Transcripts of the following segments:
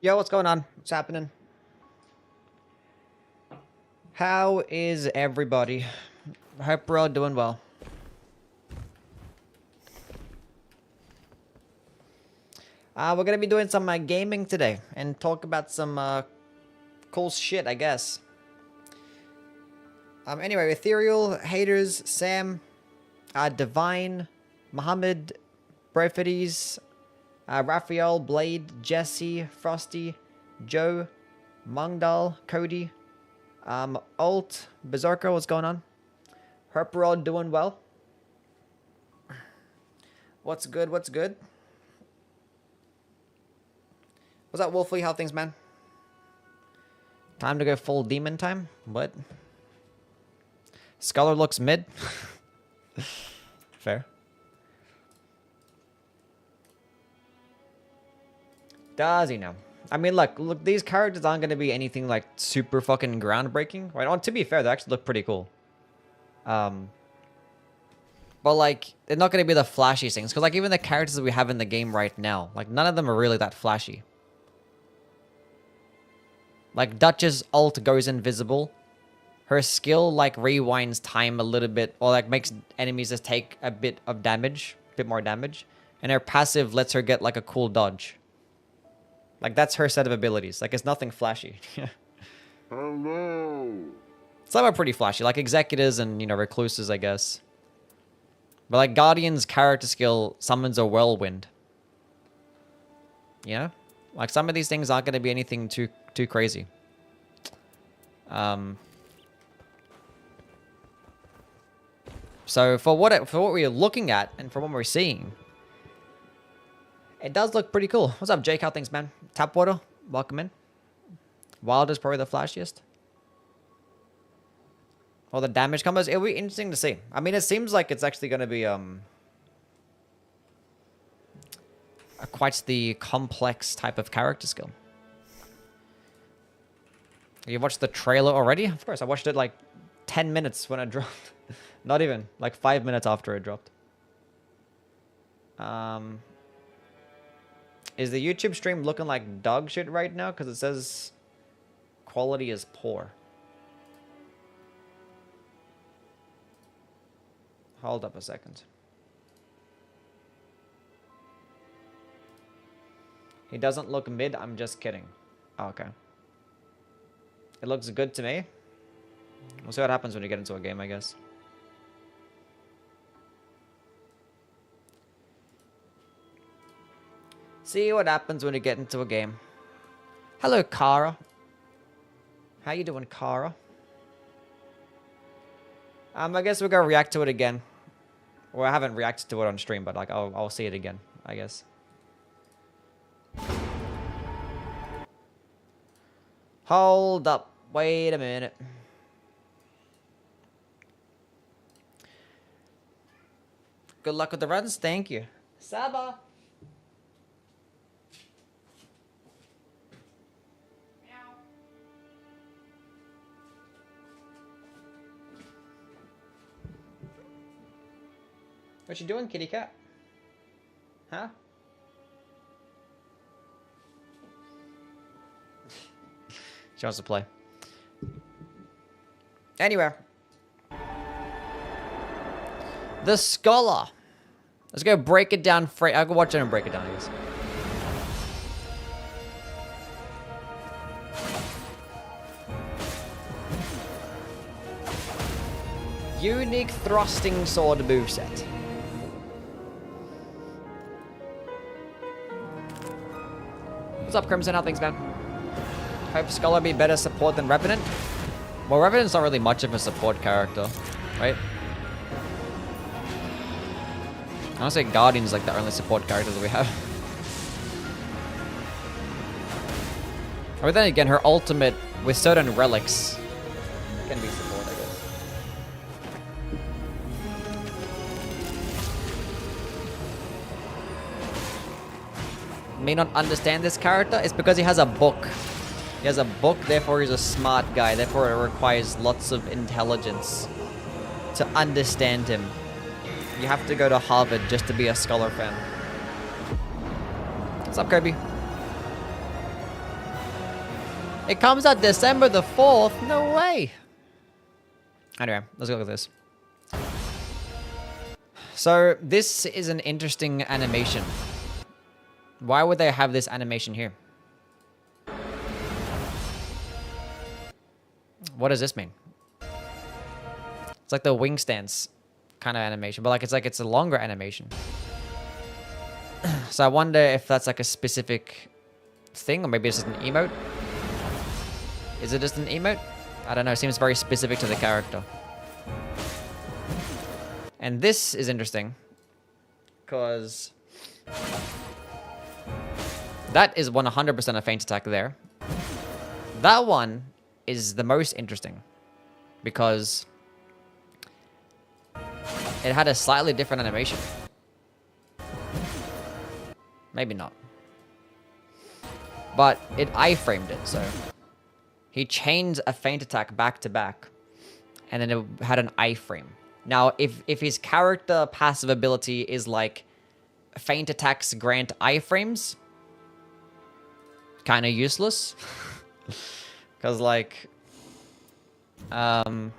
Yo, what's going on? What's happening? How is everybody? I hope we're all doing well. We're gonna be doing some gaming today and talk about some cool shit, I guess. Anyway, Ethereal, Haters, Sam, Divine, Mohammed, Brofidis, Raphael, Blade, Jesse, Frosty, Joe, Mungdal, Cody, Alt, Berserker, what's going on? Hope we're all doing well. What's good? What's good? What's up, Wolfie? How things, man? Time to go full demon time? What? Scholar looks mid. Fair. Does he know? I mean, look, these characters aren't going to be anything like super fucking groundbreaking, right? Oh, to be fair, they actually look pretty cool. But like, they're not going to be the flashy things, because like even the characters that we have in the game right now, like none of them are really that flashy. Like Duchess ult goes invisible. Her skill like rewinds time a little bit, or like makes enemies just take a bit of damage, a bit more damage. And her passive lets her get like a cool dodge. Like that's her set of abilities. Like it's nothing flashy. Hello. Some are pretty flashy, like executors and, you know, recluses, I guess. But like Guardian's character skill summons a whirlwind. You know? Like some of these things aren't going to be anything too crazy. So for what we're looking at and for what we're seeing, it does look pretty cool. What's up, Jake? How things, man? Tapwater, welcome in. Wild is probably the flashiest. All the damage combos. It'll be interesting to see. I mean, it seems like it's actually going to be quite the complex type of character skill. You watched the trailer already? Of course, I watched it like 10 minutes when it dropped. Not even, like 5 minutes after it dropped. Is the YouTube stream looking like dog shit right now? Because it says quality is poor. Hold up a second. He doesn't look mid, I'm just kidding. Oh, okay. It looks good to me. We'll see what happens when you get into a game, I guess. See what happens when you get into a game. Hello, Kara. How you doing, Kara? I guess we're gonna react to it again. Well, I haven't reacted to it on stream, but like I'll see it again, I guess. Hold up. Wait a minute. Good luck with the runs. Thank you. Saba. What you doing, kitty cat? Huh? She wants to play. Anyway. The Scholar. Let's go break it down. I'll go watch it and break it down, I guess. Unique thrusting sword moveset. What's up, Crimson? How things, man? Hope Scholar be better support than Revenant. Well, Revenant's not really much of a support character, right? Honestly, Guardian's like the only support character that we have. But then again, her ultimate with certain relics can be support, I guess. May not understand this character. It's because he has a book. He has a book, therefore he's a smart guy. Therefore it requires lots of intelligence to understand him. You have to go to Harvard just to be a Scholar fan. What's up, Kirby? It comes out December the 4th? No way. Anyway, let's go look at this. So, this is an interesting animation. Why would they have this animation here? What does this mean? It's like the wing stance kind of animation, but it's a longer animation. So I wonder if that's like a specific thing, or maybe it's just an emote. Is it just an emote? I don't know. It seems very specific to the character. And this is interesting because that is 100% a feint attack there. That one is the most interesting because it had a slightly different animation. Maybe not. But it iframed it, so he chained a feint attack back to back, and then it had an iframe. Now, if his character passive ability is like feint attacks grant iframes, kind of useless. Because like, but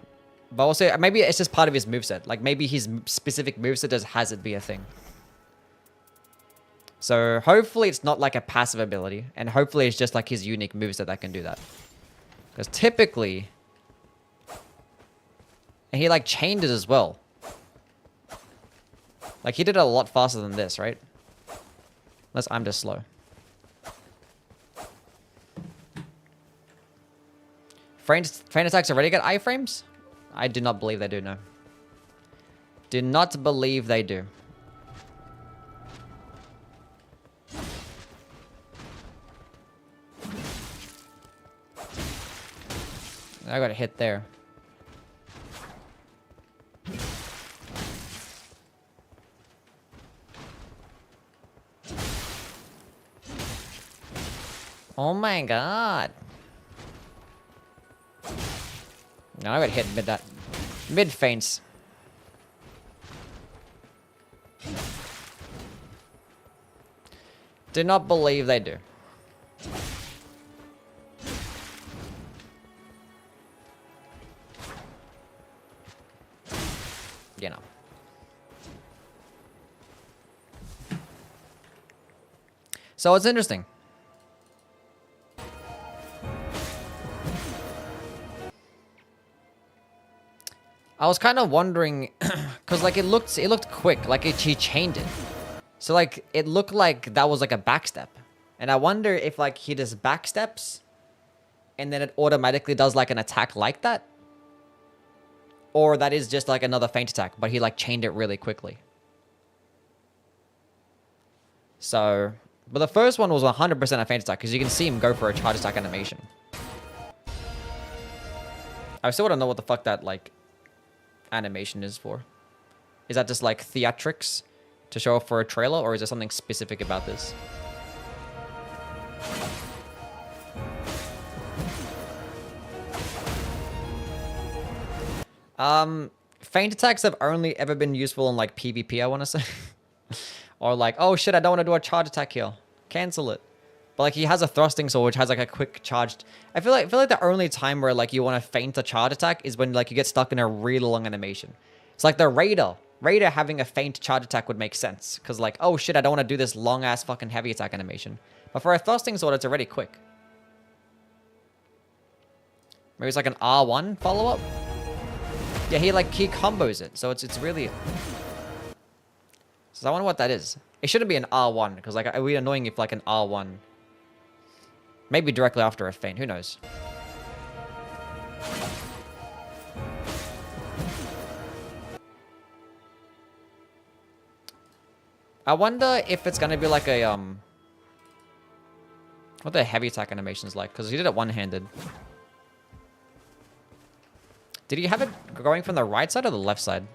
also maybe it's just part of his moveset. Like maybe his specific moveset just has it be a thing. So hopefully it's not like a passive ability, and hopefully it's just like his unique moveset that can do that. Because typically, and he like chained it as well. Like he did it a lot faster than this, right? Unless I'm just slow. Feint attacks already get iframes? I do not believe they do, no. Do not believe they do. I got a hit there. Oh my god. No, I got hit mid feints. Do not believe they do. You know. So it's interesting. I was kind of wondering, cause like it looked quick, like he chained it, so like it looked like that was like a backstep, and I wonder if like he just backsteps, and then it automatically does like an attack like that, or that is just like another feint attack, but he like chained it really quickly. So, but the first one was 100% a feint attack because you can see him go for a charge attack animation. I still don't know what the fuck that like animation is for. Is that just like theatrics to show up for a trailer, or is there something specific about this? Feint attacks have only ever been useful in like PvP, I want to say. Or like, oh shit, I don't want to do a charge attack here. Cancel it. But like he has a thrusting sword which has like a quick charged. I feel like the only time where like you want to feint a charge attack is when like you get stuck in a really long animation. It's like the Raider having a feint charge attack would make sense, because like, oh shit, I don't want to do this long ass fucking heavy attack animation. But for a thrusting sword, it's already quick. Maybe it's like an R1 follow up. Yeah, he combos it, so it's really. So I wonder what that is. It shouldn't be an R1, because like it would be annoying if like an R1. Maybe directly after a feint, who knows? I wonder if it's gonna be like a what the heavy attack animation's like, because he did it one-handed. Did he have it going from the right side or the left side?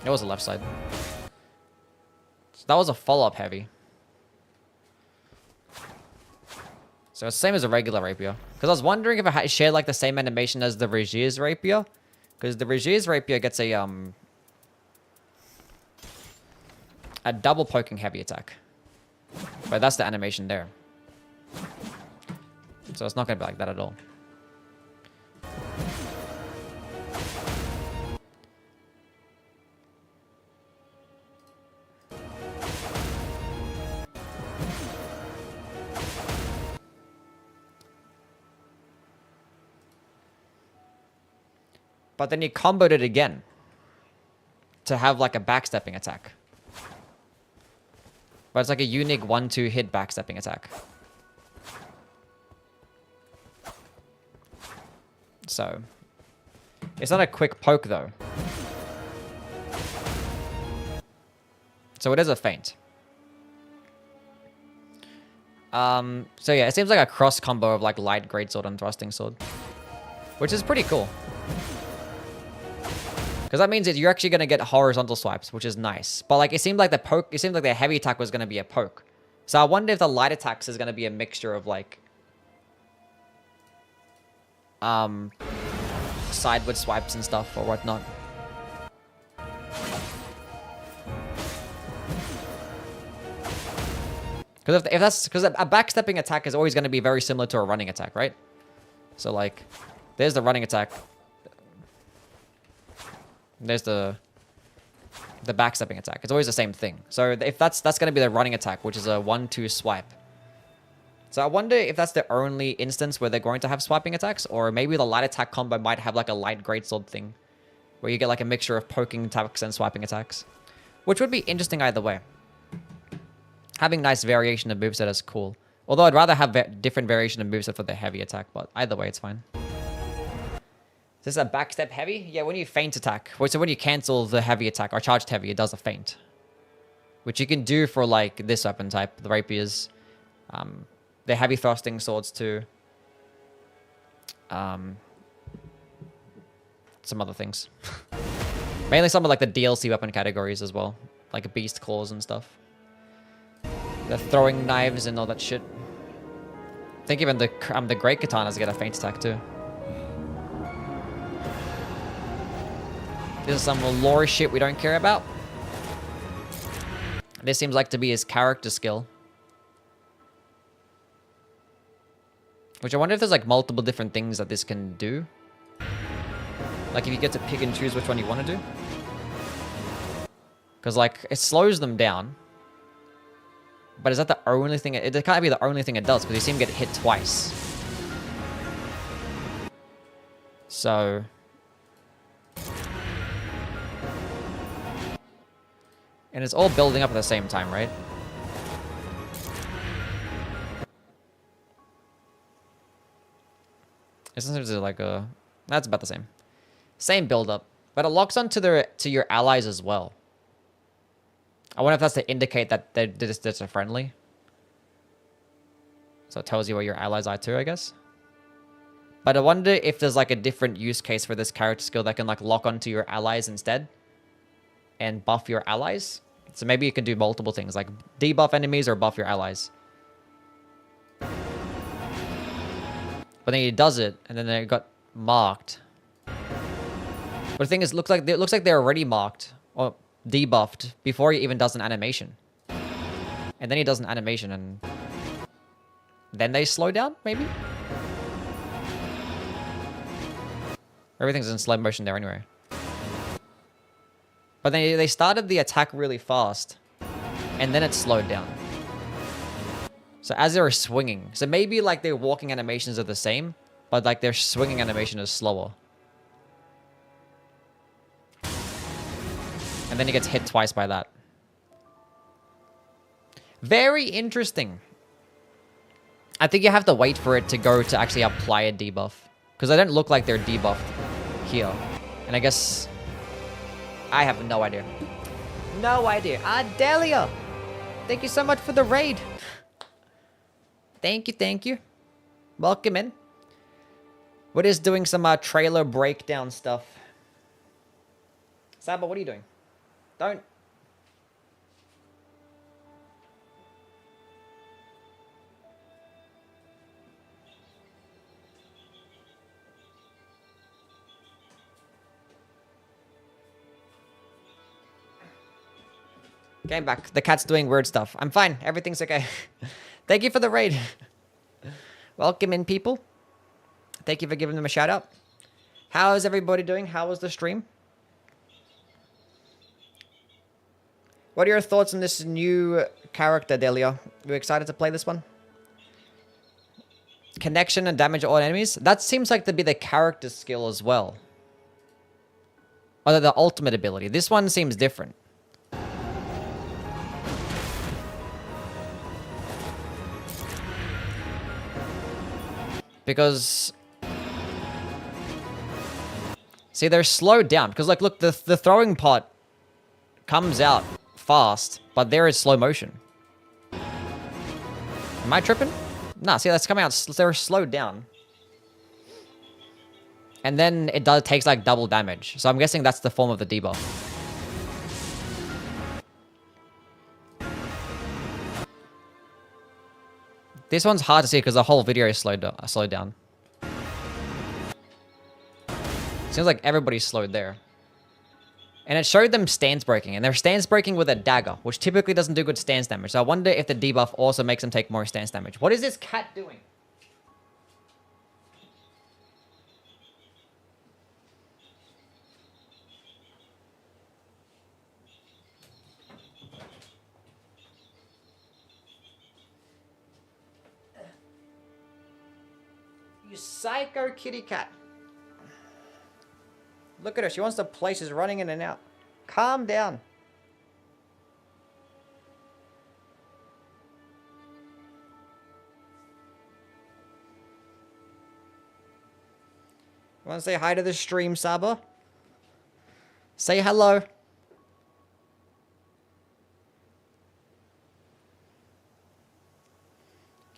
It was the left side. So that was a follow-up heavy. So it's the same as a regular rapier. Because I was wondering if it shared like the same animation as the Regier's rapier. Because the Regier's rapier gets a double poking heavy attack. But that's the animation there. So it's not going to be like that at all. But then you comboed it again to have like a backstepping attack. But it's like a unique 1-2 hit backstepping attack. So it's not a quick poke though. So it is a feint. So yeah, it seems like a cross combo of like light greatsword and thrusting sword, which is pretty cool. Because that means that you're actually going to get horizontal swipes, which is nice. But like it seemed like the heavy attack was going to be a poke. So I wonder if the light attacks is going to be a mixture of like sideward swipes and stuff or whatnot. Because if that's because a backstepping attack is always going to be very similar to a running attack, right? So like, there's the running attack. There's the backstepping attack. It's always the same thing. So if that's going to be the running attack, which is a 1-2 swipe. So I wonder if that's the only instance where they're going to have swiping attacks, or maybe the light attack combo might have like a light greatsword thing, where you get like a mixture of poking attacks and swiping attacks, which would be interesting either way. Having nice variation of moveset is cool. Although I'd rather have different variation of moveset for the heavy attack, but either way it's fine. Is this a backstep heavy? Yeah, when you feint attack. So when you cancel the heavy attack or charged heavy, it does a feint. Which you can do for like this weapon type, the rapiers. The heavy thrusting swords too. Some other things. Mainly some of like the DLC weapon categories as well. Like beast claws and stuff. The throwing knives and all that shit. I think even the great katanas get a feint attack too. This is some lore shit we don't care about. This seems like to be his character skill. Which I wonder if there's like multiple different things that this can do. Like if you get to pick and choose which one you want to do. Because like it slows them down. But is that the only thing? It can't be the only thing it does because you see him get hit twice. So... And it's all building up at the same time, right? It's like a... That's about the same. Same build up. But it locks onto to your allies as well. I wonder if that's to indicate that they're just a friendly. So it tells you where your allies are too, I guess. But I wonder if there's like a different use case for this character skill that can like lock onto your allies instead. And buff your allies. So maybe you can do multiple things, like debuff enemies or buff your allies. But then he does it, and then they got marked. But the thing is, it looks like they're already marked or debuffed before he even does an animation. And then he does an animation, and then they slow down, maybe? Everything's in slow motion there anyway. But they started the attack really fast, and then it slowed down. So as they were swinging, so maybe like their walking animations are the same, but like their swinging animation is slower. And then he gets hit twice by that. Very interesting. I think you have to wait for it to go to actually apply a debuff, because they don't look like they're debuffed here. And I guess... I have no idea. No idea. Delia! Thank you so much for the raid. Thank you, thank you. Welcome in. We're just doing some trailer breakdown stuff. Saba, what are you doing? Don't. Came back. The cat's doing weird stuff. I'm fine. Everything's okay. Thank you for the raid. Welcome in, people. Thank you for giving them a shout out. How is everybody doing? How was the stream? What are your thoughts on this new character, Delia? You excited to play this one? Connection and damage all enemies? That seems like to be the character skill as well. Or the ultimate ability. This one seems different. Because... see, they're slowed down. Because, like, look, the throwing pot comes out fast, but there is slow motion. Am I tripping? Nah, see, that's coming out. They're slowed down. And then it takes, like, double damage. So I'm guessing that's the form of the debuff. This one's hard to see because the whole video is slowed down. Seems like everybody's slowed there. And it showed them stance breaking. And they're stance breaking with a dagger, which typically doesn't do good stance damage. So I wonder if the debuff also makes them take more stance damage. What is this cat doing? You psycho kitty cat. Look at her. She wants to play. She's running in and out. Calm down. You want to say hi to the stream, Saba? Say hello.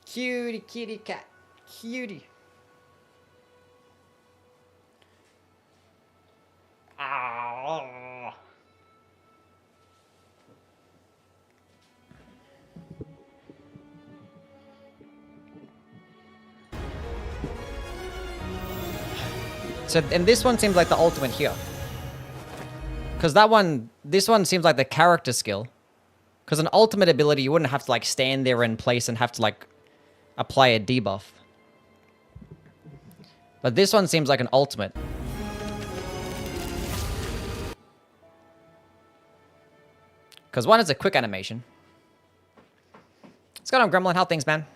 Cutie kitty cat. Cutie. Ah. So, and this one seems like the ultimate here. Because this one seems like the character skill. Because an ultimate ability, you wouldn't have to, like, stand there in place and have to, like, apply a debuff. But this one seems like an ultimate. Because one is a quick animation. What's going on, Gremlin? How things, man?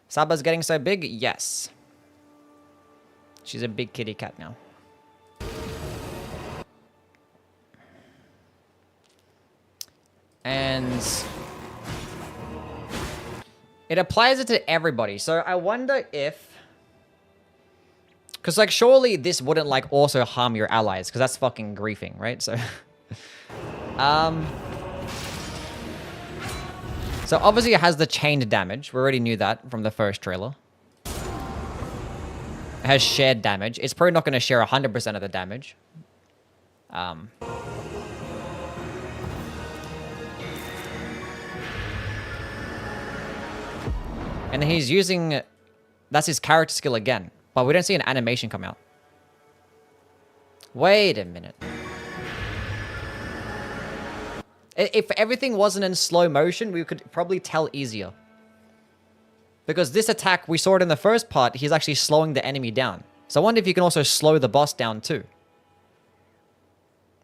Saba's getting so big? Yes. She's a big kitty cat now. And it applies it to everybody. So I wonder if... because, like, surely this wouldn't, like, also harm your allies. Because that's fucking griefing, right? So... so obviously it has the chained damage. We already knew that from the first trailer. It has shared damage. It's probably not going to share 100% of the damage. And then he's using... that's his character skill again. But we don't see an animation come out. Wait a minute. If everything wasn't in slow motion, we could probably tell easier. Because this attack, we saw it in the first part, he's actually slowing the enemy down. So I wonder if you can also slow the boss down too.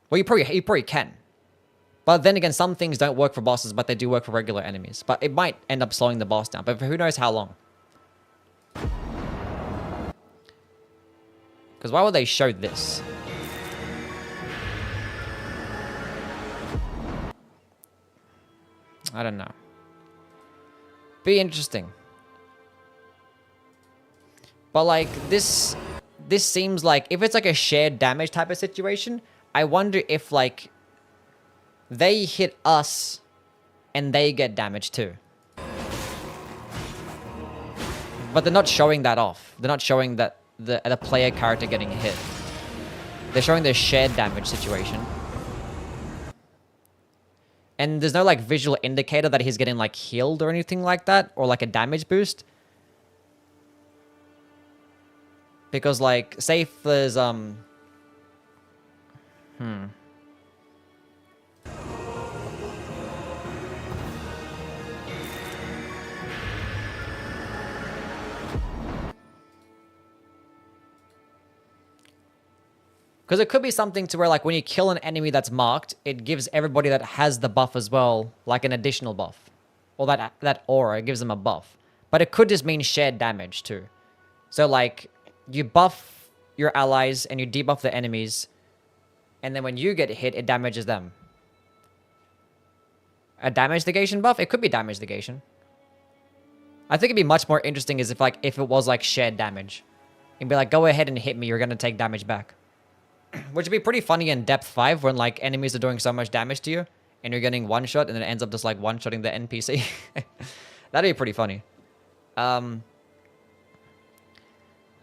Well, you probably can. But then again, some things don't work for bosses, but they do work for regular enemies. But it might end up slowing the boss down, but who knows how long. Because why would they show this? I don't know. Be interesting. But, like, this seems like... if it's, like, a shared damage type of situation, I wonder if, like... they hit us and they get damaged too. But they're not showing that off. They're not showing that the player character getting hit. They're showing the shared damage situation. And there's no, like, visual indicator that he's getting, like, healed or anything like that. Or, like, a damage boost. Because, like, say if there's, Because it could be something to where, like, when you kill an enemy that's marked, it gives everybody that has the buff as well, like, an additional buff. Or that aura, it gives them a buff. But it could just mean shared damage, too. So, like, you buff your allies and you debuff the enemies. And then when you get hit, it damages them. A damage negation buff? It could be damage negation. I think it'd be much more interesting is if it was, like, shared damage. It'd be like, go ahead and hit me, you're gonna take damage back. Which would be pretty funny in Depth 5 when, like, enemies are doing so much damage to you and you're getting one shot and then it ends up just, like, one-shotting the NPC. That'd be pretty funny.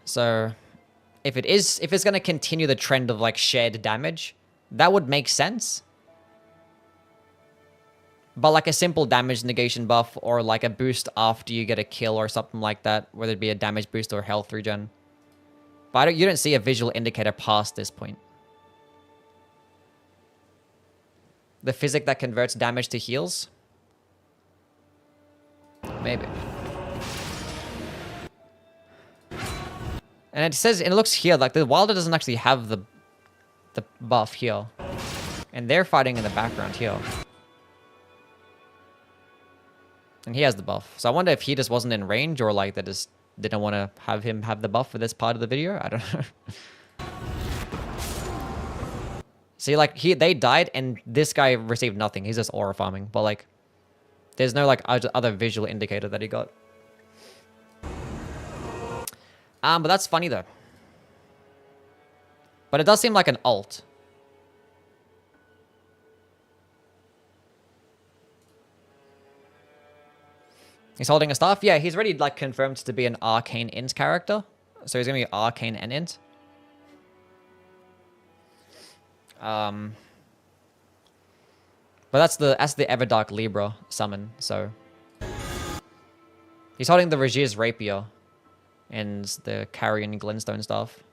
So, if it's going to continue the trend of, like, shared damage, that would make sense. But, like, a simple damage negation buff or, like, a boost after you get a kill or something like that, whether it be a damage boost or health regen. But you don't see a visual indicator past this point. The physic that converts damage to heals? Maybe. And it says, it looks here, like the Wilder doesn't actually have the buff here. And they're fighting in the background here. And he has the buff. So I wonder if he just wasn't in range or like they just didn't want to have him have the buff for this part of the video. I don't know. See, like, they died and this guy received nothing. He's just aura farming. But, like, there's no, like, other visual indicator that he got. But that's funny, though. But it does seem like an ult. He's holding a staff? Yeah, he's already, like, confirmed to be an arcane int character. So he's going to be arcane and int. But that's the Everdark Libra summon, so. He's holding the Regier's Rapier. And the Carrion Glintstone staff.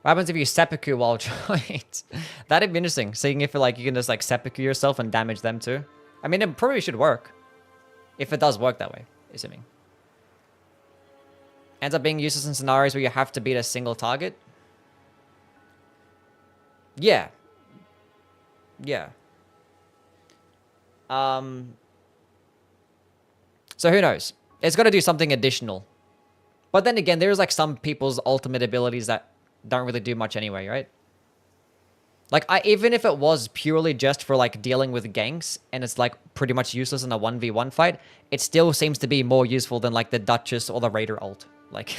What happens if you seppuku while joined? That'd be interesting, seeing if like you can just like seppuku yourself and damage them too. I mean, it probably should work. If it does work that way, assuming. Ends up being useless in scenarios where you have to beat a single target. Yeah. Yeah. So who knows? It's got to do something additional. But then again, there's like some people's ultimate abilities that don't really do much anyway, right? Like, even if it was purely just for like dealing with ganks and it's like pretty much useless in a 1v1 fight, it still seems to be more useful than like the Duchess or the Raider ult. Like,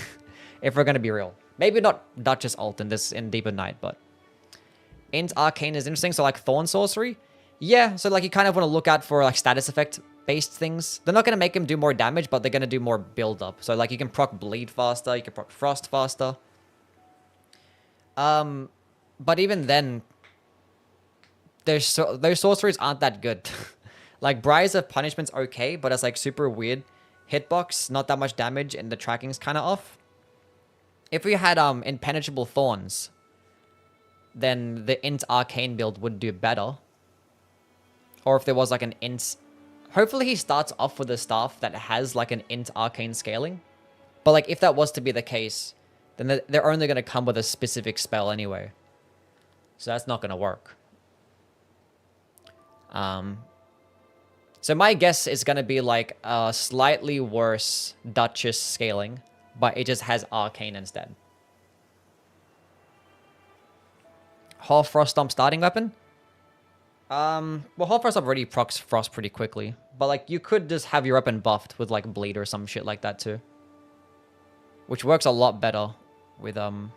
if we're going to be real. Maybe not Duchess ult in Deeper Night, but Int Arcane is interesting. So like Thorn Sorcery. Yeah, so like you kind of want to look out for like status effect based things. They're not going to make him do more damage, but they're going to do more build up. So like you can proc Bleed faster, you can proc Frost faster. But even then, those sorceries aren't that good. Like Briars of Punishment's okay, but it's like super weird. Hitbox, not that much damage, and the tracking's kind of off. If we had Impenetrable Thorns, then the Int Arcane build would do better. Or if there was like an Int... Hopefully he starts off with a staff that has like an Int Arcane scaling. But like if that was to be the case, then they're only going to come with a specific spell anyway. So that's not going to work. So my guess is going to be like a slightly worse Duchess scaling, but it just has Arcane instead. Hall Frost Stomp starting weapon? Well, Hall Frost Stomp already procs Frost pretty quickly, but like you could just have your weapon buffed with like Bleed or some shit like that too. Which works a lot better with, what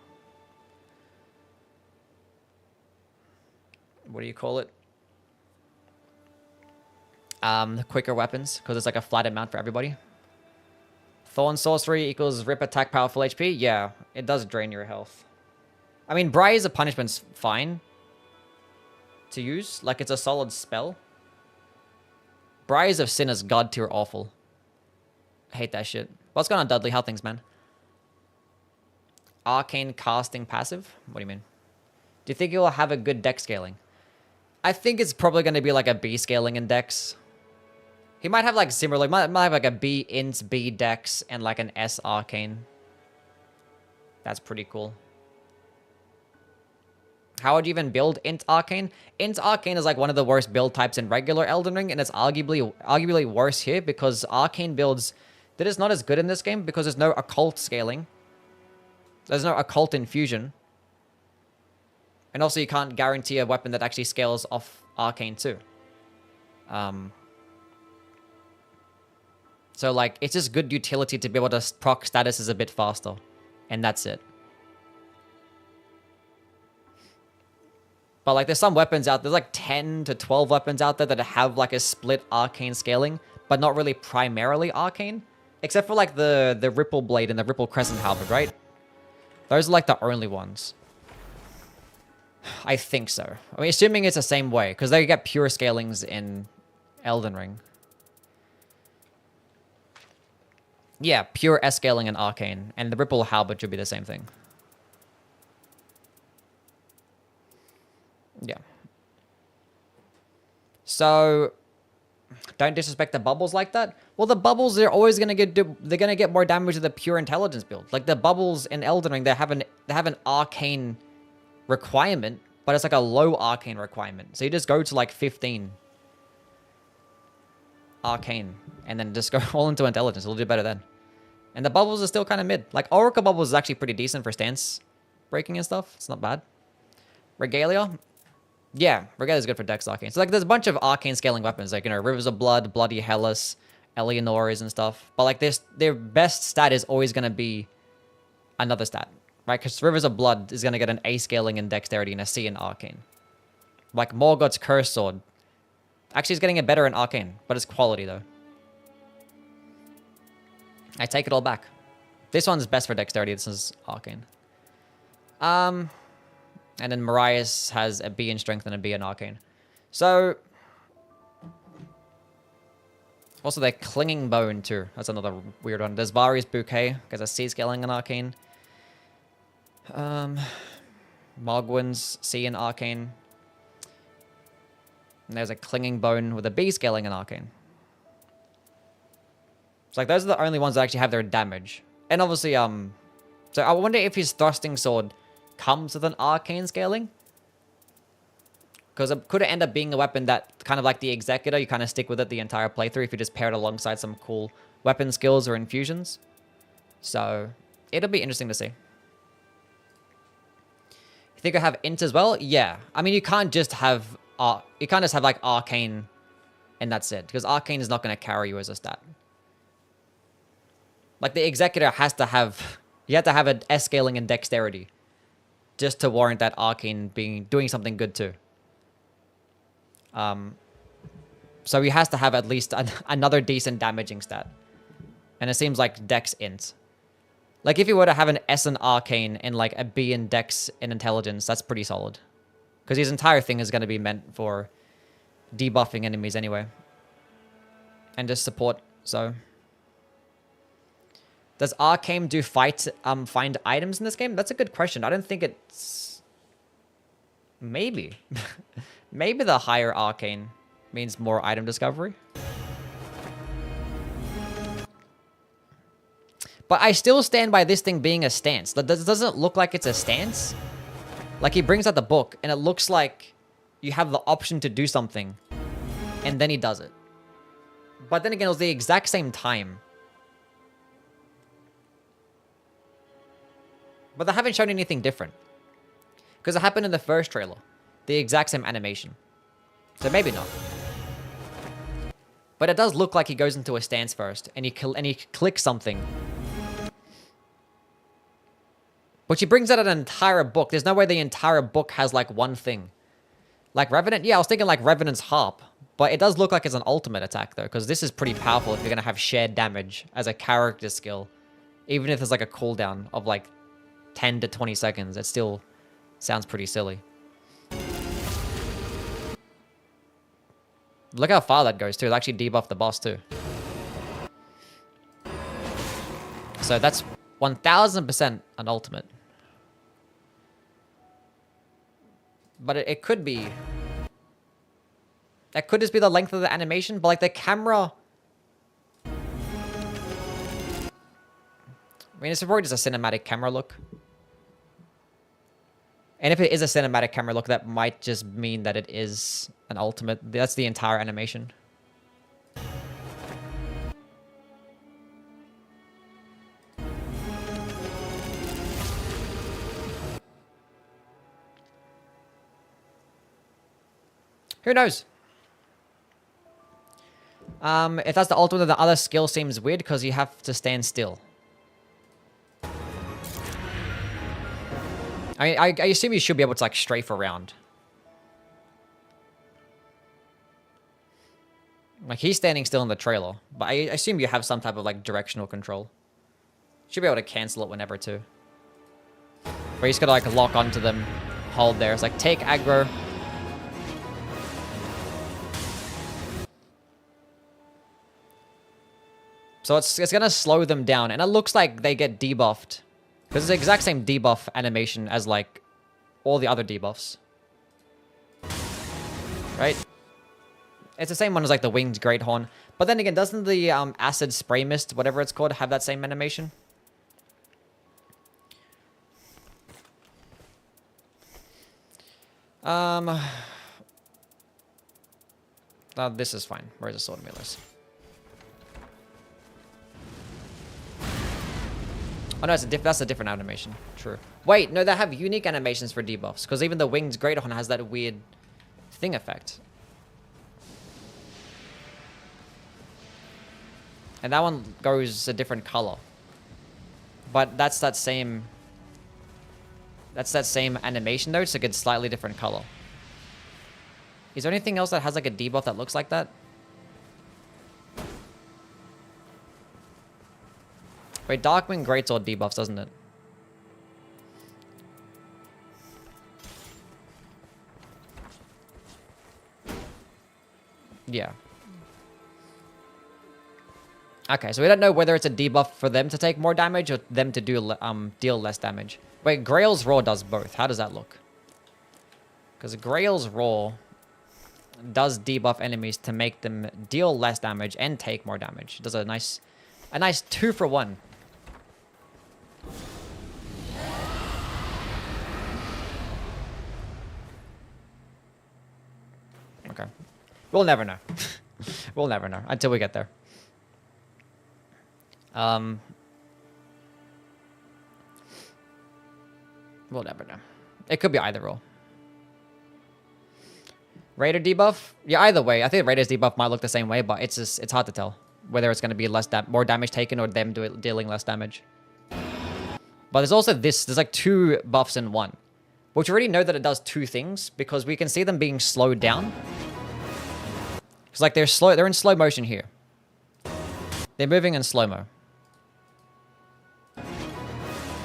do you call it? The quicker weapons, because it's like a flat amount for everybody. Thorn Sorcery equals Rip Attack Power Full HP. Yeah, it does drain your health. I mean, Briars of Punishment's fine to use. Like, it's a solid spell. Briars of Sin is god tier awful. I hate that shit. What's going on, Dudley? How things, man? Arcane casting passive? What do you mean? Do you think it will have a good dex scaling? I think it's probably going to be like a B scaling in dex. He might have like similar, might have like a B int, B dex, and like an S arcane. That's pretty cool. How would you even build Int Arcane? Int Arcane is like one of the worst build types in regular Elden Ring, and it's arguably worse here because Arcane builds that is not as good in this game because there's no occult scaling. There's no occult infusion. And also you can't guarantee a weapon that actually scales off Arcane too. So like, it's just good utility to be able to proc statuses a bit faster. And that's it. But like, there's some weapons out there, there's like 10 to 12 weapons out there that have like a split arcane scaling, but not really primarily arcane. Except for like the Ripple Blade and the Ripple Crescent Halberd, right? Those are like the only ones. I think so. I mean, assuming it's the same way, because they get pure scalings in Elden Ring. Yeah, pure S scaling in Arcane, and the Ripple Halberd should be the same thing. Yeah. So, don't disrespect the bubbles like that. Well, the bubbles, they're always gonna get more damage with the pure intelligence build. Like the bubbles in Elden Ring, they have an arcane requirement, but it's like a low arcane requirement. So you just go to like 15 arcane, and then just go all into intelligence. It'll do better then. And the bubbles are still kind of mid. Like Oracle bubbles is actually pretty decent for stance breaking and stuff. It's not bad. Regalia. Yeah, Regalia is good for Dex Arcane. So, like, there's a bunch of arcane scaling weapons, like, you know, Rivers of Blood, Bloody Hellas, Eleonora's and stuff. But, like, their best stat is always going to be another stat, right? Because Rivers of Blood is going to get an A scaling in Dexterity and a C in Arcane. Like, Morgoth's Curse Sword. Actually, it's getting it better in Arcane, but it's quality, though. I take it all back. This one's best for Dexterity. This is Arcane. And then Marias has a B in Strength and a B in Arcane. So, also they're Clinging Bone too. That's another weird one. There's Vari's Bouquet, because a C scaling in Arcane. Mogwin's C in Arcane. And there's a Clinging Bone with a B scaling in Arcane. It's like, those are the only ones that actually have their damage. And obviously, so I wonder if his Thrusting Sword comes with an arcane scaling, because it could end up being a weapon that kind of like the Executor, you kind of stick with it the entire playthrough if you just pair it alongside some cool weapon skills or infusions. So it'll be interesting to see. You think I have int as well? Yeah, I mean, you can't just have like arcane and that's it, because arcane is not going to carry you as a stat. Like the Executor has to have, you have to have an S scaling and Dexterity just to warrant that arcane doing something good too. So he has to have at least another decent damaging stat. And it seems like Dex int. Like if you were to have an S in Arcane and like a B in Dex in Intelligence, that's pretty solid. Because his entire thing is going to be meant for debuffing enemies anyway. And just support, so... Does Arcane do find items in this game? That's a good question. I don't think it's... Maybe. Maybe the higher Arcane means more item discovery. But I still stand by this thing being a stance. That doesn't look like it's a stance. Like he brings out the book and it looks like you have the option to do something. And then he does it. But then again, it was the exact same time. But they haven't shown anything different. Because it happened in the first trailer. The exact same animation. So maybe not. But it does look like he goes into a stance first. And he clicks something. But she brings out an entire book. There's no way the entire book has like one thing. Like Revenant? Yeah, I was thinking like Revenant's Harp. But it does look like it's an ultimate attack though. Because this is pretty powerful if you're going to have shared damage as a character skill. Even if there's like a cooldown of like 10 to 20 seconds, it still sounds pretty silly. Look how far that goes too. It'll actually debuff the boss too. So that's 1000% an ultimate. But it could be... That could just be the length of the animation, but like the camera... I mean, it's probably just a cinematic camera look. And if it is a cinematic camera look, that might just mean that it is an ultimate. That's the entire animation. Who knows? If that's the ultimate, the other skill seems weird because you have to stand still. I mean, I assume you should be able to like strafe around. Like he's standing still in the trailer, but I assume you have some type of like directional control. Should be able to cancel it whenever too. But you just gotta like lock onto them, hold there. It's like take aggro. So it's gonna slow them down, and it looks like they get debuffed. Because it's the exact same debuff animation as like all the other debuffs. Right? It's the same one as like the winged great horn. But then again, doesn't the acid spray mist, whatever it's called, have that same animation? Oh, this is fine. Where's the sword mealers? Oh no, that's a different animation. True. Wait, no, they have unique animations for debuffs. Because even the winged great horn has that weird thing effect. And that one goes a different color. But that's that same animation though, it's like a slightly different color. Is there anything else that has like a debuff that looks like that? Wait, Darkwing Greatsword debuffs, doesn't it? Yeah. Okay, so we don't know whether it's a debuff for them to take more damage or them to do deal less damage. Wait, Grail's Roar does both. How does that look? Because Grail's Roar does debuff enemies to make them deal less damage and take more damage. It does a nice 2-for-1. Okay. We'll never know. We'll never know until we get there. We'll never know. It could be either or. Raider debuff? Yeah, either way. I think Raider's debuff might look the same way, but it's hard to tell whether it's going to be more damage taken or them dealing less damage. But there's also this. There's like 2 buffs in one, which we already know that it does 2 things because we can see them being slowed down. It's like they're in slow motion here. They're moving in slow-mo.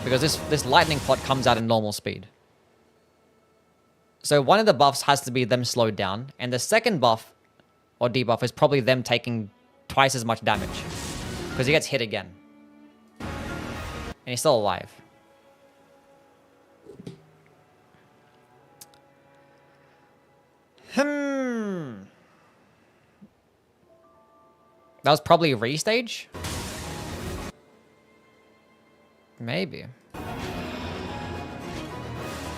Because this lightning pot comes out in normal speed. So one of the buffs has to be them slowed down, and the second buff or debuff is probably them taking twice as much damage. Because he gets hit again. And he's still alive. That was probably restage? Maybe.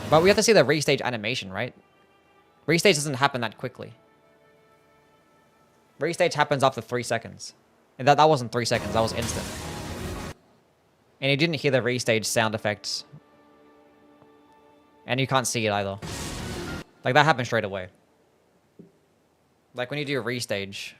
But we have to see the restage animation, right? Restage doesn't happen that quickly. Restage happens after 3 seconds. And that wasn't 3 seconds, that was instant. And you didn't hear the restage sound effects. And you can't see it either. Like, that happened straight away. Like, when you do a restage...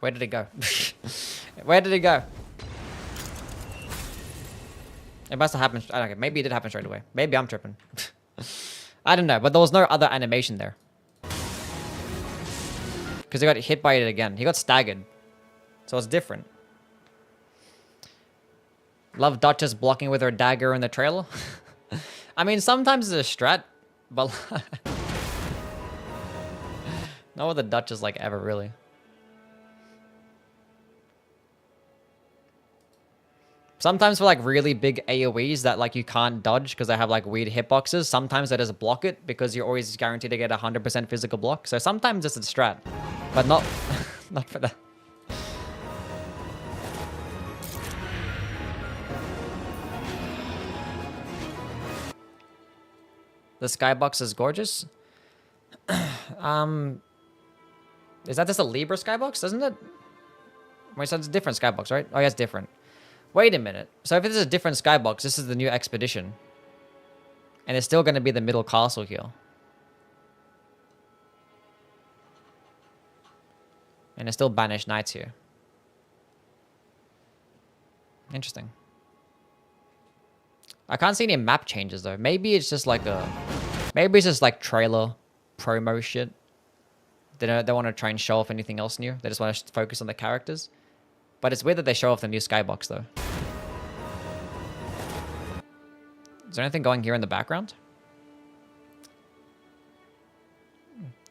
Where did it go? Where did it go? It must have happened. I don't know. Maybe it did happen straight away. Maybe I'm tripping. I don't know. But there was no other animation there. Because he got hit by it again. He got staggered. So it's different. Love Duchess blocking with her dagger in the trailer. I mean, sometimes it's a strat. But... not with the Duchess like ever, really. Sometimes for like really big AoEs that like you can't dodge because they have like weird hitboxes, sometimes they just block it because you're always guaranteed to get 100% physical block. So sometimes it's a strat, but not, not for that. The skybox is gorgeous. Is that just a Libra skybox, isn't it? Wait, so it's a different skybox, right? Oh, yeah, it's different. Wait a minute. So if this is a different skybox, this is the new expedition. And it's still going to be the middle castle here. And it's still banished knights here. Interesting. I can't see any map changes though. Maybe it's just like a... Maybe it's just like trailer promo shit. They don't want to try and show off anything else new. They just want to focus on the characters. But it's weird that they show off the new skybox though. Is there anything going here in the background?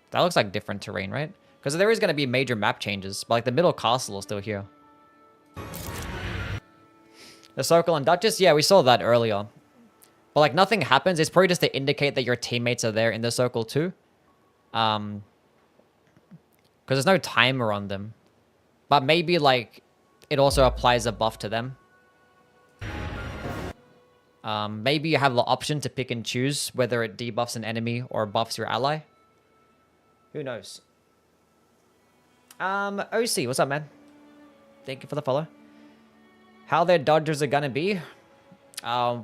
That looks like different terrain, right? Because there is going to be major map changes. But like the middle castle is still here. The circle and Duchess? Yeah, we saw that earlier. But like nothing happens. It's probably just to indicate that your teammates are there in the circle too. Because there's no timer on them. But maybe like it also applies a buff to them. Maybe you have the option to pick and choose whether it debuffs an enemy or buffs your ally. Who knows? OC, what's up, man? Thank you for the follow. How their dodgers are gonna be?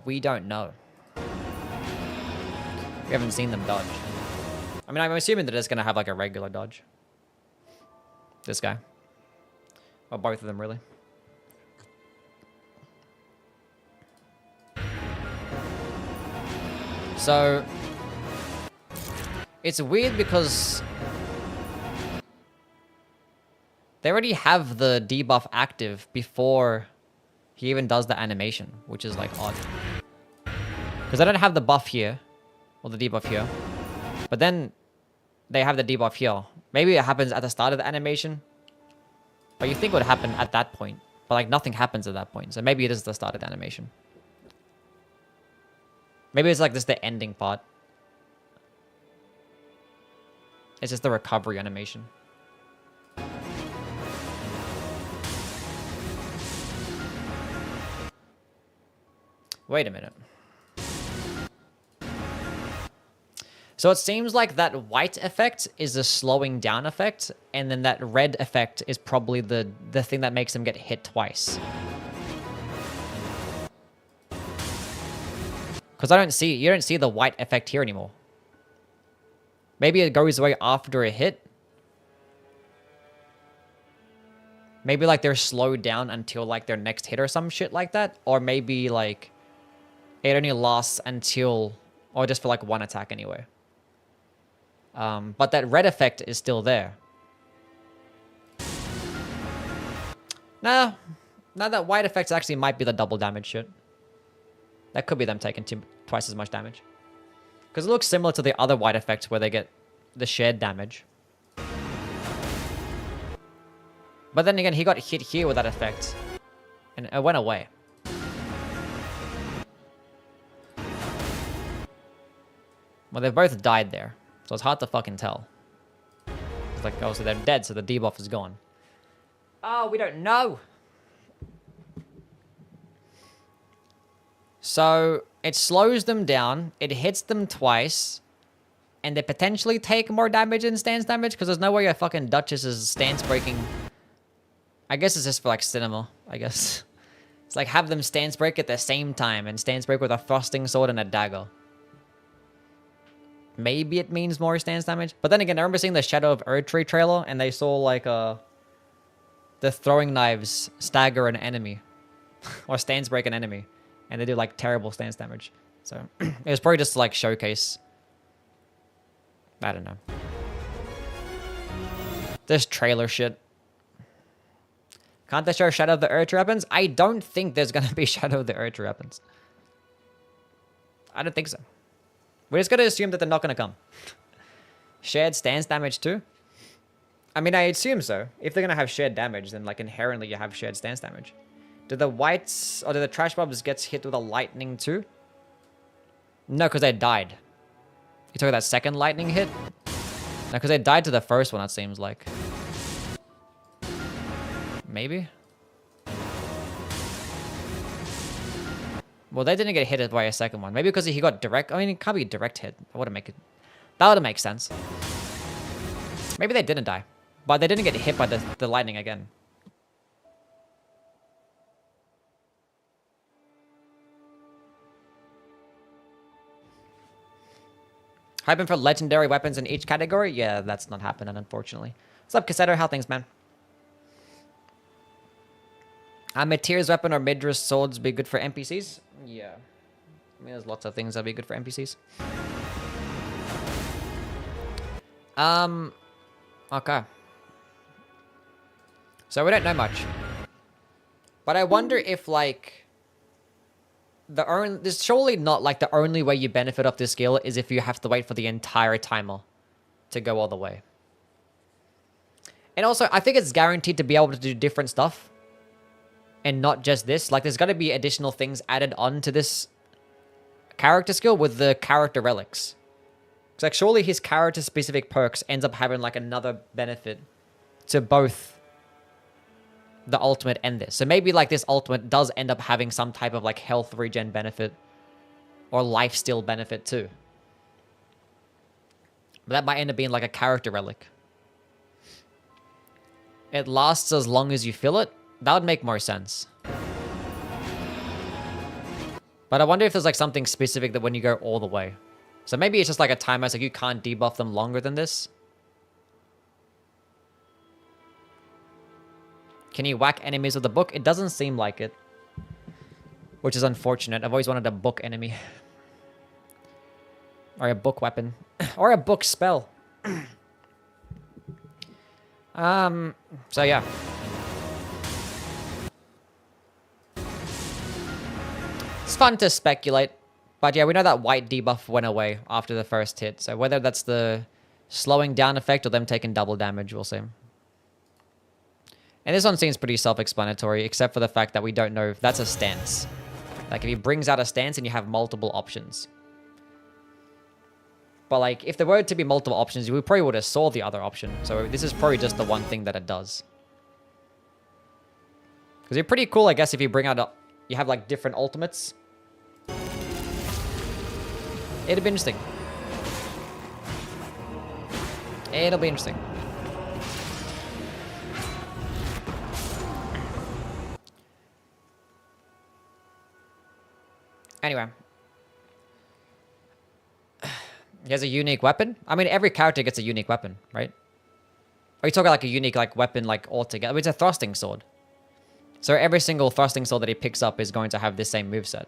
We don't know. We haven't seen them dodge. I mean, I'm assuming that it's gonna have like a regular dodge. This guy. Or both of them, really. So... It's weird because... They already have the debuff active before he even does the animation, which is like odd. Because I don't have the buff here, or the debuff here. But then they have the debuff here. Maybe it happens at the start of the animation. But you think it would happen at that point. But like nothing happens at that point. So maybe it is the start of the animation. Maybe it's like just the ending part. It's just the recovery animation. Wait a minute. So it seems like that white effect is a slowing down effect, and then that red effect is probably the thing that makes them get hit twice. Because you don't see the white effect here anymore. Maybe it goes away after a hit. Maybe like they're slowed down until like their next hit or some shit like that. Or maybe like it only lasts until, or just for like one attack anyway. But that red effect is still there. Nah, that white effect actually might be the double damage shit. That could be them taking twice as much damage. Because it looks similar to the other white effects where they get the shared damage. But then again, he got hit here with that effect. And it went away. Well, they've both died there. So it's hard to fucking tell. It's like, oh, so they're dead, so the debuff is gone. Oh, we don't know. So it slows them down, it hits them twice, and they potentially take more damage than stance damage, because there's no way your fucking Duchess is stance breaking. I guess it's just for like cinema, I guess. It's like have them stance break at the same time, and stance break with a thrusting sword and a dagger. Maybe it means more stance damage. But then again, I remember seeing the Shadow of Erdtree trailer, and they saw like the throwing knives stagger an enemy. Or stance break an enemy. And they do like terrible stance damage. So it was probably just to like showcase. I don't know. This trailer shit. Can't they show Shadow of the Erdtree weapons? I don't think there's gonna be Shadow of the Erdtree weapons. I don't think so. We're just gonna assume that they're not gonna come. Shared stance damage too? I mean, I assume so. If they're gonna have shared damage, then like inherently you have shared stance damage. Do the whites or do the trash mobs get hit with a lightning too? No, because they died. You took that second lightning hit? No, because they died to the first one, it seems like. Maybe? Well, they didn't get hit by a second one. Maybe because he got direct... I mean, it can't be a direct hit. That wouldn't make it... That would make sense. Maybe they didn't die. But they didn't get hit by the lightning again. Hyping for legendary weapons in each category? Yeah, that's not happening, unfortunately. What's up, Cassetto? How things, man? Mid-tier's weapon or mid-tier swords be good for NPCs? Yeah. I mean, there's lots of things that'd be good for NPCs. Okay. So we don't know much. But I wonder if, like... There's surely not, like, the only way you benefit off this skill is if you have to wait for the entire timer to go all the way. And also, I think it's guaranteed to be able to do different stuff. And not just this. Like, there's got to be additional things added on to this character skill with the character relics. Because, like, surely his character-specific perks ends up having, like, another benefit to both the ultimate and this. So maybe, like, this ultimate does end up having some type of, like, health regen benefit. Or lifesteal benefit, too. But that might end up being, like, a character relic. It lasts as long as you fill it. That would make more sense. But I wonder if there's, like, something specific that when you go all the way. So maybe it's just, like, a timer. It's like you can't debuff them longer than this. Can you whack enemies with a book? It doesn't seem like it. Which is unfortunate. I've always wanted a book enemy. Or a book weapon. Or a book spell. So yeah. It's fun to speculate. But yeah, we know that white debuff went away after the first hit. So whether that's the slowing down effect or them taking double damage, we'll see. And this one seems pretty self-explanatory, except for the fact that we don't know if that's a stance. Like, if he brings out a stance and you have multiple options. But, like, if there were to be multiple options, we probably would have saw the other option. So this is probably just the one thing that it does. Because it'd be pretty cool, I guess, if you bring out you have, like, different ultimates. It'd be interesting. It'll be interesting. Anyway. He has a unique weapon? I mean, every character gets a unique weapon, right? Are you talking like a unique like weapon like altogether? I mean, it's a thrusting sword. So every single thrusting sword that he picks up is going to have this same moveset.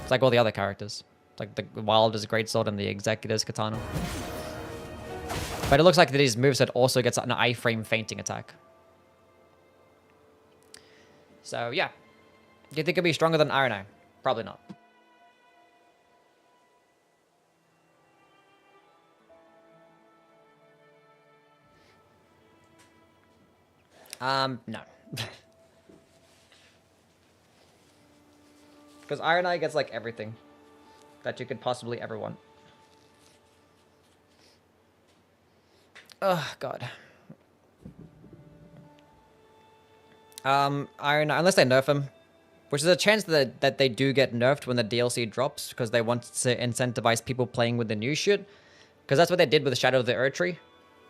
It's like all the other characters. It's like the Wilder's greatsword and the Executor's katana. But it looks like that his moveset also gets an iframe fainting attack. So yeah. Do you think it'll be stronger than Iron Eye? Probably not. No. Because Iron Eye gets like everything that you could possibly ever want. Oh, God. Iron Eye, unless they nerf him. Which is a chance that they do get nerfed when the DLC drops, because they want to incentivize people playing with the new shit. Because that's what they did with the Shadow of the Erdtree.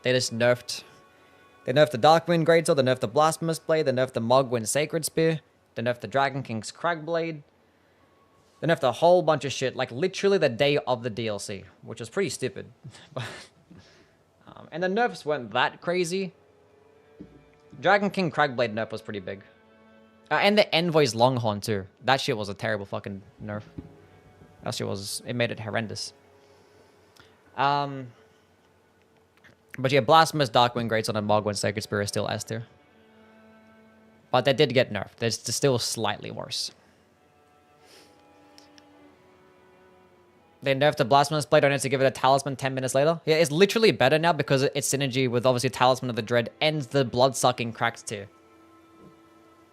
They just nerfed... They nerfed the Darkwind Greatsword, they nerfed the Blasphemous Blade, they nerfed the Mogwyn Sacred Spear, they nerfed the Dragon King's Cragblade. They nerfed a whole bunch of shit, like literally the day of the DLC, which was pretty stupid. And the nerfs weren't that crazy. Dragon King Cragblade nerf was pretty big. And the Envoy's Longhorn too. That shit was a terrible fucking nerf. That shit was... It made it horrendous. But yeah, Blasphemous, Darkwind Greatsword, and Mogwyn Sacred Spear are still S tier. But they did get nerfed. They're still slightly worse. They nerfed the Blasphemous Blade. Don't have to give it a Talisman 10 minutes later. Yeah, it's literally better now because its synergy with obviously Talisman of the Dread ends the blood-sucking cracked tier.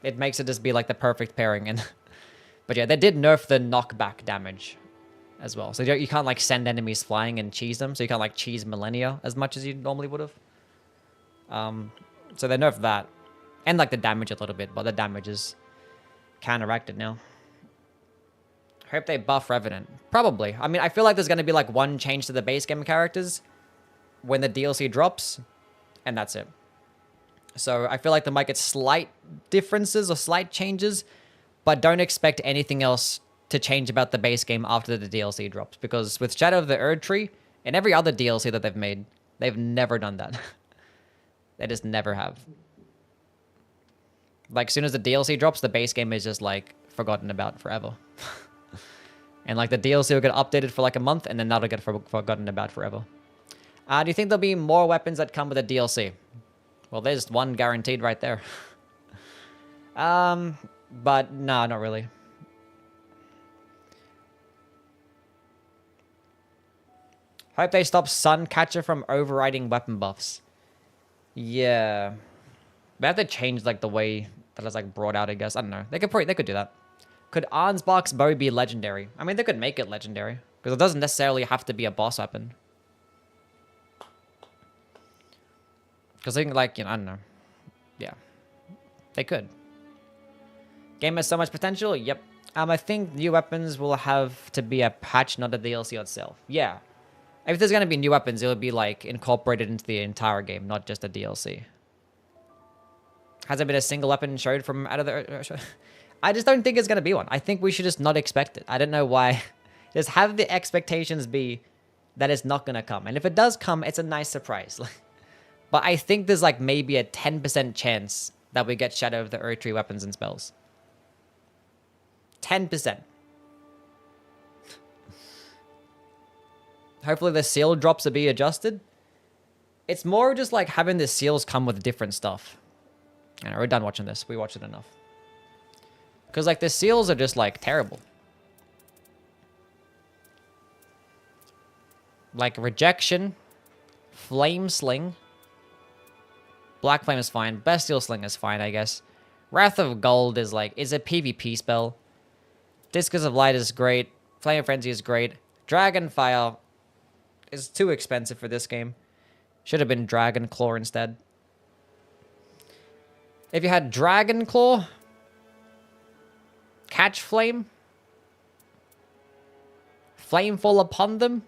it makes it just be like the perfect pairing. And but yeah, they did nerf the knockback damage as well. So you can't like send enemies flying and cheese them. So you can't like cheese Millennia as much as you normally would have. So they nerfed that. And like the damage a little bit, but the damage is counteracted now. Hope they buff Revenant. Probably. I mean, I feel like there's going to be like one change to the base game characters when the DLC drops, and that's it. So I feel like there might get slight differences or slight changes, but don't expect anything else to change about the base game after the DLC drops. Because with Shadow of the Erdtree and every other DLC that they've made, they've never done that. They just never have. Like, as soon as the DLC drops, the base game is just, like, forgotten about forever. And, like, the DLC will get updated for, like, a month, and then that'll get forgotten about forever. Do you think there'll be more weapons that come with the DLC? Well, there's one guaranteed right there. But, no, not really. Hope they stop Suncatcher from overriding weapon buffs. Yeah. They have to change, like, the way that it's, like, brought out, I guess. I don't know. They could do that. Could Arnsbach's bow be legendary? I mean, they could make it legendary. Because it doesn't necessarily have to be a boss weapon. Because they can, like, you know, I don't know. Yeah. They could. Game has so much potential? Yep. I think new weapons will have to be a patch, not a DLC itself. Yeah. If there's going to be new weapons, it'll be, like, incorporated into the entire game, not just a DLC. Has there been a single weapon showed from out of the... I just don't think it's going to be one. I think we should just not expect it. I don't know why. Just have the expectations be that it's not going to come. And if it does come, it's a nice surprise. But I think there's like maybe a 10% chance that we get Shadow of the Erdtree weapons and spells. 10%. Hopefully the seal drops will be adjusted. It's more just like having the seals come with different stuff. And we're done watching this. We watched it enough. Because, like, the seals are just, like, terrible. Like, Rejection, Flame Sling. Black Flame is fine. Bestial Sling is fine, I guess. Wrath of Gold is, like, is a PvP spell. Discus of Light is great. Flame of Frenzy is great. Dragonfire is too expensive for this game. Should have been Dragon Claw instead. If you had Dragon Claw... Catch Flame? Flame fall upon them?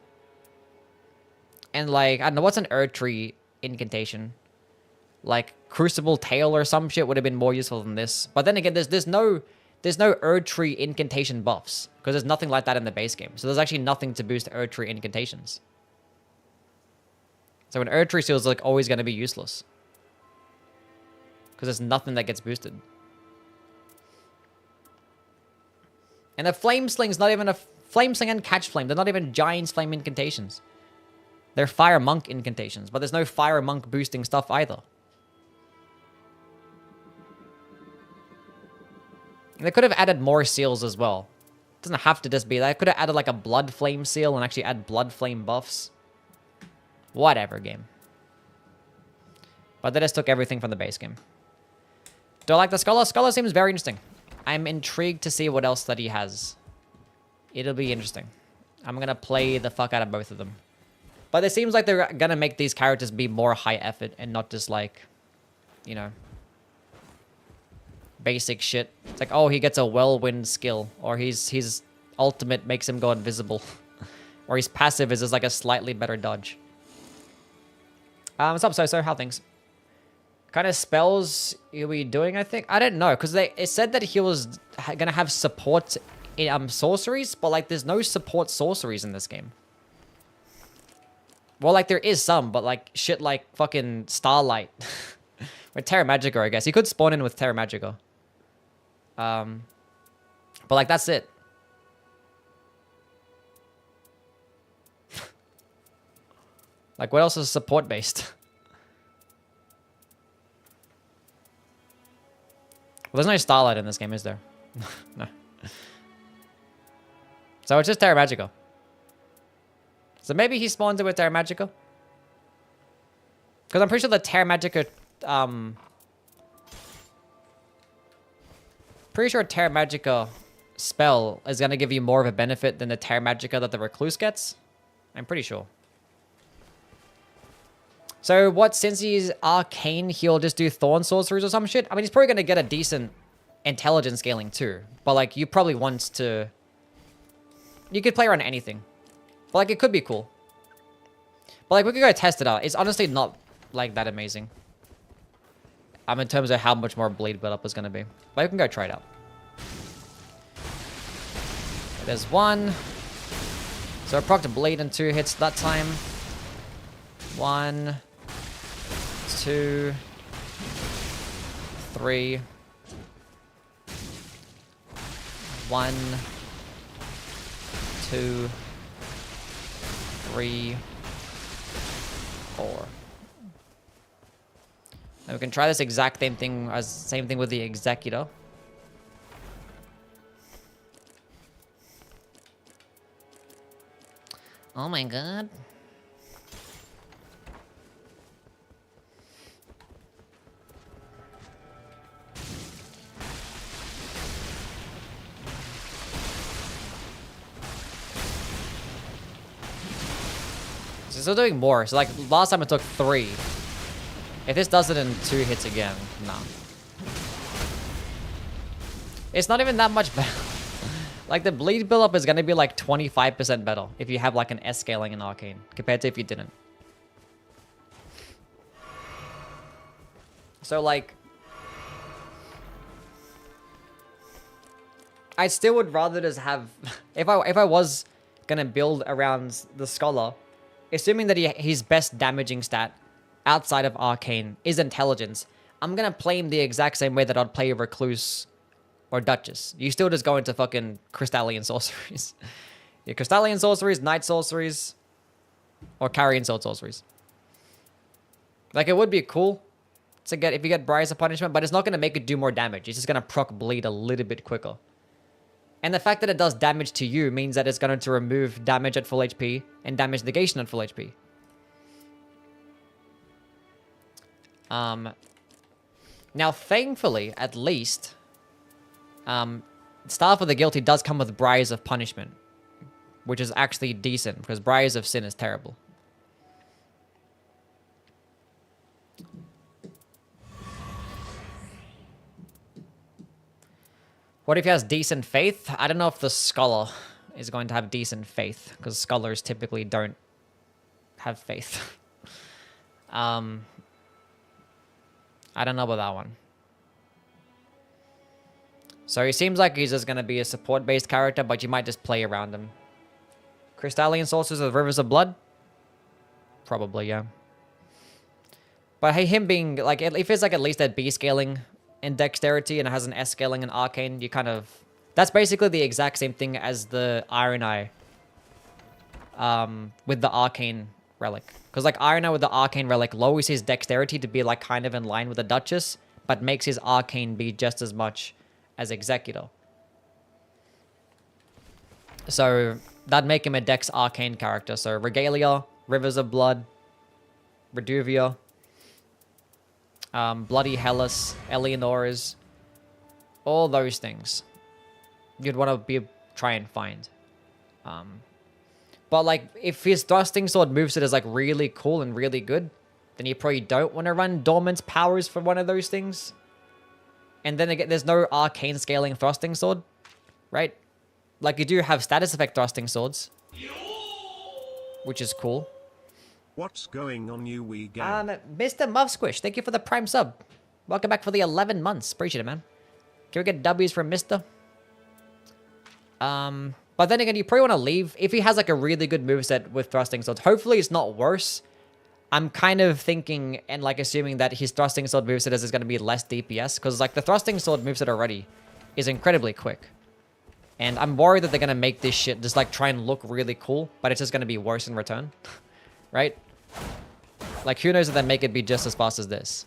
And like, I don't know, what's an Erdtree incantation? Like, Crucible Tail or some shit would have been more useful than this. But then again, there's no Erdtree incantation buffs. Because there's nothing like that in the base game. So there's actually nothing to boost Erdtree incantations. So an Erdtree seal is like always going to be useless. Because there's nothing that gets boosted. And a Flame Sling's not even a... Flame Sling and Catch Flame, they're not even Giant's Flame incantations. They're Fire Monk incantations, but there's no Fire Monk boosting stuff either. And they could have added more seals as well. It doesn't have to just be that. I could have added like a Blood Flame seal and actually add Blood Flame buffs. Whatever, game. But they just took everything from the base game. Do I like the Scholar? Scholar seems very interesting. I'm intrigued to see what else that he has. It'll be interesting. I'm going to play the fuck out of both of them. But it seems like they're going to make these characters be more high effort and not just like, you know, basic shit. It's like, oh, he gets a whirlwind skill. Or his ultimate makes him go invisible. Or his passive is just like a slightly better dodge. What's up, So? How things? Kind of spells are we doing, I think? I don't know, because it said that he was going to have support in sorceries, but like there's no support sorceries in this game. Well, like there is some, but like shit like fucking Starlight. Or Terra Magica, I guess. He could spawn in with Terra Magica. But like that's it. Like what else is support based? Well, there's no Starlight in this game, is there? No. So it's just Terra Magica. So maybe he spawns it with Terra Magica? Because I'm pretty sure the Terra Magica Pretty sure Terra Magica spell is going to give you more of a benefit than the Terra Magica that the Recluse gets. I'm pretty sure. So what, since he's arcane, he'll just do Thorn Sorceries or some shit? I mean, he's probably going to get a decent intelligence scaling too. But like, you probably want to... You could play around anything. But like, it could be cool. But like, we could go test it out. It's honestly not like that amazing. In terms of how much more bleed build-up is going to be. But we can go try it out. There's one. So I proc to bleed in 2 hits that time. 1, 2, 3. 1, 2, 3, 4. And we can try this exact same thing with the Executor. Oh my god. It's still doing more. So like last time it took 3. If this does it in 2 hits again, no. It's not even that much better. Like the bleed build-up is going to be like 25% better if you have like an S scaling in Arcane compared to if you didn't. So like... I still would rather just have... If I was going to build around the Scholar, assuming that his best damaging stat outside of Arcane is Intelligence, I'm going to play him the exact same way that I'd play a Recluse or Duchess. You still just go into fucking Crystallian Sorceries. Your Crystallian Sorceries, Night Sorceries, or Carrion Sword Sorceries. Like, it would be cool to get if you get Briars of Punishment, but it's not going to make it do more damage. It's just going to proc bleed a little bit quicker. And the fact that it does damage to you means that it's going to remove damage at full HP and damage negation at full HP. Now, thankfully, at least, Staff of the Guilty does come with Briars of Punishment, which is actually decent, because Briars of Sin is terrible. What if he has decent faith? I don't know if the Scholar is going to have decent faith, because Scholars typically don't have faith. I don't know about that one. So he seems like he's just going to be a support-based character, but you might just play around him. Crystallian Sorcerers with Rivers of Blood? Probably, yeah. But hey, him being, like, if it's like at least at B scaling in Dexterity and it has an S scaling in Arcane, you kind of... That's basically the exact same thing as the Iron Eye with the Arcane Relic. Because like Iron Eye with the Arcane Relic lowers his Dexterity to be like kind of in line with the Duchess, but makes his Arcane be just as much as Executor. So that'd make him a Dex Arcane character. So Regalia, Rivers of Blood, Reduvia, Bloody Hellas, Eleonora's, all those things you'd want to try and find. But like, if his Thrusting Sword moveset is like really cool and really good, then you probably don't want to run Dormant's powers for one of those things. And then again, there's no arcane scaling Thrusting Sword, right? Like, you do have status effect Thrusting Swords, which is cool. What's going on, you wee game? Mr. Muff Squish, thank you for the Prime sub. Welcome back for the 11 months. Appreciate it, man. Can we get W's from Mr.? But then again, you probably want to leave. If he has like a really good moveset with Thrusting Swords, hopefully it's not worse. I'm kind of thinking and like assuming that his Thrusting Sword moveset is going to be less DPS. Because like the Thrusting Sword moveset already is incredibly quick. And I'm worried that they're going to make this shit just like try and look really cool. But it's just going to be worse in return. Right? Like who knows if they make it be just as fast as this.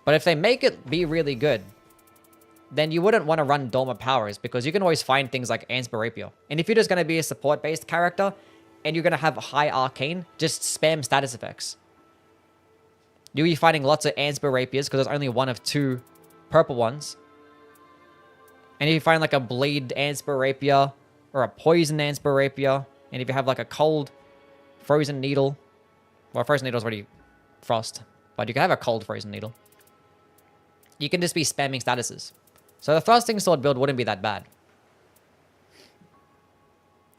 But if they make it be really good, then you wouldn't want to run Dorma powers because you can always find things like Ansper Rapier. And if you're just going to be a support-based character and you're going to have high arcane, just spam status effects. You'll be finding lots of Ansper Rapiers because there's only one of 2 purple ones. And if you find like a bleed Anspur Rapier or a poison Anspur Rapier, and if you have like a cold frozen needle, well, frozen needle is already frost, but you can have a cold frozen needle. You can just be spamming statuses. So the thrusting sword build wouldn't be that bad.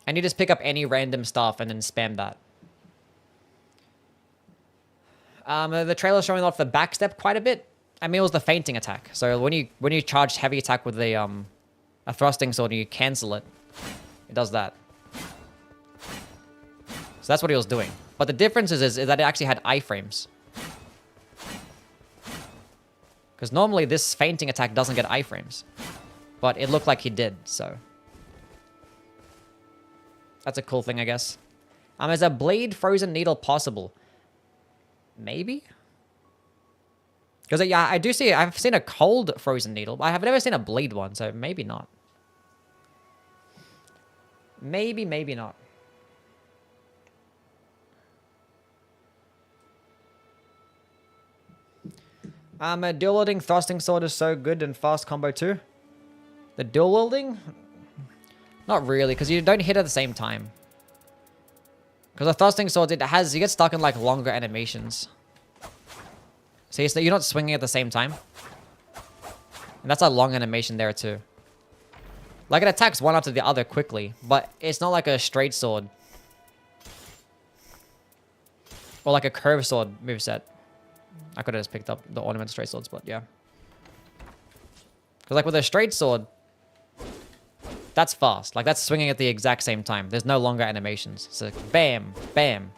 And you just pick up any random stuff and then spam that. The trailer's showing off the backstep quite a bit. I mean, it was the fainting attack. So when you charge heavy attack with a thrusting sword and you cancel it, it does that. So that's what he was doing. But the difference is that it actually had iframes. Because normally this fainting attack doesn't get iframes. But it looked like he did, so. That's a cool thing, I guess. Is a blade frozen needle possible? Maybe? Because, yeah, I do see... I've seen a cold frozen needle, but I have never seen a bleed one, so maybe not. Maybe not. A dual wielding thrusting sword is so good in fast combo too. The dual wielding? Not really, because you don't hit at the same time. Because the thrusting sword, you get stuck in like longer animations. See, so you're not swinging at the same time. And that's a long animation there too. Like it attacks one after the other quickly, but it's not like a straight sword. Or like a curved sword moveset. I could have just picked up the ornament straight swords, but yeah. Because like with a straight sword, that's fast. Like that's swinging at the exact same time. There's no longer animations. It's like bam, bam.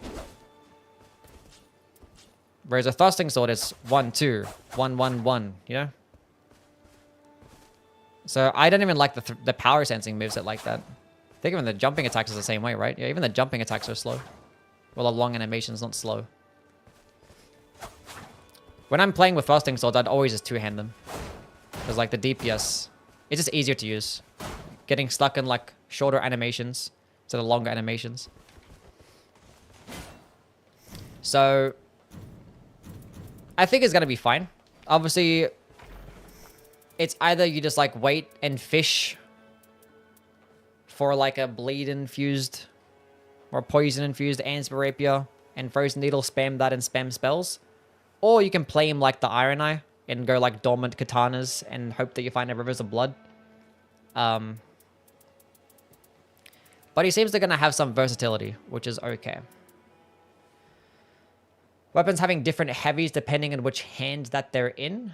Whereas a thrusting sword is 1, 2, 1, 1, 1, you know? So I don't even like the power sensing moveset like that. I think even the jumping attacks is the same way, right? Yeah, even the jumping attacks are slow. Well, the long animation's not slow. When I'm playing with thrusting swords, I'd always just two-hand them. Because like the DPS, it's just easier to use. Getting stuck in like shorter animations instead of longer animations. So I think it's gonna be fine. Obviously, it's either you just like wait and fish for like a bleed infused or poison infused Anspur Rapier and frozen needle, spam that and spam spells. Or you can play him like the Iron Eye and go like dormant katanas and hope that you find a Rivers of Blood. But he seems to gonna have some versatility, which is okay. Weapons having different heavies depending on which hand that they're in.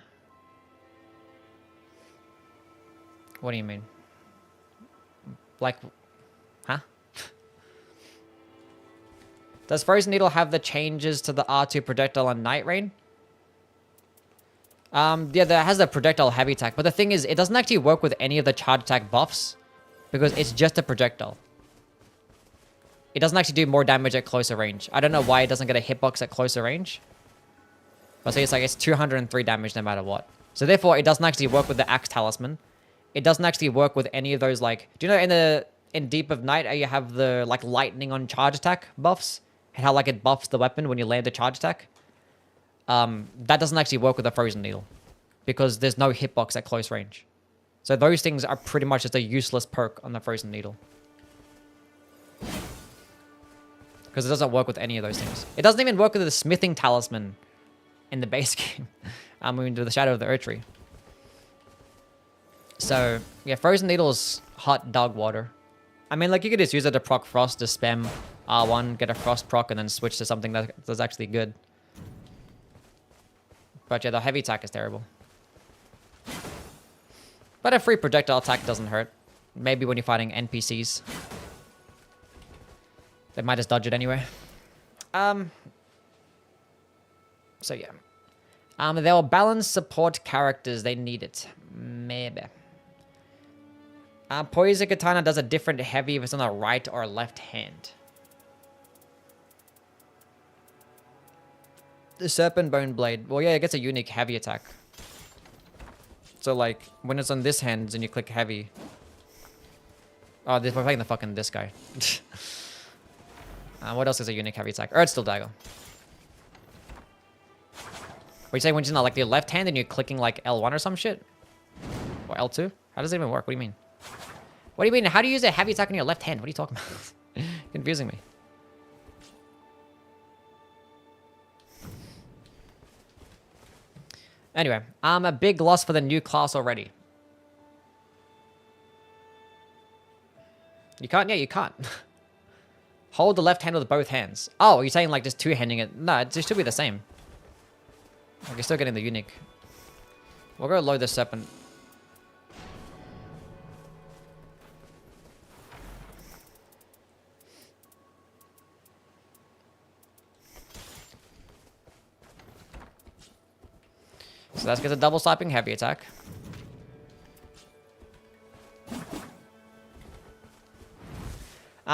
What do you mean? Like, huh? Does Frozen Needle have the changes to the R2 projectile on Nightreign? Yeah, that has the projectile heavy attack. But the thing is, it doesn't actually work with any of the charge attack buffs. Because it's just a projectile. It doesn't actually do more damage at closer range. I don't know why it doesn't get a hitbox at closer range. But see, it's 203 damage no matter what. So therefore, it doesn't actually work with the Axe Talisman. It doesn't actually work with any of those, like... Do you know in Deep of Night, you have the, like, lightning on charge attack buffs? And how, like, it buffs the weapon when you land the charge attack? That doesn't actually work with the Frozen Needle. Because there's no hitbox at close range. So those things are pretty much just a useless perk on the Frozen Needle. Because it doesn't work with any of those things. It doesn't even work with the Smithing Talisman in the base game. Moving to the Shadow of the Erdtree. So, yeah, Frozen Needle is hot dog water. I mean, like, you could just use it to proc Frost, to spam R1, get a Frost proc, and then switch to something that's actually good. But yeah, the heavy attack is terrible. But a free projectile attack doesn't hurt. Maybe when you're fighting NPCs. They might just dodge it anyway. So yeah. There were balanced support characters. They need it. Maybe. Poison Katana does a different heavy if it's on the right or left hand. The Serpent Bone Blade. Well, yeah, it gets a unique heavy attack. So, like, when it's on this hand and you click heavy... Oh, we're playing this guy. What else is a unique heavy attack? Earthsteel Dagger. What you say when it's not like the left hand and you're clicking like L1 or some shit? Or L2? How does it even work? What do you mean? What do you mean? How do you use a heavy attack on your left hand? What are you talking about? Confusing me. Anyway, I'm a big loss for the new class already. You can't? Yeah, you can't. Hold the left hand with both hands. Oh, you're saying like just two-handing it? No, it should be the same. Like you're still getting the unique. We'll go load the serpent. So let's get a double slapping heavy attack.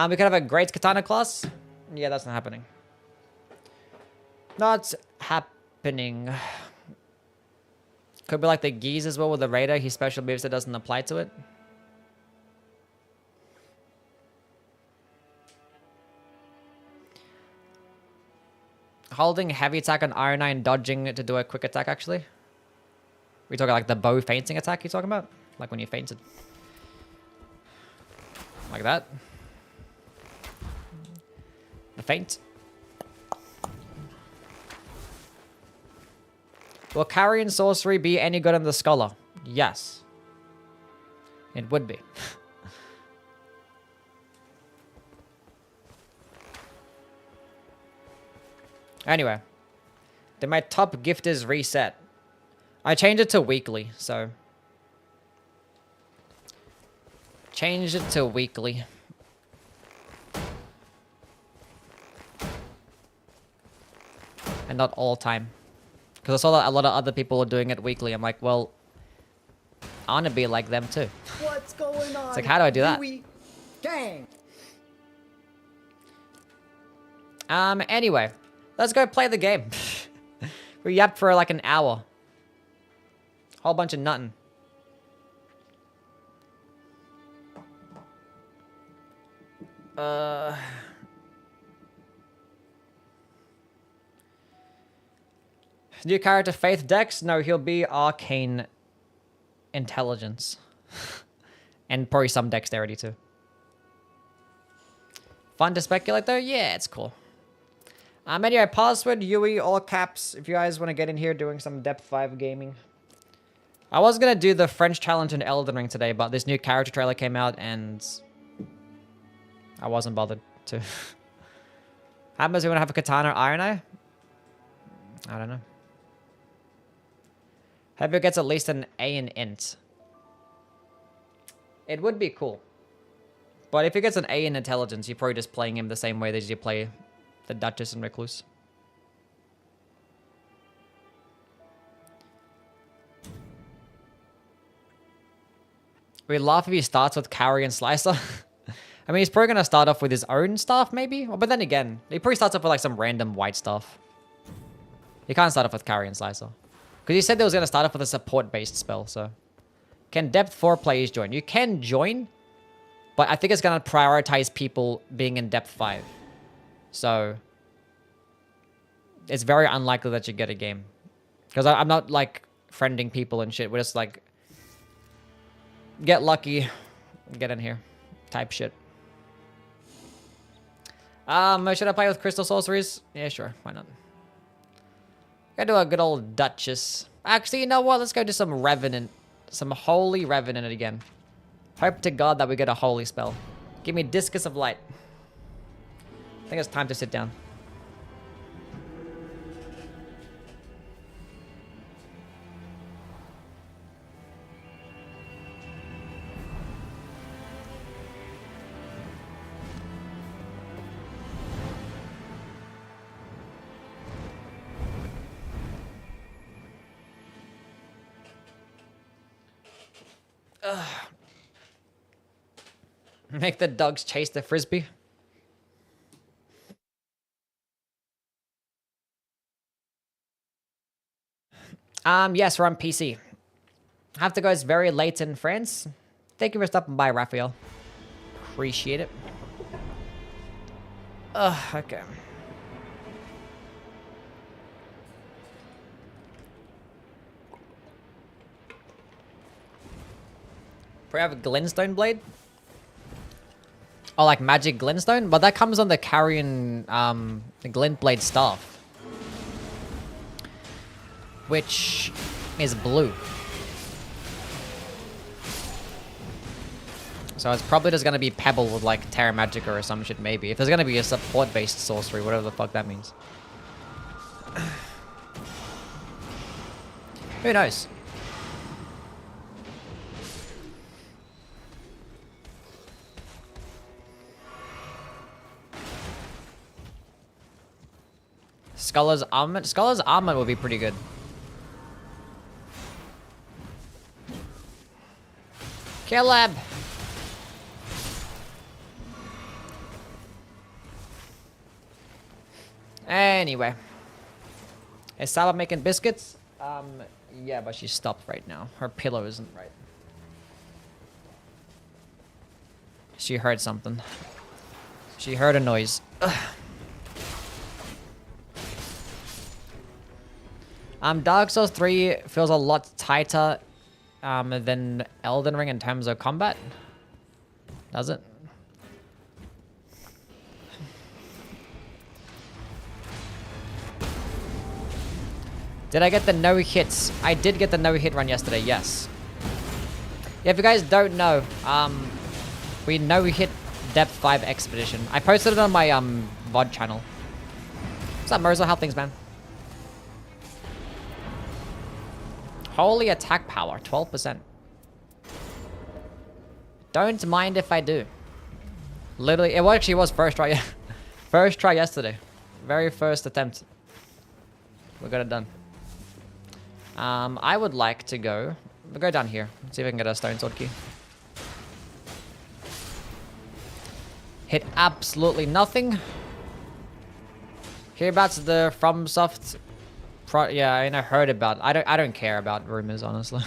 We could have a great katana class. Yeah, that's not happening. Not happening. Could be like the Geese as well with the Raider. He special moves that doesn't apply to it. Holding heavy attack on Iron Eye and dodging to do a quick attack actually. We talking like the bow fainting attack you're talking about? Like when you fainted. Like that. The feint. Will Carrion Sorcery be any good on the Scholar? Yes. It would be. Anyway. Then my top gift is reset. I changed it to weekly, so. Changed it to weekly. And not all time. Because I saw that a lot of other people were doing it weekly. I'm like, well, I want to be like them too. What's going on? It's like, how do I do that? Gang. Anyway, let's go play the game. We yapped for like an hour. Whole bunch of nutting. New character Faith Dex? No, he'll be Arcane Intelligence. And probably some Dexterity too. Fun to speculate though? Yeah, it's cool. Anyway, password, Yui, all caps. If you guys want to get in here doing some depth 5 gaming. I was going to do the French challenge in Elden Ring today, but this new character trailer came out and I wasn't bothered to. Happens we want to have a katana or Iron Eye? I don't know. Hope it gets at least an A in int. It would be cool. But if he gets an A in intelligence, you're probably just playing him the same way that you play the Duchess and Recluse. We'd laugh if he starts with Carrion Slicer. I mean, he's probably going to start off with his own stuff, maybe? But then again, he probably starts off with like some random white stuff. He can't start off with Carrion Slicer. Because he said they was going to start off with a support-based spell, so. Can Depth 4 players join? You can join, but I think it's going to prioritize people being in Depth 5. So, it's very unlikely that you get a game. Because I'm not, like, friending people and shit. We're just, like, get lucky, get in here type shit. Should I play with Crystal Sorceries? Yeah, sure. Why not? Gotta do a good old Duchess. Actually, you know what? Let's go do some Revenant. Some Holy Revenant again. Hope to God that we get a Holy spell. Give me Discus of Light. I think it's time to sit down. Make the dogs chase the frisbee. Yes, we're on PC. Have to go. It's very late in France. Thank you for stopping by, Raphael. Appreciate it. Okay. We have a glintstone blade. Oh, like magic glintstone? But that comes on the carrion, the glint blade staff. Which is blue. So it's probably just gonna be Pebble with like Terra Magica or some shit maybe. If there's gonna be a support-based sorcery, whatever the fuck that means. Who knows? Scholar's Armament? Scholar's Armament would be pretty good. Caleb! Anyway. Is Saba making biscuits? Yeah, but she stopped right now. Her pillow isn't right. She heard something. She heard a noise. Ugh. Dark Souls 3 feels a lot tighter than Elden Ring in terms of combat. Does it? Did I get the no hits? I did get the no hit run yesterday, yes. Yeah, if you guys don't know, we no hit Depth 5 Expedition. I posted it on my VOD channel. What's up, Merzo? How things, man? Holy attack power, 12%. Don't mind if I do. Literally, it actually was first try. First try yesterday. Very first attempt. We got it done. I would like to go. We'll go down here. See if I can get a stone sword key. Hit absolutely nothing. Hereabouts the FromSoft. Yeah, I heard about. I don't care about rumors, honestly.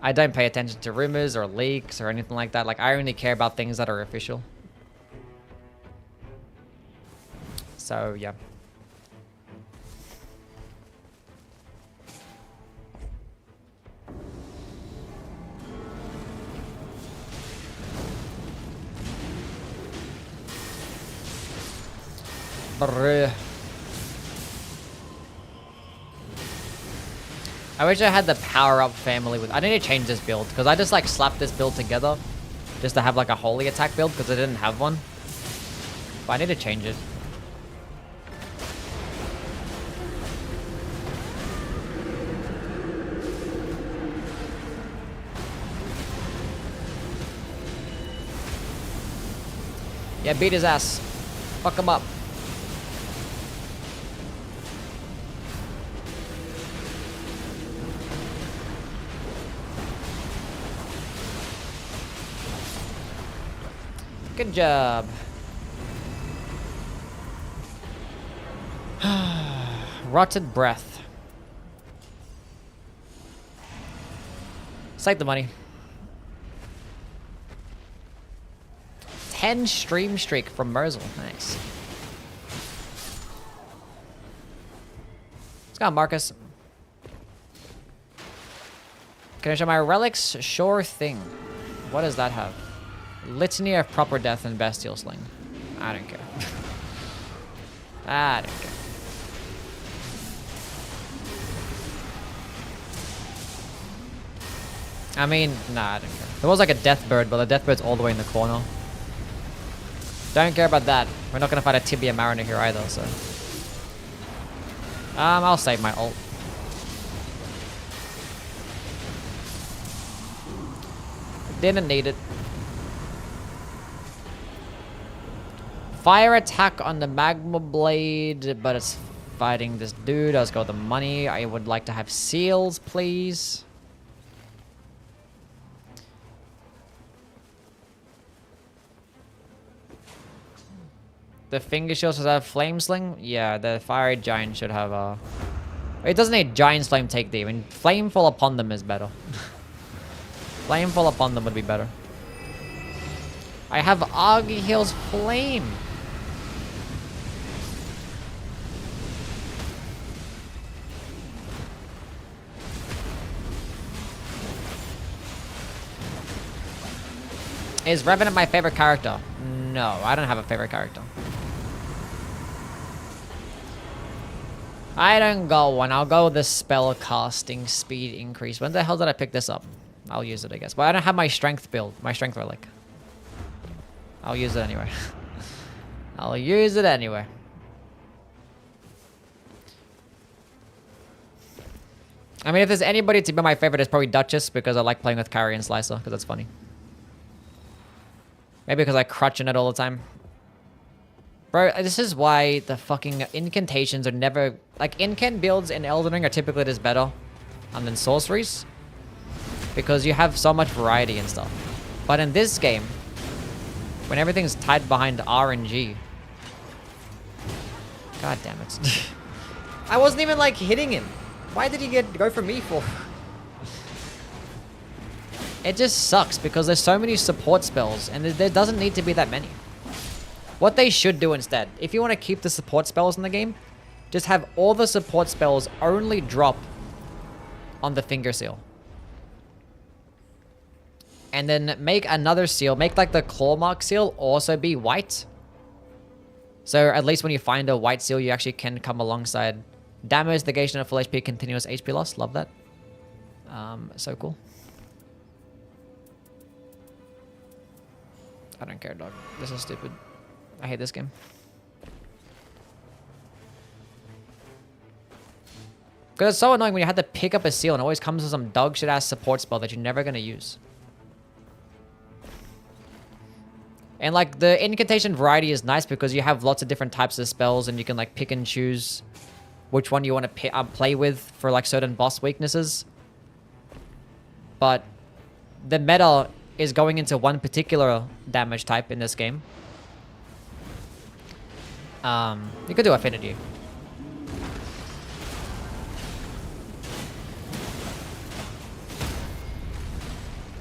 I don't pay attention to rumors or leaks or anything like that. Like, I only care about things that are official. So yeah. Brr. I wish I had the power-up family with... I need to change this build, because I just, like, slapped this build together just to have, like, a holy attack build, because I didn't have one. But I need to change it. Yeah, beat his ass. Fuck him up. Good job. Rotted breath. Save the money. 10 stream streak from Merzel. Nice. Let's go, Marcus. Can I show my relics? Sure thing. What does that have? Litany of Proper Death and Bestial Sling. I don't care. I don't care. I mean, nah, I don't care. There was like a death bird, but the death bird's all the way in the corner. Don't care about that. We're not gonna fight a Tibia Mariner here either, so. I'll save my ult. Didn't need it. Fire attack on the magma blade, but it's fighting this dude. Let's go with the money. I would like to have seals, please. The finger shield should have flame sling. Yeah, the fiery giant should have a. It doesn't need giant flame take the. I mean, flame fall upon them is better. Flame fall upon them would be better. I have Augie Hill's flame. Is Revenant my favorite character? No, I don't have a favorite character. I don't go one. I'll go with the spell casting speed increase. When the hell did I pick this up? I'll use it, I guess. But I don't have my strength build. My strength relic. I'll use it anyway. I'll use it anyway. I mean, if there's anybody to be my favorite, it's probably Duchess, because I like playing with Carry and Slicer, because that's funny. Maybe because I crutch in it all the time. Bro, this is why the fucking incantations are never... Like, incant builds in Elden Ring are typically just better than sorceries. Because you have so much variety and stuff. But in this game, when everything's tied behind RNG... God damn it. I wasn't even, like, hitting him. Why did he go for me for? It just sucks because there's so many support spells and there doesn't need to be that many. What they should do instead, if you want to keep the support spells in the game, just have all the support spells only drop on the finger seal. And then make another seal, make like the claw mark seal also be white. So at least when you find a white seal, you actually can come alongside. Damage, negation of full HP, continuous HP loss. Love that. So cool. I don't care, dog. This is stupid. I hate this game. Because it's so annoying when you have to pick up a seal and it always comes with some dog shit ass support spell that you're never going to use. And like the incantation variety is nice because you have lots of different types of spells and you can like pick and choose which one you want to play with for like certain boss weaknesses. But the meta is going into one particular damage type in this game. You could do affinity.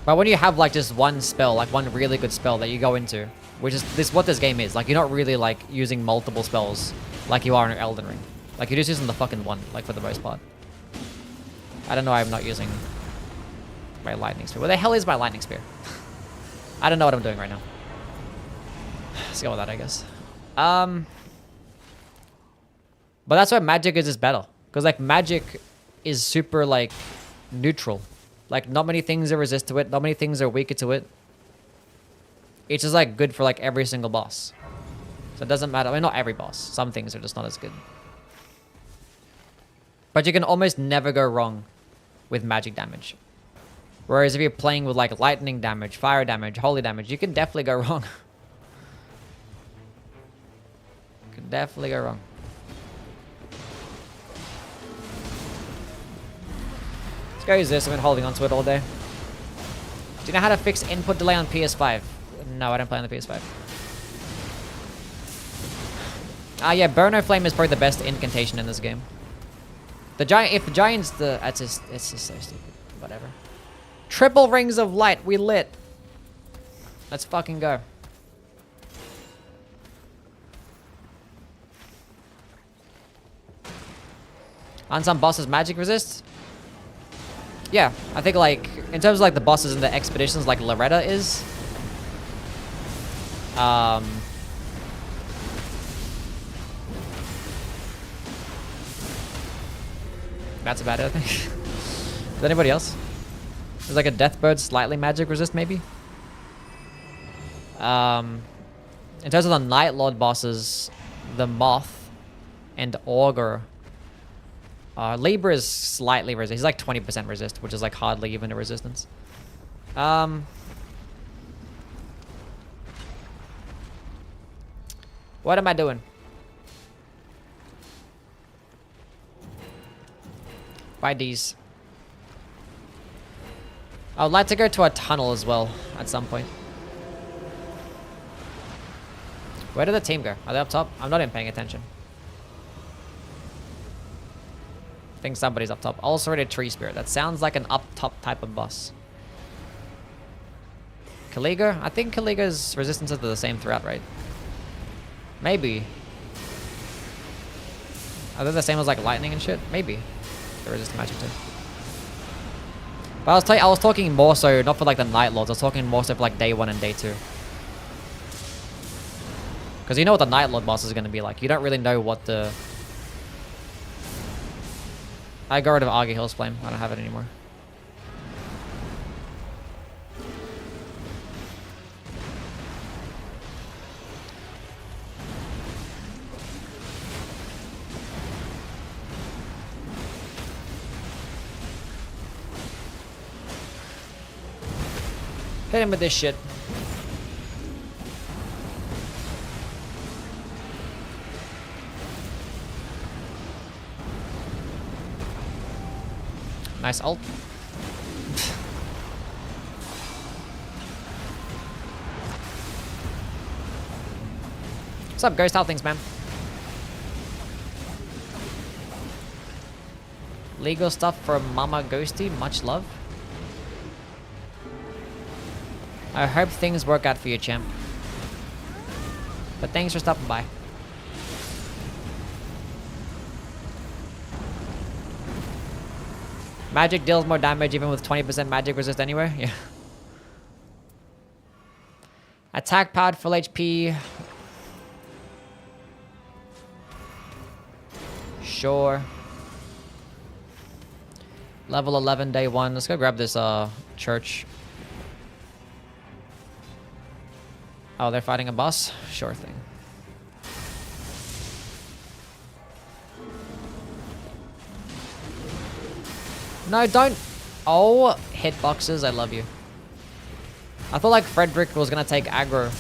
But when you have like just one spell, like one really good spell that you go into, which is what this game is, like you're not really like using multiple spells like you are in Elden Ring. Like you're just using the fucking one, like for the most part. I don't know why I'm not using my lightning spear. Where the hell is my lightning spear? I don't know what I'm doing right now. Let's go with that, I guess. But that's why magic is just better. Because like magic is super like neutral. Like not many things are resist to it. Not many things are weaker to it. It's just like good for like every single boss. So it doesn't matter. I mean, not every boss. Some things are just not as good. But you can almost never go wrong with magic damage. Whereas if you're playing with like lightning damage, fire damage, holy damage, you can definitely go wrong. You can definitely go wrong. Let's go use this. I've been holding onto it all day. Do you know how to fix input delay on PS5? No, I don't play on the PS5. Yeah, Burner Flame is probably the best incantation in this game. The giant, if the giant's the, it's just so stupid. Whatever. Triple rings of light, we lit. Let's fucking go. On some bosses, magic resist? Yeah, I think like, in terms of like the bosses in the expeditions, like Loretta is. That's about it, I think. Is anybody else? There's like a Deathbird slightly magic resist, maybe? In terms of the Night Lord bosses, the Moth and Augur. Libra is slightly resist. He's like 20% resist, which is like hardly even a resistance. What am I doing? Buy these. I would like to go to a tunnel as well at some point. Where did the team go? Are they up top? I'm not even paying attention. I think somebody's up top. Ulcerated Tree Spirit. That sounds like an up top type of boss. Kaliga? I think Kaliga's resistances are the same throughout, right? Maybe. Are they the same as like lightning and shit? Maybe. They resist magic too. But I was talking more so, not for like the Night Lords, I was talking more so for like day 1 and day 2. Because you know what the Night Lord boss is going to be like. You don't really know what the... I got rid of Argy Hill's Flame. I don't have it anymore. Hit him with this shit. Nice ult. What's up, Ghost? How things, man? Legal stuff for Mama Ghosty. Much love. I hope things work out for you, champ. But thanks for stopping by. Magic deals more damage even with 20% magic resist anyway. Yeah. Attack powered full HP. Sure. Level 11 day 1. Let's go grab this church. Oh, they're fighting a boss? Sure thing. No, don't. Oh, hitboxes. I love you. I thought like Frederick was going to take aggro.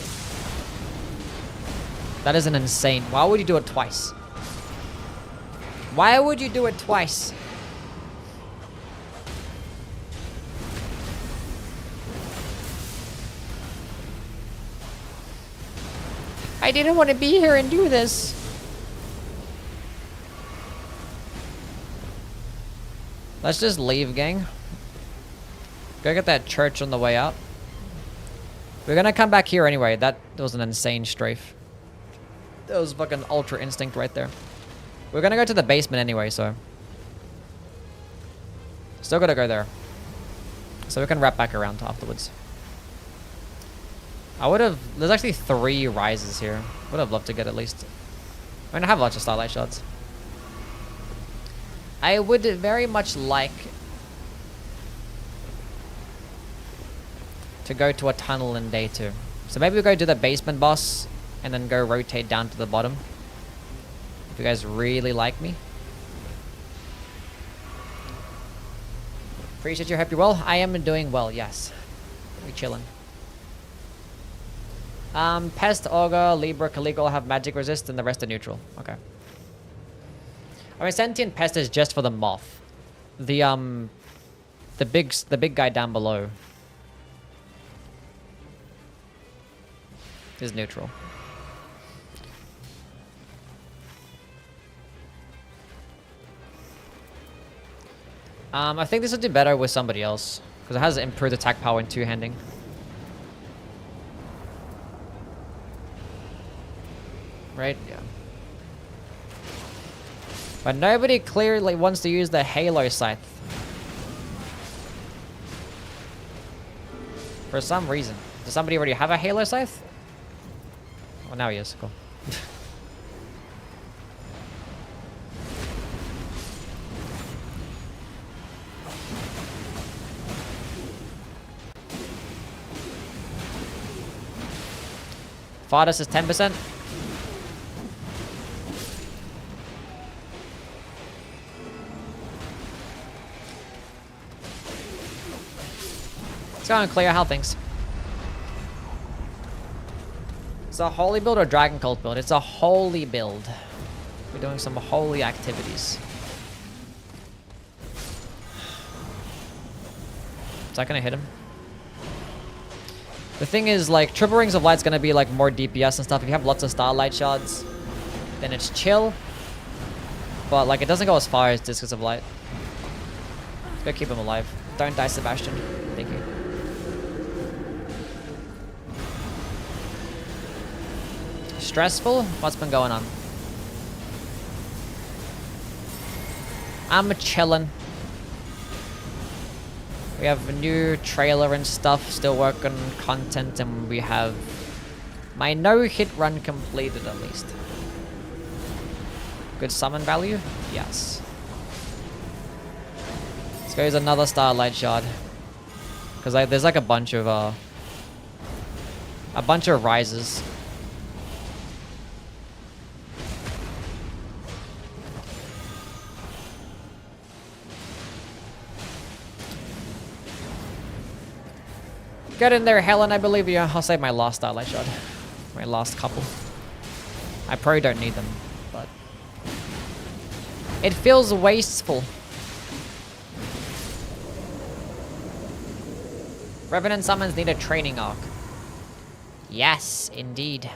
That is an insane. Why would you do it twice? Why would you do it twice? I didn't want to be here and do this. Let's just leave, gang. Go get that church on the way out. We're gonna come back here anyway. That was an insane strafe. That was fucking ultra instinct right there. We're gonna go to the basement anyway, so. Still gotta go there. So we can wrap back around afterwards. I would have... There's actually 3 rises here. Would have loved to get at least... I mean, I have lots of Starlight Shards. I would very much like to go to a tunnel in day 2. So maybe we'll go do the basement boss and then go rotate down to the bottom. If you guys really like me. Appreciate you. Hope you're well. I am doing well, yes. We chilling. Pest, Augur, Libra, Calico have magic resist and the rest are neutral. Okay. I mean, Sentient Pest is just for the moth. The big guy down below is neutral. I think this will do better with somebody else because it has improved attack power and two-handing. Right? Yeah. But nobody clearly wants to use the Halo Scythe. For some reason. Does somebody already have a Halo Scythe? Oh, now he is. Cool. Fardas is 10%. Let's go and clear how things. It's a holy build or dragon cult build? It's a holy build. We're doing some holy activities. Is that gonna hit him? The thing is, like, Triple Rings of Light's gonna be, like, more DPS and stuff. If you have lots of Starlight Shards, then it's chill. But, like, it doesn't go as far as Discus of Light. Let's go keep him alive. Don't die, Sebastian. Thank you. Stressful? What's been going on? I'm chillin'. We have a new trailer and stuff, still working on content, and we have my no-hit run completed at least. Good summon value? Yes. Let's go use another Starlight Shard. Because there's like a bunch of rises. Get in there, Helen, I believe you. I'll save my last Starlight Shard. My last couple. I probably don't need them, but it feels wasteful. Revenant summons need a training arc. Yes, indeed.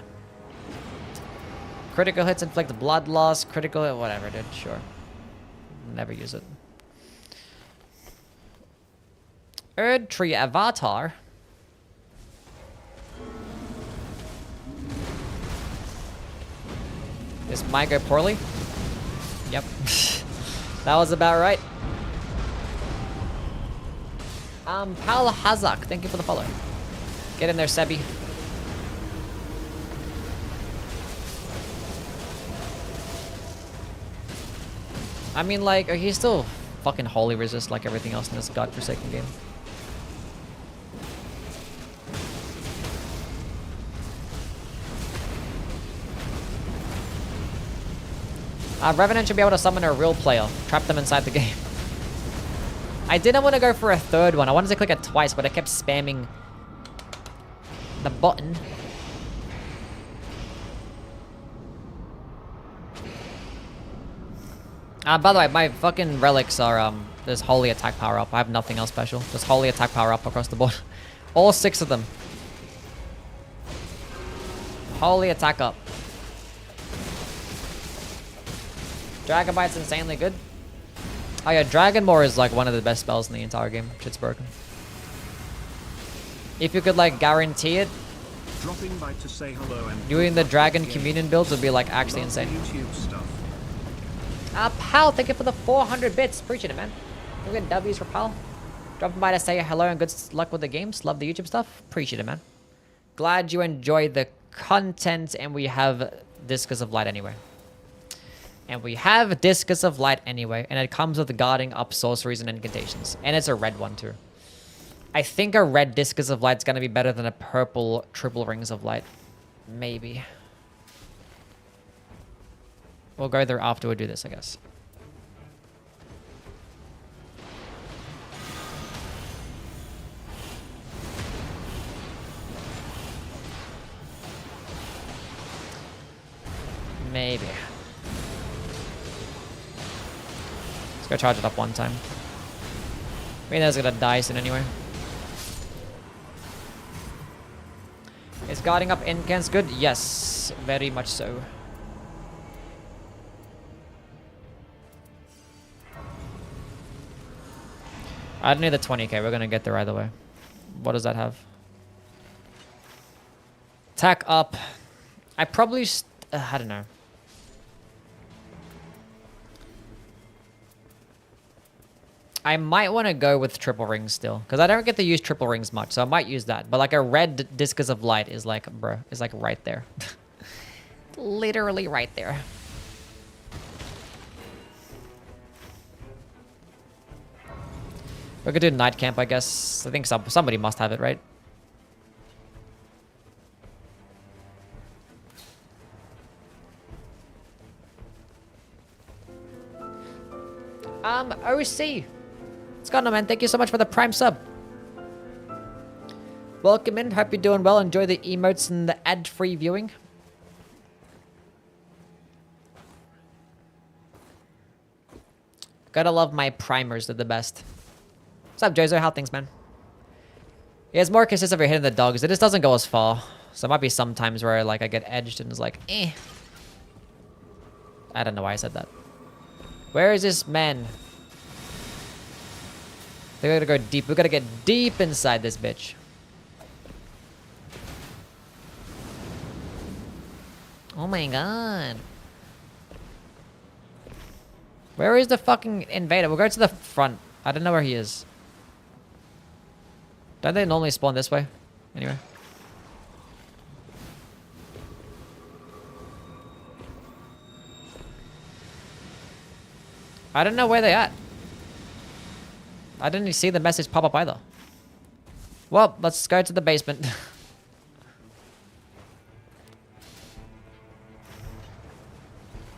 Critical hits inflict blood loss. Critical hit, whatever, dude. Sure. Never use it. Erd Tree Avatar. This might go poorly. Yep. That was about right. Pal Hazak, thank you for the follow. Get in there, Sebi. I mean, like, he's still fucking holy resist like everything else in this godforsaken game. Revenant should be able to summon a real player. Trap them inside the game. I didn't want to go for a third one. I wanted to click it twice, but I kept spamming the button. By the way, my fucking relics are, there's holy attack power up. I have nothing else special. Just holy attack power up across the board. All 6 of them. Holy attack up. Dragon Bite's insanely good. Oh yeah, Dragon Maw is like one of the best spells in the entire game. Shit's broken. If you could like guarantee it, Dropping by to say hello and doing the Dragon Communion builds would be like actually insane. YouTube stuff. Pal, thank you for the 400 bits. Appreciate it, man. Look at W's for Pal. Dropping by to say hello and good luck with the games. Love the YouTube stuff. Appreciate it, man. Glad you enjoyed the content, and we have Discus of Light anyway. And we have Discus of Light anyway, and it comes with guarding up sorceries and incantations. And it's a red one too. I think a red Discus of Light's gonna be better than a purple triple Rings of Light. Maybe. We'll go there after we do this, I guess. Maybe. Let's go charge it up one time. I mean, that's gonna die soon anyway. Is guarding up incans good? Yes, very much so. I don't need the 20k. We're gonna get there either way. What does that have? Attack up. I probably... I don't know. I might want to go with triple rings still, because I don't get to use triple rings much, so I might use that. But like a red Discus of Light is like, bro, is like right there. Literally right there. We could do night camp, I guess. I think somebody must have it, right? OC. What's going on, man? Thank you so much for the Prime sub. Welcome in. Hope you're doing well. Enjoy the emotes and the ad-free viewing. Gotta love my primers. They're the best. What's up, Jozo? How things, man? Yeah, it's more consistent if you're hitting the dogs. It just doesn't go as far. So it might be some times where like I get edged and it's like, eh. I don't know why I said that. Where is this man? They gotta go deep. We gotta get deep inside this bitch. Oh my god. Where is the fucking invader? We'll go to the front. I don't know where he is. Don't they normally spawn this way? Anyway. I don't know where they at. I didn't see the message pop up either. Well, let's go to the basement.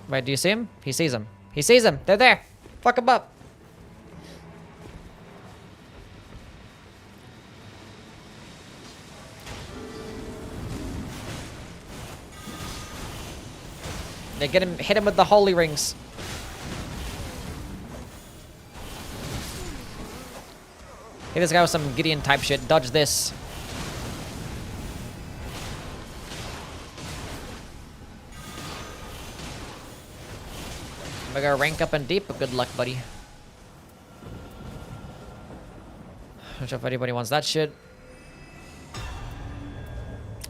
Wait, do you see him? He sees him. He sees him. They're there. Fuck him up. They get him, hit him with the holy rings. Hit this guy with some Gideon type shit. Dodge this. We gotta rank up and deep, but good luck, buddy. Not sure if anybody wants that shit.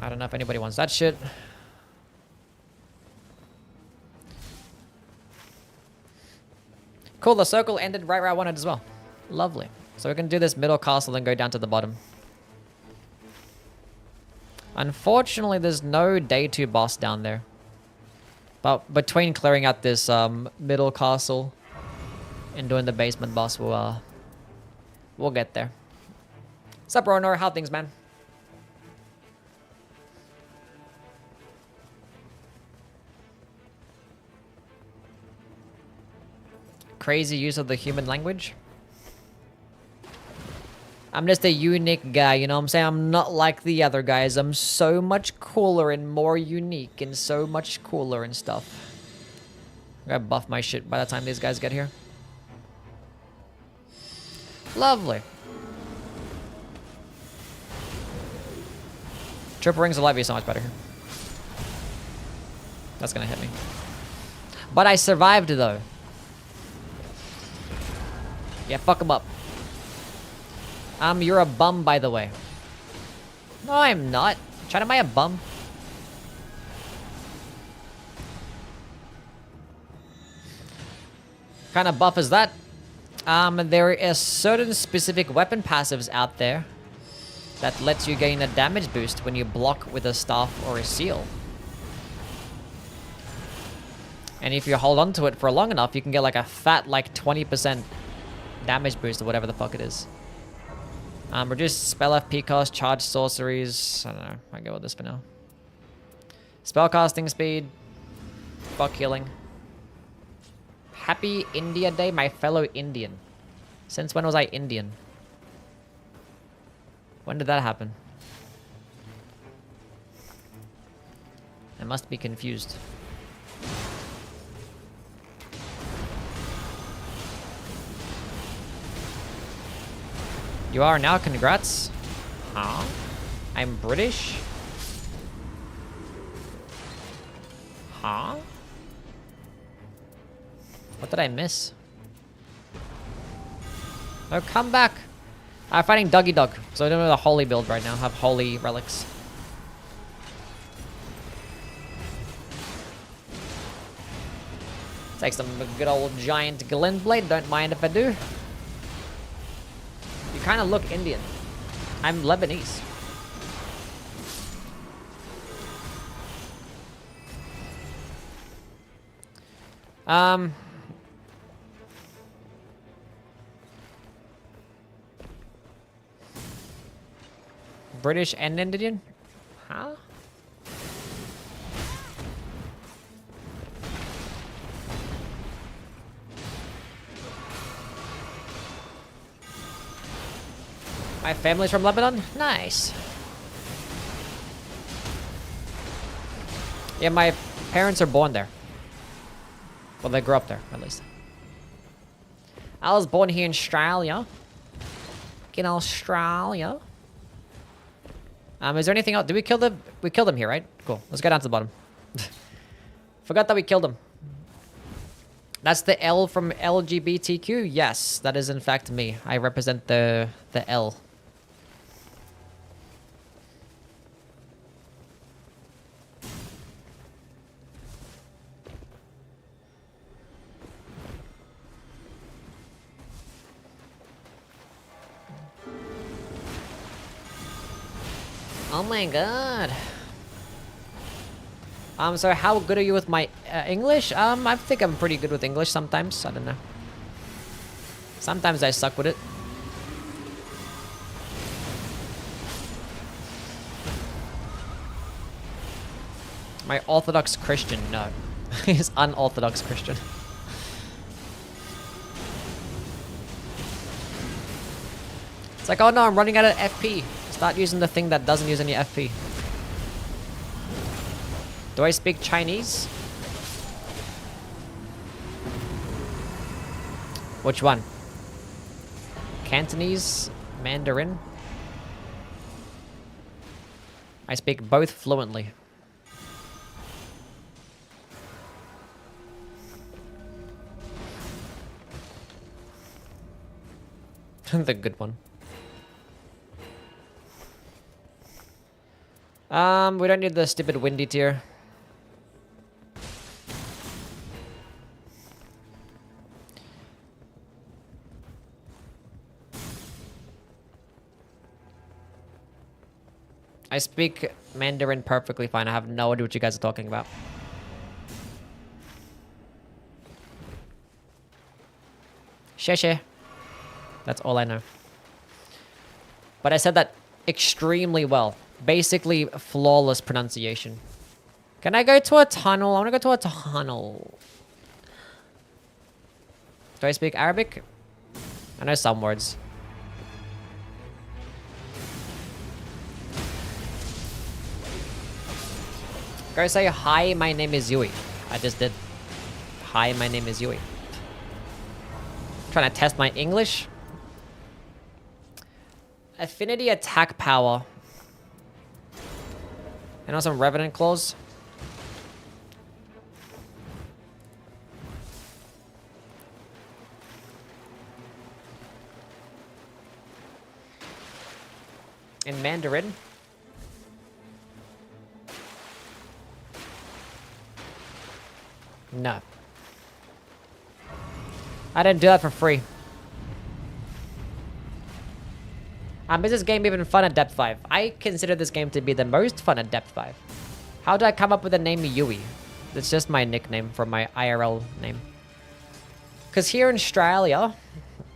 I don't know if anybody wants that shit. Cool, the circle ended right where I wanted as well. Lovely. So we can do this middle castle and go down to the bottom. Unfortunately, there's no day 2 boss down there. But between clearing out this middle castle and doing the basement boss, we'll get there. What's up, Ronor? How things, man? Crazy use of the human language. I'm just a unique guy, you know what I'm saying? I'm not like the other guys. I'm so much cooler and more unique and so much cooler and stuff. I gotta buff my shit by the time these guys get here. Lovely. Triple rings will light me so much better here. That's gonna hit me. But I survived though. Yeah, fuck him up. You're a bum, by the way. No, I'm not. Trying to buy a bum. What kind of buff is that? There is certain specific weapon passives out there that lets you gain a damage boost when you block with a staff or a seal. And if you hold on to it for long enough, you can get like a fat, like 20% damage boost or whatever the fuck it is. Reduce spell FP cost, charge sorceries. I don't know. I go with this for now. Spellcasting speed. Fuck healing. Happy India Day, my fellow Indian. Since when was I Indian? When did that happen? I must be confused. You are now, congrats. Huh? I'm British? Huh? What did I miss? No, come back. I'm fighting Dougie Dog, so I don't know the holy build right now. I have holy relics. Take some good old giant Glint Blade, don't mind if I do. You kind of look Indian. I'm Lebanese. British and Indian? Huh? My family's from Lebanon? Nice. Yeah, my parents are born there. Well, they grew up there, at least. I was born here in Australia. In Australia. Is there anything else? Did we kill them? We killed them here, right? Cool. Let's go down to the bottom. Forgot that we killed them. That's the L from LGBTQ? Yes, that is in fact me. I represent the L. Oh my god. So how good are you with my English? I think I'm pretty good with English sometimes. I don't know. Sometimes I suck with it. My Orthodox Christian, no. He's unorthodox Christian. It's like, oh no, I'm running out of FP. Start using the thing that doesn't use any FP. Do I speak Chinese? Which one? Cantonese? Mandarin? I speak both fluently. The good one. We don't need the stupid windy tier. I speak Mandarin perfectly fine. I have no idea what you guys are talking about. Sheshe. That's all I know. But I said that extremely well. Basically, flawless pronunciation. Can I go to a tunnel? I want to go to a tunnel. Do I speak Arabic? I know some words. Go say, hi, my name is Yui. I just did. Hi, my name is Yui. Trying to test my English. Affinity attack power. And also some Revenant Claws. In Mandarin. No. I didn't do that for free. Is this game even fun at Depth 5? I consider this game to be the most fun at Depth 5. How did I come up with the name Yui? It's just my nickname for my IRL name. Because here in Australia,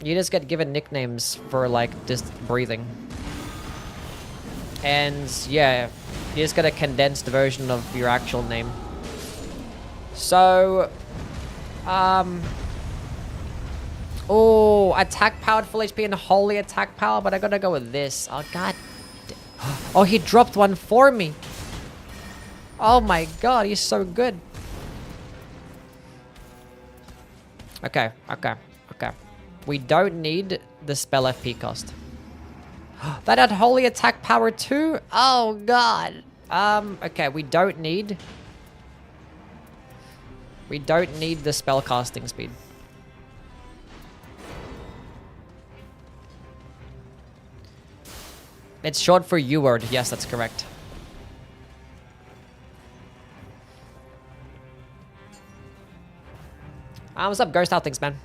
you just get given nicknames for, like, just breathing. And, yeah, you just get a condensed version of your actual name. So, oh, attack powered full HP and holy attack power, but I gotta go with this. Oh, god. Oh, he dropped one for me. Oh my god, he's so good. Okay. We don't need the spell FP cost. That had holy attack power too? Oh god. Okay, we don't need the spell casting speed. It's short for U-word. Yes, that's correct. What's up, Ghost? How things, man?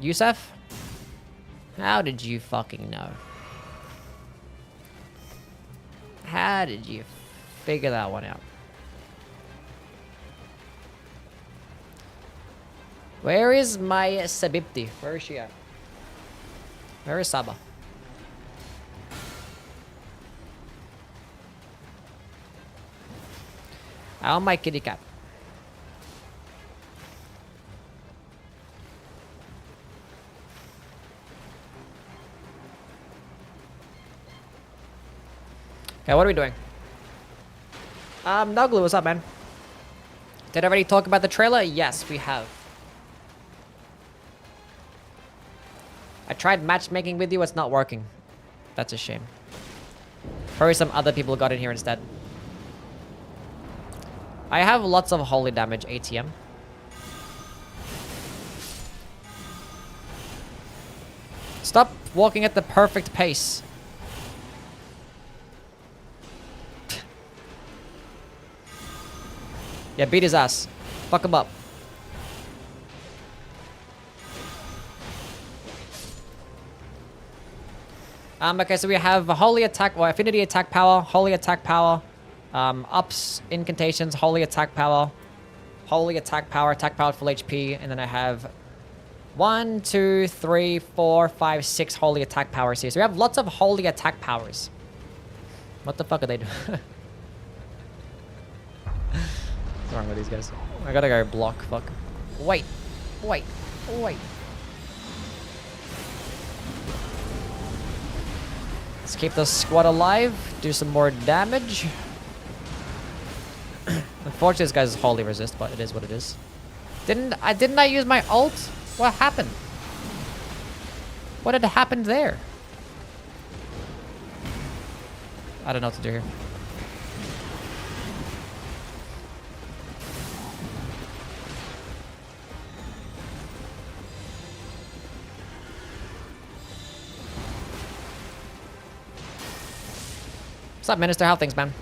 Yusef? How did you fucking know? How did you figure that one out? Where is my Sabipti? Where is she at? Where is Saba? Oh, my kitty cat. Okay, what are we doing? Nuglu, what's up, man? Did I already talk about the trailer? Yes, we have. I tried matchmaking with you, it's not working. That's a shame. Probably some other people got in here instead. I have lots of holy damage, ATM. Stop walking at the perfect pace. Yeah, beat his ass. Fuck him up. Okay, so we have holy attack, or affinity attack power, holy attack power, ups incantations, holy attack power, attack power full HP, and then I have 1, 2, 3, 4, 5, 6 holy attack powers here. So we have lots of holy attack powers. What the fuck are they doing? What's wrong with these guys? I gotta go block, fuck. Wait. Let's keep the squad alive, do some more damage. Unfortunately, this guy's holy resist, but it is what it is. Didn't I use my ult? What happened? What had happened there? I don't know what to do here. What's up, Minister? How things, man?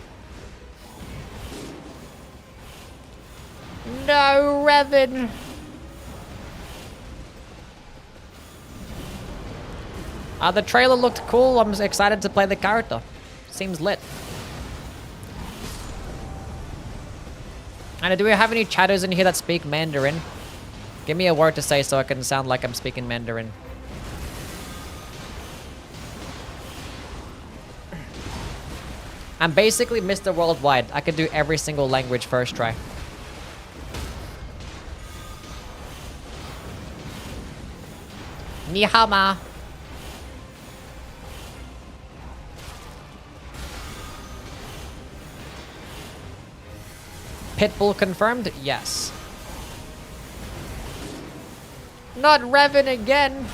No, Revan. The trailer looked cool. I'm excited to play the character. Seems lit. And do we have any chatters in here that speak Mandarin? Give me a word to say so I can sound like I'm speaking Mandarin. I'm basically Mr. Worldwide. I can do every single language first try. Ni hao ma. Pitbull confirmed? Yes. Not Revan again.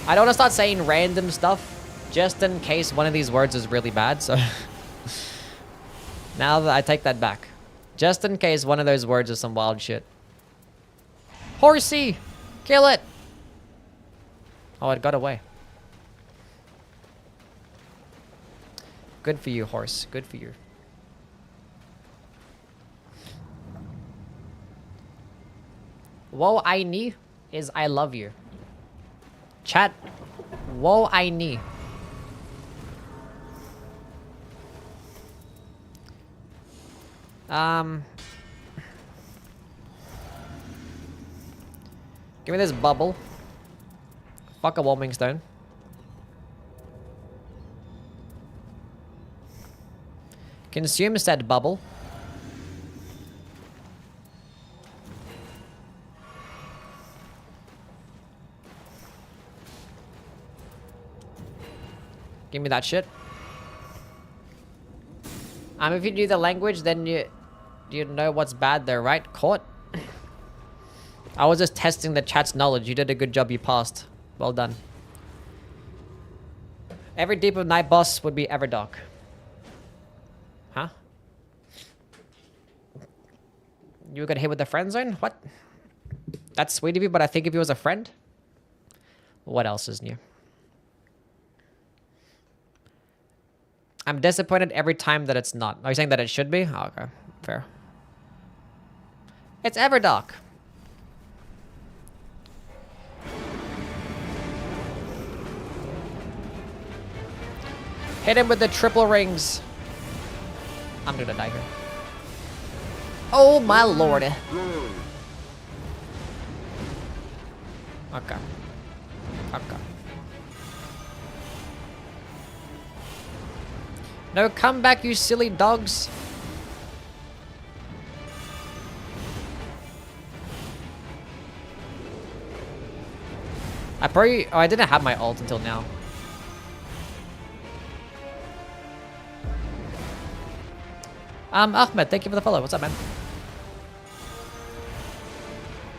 I don't want to start saying random stuff just in case one of these words is really bad, so now that I take that back. Just in case one of those words is some wild shit. Horsey! Kill it! Oh, it got away. Good for you, horse. Good for you. Wo I ni is I love you. Chat. Wo I ni. Give me this bubble. Fuck a warming stone. Consume said bubble. Give me that shit. If you do the language, then you know what's bad there, right? Caught. I was just testing the chat's knowledge. You did a good job. You passed. Well done. Every deep of night boss would be ever dark. Huh? You got hit with the friend zone? What? That's sweet of you, but I think if he was a friend. What else is new? I'm disappointed every time that it's not. Are you saying that it should be? Oh, okay. Fair. It's ever dark. Hit him with the triple rings. I'm gonna die here. Oh my lord. Okay. Okay. No, come back, you silly dogs. Oh, I didn't have my ult until now. Ahmed, thank you for the follow. What's up, man?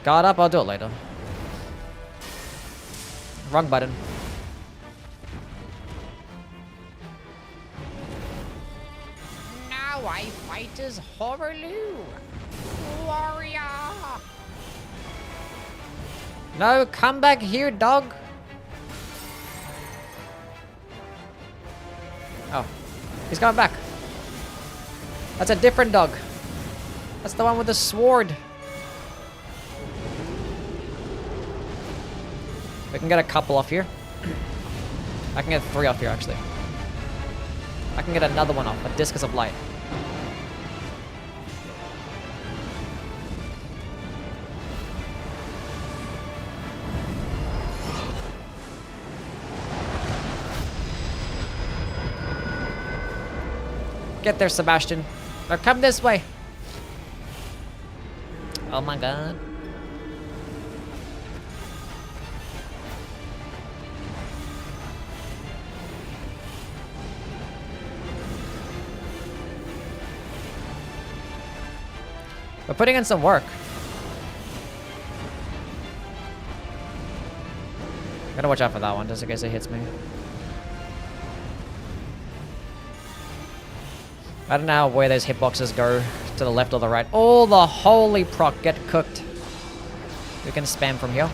Got up, I'll do it later. Wrong button. Now I fight as Horrorloo. Warrior. No, come back here, dog. Oh, he's coming back. That's a different dog. That's the one with the sword. We can get a couple off here. I can get 3 off here, actually. I can get another one off, a Discus of Light. Get there, Sebastian. Or come this way. Oh my god. We're putting in some work. Gotta watch out for that one, just in case it hits me. I don't know where those hitboxes go, to the left or the right. Oh, the holy proc, get cooked. We can spam from here.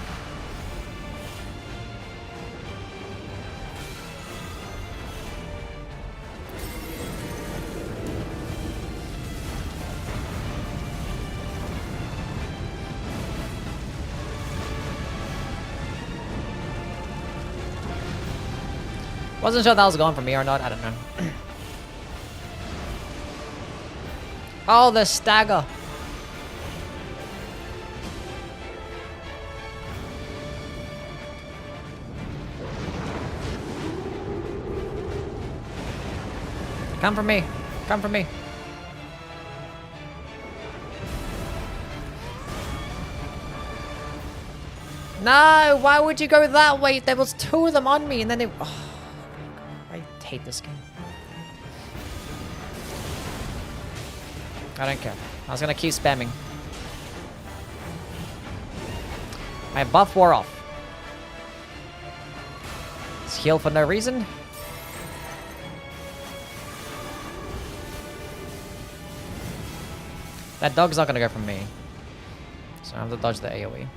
Wasn't sure if that was going for me or not, I don't know. Oh, the stagger. Come for me. Come for me. No, why would you go that way? There was 2 of them on me and then it... Oh, I hate this game. I don't care. I was gonna keep spamming. My buff wore off. Let's heal for no reason. That dog's not gonna go from me. So I have to dodge the AoE.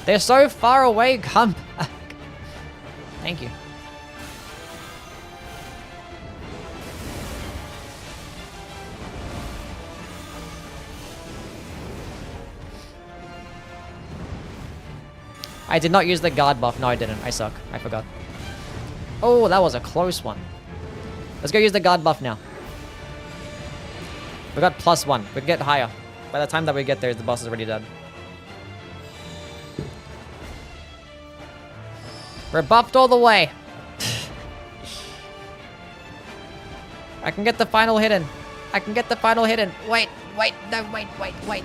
They're so far away, come back. Thank you. I did not use the guard buff. No, I didn't. I suck. I forgot. Oh, that was a close one. Let's go use the guard buff now. We got +1. We can get higher. By the time that we get there, the boss is already dead. We're buffed all the way. I can get the final hit in. I can get the final hit in. Wait, wait, no, wait, wait, wait.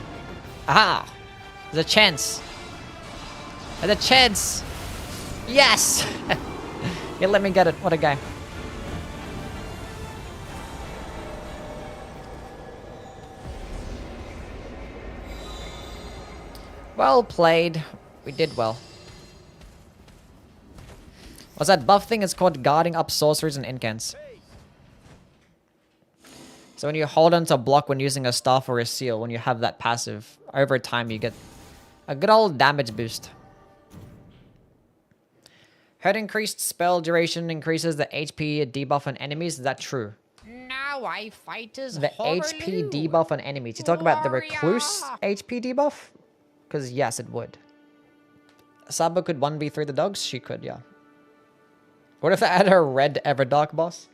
Aha! There's a chance. There's a chance. Yes! Yeah, let me get it. What a guy. Well played. We did well. What's that buff thing? It's called guarding up sorceries and incants. So when you hold on to block when using a staff or a seal, when you have that passive, over time you get a good old damage boost. Head increased spell duration increases the HP debuff on enemies. Is that true? Now I fight as The HP debuff on enemies. You talk about the recluse HP debuff? Because yes, it would. Saba could 1v3 the dogs? She could, yeah. What if I add a red Everdark boss?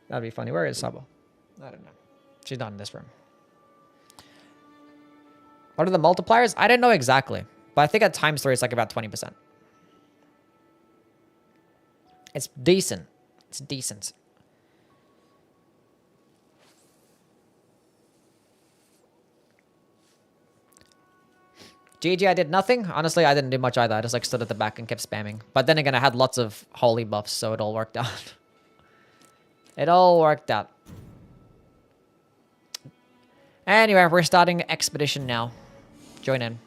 That'd be funny. Where is Saba? I don't know. She's not in this room. What are the multipliers? I don't know exactly. But I think at ×3 it's like about 20%. It's decent. It's decent. GG, I did nothing. Honestly, I didn't do much either. I just like stood at the back and kept spamming. But then again, I had lots of holy buffs, so it all worked out. It all worked out. Anyway, we're starting Expedition now. Join in.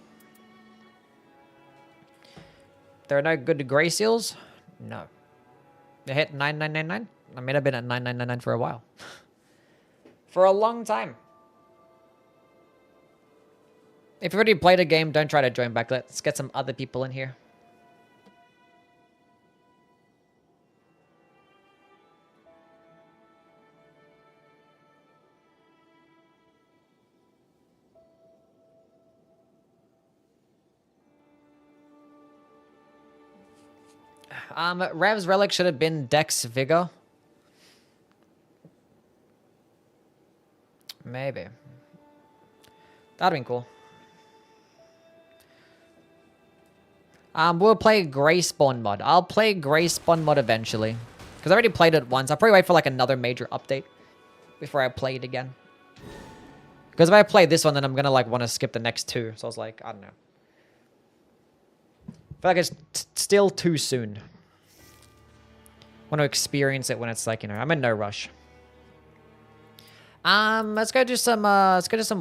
There are no good Grey Seals? No. They hit 9999? I may have been at 9999 for a while. For a long time. If you already played a game, don't try to join back. Let's get some other people in here. Rev's relic should have been Dex Vigor. Maybe. That'd been cool. We'll play Grey Spawn mod. I'll play Grey Spawn mod eventually. Because I already played it once. I'll probably wait for like another major update before I play it again. Because if I play this one, then I'm going to like want to skip the next two. So I was like, I don't know. I feel like it's still too soon. Want to experience it when it's like, you know, I'm in no rush. Let's go do some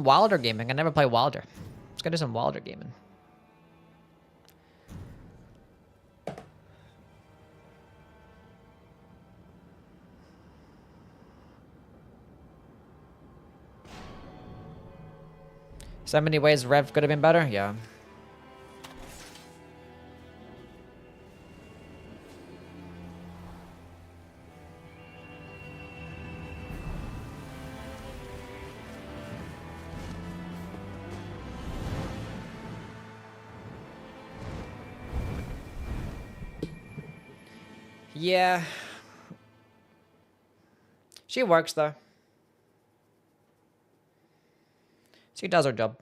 Wilder gaming. I never play Wilder. Let's go do some Wilder gaming. So many ways Rev could have been better? Yeah. Yeah. She works though. She does her job.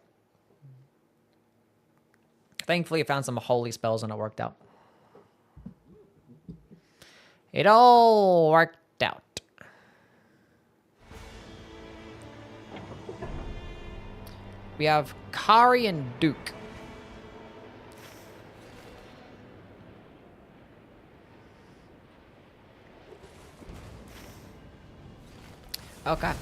Thankfully, I found some holy spells and it worked out. It all worked out. We have Kari and Duke. Okay.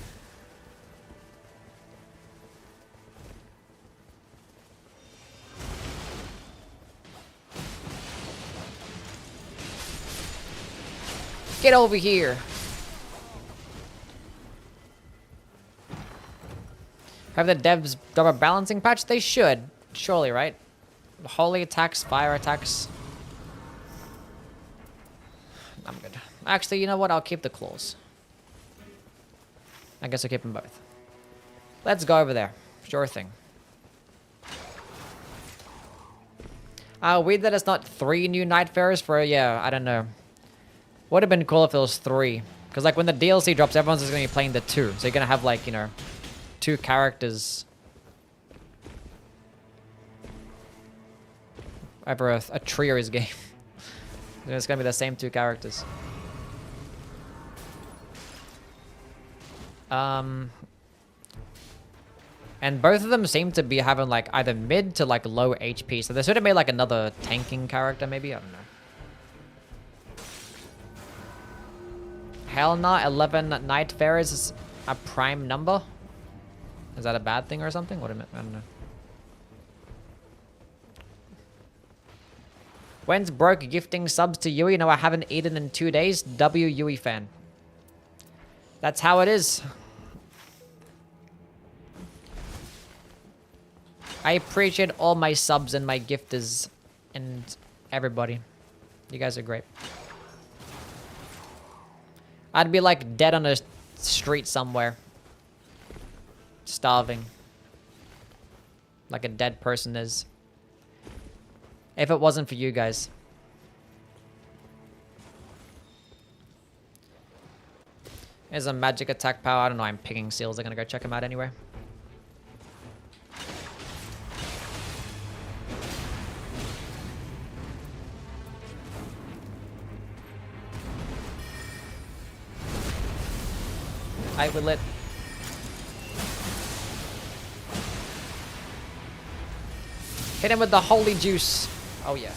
Get over here. Have the devs done a balancing patch? They should. Surely, right? Holy attacks, fire attacks. I'm good. Actually, you know what? I'll keep the claws. I guess I'll keep them both. Let's go over there. Sure thing. Weird that it's not 3 new Nightfarers for, yeah, I don't know. Would have been cool if it was 3. Because, like, when the DLC drops, everyone's just going to be playing the 2. So you're going to have, like, you know, 2 characters. Over a Trios game. It's going to be the same 2 characters. And both of them seem to be having, like, either mid to, like, low HP. So they should have made, like, another tanking character, maybe? I don't know. Hell nah, 11 Nightfarers is a prime number? Is that a bad thing or something? What I don't know. When's broke gifting subs to Yui? No, I haven't eaten in 2 days. W Yui fan. That's how it is. I appreciate all my subs and my gifters and everybody. You guys are great. I'd be like dead on a street somewhere. Starving. Like a dead person is. If it wasn't for you guys. There's a magic attack power. I don't know. I'm picking seals. I'm gonna go check them out anyway. I will let. Hit him with the holy juice. Oh yeah.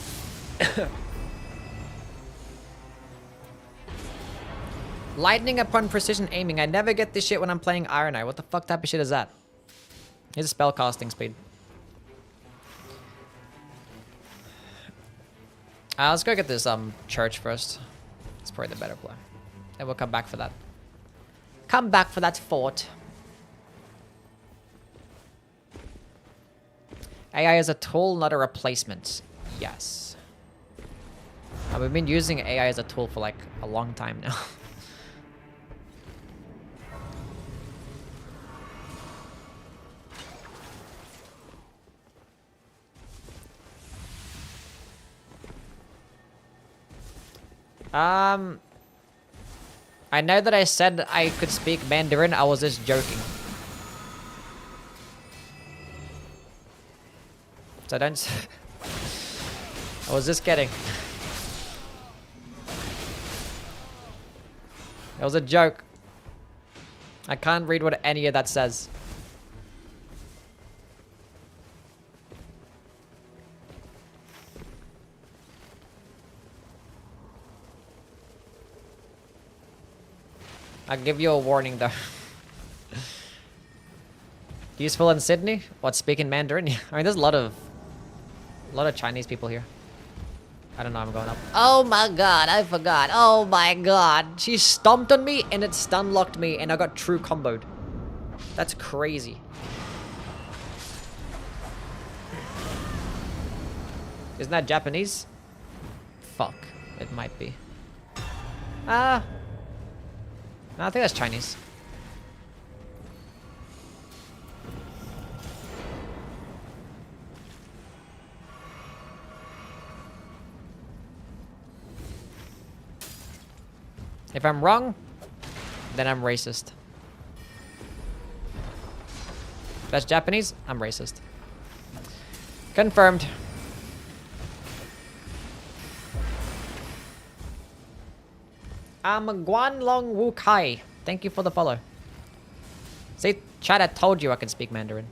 Lightning upon precision aiming. I never get this shit when I'm playing Iron Eye. What the fuck type of shit is that? Here's a spell casting speed. Let's go get this church first. It's probably the better play. And we'll come back for that. Come back for that fort. AI is a tool, not a replacement. Yes. We've been using AI as a tool for like a long time now. I know that I said I could speak Mandarin. I was just joking. So don't... I was just kidding. It was a joke. I can't read what any of that says. I'll give you a warning though. Useful in Sydney? What, speaking Mandarin? I mean, there's a lot of Chinese people here. I don't know, I'm going up. Oh my god, I forgot. Oh my god. She stomped on me and it stun locked me and I got true comboed. That's crazy. Isn't that Japanese? Fuck. It might be. No, I think that's Chinese. If I'm wrong, then I'm racist. If that's Japanese, I'm racist. Confirmed. I'm Guan Long Wu Kai. Thank you for the follow. See, chat, I told you I can speak Mandarin.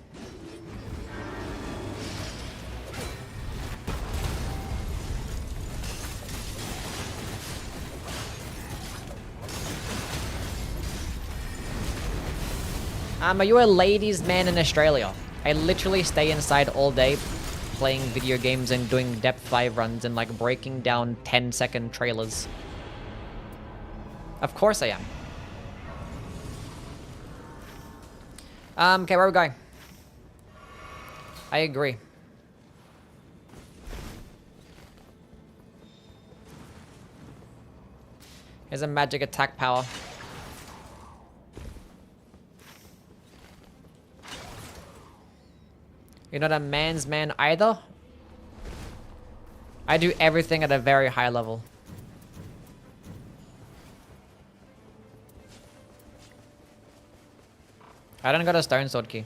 Are you a ladies' man in Australia? I literally stay inside all day playing video games and doing depth 5 runs and like breaking down 10-second trailers. Of course I am. Okay, where are we going? I agree. Here's a magic attack power. You're not a man's man either? I do everything at a very high level. I don't got a stone sword key.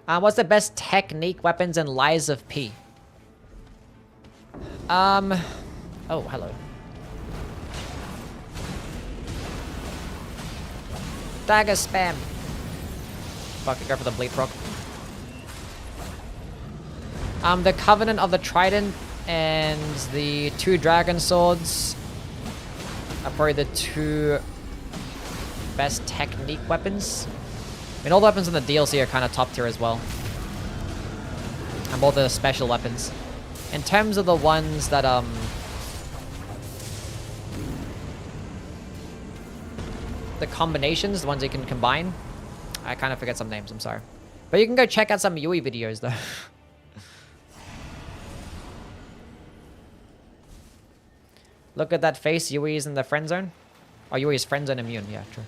What's the best technique, weapons, and lies of P? Oh, hello. Dagger spam. Fuck, go for the bleed proc. The Covenant of the Trident and the 2 Dragon Swords are probably the 2 best technique weapons. I mean, all the weapons in the DLC are kind of top tier as well. And all the special weapons. In terms of the ones that, the combinations, the ones you can combine, I kind of forget some names, I'm sorry. But you can go check out some Yui videos, though. Look at that face, Yui is in the friend zone. Oh, Yui is friend zone immune, yeah, true.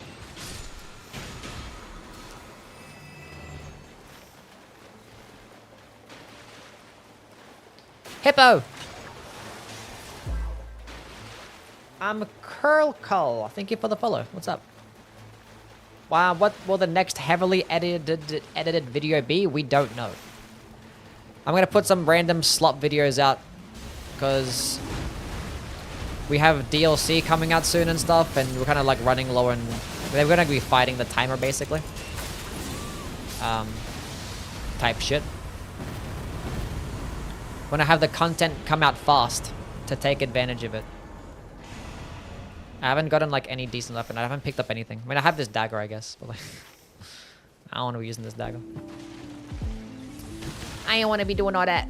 Hippo! I'm Curl Cull. Thank you for the follow. What's up? Wow, what will the next heavily edited video be? We don't know. I'm gonna put some random slop videos out because we have DLC coming out soon and stuff, and we're kind of like running low, and we're gonna be fighting the timer basically. Type shit. When I have the content come out fast to take advantage of it. I haven't gotten like any decent weapon. I haven't picked up anything. I mean, I have this dagger, I guess, but like, I don't want to be using this dagger. I don't want to be doing all that.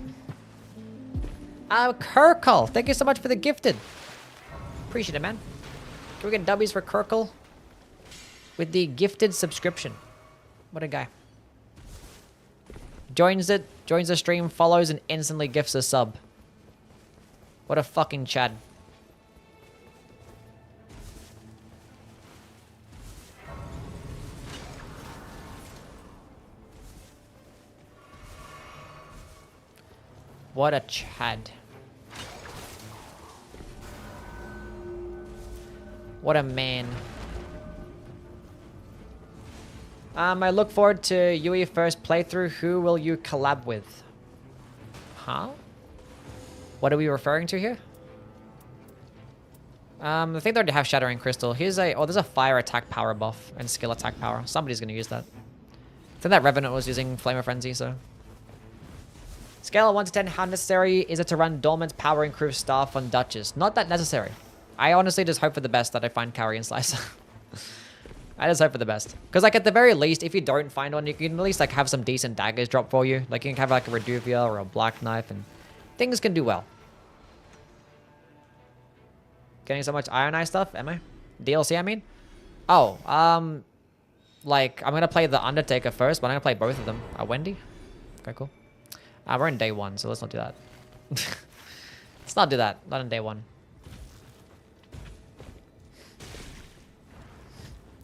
Kirkle, thank you so much for the gifted. Appreciate it, man. Can we get W's for Kirkle with the gifted subscription? What a guy. Joins the stream, follows, and instantly gifts a sub. What a fucking Chad. What a Chad. What a man. I look forward to Yui first playthrough. Who will you collab with? Huh? What are we referring to here? I think they already have Shattering Crystal. Here's a... Oh, there's a fire attack power buff and skill attack power. Somebody's going to use that. I think that Revenant was using Flame of Frenzy, so... Scale of 1 to 10, how necessary is it to run Dormant's Power Increase Staff on Duchess? Not that necessary. I honestly just hope for the best that I find Carry and Slicer. I just hope for the best. Because, like, at the very least, if you don't find one, you can at least, like, have some decent daggers drop for you. Like, you can have, like, a Reduvia or a Black Knife, and things can do well. Getting so much Iron Eye stuff, am I? DLC, I mean? Oh, like, I'm going to play the Undertaker first, but I'm going to play both of them. Wendy? Okay, cool. We're in day 1, so let's not do that. Let's not do that. Not on day 1.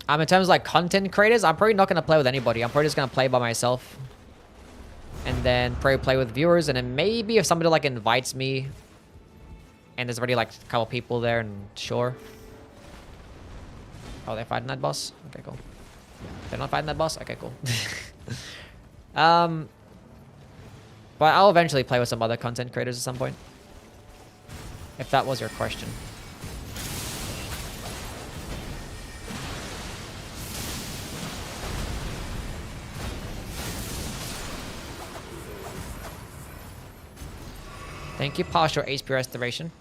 In terms of, like, content creators, I'm probably not going to play with anybody. I'm probably just going to play by myself. And then probably play with viewers. And then maybe if somebody, like, invites me and there's already, like, a couple people there, and sure. Oh, they're fighting that boss? Okay, cool. They're not fighting that boss? Okay, cool. But I'll eventually play with some other content creators at some point. If that was your question. Thank you, partial HP restoration.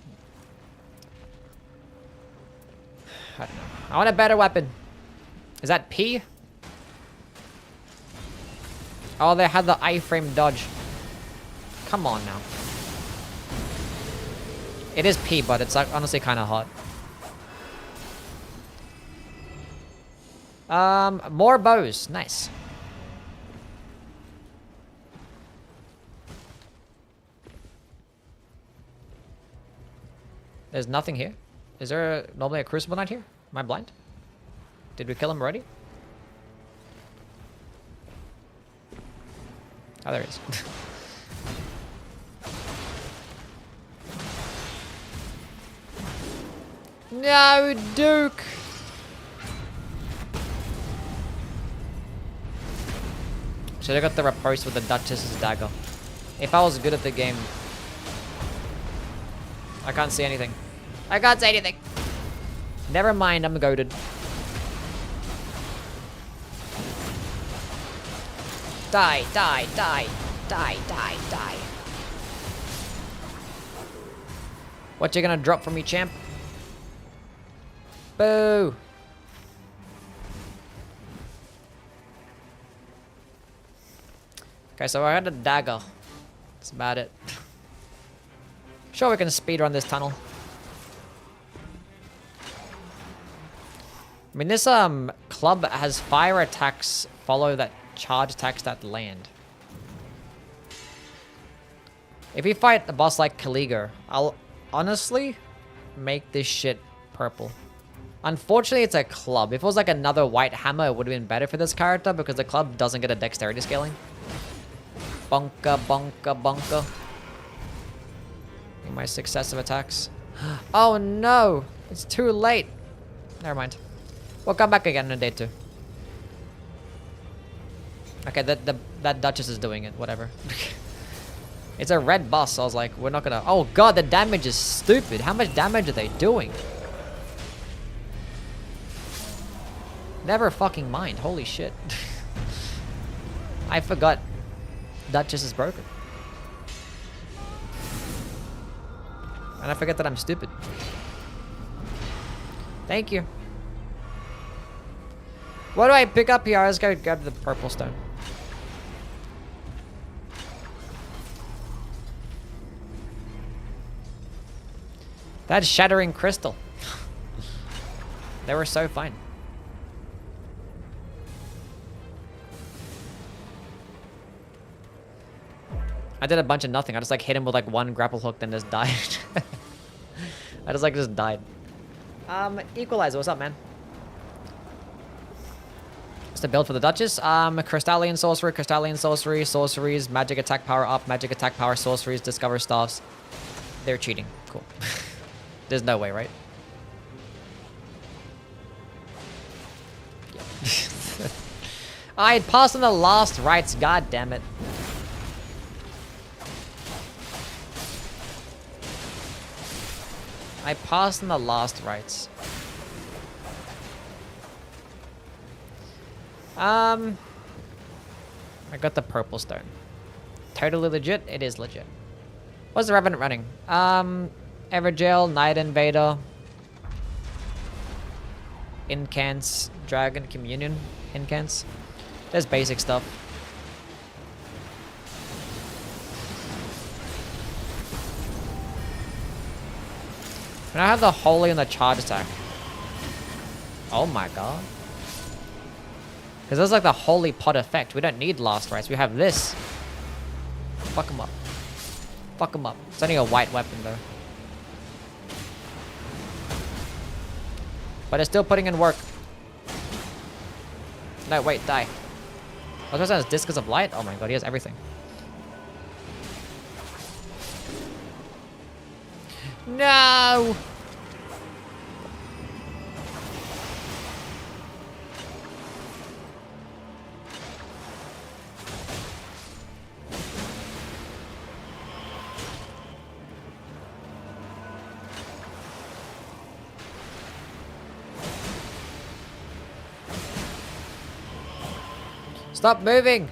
I don't know. I want a better weapon. Is that P? Oh, they had the iframe dodge. Come on now. It is P, but it's like honestly kind of hot. More bows. Nice. There's nothing here. Is there normally a Crucible Knight here? Am I blind? Did we kill him already? Oh, there he is. No, Duke! Should have got the riposte with the Duchess's dagger. If I was good at the game. I can't see anything. I can't see anything. Never mind, I'm goated. Die, die, die, die, die, die. What you gonna drop for me, champ? Boo! Okay, so I had a dagger. That's about it. Sure, we can speedrun this tunnel. I mean, this club has fire attacks follow that charge attacks that land. If we fight a boss like Kaligar, I'll honestly make this shit purple. Unfortunately, it's a club. If it was like another white hammer, it would have been better for this character because the club doesn't get a dexterity scaling. Bunka, bunka, bunka. My successive attacks. Oh no! It's too late. Never mind. We'll come back again in a day 2. Okay, that Duchess is doing it. Whatever. It's a red boss, so I was like, we're not gonna... Oh god, the damage is stupid. How much damage are they doing? Never fucking mind. Holy shit. I forgot Duchess is broken. And I forget that I'm stupid. Thank you. What do I pick up here? I just gotta grab the purple stone. That's Shattering Crystal. They were so fine. I did a bunch of nothing. I just like hit him with like one grapple hook, then just died. I just died. Equalizer, what's up, man? What's the build for the Duchess? Crystalline Sorcery, Sorceries, Magic Attack Power Up, Magic Attack Power Sorceries, Discover Staffs. They're cheating. Cool. There's no way, right? Yeah. I passed on the last rites, god damn it. I passed on the last rites. I got the purple stone. Totally legit? It is legit. What's the Revenant running? Everjail, Night Invader, Incants, Dragon Communion, Incants. There's basic stuff. Can I have the Holy and the Charge Attack? Oh my god. Because there's like the Holy Pot effect. We don't need Last Rites. We have this. Fuck him up. Fuck him up. It's only a white weapon though. But it's still putting in work. No, wait, die. Oh, this has Discus of Light? Oh my god, he has everything. No! Stop moving!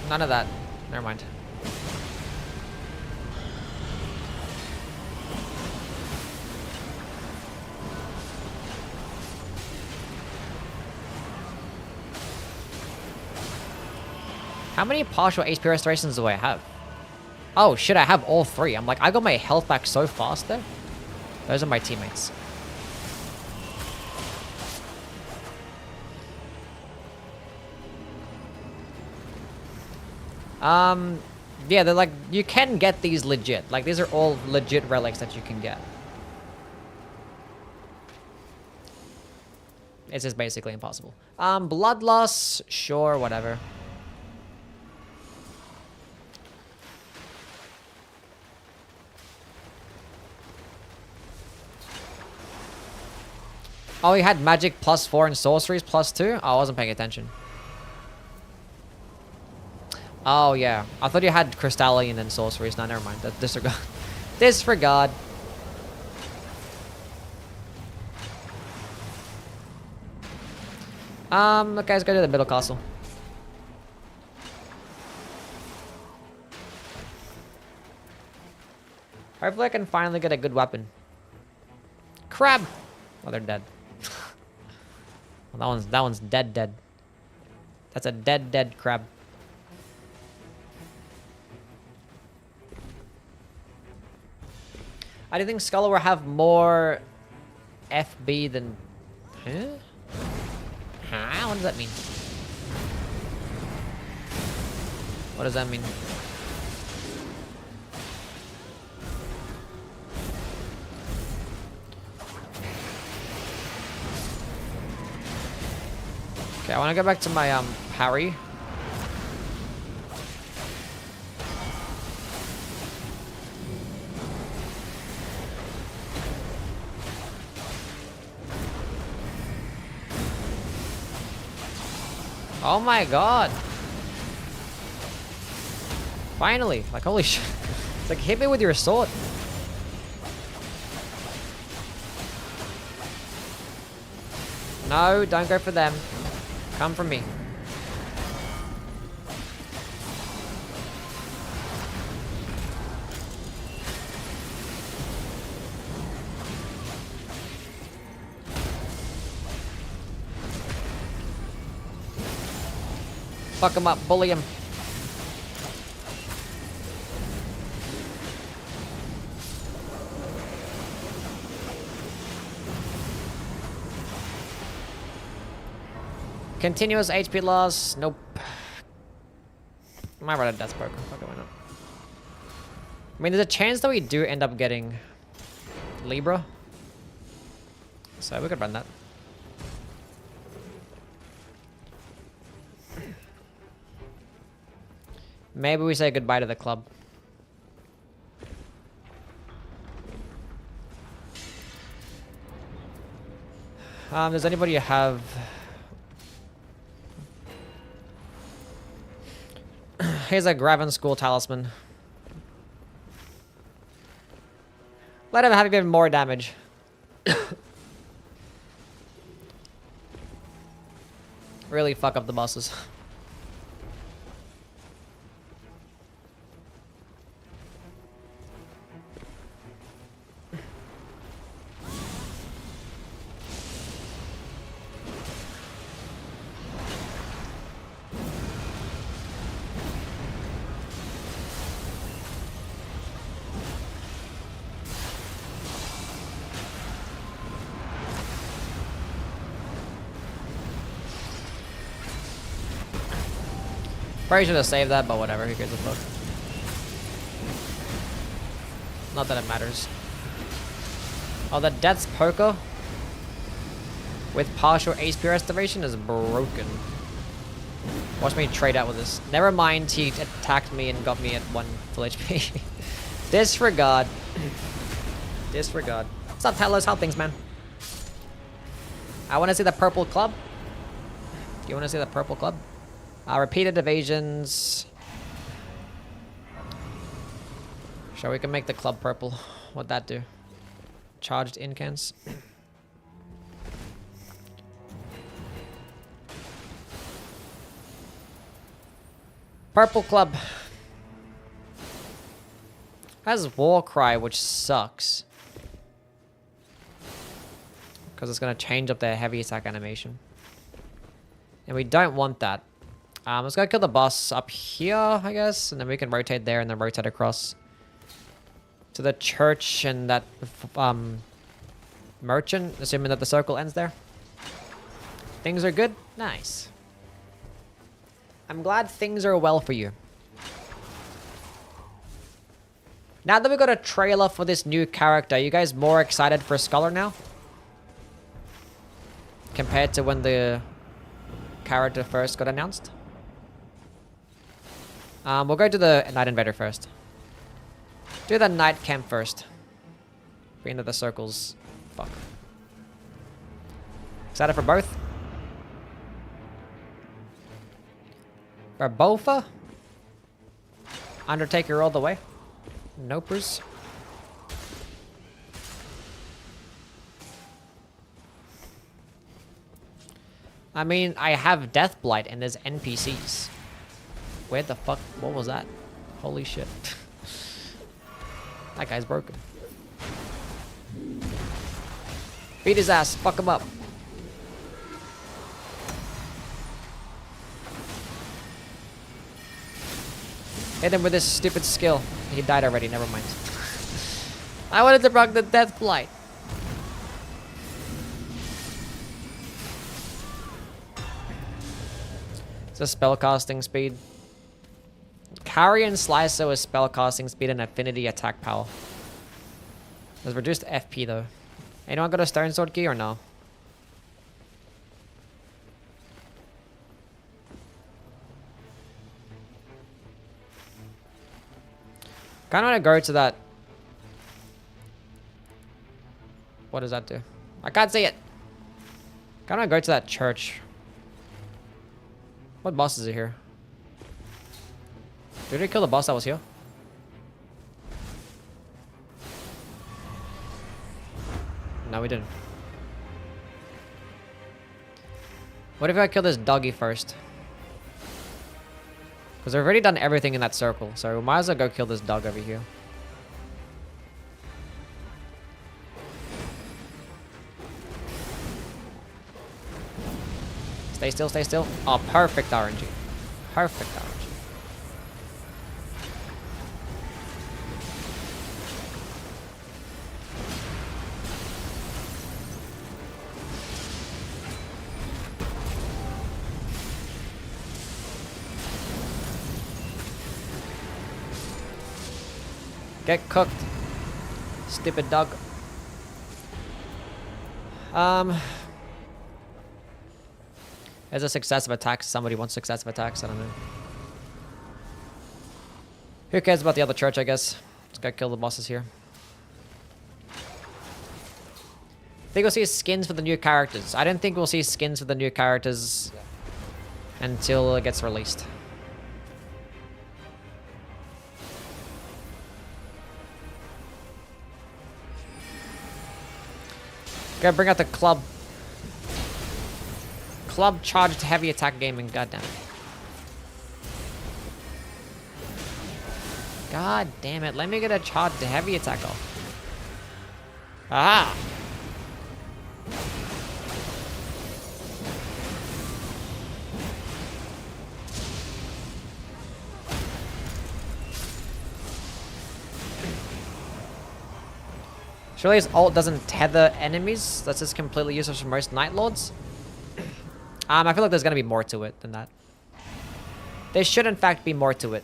None of that. Never mind. How many partial HP restorations do I have? Oh shit, I have all three. I'm like, I got my health back so fast there. Those are my teammates. Yeah, they're like, you can get these legit. Like, these are all legit relics that you can get. It's just basically impossible. Blood loss, sure, whatever. Oh, he had magic +4 and sorceries +2? Oh, I wasn't paying attention. Oh, yeah. I thought you had crystalline and sorceries. No, never mind. Disregard. Disregard. Okay, let's go to the middle castle. Hopefully I can finally get a good weapon. Crab! Oh, they're dead. Well, that one's dead. That's a dead crab. I do think Skull will have more FB than... Huh? Huh? What does that mean? What does that mean? Okay, I want to go back to my parry. Oh my god. Finally. Like, holy shit. It's like, hit me with your sword. No, don't go for them. Come for me. Fuck him up, bully him. Continuous HP loss. Nope. Might run a Death Broker. Okay, why not? I mean, there's a chance that we do end up getting Libra. So we could run that. Maybe we say goodbye to the club. Does anybody have... Here's a Graven School Talisman. Let him have even more damage. Really fuck up the bosses. Probably should have saved that, but whatever, who cares a fuck. Not that it matters. Oh, the Death's Poker with partial HP restoration is broken. Watch me trade out with this. Never mind, he attacked me and got me at 1 full HP. Disregard. Disregard. What's up, Talos? How things, man? I want to see the purple club. Do you want to see the purple club? Repeated evasions. Sure, we can make the club purple. What'd that do? Charged incans. Purple club. Has Warcry, which sucks. Because it's going to change up their heavy attack animation. And we don't want that. Let's go kill the boss up here, I guess. And then we can rotate there and then rotate across to the church and that merchant, assuming that the circle ends there. Things are good? Nice. I'm glad things are well for you. Now that we got a trailer for this new character, are you guys more excited for Scholar now? Compared to when the character first got announced? We'll go to the Night Invader first. Do the Night Camp first. Be into the circles. Fuck. Excited for both? For both? Undertaker all the way? Nopers. I mean, I have Deathblight and there's NPCs. Where the fuck? What was that? Holy shit. That guy's broken. Beat his ass. Fuck him up. Hit him with this stupid skill. He died already. Never mind. I wanted to proc the Deathblight. It's a spellcasting speed. Carrion Slicer with spellcasting speed and affinity attack power. There's reduced FP though. Anyone got a Stone Sword key or no? Kinda wanna go to that. What does that do? I can't see it. Kinda wanna go to that church. What boss is it here? Did we kill the boss that was here? No, we didn't. What if I kill this doggy first? Because I've already done everything in that circle, so we might as well go kill this dog over here. Stay still, stay still. Oh, perfect RNG. Perfect RNG. Get cooked. Stupid dog. There's a successive attacks. Somebody wants successive attacks. I don't know. Who cares about the other church, I guess. Let's go kill the bosses here. I think we'll see skins for the new characters. I don't think we'll see skins for the new characters until it gets released. Gotta bring out the club. Club charged heavy attack gaming. God damn it. God damn it. Let me get a charged heavy attack off. Aha! Surely his ult doesn't tether enemies. That's just completely useless for most Night Lords. I feel like there's gonna be more to it than that. There should in fact be more to it.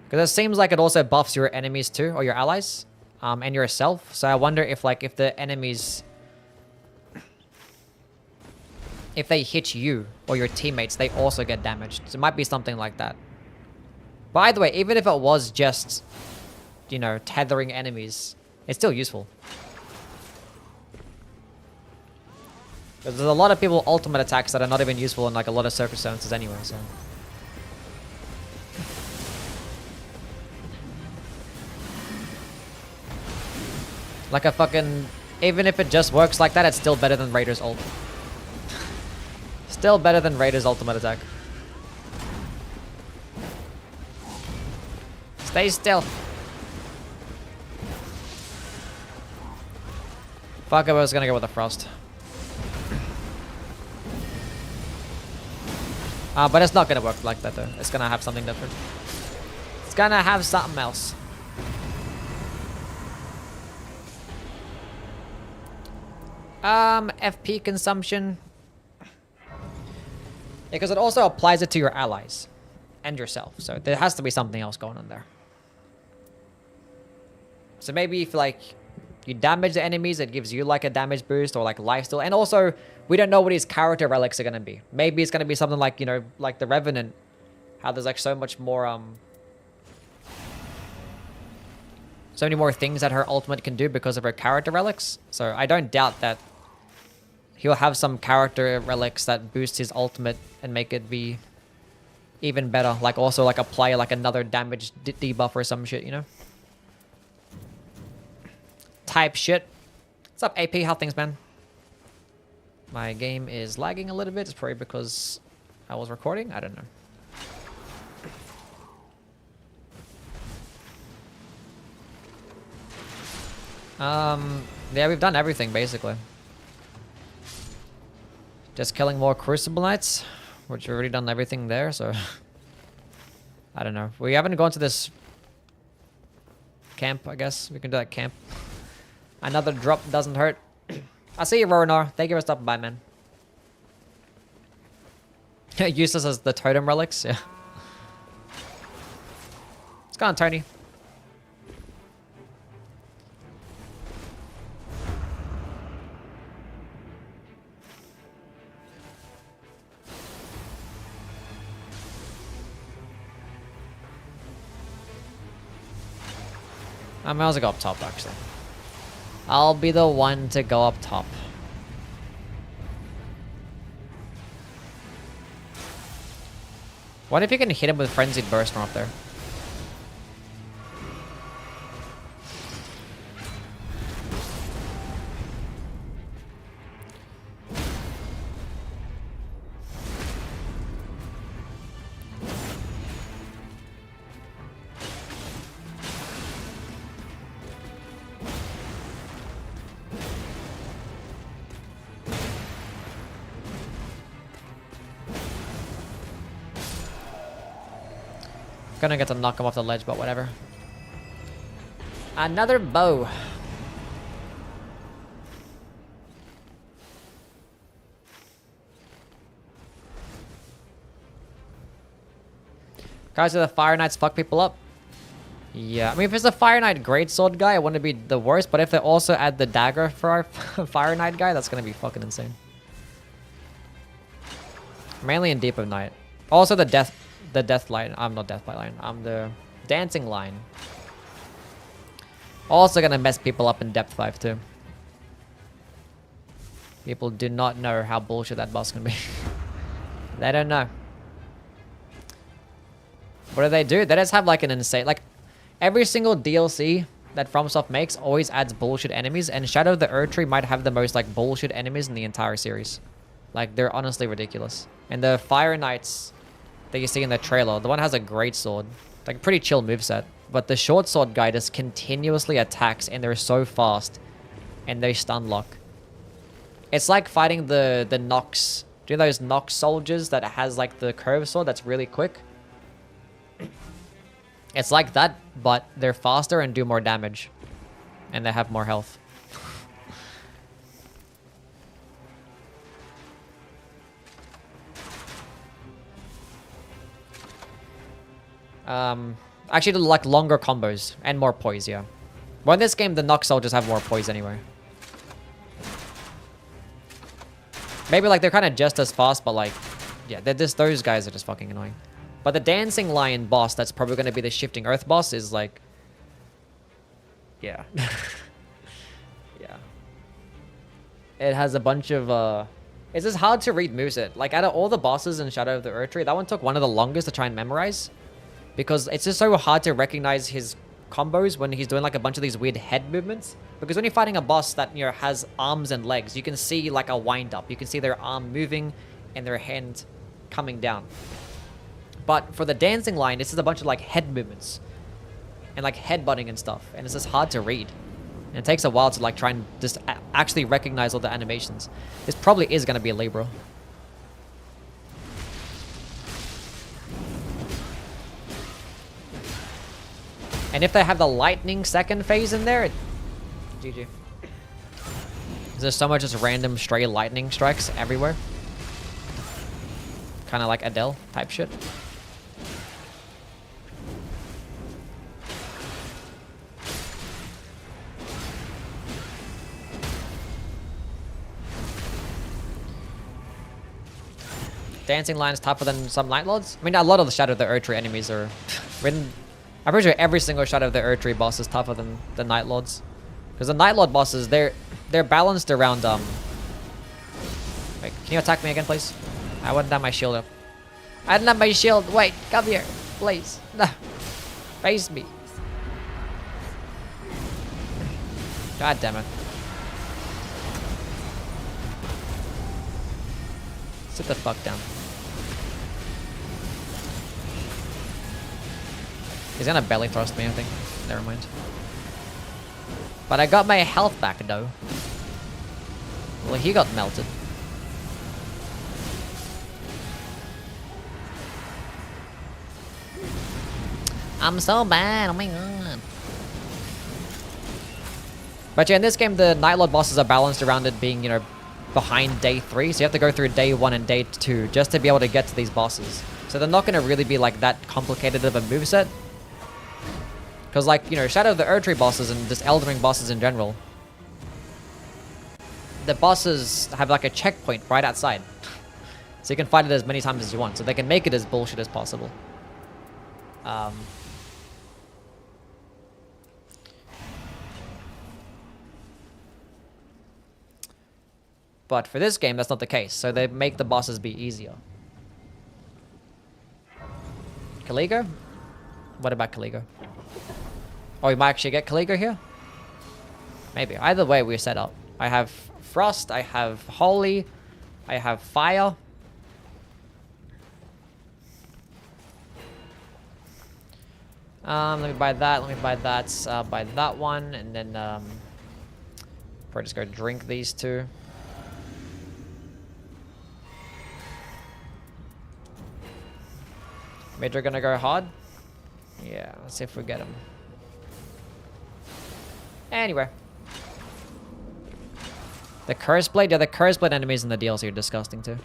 Because it seems like it also buffs your enemies too, or your allies, and yourself. So I wonder if like if the enemies, if they hit you or your teammates, they also get damaged. So it might be something like that. By the way, even if it was just, you know, tethering enemies, it's still useful. Because there's a lot of people ultimate attacks that are not even useful in like a lot of circumstances anyway, so. Like a fucking, even if it just works like that, it's still better than Raider's ult. Still better than Raider's ultimate attack. Stay still. Fuck, I was gonna go with a frost. But it's not gonna work like that though. It's gonna have something different. It's gonna have something else. FP consumption. Because it also applies it to your allies and yourself. So there has to be something else going on there. So maybe if like you damage the enemies, it gives you like a damage boost or like lifesteal. And also, we don't know what his character relics are gonna be. Maybe it's gonna be something like, you know, like the Revenant. How there's like so much more so many more things that her ultimate can do because of her character relics. So I don't doubt that he'll have some character relics that boost his ultimate and make it be even better. Like also like apply like another damage debuff or some shit, you know? Type shit. What's up, AP? How things, man? My game is lagging a little bit. It's probably because I was recording. I don't know. Yeah, we've done everything basically. Just killing more Crucible Knights, which we've already done everything there, so I don't know. We haven't gone to this camp, I guess. We can do that camp. Another drop doesn't hurt. I see you, Ronar. Thank you for stopping by, man. Useless as the totem relics, yeah. It's gone, Tony. I might as well go up top, actually. I'll be the one to go up top. What if you can hit him with Frenzied Burst from up there? Gonna get to knock him off the ledge, but whatever. Another bow. Guys, do the Fire Knights fuck people up? Yeah, I mean, if it's a Fire Knight Greatsword guy, it wouldn't be the worst. But if they also add the dagger for our Fire Knight guy, that's gonna be fucking insane. Mainly in Deep of Night. Also the death line. I'm not death line. I'm the dancing line. Also gonna mess people up in depth 5 too. People do not know how bullshit that boss can be. They don't know. What do? They just have like an insane, like every single DLC that FromSoft makes always adds bullshit enemies, and Shadow of the Erdtree might have the most like bullshit enemies in the entire series. Like they're honestly ridiculous. And the Fire Knights that you see in the trailer, the one has a great sword, like pretty chill moveset. But the short sword guy just continuously attacks, and they're so fast, and they stun lock. It's like fighting the Nox. Do you know those Nox soldiers that has like the curved sword that's really quick? It's like that, but they're faster and do more damage. And they have more health. Actually, like longer combos and more poise, yeah. Well, in this game, the Nox soldiers have more poise anyway. Maybe like they're kind of just as fast, but like, yeah, those guys are just fucking annoying. But the Dancing Lion boss, that's probably going to be the Shifting Earth boss, is like... Yeah. Yeah. It has a bunch of... It's just hard to read moveset. Like, out of all the bosses in Shadow of the Erdtree, that one took one of the longest to try and memorize. Because it's just so hard to recognize his combos when he's doing like a bunch of these weird head movements. Because when you're fighting a boss that, you know, has arms and legs, you can see like a wind-up. You can see their arm moving and their hand coming down. But for the Dancing Lion, this is a bunch of like head movements and like headbutting and stuff, and it's just hard to read. And it takes a while to like try and just actually recognize all the animations. This probably is going to be a Libra. And if they have the lightning second phase in there, GG. There's so much just random stray lightning strikes everywhere. Kind of like Adele type shit. Dancing Lion is tougher than some Night Lords. I mean, a lot of the Shadow of the Erdtree enemies are written. I'm pretty sure every single Shadow of the Erdtree boss is tougher than the Night Lords. Because the Night Lord bosses, they're balanced around Wait, can you attack me again, please? I wouldn't have my shield up. I didn't have my shield. Wait, come here, please. No, face me. God damn it. Sit the fuck down. He's gonna belly thrust me, I think. Never mind. But I got my health back, though. Well, he got melted. I'm so bad, oh my god. But yeah, in this game, the Night Lord bosses are balanced around it being, you know, behind day 3. So you have to go through day 1 and day 2 just to be able to get to these bosses. So they're not going to really be like that complicated of a moveset. Because like, you know, Shadow of the Erdtree bosses and just Elden Ring bosses in general, the bosses have like a checkpoint right outside. So you can fight it as many times as you want. So they can make it as bullshit as possible. But for this game, that's not the case. So they make the bosses be easier. Caligo? What about Caligo? Oh, we might actually get Caligo here? Maybe. Either way, we're set up. I have Frost, I have Holy, I have Fire. Let me buy that, let me buy that, buy that one, and then probably just go drink these two. Maybe we're gonna go hard? Yeah, let's see if we get him. Anyway. The Curse Blade? Yeah, the Curse Blade enemies in the DLC are disgusting too.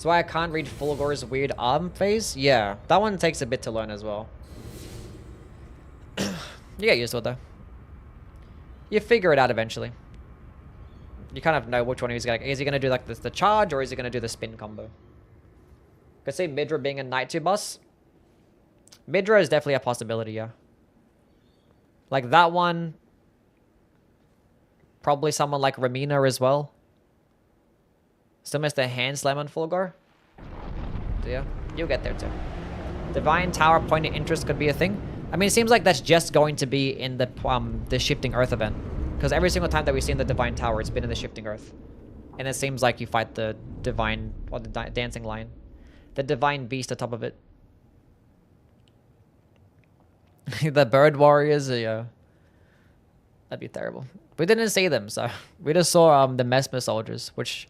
That's why I can't read Fulgor's weird arm phase. Yeah, that one takes a bit to learn as well. You get used to it though. You figure it out eventually. You kind of know which one he's gonna. Is he gonna do like the charge or is he gonna do the spin combo? Could see Midra being a Knight 2 boss. Midra is definitely a possibility, yeah. Like that one. Probably someone like Ramina as well. Still missed a hand slam on Fulgor. So yeah, you'll get there too. Divine Tower point of interest could be a thing. I mean, it seems like that's just going to be in the Shifting Earth event. Because every single time that we've seen the Divine Tower, it's been in the Shifting Earth. And it seems like you fight the Divine, or the Dancing Lion. The Divine Beast atop of it. The Bird Warriors, yeah. That'd be terrible. We didn't see them, so we just saw the Mesmer soldiers, which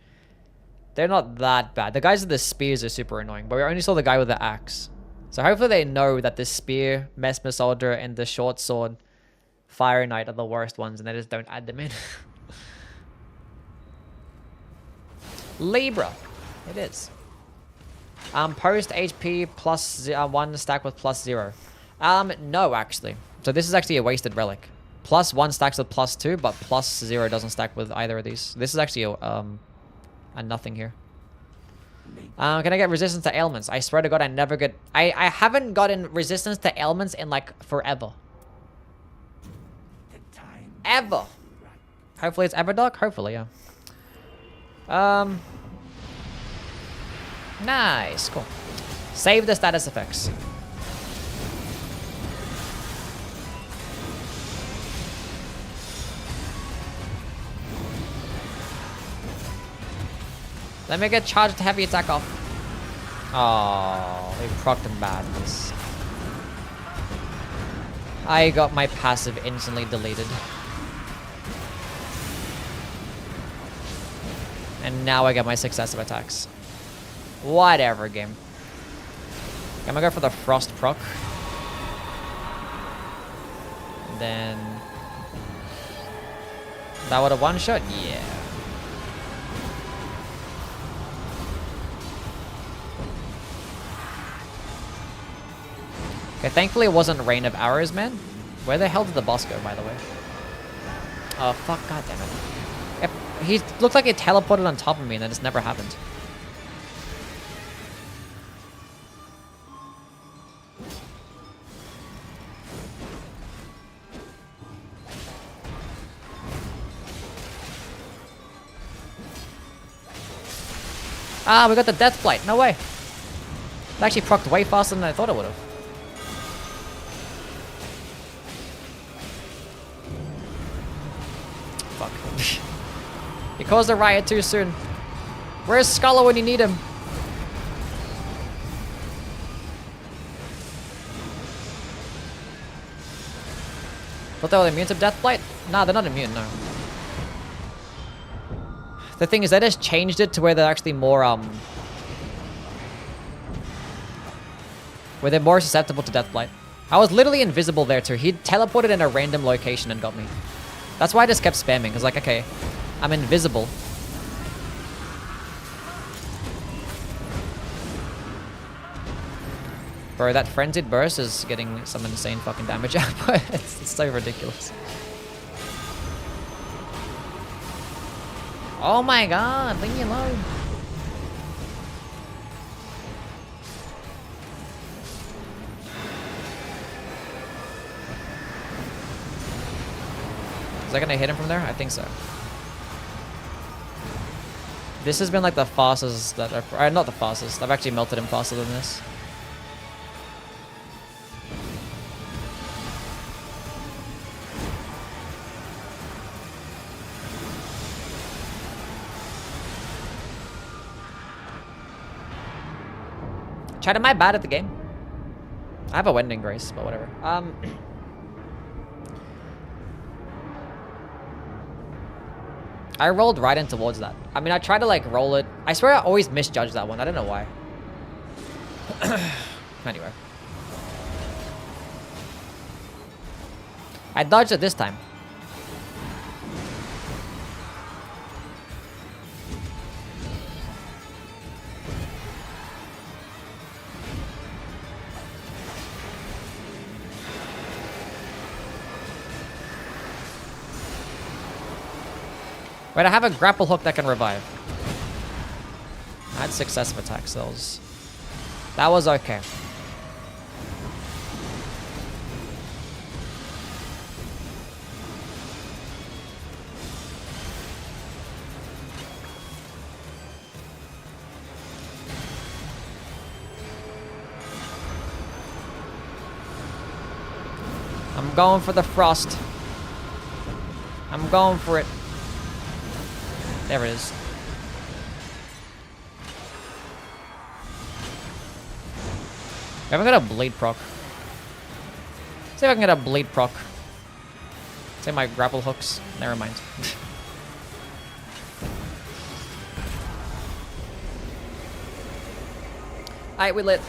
they're not that bad. The guys with the spears are super annoying, but we only saw the guy with the axe. So hopefully they know that the spear, Mesmer soldier, and the short sword, Fire Knight are the worst ones, and they just don't add them in. Libra, it is. Post HP plus 1 stack with plus 0. No, actually. So this is actually a wasted relic. Plus 1 stacks with plus 2, but plus 0 doesn't stack with either of these. This is actually a nothing here. Can I get resistance to ailments? I swear to God, I never get... I haven't gotten resistance to ailments in, like, forever. Ever. Hopefully it's Everdark? Hopefully, yeah. Nice. Cool. Save the status effects. Let me get charged heavy attack off. Oh, they procced him bad. I got my passive instantly deleted. And now I get my successive attacks. Whatever, game. I'm gonna go for the Frost proc. And then... that would have one shot? Yeah. Okay, thankfully it wasn't Rain of Arrows, man. Where the hell did the boss go, by the way? Oh, fuck, goddammit. He looked like he teleported on top of me and that just never happened. Ah, we got the Death Blight. No way. It actually procced way faster than I thought it would have. Fuck. You caused a riot too soon. Where's Scholar when you need him? Thought they were immune to Death Blight? Nah, they're not immune, no. The thing is, they just changed it to where they're actually more, where they're more susceptible to Death Blight. I was literally invisible there too. He teleported in a random location and got me. That's why I just kept spamming, because like, okay, I'm invisible. Bro, that Frenzied Burst is getting some insane fucking damage output. It's so ridiculous. Oh my god, leave me alone. Is that gonna hit him from there? I think so. This has been like the fastest that I've... not the fastest. I've actually melted him faster than this. Chat, am I bad at the game? I have a Wending Grace, but whatever. I rolled right in towards that. I mean, I tried to like roll it. I swear I always misjudge that one. I don't know why. Anyway. I dodged it this time. Wait, I have a grapple hook that can revive. I had successive attack cells. That was okay. I'm going for the frost. I'm going for it. There it is. I haven't got a bleed proc. See if I can get a bleed proc. Say my grapple hooks. Never mind. Alright, we lit.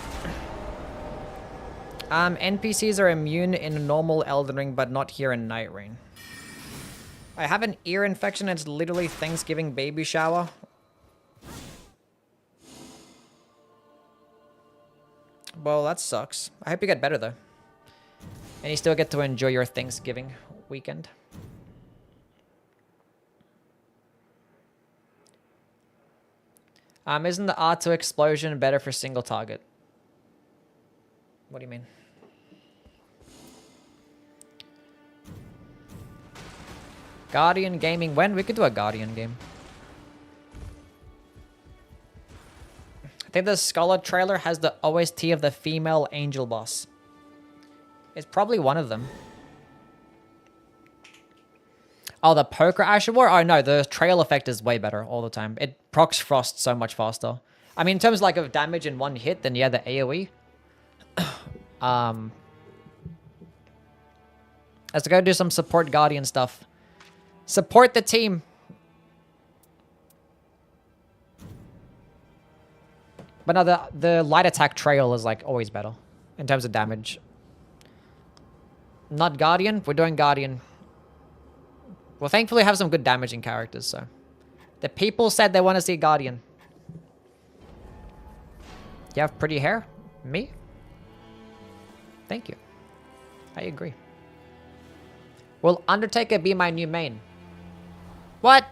NPCs are immune in a normal Elden Ring, but not here in Nightreign. I have an ear infection. It's literally Thanksgiving baby shower. Well, that sucks. I hope you get better, though. And you still get to enjoy your Thanksgiving weekend. Isn't the R2 explosion better for single target? What do you mean? Guardian gaming. When? We could do a Guardian game. I think the Scholar trailer has the OST of the female angel boss. It's probably one of them. Oh, the poker Asher War? Oh no, the trail effect is way better all the time. It procs frost so much faster. I mean, in terms like of damage in one hit, then yeah, the AoE. Let's go do some support Guardian stuff. Support the team. But no, the light attack trail is like always better in terms of damage. Not Guardian. We're doing Guardian. Well, thankfully, I have some good damaging characters, so. The people said they want to see Guardian. You have pretty hair? Me? Thank you. I agree. Will Undertaker be my new main? What?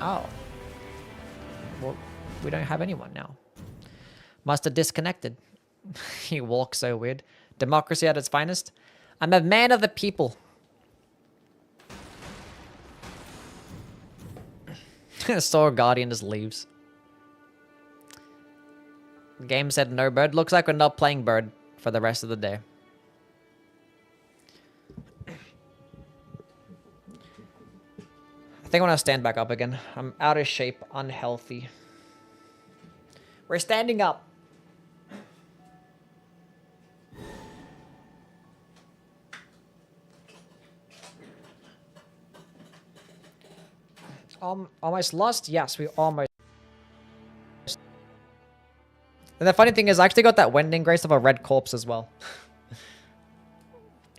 Oh. Well, we don't have anyone now. Must have disconnected. He walks so weird. Democracy at its finest. I'm a man of the people. Sword Guardian just leaves. The game said no bird. Looks like we're not playing bird for the rest of the day. I think I want to stand back up again. I'm out of shape, unhealthy. We're standing up. Almost lost? Yes, we almost. And the funny thing is, I actually got that Wending Grace of a red corpse as well. But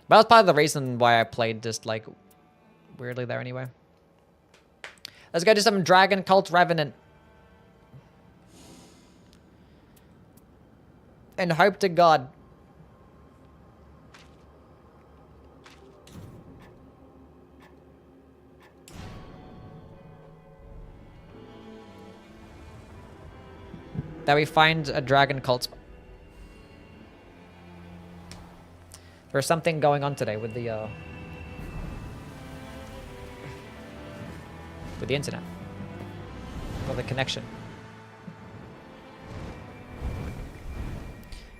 that was part of the reason why I played just like weirdly there anyway. Let's go do some Dragon Cult Revenant. And hope to God. That we find a Dragon Cult. There's something going on today with the internet. Or the connection.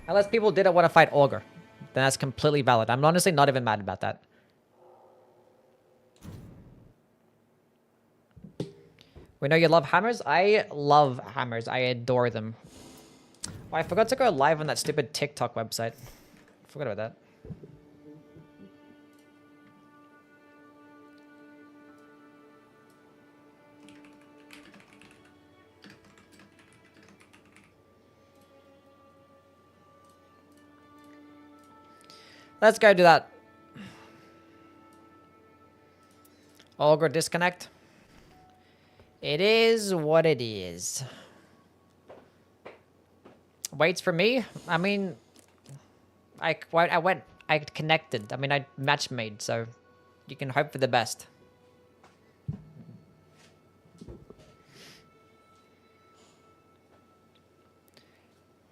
Unless people didn't want to fight Augur. Then that's completely valid. I'm honestly not even mad about that. We know you love hammers. I love hammers. I adore them. Oh, I forgot to go live on that stupid TikTok website. Forgot about that. Let's go do that. Augur disconnect. It is what it is. Waits for me? I mean, I connected. I mean, I match made, so you can hope for the best.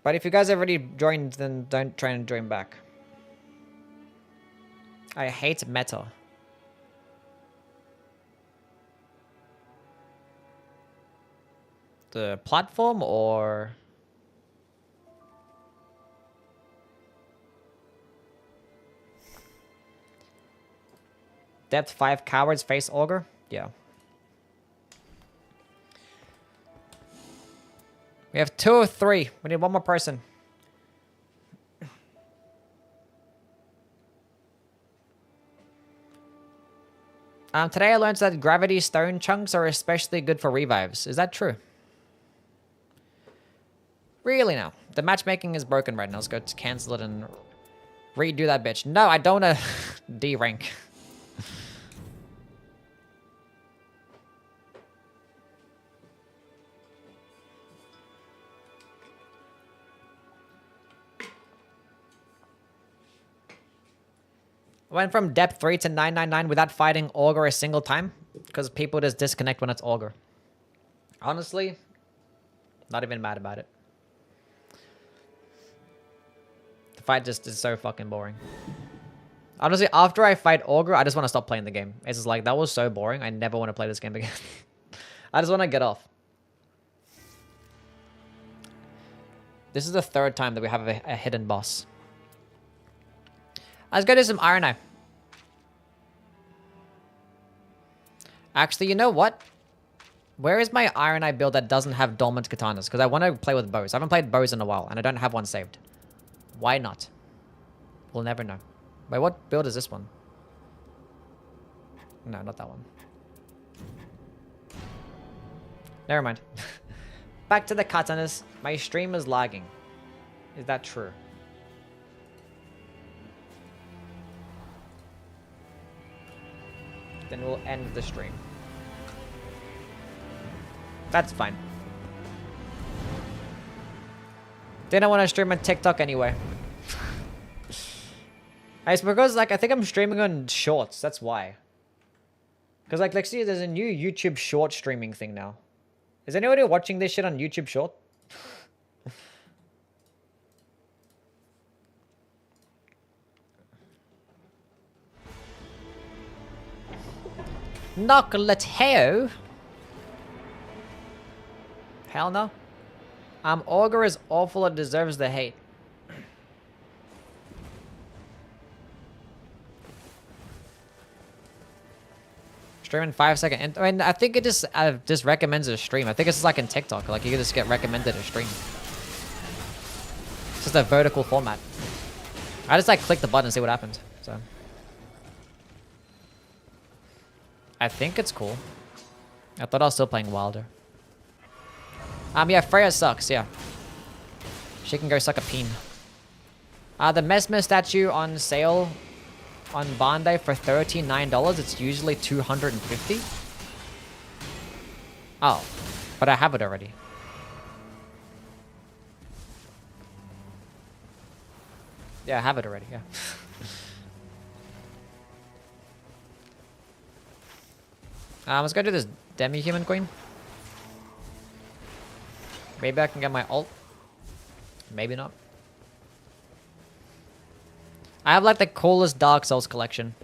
But if you guys have already joined, then don't try and join back. I hate meta. The platform or... Depth 5 cowards face Augur? Yeah. We have 2 or 3. We need one more person. Today I learned that gravity stone chunks are especially good for revives. Is that true? Really now? The matchmaking is broken right now. Let's go to cancel it and redo that bitch. No, I don't want to D rank. Went from depth 3 to 999 without fighting Augur a single time. Because people just disconnect when it's Augur. Honestly, not even mad about it. The fight just is so fucking boring. Honestly, after I fight Augur, I just want to stop playing the game. It's just like, that was so boring. I never want to play this game again. I just want to get off. This is the 3rd time that we have a hidden boss. Let's go do some Iron Eye. Actually, you know what? Where is my Iron Eye build that doesn't have dormant katanas? Because I want to play with bows. I haven't played bows in a while, and I don't have one saved. Why not? We'll never know. Wait, what build is this one? No, not that one. Never mind. Back to the katanas. My stream is lagging. Is that true? Then we'll end the stream. That's fine. Didn't want to stream on TikTok anyway. It's because, like, I think I'm streaming on shorts. That's why. Because, like, see, there's a new YouTube short streaming thing now. Is anybody watching this shit on YouTube short? Knockleteo? Hell no. Augur is awful and deserves the hate. Stream in 5 seconds. And I mean, I think it just recommends a stream. I think it's just like in TikTok. Like, you can just get recommended a stream. It's just a vertical format. I just like click the button and see what happens. So I think it's cool. I thought I was still playing Wilder. Yeah, Freya sucks, yeah. She can go suck a peen. The Mesmer statue on sale on Bandai for $39. It's usually $250. Oh, but I have it already. Yeah, I have it already, yeah. Let's go do this demi-human queen. Maybe I can get my ult. Maybe not. I have like the coolest Dark Souls collection.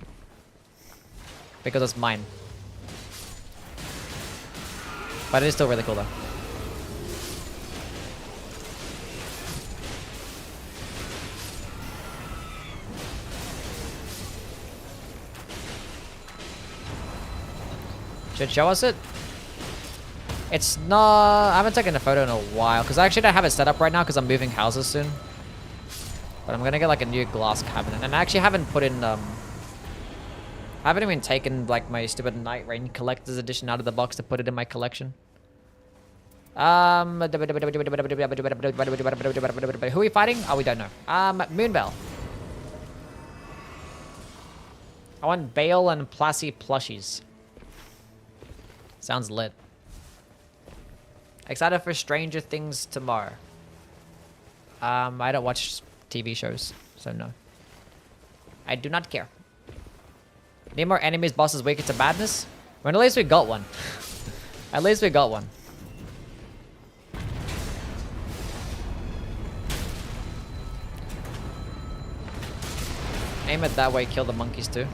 Because it's mine. But it is still really cool though. Should show us it? It's not... I haven't taken a photo in a while. Because I actually don't have it set up right now because I'm moving houses soon. But I'm going to get like a new glass cabinet. And I actually haven't put in... I haven't even taken like my stupid Nightreign collector's edition out of the box to put it in my collection. Who are we fighting? Oh, we don't know. Moonbell. I want Bale and Plassy plushies. Sounds lit. Excited for Stranger Things tomorrow. I don't watch TV shows, so no. I do not care. Need more enemies, bosses weaker to madness? Well, at least we got one. At least we got one. Aim it that way, kill the monkeys too.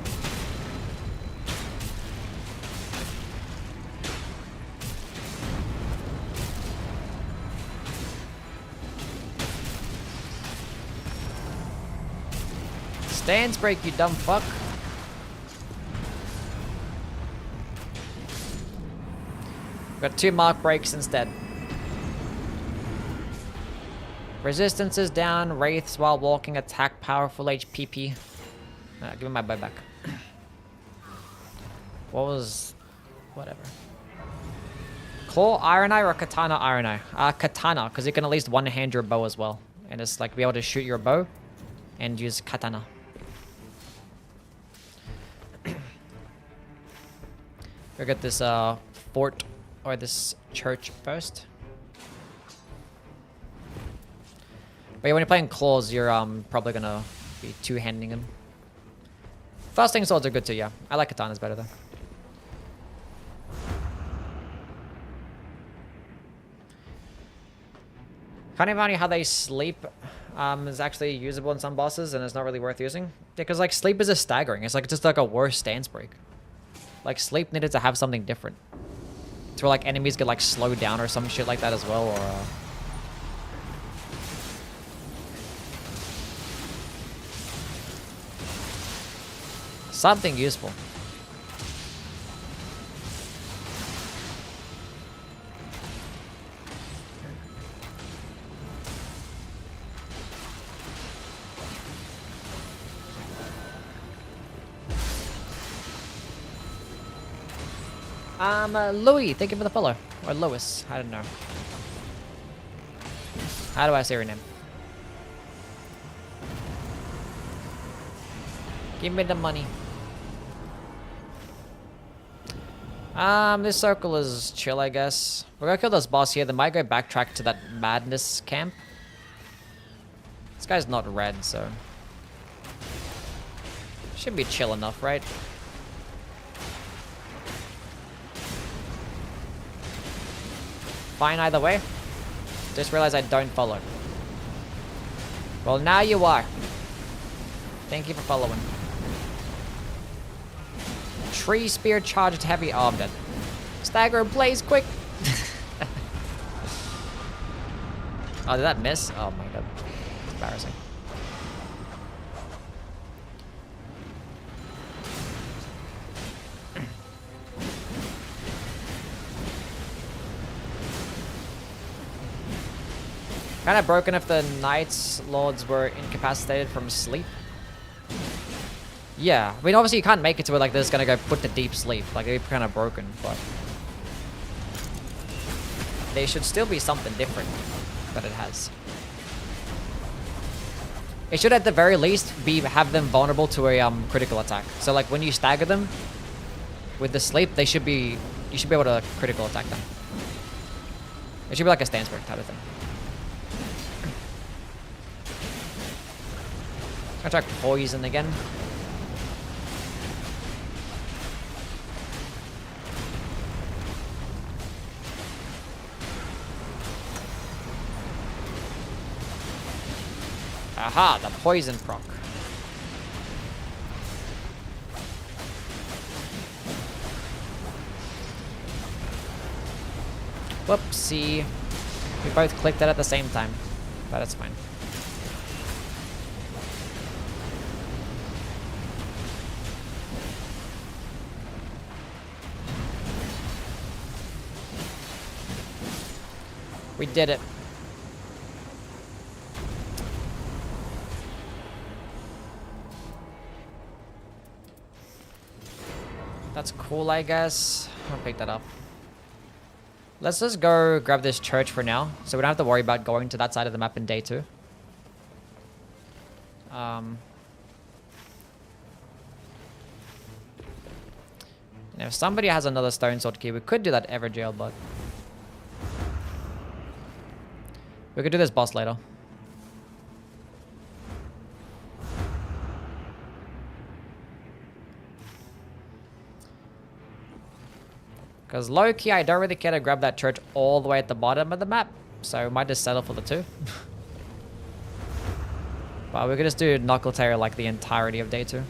Stance break, you dumb fuck. Got 2 mark breaks instead. Resistance is down. Wraiths while walking attack powerful HPP. Give me my bow back. What was... whatever. Claw Iron Eye or Katana Iron Eye? Katana, because you can at least one-hand your bow as well. And it's like be able to shoot your bow and use Katana. We'll get this fort or this church first. But yeah, when you're playing claws, you're probably gonna be two-handing them. Fasting swords are good too, yeah. I like katanas better though. Kind of funny how they sleep is actually usable in some bosses and it's not really worth using. Yeah, because like sleep is just staggering. It's like just like a worse stance break. Like sleep needed to have something different. It's where like enemies get like slowed down or some shit like that as well, or something useful. Louis, thank you for the follow. Or Lois, I don't know. How do I say your name? Give me the money. This circle is chill, I guess. We're gonna kill this boss here. Then might go backtrack to that madness camp. This guy's not red, so should be chill enough, right? Fine either way. Just realized I don't follow. Well, now you are. Thank you for following. Tree spear charged heavy arm dead. Stagger blaze quick. Oh, did that miss? Oh my god. It's embarrassing. Kind of broken if the Knights Lords were incapacitated from sleep. Yeah, I mean, obviously you can't make it to where like this is gonna go put to deep sleep. Like they're kind of broken, but there should still be something different that it has. It should at the very least have them vulnerable to a critical attack. So like when you stagger them with the sleep, you should be able to critical attack them. It should be like a stance break type of thing. I'll try poison again. Aha, the poison proc. Whoopsie. We both clicked it at the same time, but it's fine. We did it. That's cool, I guess. I'll pick that up. Let's just go grab this church for now, so we don't have to worry about going to that side of the map in day 2. And if somebody has another stone sword key, we could do that ever jail, but we could do this boss later. Because low-key, I don't really care to grab that church all the way at the bottom of the map. So we might just settle for the 2. But we could just do Knuckle Terror like the entirety of day 2.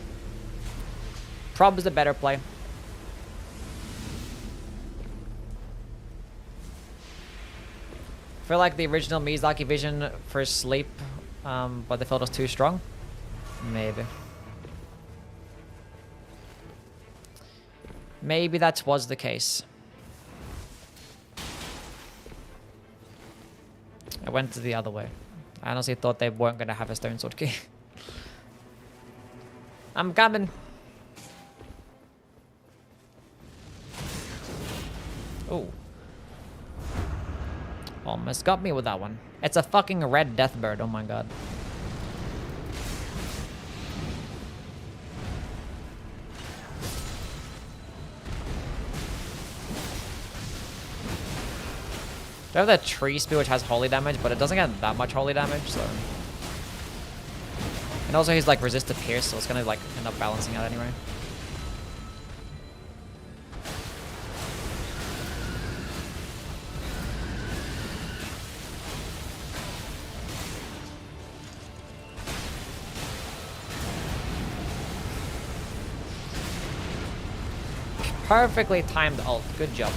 Prob is the better play. I feel like the original Miyazaki vision for sleep, but they felt it was too strong. Maybe. Maybe that was the case. I went the other way. I honestly thought they weren't going to have a stone sword key. I'm coming. Oh. Almost got me with that one. It's a fucking red death bird. Oh my god. They have that tree spear which has holy damage, but it doesn't get that much holy damage, so. And also he's like resist to pierce, so it's gonna like end up balancing out anyway. Perfectly timed ult. Good job.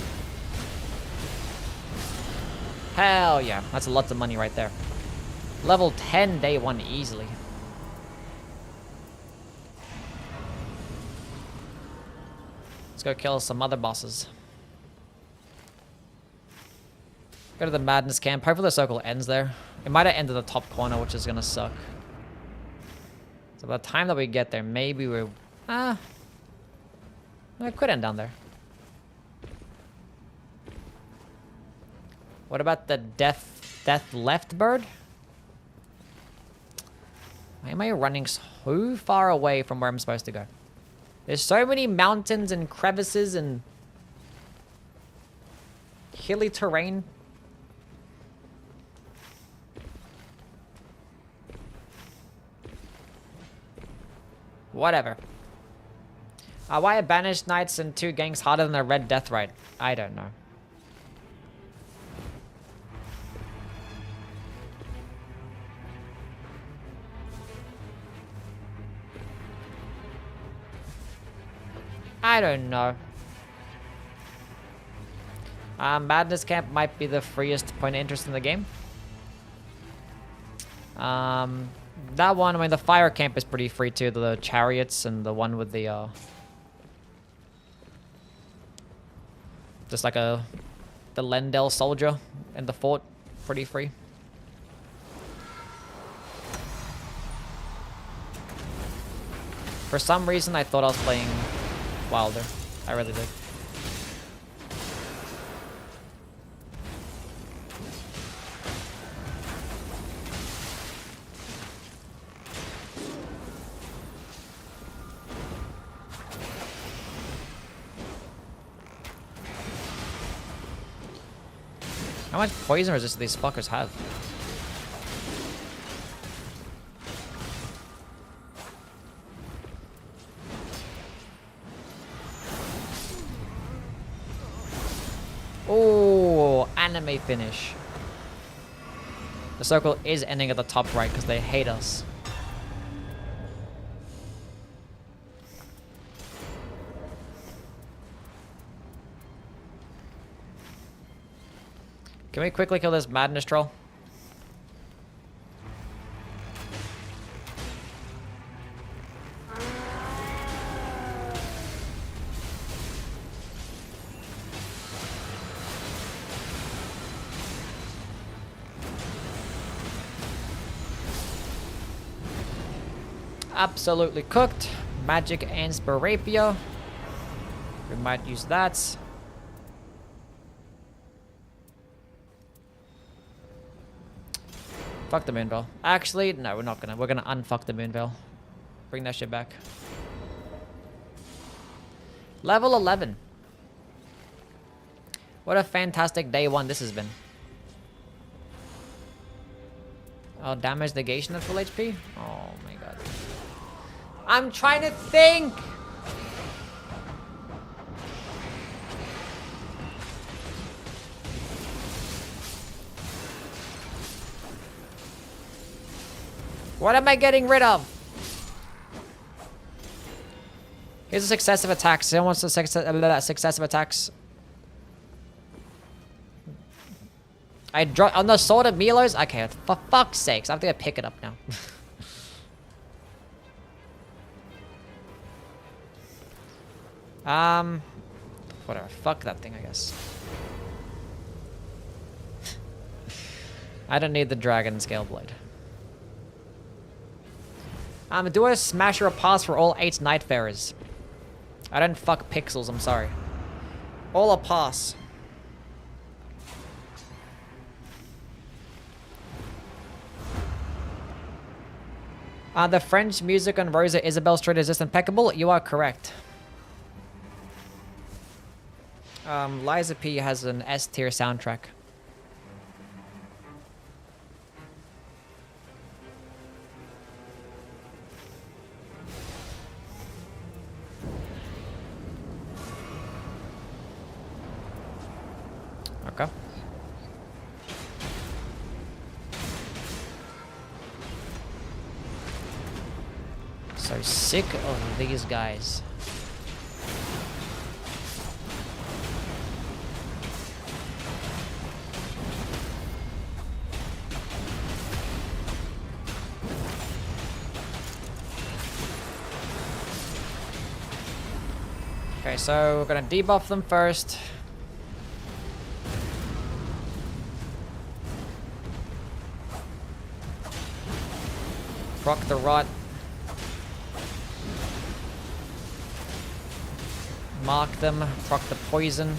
Hell yeah. That's lots of money right there. Level 10 day 1 easily. Let's go kill some other bosses. Go to the Madness Camp. Hopefully the circle ends there. It might have ended the top corner, which is gonna suck. So by the time that we get there, maybe we're... it could end down there. What about the death left bird? Why am I running so far away from where I'm supposed to go? There's so many mountains and crevices and hilly terrain. Whatever. Why are banished knights and 2 gangs harder than a red death right? I don't know. I don't know. Madness Camp might be the freest point of interest in the game. That one, I mean, the Fire Camp is pretty free too. The chariots and the one with the, just like the Lendel soldier and the fort, pretty free. For some reason, I thought I was playing Wilder. I really did. How much poison resist do these fuckers have? Oh, anime finish. The circle is ending at the top right because they hate us. Can we quickly kill this madness troll? Absolutely cooked. Magic and Spirapia. We might use that. Fuck the Moonveil. Actually, no, we're not gonna. We're gonna unfuck the Moonveil. Bring that shit back. Level 11. What a fantastic day 1 this has been. Oh, damage negation at full HP? Oh my god. I'm trying to think! What am I getting rid of? Here's a successive attacks. Someone wants to successive attacks. I draw on the sword of Milo's. Okay, for fuck's sakes, I have to pick it up now. Whatever. Fuck that thing, I guess. I don't need the dragon scale blade. Do a smash or a pass for all 8 Nightfarers. I don't fuck pixels, I'm sorry. All a pass. The French music on Rosa Isabel Street is just impeccable. You are correct. Liza P has an S tier soundtrack. Okay. So sick of these guys. Okay, so we're gonna debuff them first. Proc the rot. Mark them, proc the poison.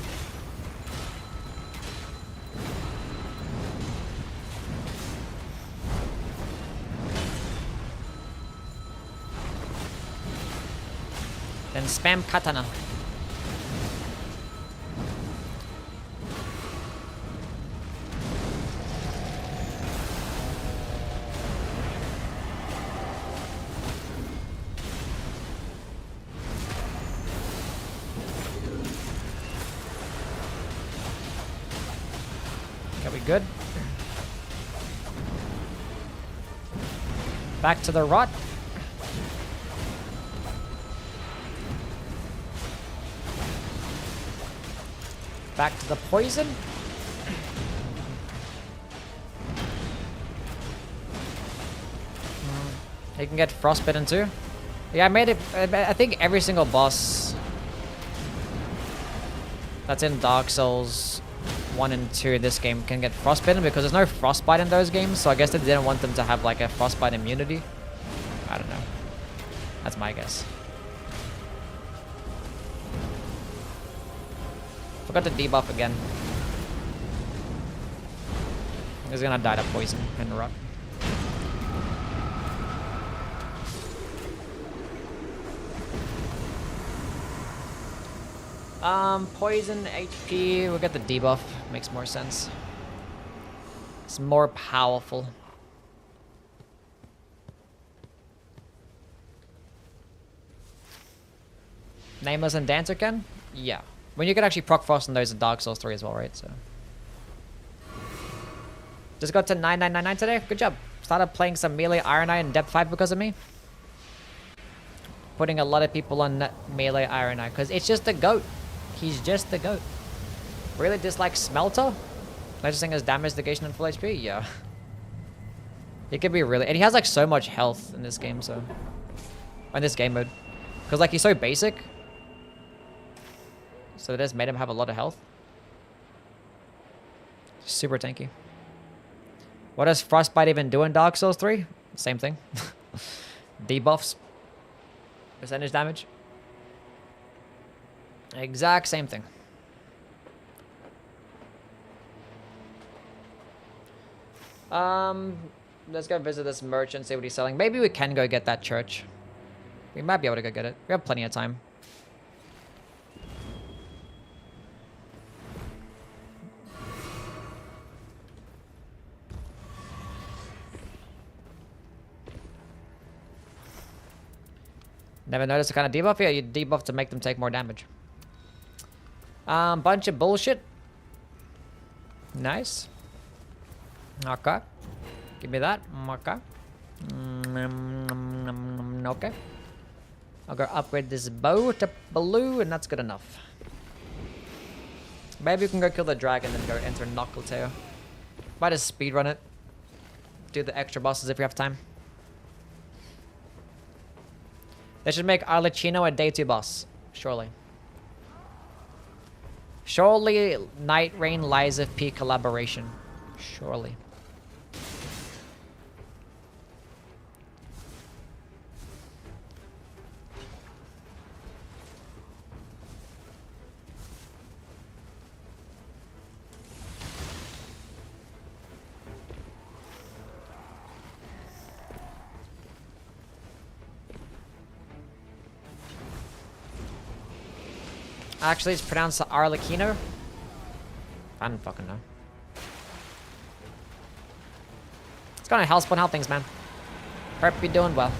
Then spam katana. Okay, we good? Back to the rot. Back to the poison. You can get frostbitten too. Yeah, I made it. I think every single boss that's in Dark Souls 1 and 2 in this game can get frostbitten because there's no frostbite in those games. So I guess they didn't want them to have like a frostbite immunity. I don't know. That's my guess. Forgot to debuff again. He's gonna die to poison and rot. Poison, HP, we'll get the debuff. Makes more sense. It's more powerful. Nameless and Dancer can? Yeah. When you can actually proc frost on those in Dark Souls 3 as well, right? So just got to 9999 today. Good job. Started playing some melee Iron Eye in Depth 5 because of me. Putting a lot of people on melee Iron Eye because it's just the GOAT. He's just the GOAT. Really dislike Smelter? Latest thing is damage negation and full HP? Yeah. He could be really... And he has like so much health in this game, so... In this game mode. Because like he's so basic. So it has made him have a lot of health. Super tanky. What does Frostbite even do in Dark Souls 3? Same thing. Debuffs. Percentage damage. Exact same thing. Let's go visit this merchant, see what he's selling. Maybe we can go get that church. We might be able to go get it. We have plenty of time. Never noticed a kind of debuff? Yeah, you debuff to make them take more damage. Bunch of bullshit. Nice. Okay. Give me that. Okay. Okay. I'll go upgrade this bow to blue, and that's good enough. Maybe you can go kill the dragon and go enter Knuckle Tail. Might just speedrun it. Do the extra bosses if you have time. They should make Arlecchino a day 2 boss. Surely. Surely Nightreign Lies of P collaboration. Surely. Actually, it's pronounced Arlecchino. I don't fucking know. It's going to Hellspawn. How things, man? Hope you're doing well.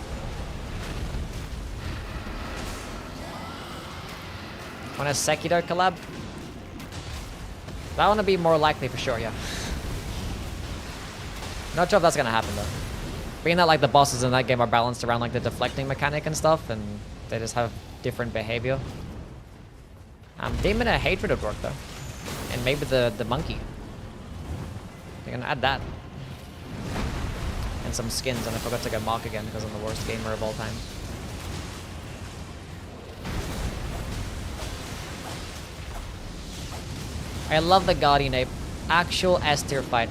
Want a Sekiro collab? That one to be more likely for sure, yeah. Not sure if that's gonna happen though. Being that like the bosses in that game are balanced around like the deflecting mechanic and stuff, and they just have different behavior. Demon of Hatred would work though. And maybe the monkey. They're gonna add that. And some skins, and I forgot to go mark again because I'm the worst gamer of all time. I love the Guardian Ape. Actual S tier fight.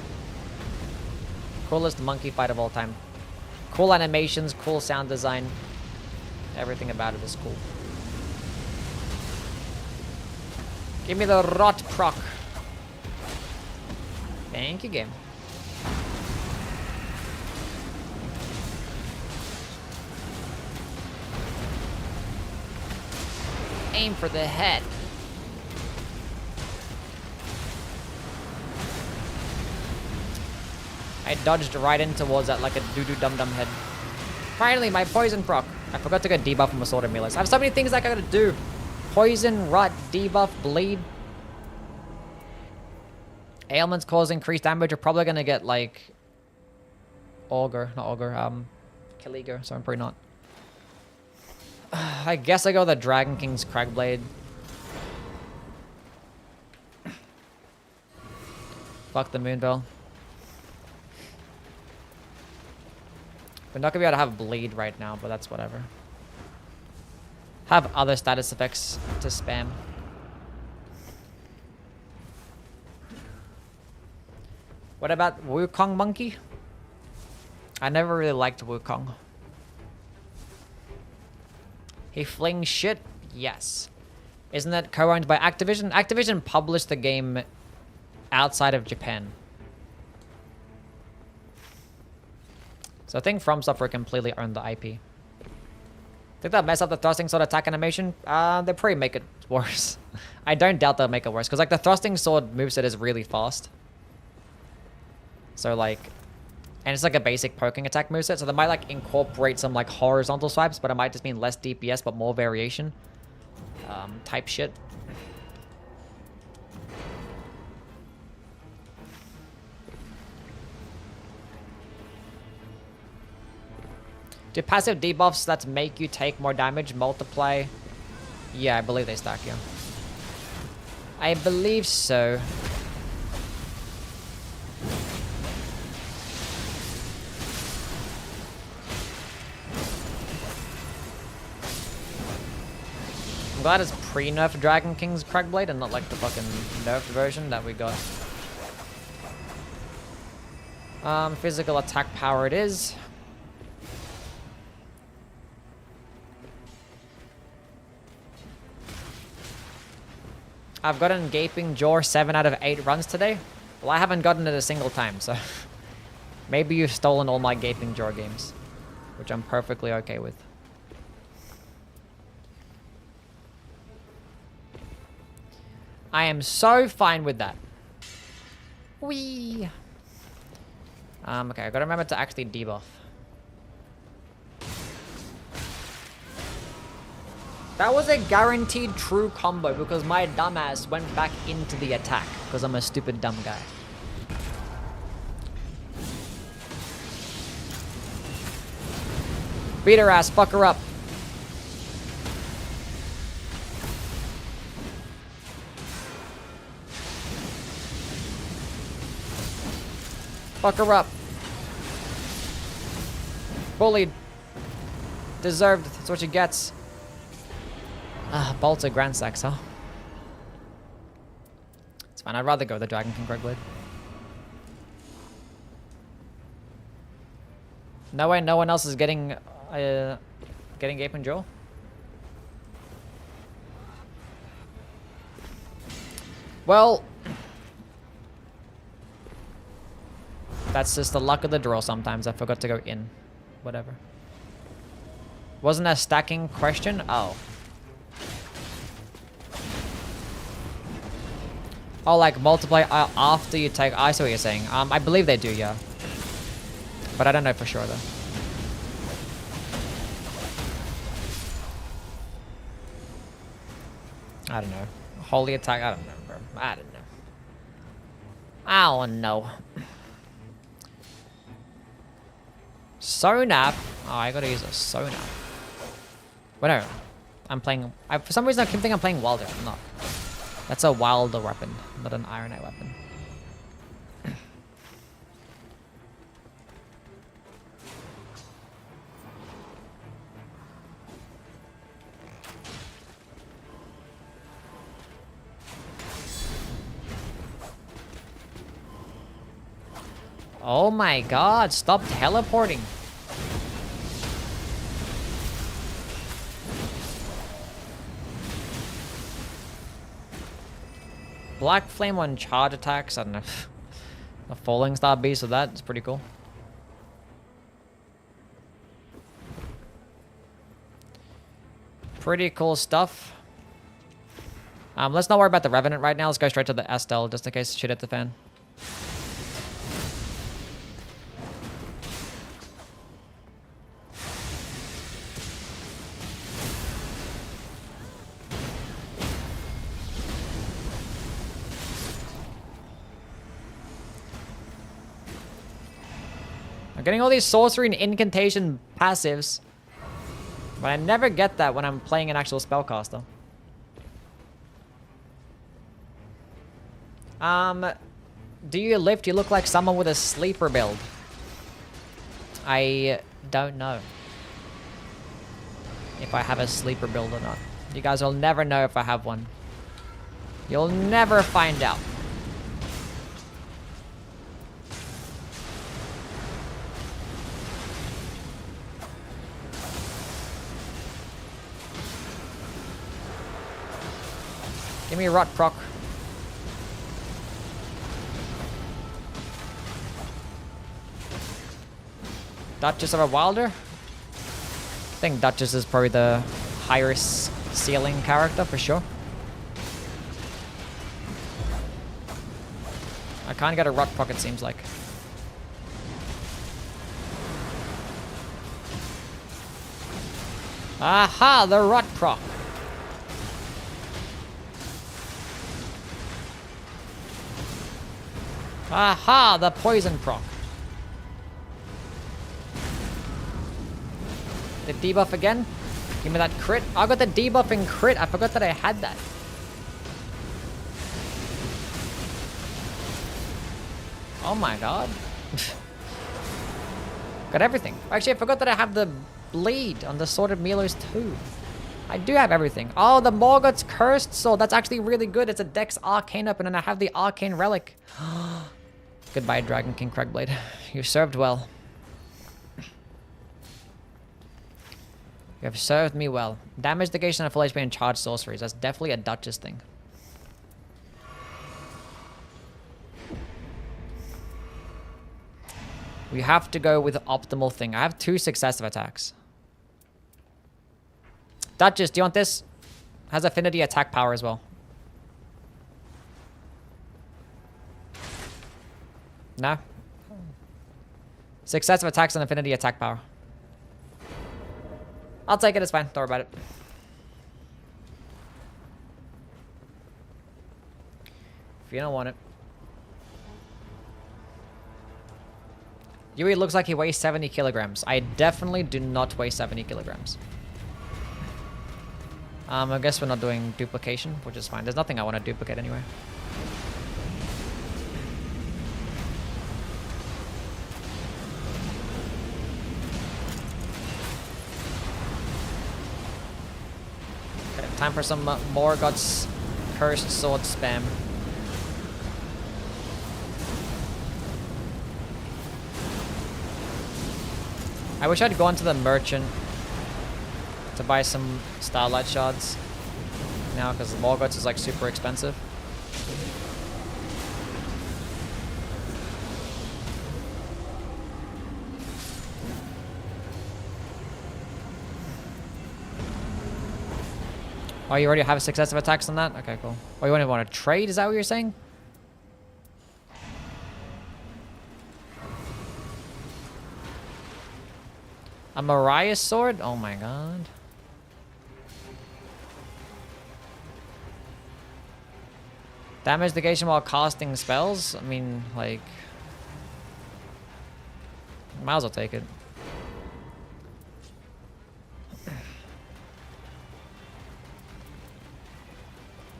Coolest monkey fight of all time. Cool animations, cool sound design. Everything about it is cool. Give me the rot proc. Thank you, game. Aim for the head. I dodged right in towards that like a doo-doo dum-dum head. Finally, my poison proc. I forgot to go debuff from a sword and melee. I have so many things I gotta do. Poison, rot, debuff, bleed. Ailments cause increased damage. You're probably gonna get like Augur, not Augur, Kaliger, so I'm probably not. I guess I go the Dragon King's Cragblade. Fuck the Moonbell. We're not gonna be able to have bleed right now, but that's whatever. Have other status effects to spam. What about Wukong Monkey? I never really liked Wukong. He flings shit? Yes. Isn't that co-owned by Activision? Activision published the game outside of Japan. So I think From Software completely owned the IP. Think they'll mess up the thrusting sword attack animation? They'll probably make it worse. I don't doubt they'll make it worse, because like the thrusting sword moveset is really fast. So like, and it's like a basic poking attack moveset, so they might like incorporate some like horizontal swipes, but it might just mean less DPS but more variation. Type shit. Do passive debuffs that make you take more damage multiply? Yeah, I believe they stack, yeah. I believe so. I'm glad it's pre-nerfed Dragon King's Cragblade and not like the fucking nerfed version that we got. Physical attack power it is. I've gotten Gaping Jaw 7 out of 8 runs today. Well, I haven't gotten it a single time, so maybe you've stolen all my Gaping Jaw games, which I'm perfectly okay with. I am so fine with that. Whee! Okay, I gotta remember to actually debuff. That was a guaranteed true combo because my dumbass went back into the attack because I'm a stupid dumb guy. Beat her ass. Fuck her up. Fuck her up. Bullied. Deserved. That's what she gets. Ah, Bolter Grand Sax, huh? It's fine. I'd rather go with the Dragon King Cragblade. No way, no one else is getting Gaping Jaw. Well, that's just the luck of the draw sometimes. I forgot to go in. Whatever. Wasn't a stacking question? Oh. Oh, like multiply after you take... I see what you're saying. I believe they do, yeah. But I don't know for sure, though. I don't know. Holy attack? I don't know, bro. I don't know. I don't know. Sonap? Oh, I gotta use a Sonap. Whatever. I'm playing... for some reason, I keep thinking I'm playing Wilder. I'm not. That's a Wilder weapon, not an Ironite weapon. Oh my god, stop teleporting. Black Flame on charge attacks, I don't know. A Falling Star Beast of that is pretty cool. Pretty cool stuff. Let's not worry about the Revenant right now. Let's go straight to the Estelle just in case shit hit the fan. I'm getting all these sorcery and incantation passives. But I never get that when I'm playing an actual spellcaster. Do you lift? You look like someone with a sleeper build. I don't know if I have a sleeper build or not. You guys will never know if I have one. You'll never find out. Give me a rot proc. Duchess of a Wilder? I think Duchess is probably the higher ceiling character for sure. I can't get a rot proc, it seems like. Aha, the rot proc. Aha, the poison proc. The debuff again. Give me that crit. I got the debuff and crit. I forgot that I had that. Oh my god. Got everything. Actually, I forgot that I have the bleed on the Sword of Milos too. I do have everything. Oh, the Morgoth's Cursed Sword. That's actually really good. It's a Dex Arcane up, and then I have the Arcane Relic. Goodbye, Dragon King Cragblade. You served well. You have served me well. Damage negation and full HP and charged sorceries. That's definitely a Duchess thing. We have to go with the optimal thing. I have 2 successive attacks. Duchess, do you want this? Has affinity attack power as well. No? Successive attacks and affinity attack power. I'll take it, it's fine. Don't worry about it. If you don't want it. Yui looks like he weighs 70 kilograms. I definitely do not weigh 70 kilograms. I guess we're not doing duplication, which is fine. There's nothing I want to duplicate anyway. Okay, time for some Morgoth's cursed sword spam. I wish I'd gone to the merchant to buy some starlight shards now, because the Morgoth's is like super expensive. Oh, you already have successive attacks on that? Okay, cool. Oh, you want to trade? Is that what you're saying? A Mariah's sword? Oh my god. Damage negation while casting spells? I mean, like... might as well take it.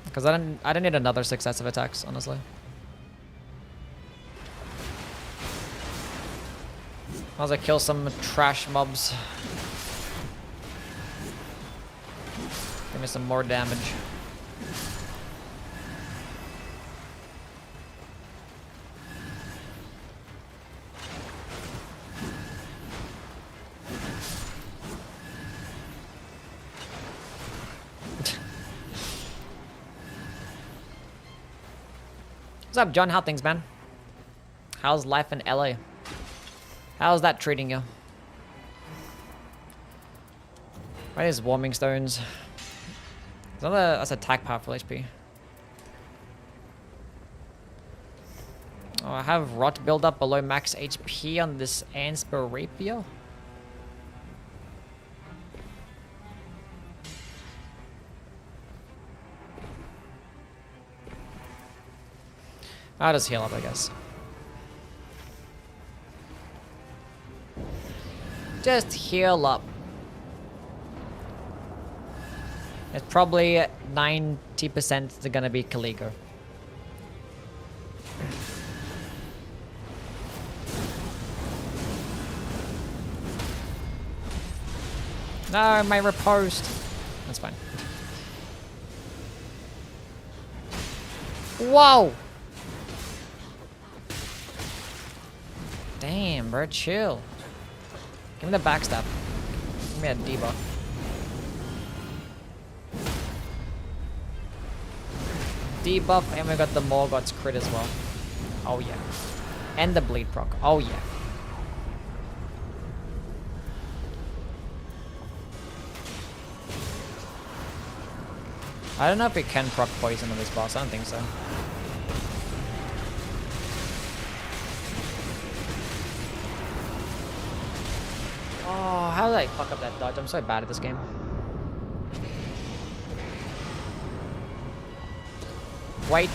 Because I didn't need another successive attacks, honestly. Might as well kill some trash mobs. Give me some more damage. What's up, John? How things, man? How's life in LA? How's that treating you? What is warming stones? That's attack power for HP. Oh, I have rot build up below max HP on this Ansper Rapier. I'll just heal up, I guess. Just heal up. It's probably 90% gonna be Caligo. No, my riposte. That's fine. Whoa! Damn, bro, chill. Give me the backstab. Give me a debuff. Debuff, and we got the Morgoth's crit as well. Oh yeah. And the bleed proc. Oh yeah. I don't know if we can proc poison on this boss. I don't think so. Oh, how did I fuck up that dodge? I'm so bad at this game. Wait.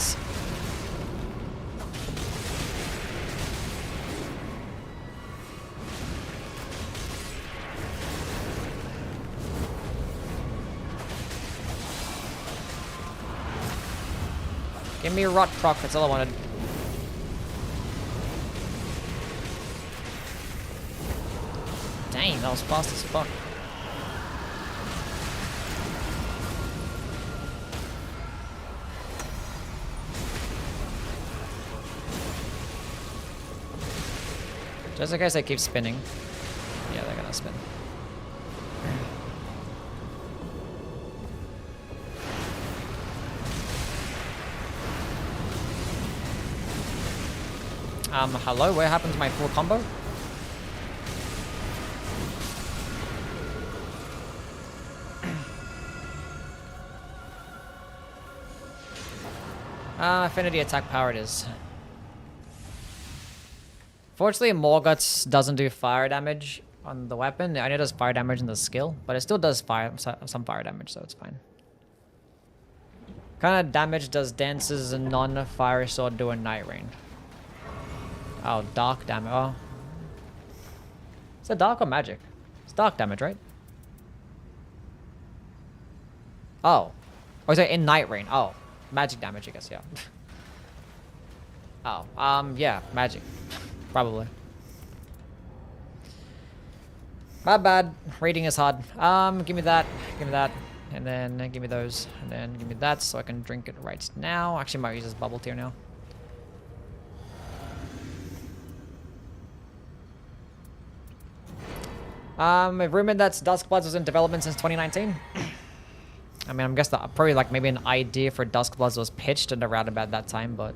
Give me a rot proc, that's all I wanted. Dang, that was fast as fuck. Just in case they keep spinning. Yeah, they're gonna spin. Hello, where happened to my full combo? Affinity attack power it is. Fortunately, Morgoth's doesn't do fire damage on the weapon. I know it does fire damage in the skill, but it still does some fire damage, so it's fine. What kind of damage does Dance's non-fire sword do in Nightreign? Oh, dark damage. Oh. Is that dark or magic? It's dark damage, right? Oh. Oh, is it in Nightreign? Oh. Magic damage, I guess, yeah. Oh, yeah, magic. Probably. My bad. Reading is hard. Give me that. Give me that. And then give me those. And then give me that so I can drink it right now. Actually, I might use this bubble tier now. Rumored that Duskbloods was in development since 2019. I mean, I'm guessing that probably like maybe an idea for Duskbloods was pitched at around about that time, but...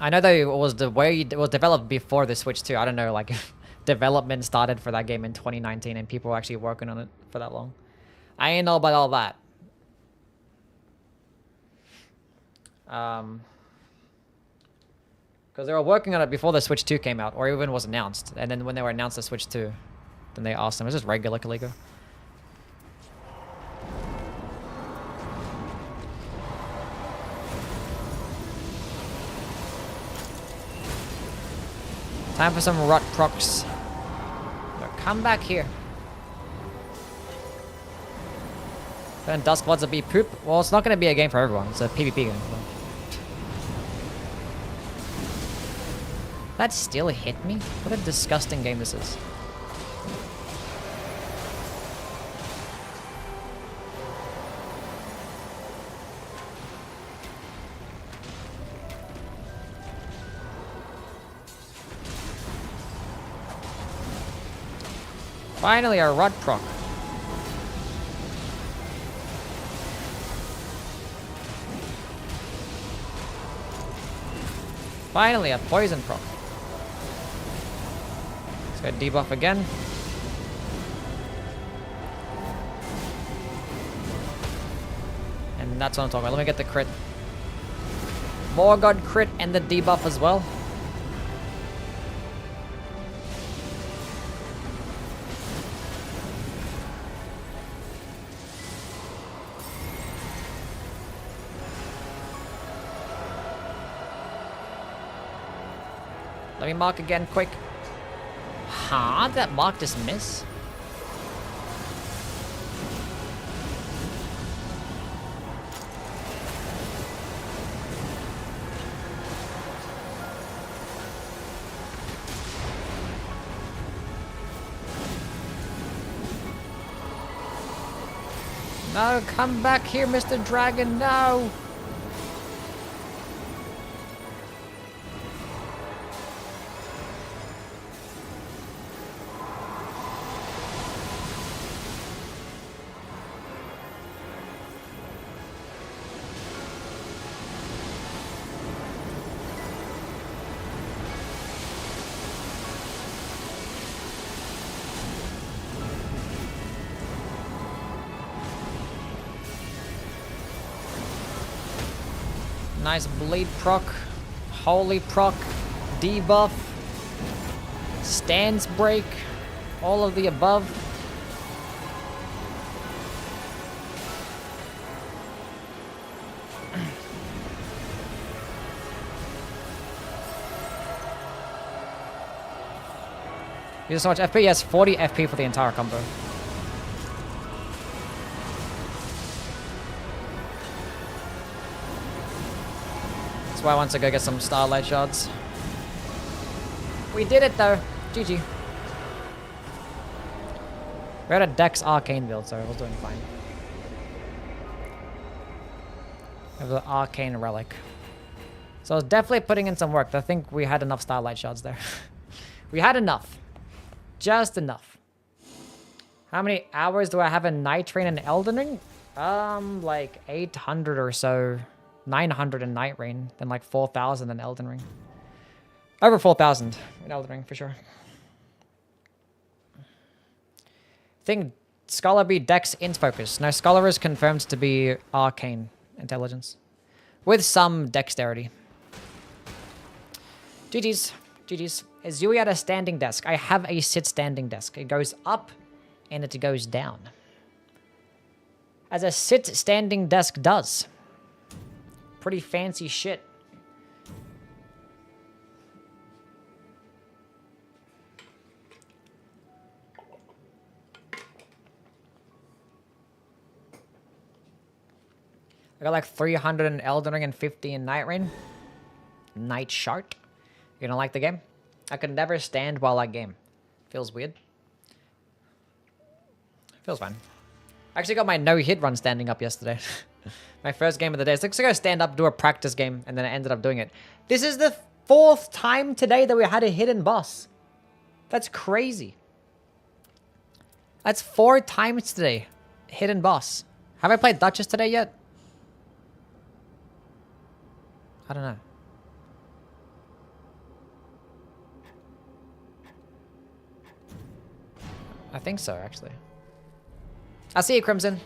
I know that it was the way it was developed before the Switch too. I don't know, like, development started for that game in 2019 and people were actually working on it for that long. I ain't know about all that. Because they were working on it before the Switch 2 came out, or even was announced. And then when they were announced the Switch 2, then they asked them, is this regular Calico? Time for some rot procs. No, come back here. Then Duskbloods will be poop. Well, it's not going to be a game for everyone. It's a PvP game. That still hit me? What a disgusting game this is. Finally, a rot proc. Finally, a poison proc. Let's get debuff again. And that's what I'm talking about. Let me get the crit. More god crit and the debuff as well. Let me mark again, quick. Huh? Did that mark just miss? No, come back here, Mr. Dragon, no! Nice blade proc, holy proc, debuff, stance break, all of the above. Use so much FP, yes, 40 FP for the entire combo. That's why I want to go get some Starlight Shards. We did it though. GG. We had a Dex Arcane build, so I was doing fine. We have the Arcane Relic. So I was definitely putting in some work. I think we had enough Starlight Shards there. We had enough. Just enough. How many hours do I have in Nightreign and Elden Ring? Like 800 or so. 900 in Nightreign, then like 4,000 in Elden Ring. Over 4,000 in Elden Ring, for sure. I think Scholar be Dex Int Focus. No, Scholar is confirmed to be Arcane Intelligence. With some Dexterity. GG's. GG's. Is Yui at a standing desk? I have a sit-standing desk. It goes up and it goes down. As a sit-standing desk does. Pretty fancy shit. I got like 300 in Elden Ring and 50 in Nightreign. Night Shart. You don't like the game? I could never stand while I game. Feels weird. Feels fine. I actually got my no-hit run standing up yesterday. My first game of the day. So I go stand up, do a practice game, and then I ended up doing it. This is the 4th time today that we had a hidden boss. That's crazy. That's 4 times today. Hidden boss. Have I played Duchess today yet? I don't know. I think so, actually. I'll see you, Crimson.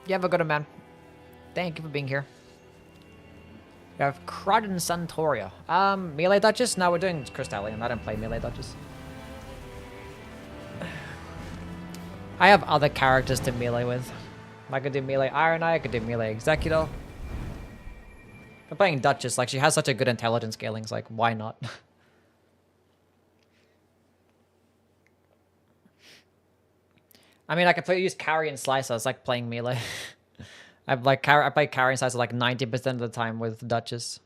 You have a good one, man. Thank you for being here. We have Crud and Suntoria. Melee Duchess? No, we're doing Crystallian. I don't play Melee Duchess. I have other characters to melee with. I could do Melee Iron Eye, I could do Melee Executor. I'm playing Duchess, like, she has such a good intelligence scaling, it's like, why not? I mean, I could use Carry and Slicer, it's like playing Melee. I play Carry and Slicer like 90% of the time with Duchess.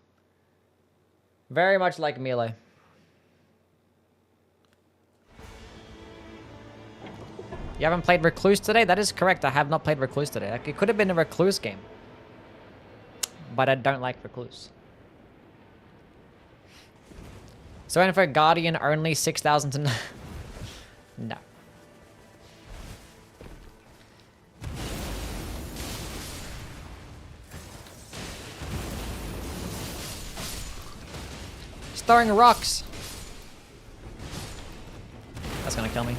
Very much like Melee. You haven't played Recluse today? That is correct, I have not played Recluse today. Like, it could have been a Recluse game. But I don't like Recluse. So in for Guardian only 6,000 to... No. Throwing rocks. That's gonna kill me.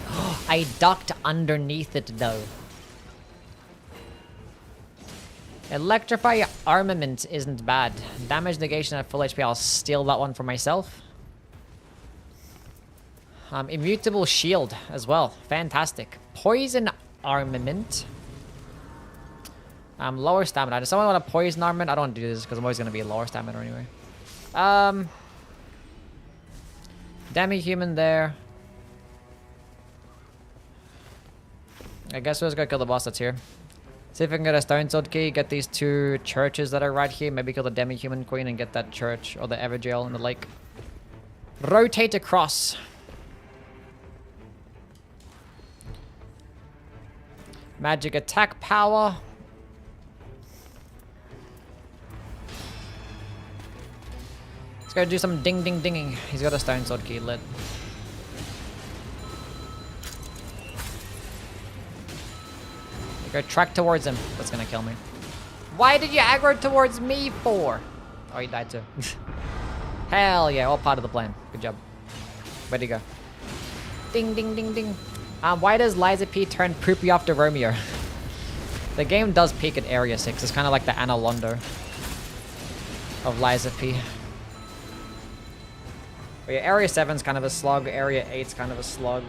I ducked underneath it though. Electrify Armament isn't bad. Damage negation at full HP. I'll steal that one for myself. Immutable Shield as well. Fantastic. Poison Armament. Lower stamina. Does someone want a poison armament? I don't want to do this because I'm always gonna be lower stamina anyway. Demi-human there. I guess we're just gonna kill the boss that's here. See if we can get a stone sword key, get these 2 churches that are right here, maybe kill the demi-human queen and get that church or the Everjail in the lake. Rotate across. Magic attack power. Let's go do some ding ding dinging. He's got a stone sword key lit. Go track towards him. That's gonna kill me. Why did you aggro towards me for? Oh, he died too. Hell yeah, all part of the plan. Good job. Where'd he go? Ding ding ding ding. Why does Liza P turn poopy after Romeo? The game does peak at area 6. It's kind of like the Anna Londo of Liza P. But yeah, area 7's kind of a slug. Area 8's kind of a slug.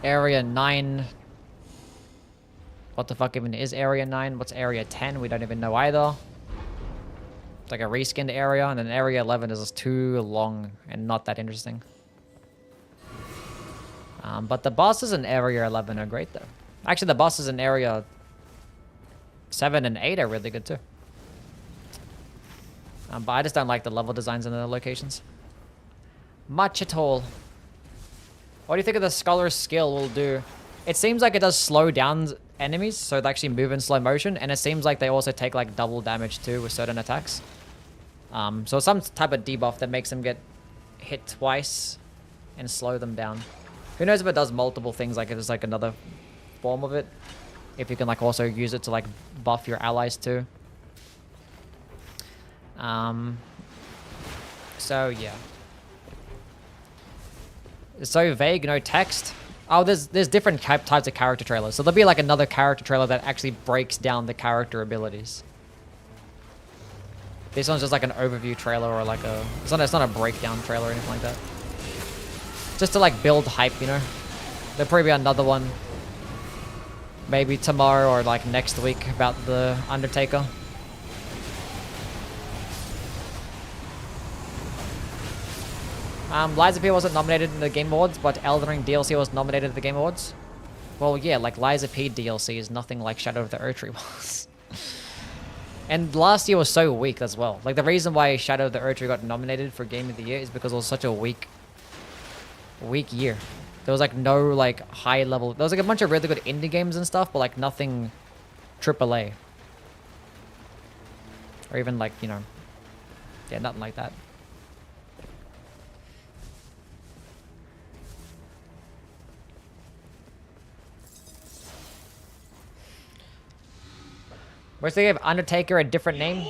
Area 9. What the fuck even is area 9? What's area 10? We don't even know either. It's like a reskinned area. And then area 11 is just too long and not that interesting. But the bosses in area 11 are great though. Actually, the bosses in area 7 and 8 are really good too. But I just don't like the level designs in the locations. Much at all. What do you think of the Scholar's skill will do? It seems like it does slow down enemies, so they actually move in slow motion, and it seems like they also take like double damage too with certain attacks. So some type of debuff that makes them get hit twice and slow them down. Who knows if it does multiple things, like if it's like another form of it. If you can like also use it to like buff your allies too. So yeah. It's so vague, no text. Oh, there's different types of character trailers. So there'll be like another character trailer that actually breaks down the character abilities. This one's just like an overview trailer or like a... It's not a breakdown trailer or anything like that. Just to like build hype, you know? There'll probably be another one. Maybe tomorrow or like next week about the Undertaker. Liza P wasn't nominated in the Game Awards, but Elden Ring DLC was nominated at the Game Awards. Well, yeah, like Liza P DLC is nothing like Shadow of the Erdtree was. And last year was so weak as well. Like the reason why Shadow of the Erdtree got nominated for Game of the Year is because it was such a weak year. There was like no like high level. There was like a bunch of really good indie games and stuff, but like nothing AAA. Or even like, you know, yeah, nothing like that. Where's they give Undertaker a different name?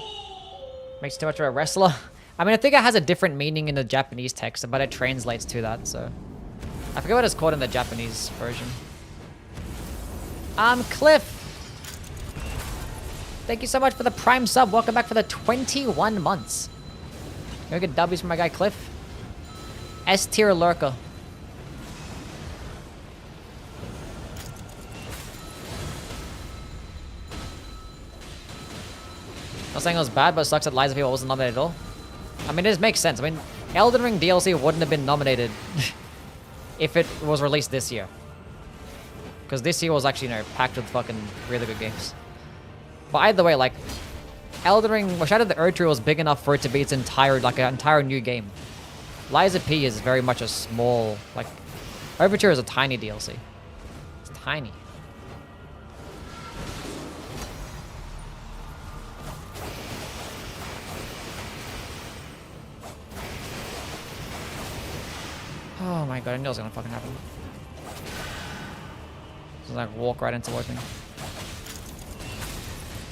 Makes too much of a wrestler. I mean, I think it has a different meaning in the Japanese text, but it translates to that, so. I forget what it's called in the Japanese version. Cliff. Thank you so much for the Prime sub. Welcome back for the 21 months. Go get W's from my guy Cliff. S tier lurker. Not saying it was bad, but it sucks that Lies of P wasn't nominated at all. I mean, it just makes sense. I mean, Elden Ring DLC wouldn't have been nominated if it was released this year. Because this year was actually, you know, packed with fucking really good games. But either way, like, Elden Ring, well, Shadow of the Erdtree was big enough for it to be its entire, like, an entire new game. Liza P is very much a small, like, Overture is a tiny DLC. It's tiny. Oh my god, I knew it was gonna fucking happen. Just like walk right into towards me.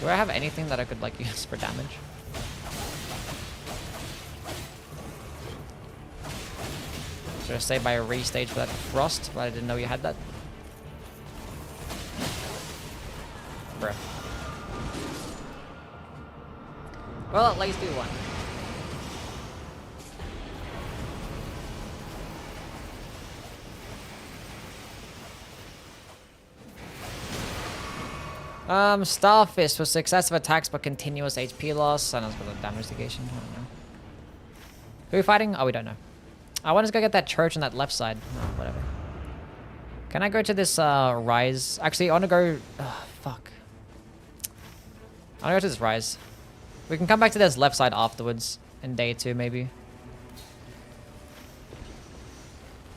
Do I have anything that I could like use for damage? Should I say by a restage for that frost, but I didn't know you had that. Bruh. Well, at least do one. Starfist was successive attacks but continuous HP loss. I know it's got a damage negation. I don't know. Who are we fighting? Oh, we don't know. I want to go get that church on that left side. Oh, whatever. Can I go to this rise? Actually, I want to go. Oh, fuck. I want to go to this rise. We can come back to this left side afterwards in day 2, maybe.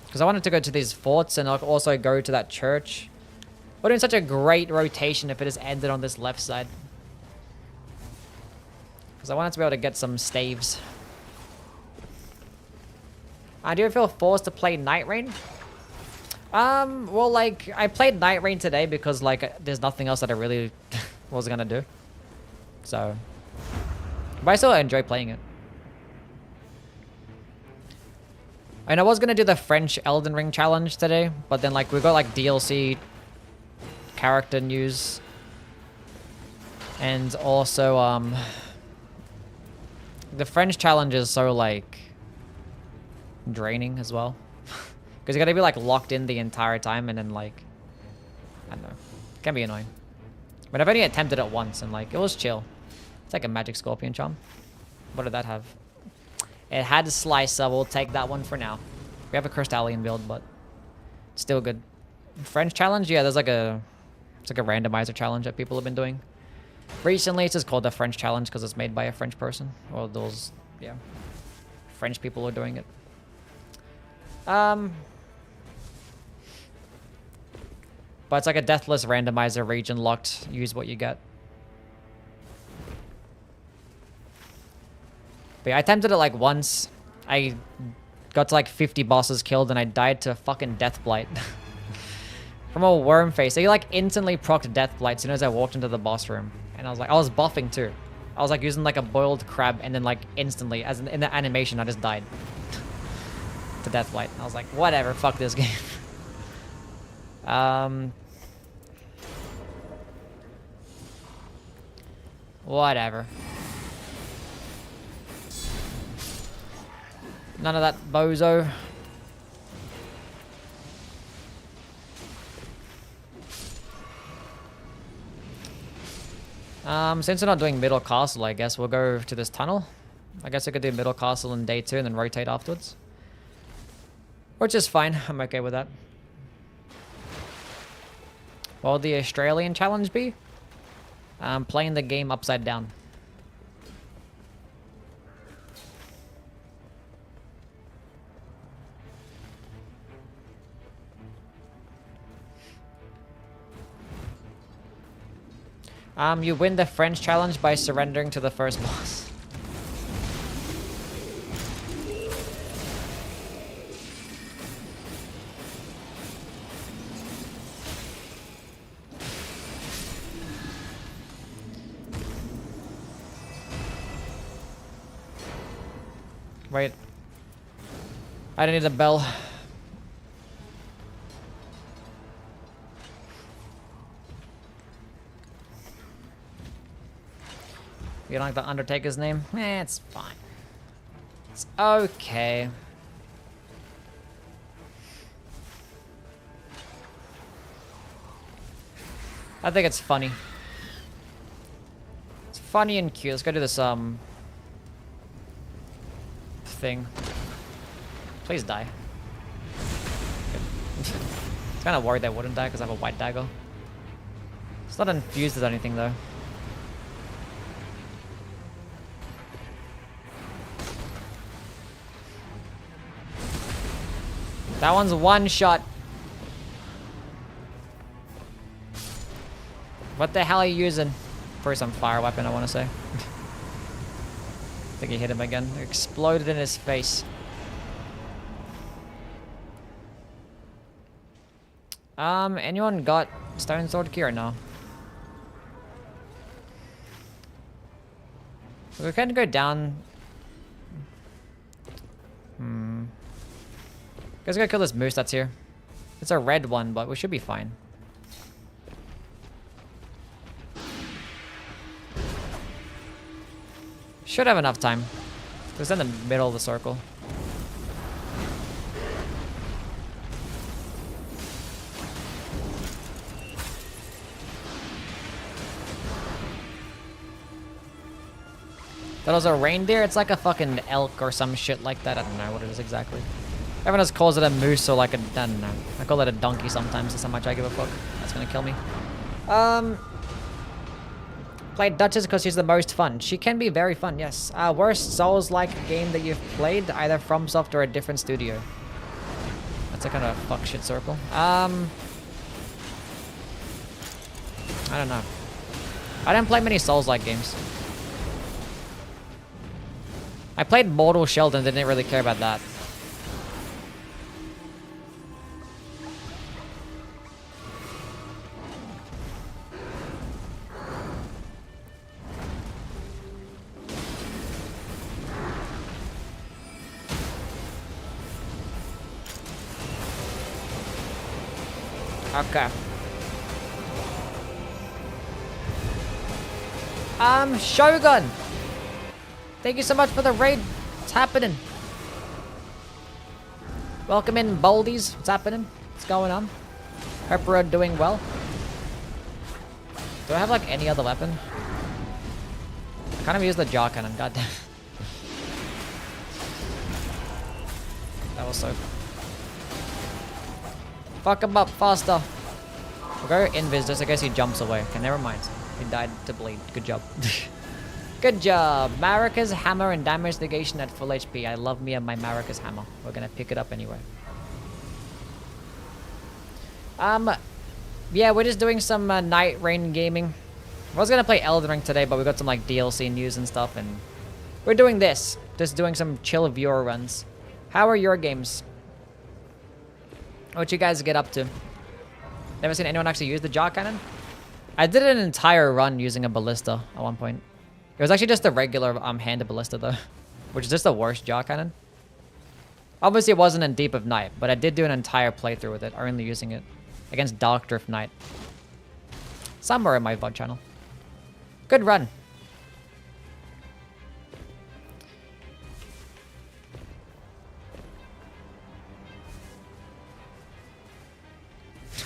Because I wanted to go to these forts and I'll also go to that church. We're doing such a great rotation if it has ended on this left side. Because I wanted to be able to get some staves. Do you feel forced to play Nightreign? Well, like, I played Nightreign today because, like, there's nothing else that I really was gonna do. So. But I still enjoy playing it. And I was gonna do the French Elden Ring challenge today, but then, like, we got, like, DLC character news, and also the French challenge is so like draining as well because you gotta be like locked in the entire time, and then like I don't know, it can be annoying. But I've only attempted it once and like it was chill. It's like a magic scorpion charm. What did that have? It had a slicer. We'll take that one for now. We have a crystallian build, but it's still good. French challenge, yeah, there's like a it's like a randomizer challenge that people have been doing. Recently, it's just called the French challenge because it's made by a French person. Or those, yeah, French people are doing it. But it's like a deathless randomizer, region locked, use what you get. But yeah, I attempted it like once. I got to like 50 bosses killed and I died to fucking death blight. From a worm face. So he like instantly procced death blight as soon as I walked into the boss room. And I was like, I was buffing too. I was like using like a boiled crab and then like instantly, as in the animation, I just died. To death blight. I was like, whatever, fuck this game. Whatever. None of that bozo. Since we're not doing middle castle, I guess we'll go to this tunnel. I guess I could do middle castle in day 2 and then rotate afterwards. Which is fine. I'm okay with that. What will the Australian challenge be? Playing the game upside down. You win the French challenge by surrendering to the first boss. Wait. I don't need a bell. You don't like the Undertaker's name? It's fine. It's okay. I think it's funny. It's funny and cute. Let's go do this, thing. Please die. It's kind of worried they wouldn't die because I have a white dagger. It's not infused with anything, though. That one's one shot. What the hell are you using? For some fire weapon, I want to say. I think he hit him again. It exploded in his face. Anyone got stone sword key or no? We can go down. Guys, gotta kill this moose that's here. It's a red one, but we should be fine. Should have enough time. It's in the middle of the circle. That was a reindeer? It's like a fucking elk or some shit like that. I don't know what it is exactly. Everyone else calls it a moose or like a... I don't know. I call it a donkey sometimes. That's how much I give a fuck. That's gonna kill me. Played Duchess because she's the most fun. She can be very fun, yes. Worst Souls-like game that you've played, either FromSoft or a different studio. That's a kind of fuck shit circle. I don't know. I didn't play many Souls-like games. I played Mortal Shell and didn't really care about that. Okay. Shogun! Thank you so much for the raid. What's happening? Welcome in, Boldies. What's happening? What's going on? Hope we're doing well. Do I have, like, any other weapon? I kind of use the jaw cannon. Goddamn. That was so... Fuck him up faster. We'll go invis just in case he jumps away. Okay, never mind. He died to bleed. Good job. Good job. Marika's hammer and damage negation at full HP. I love me and my Marika's hammer. We're gonna pick it up anyway. Yeah, we're just doing some Nightreign gaming. I was gonna play Elden Ring today, but we got some like DLC news and stuff, and we're doing this. Just doing some chill viewer runs. How are your games? What you guys get up to? Never seen anyone actually use the jaw cannon? I did an entire run using a ballista at one point. It was actually just a regular handed ballista though, which is just the worst jaw cannon. Obviously it wasn't in Deep of Night, but I did do an entire playthrough with it, only using it against Dark Drift Knight. Somewhere in my VOD channel. Good run.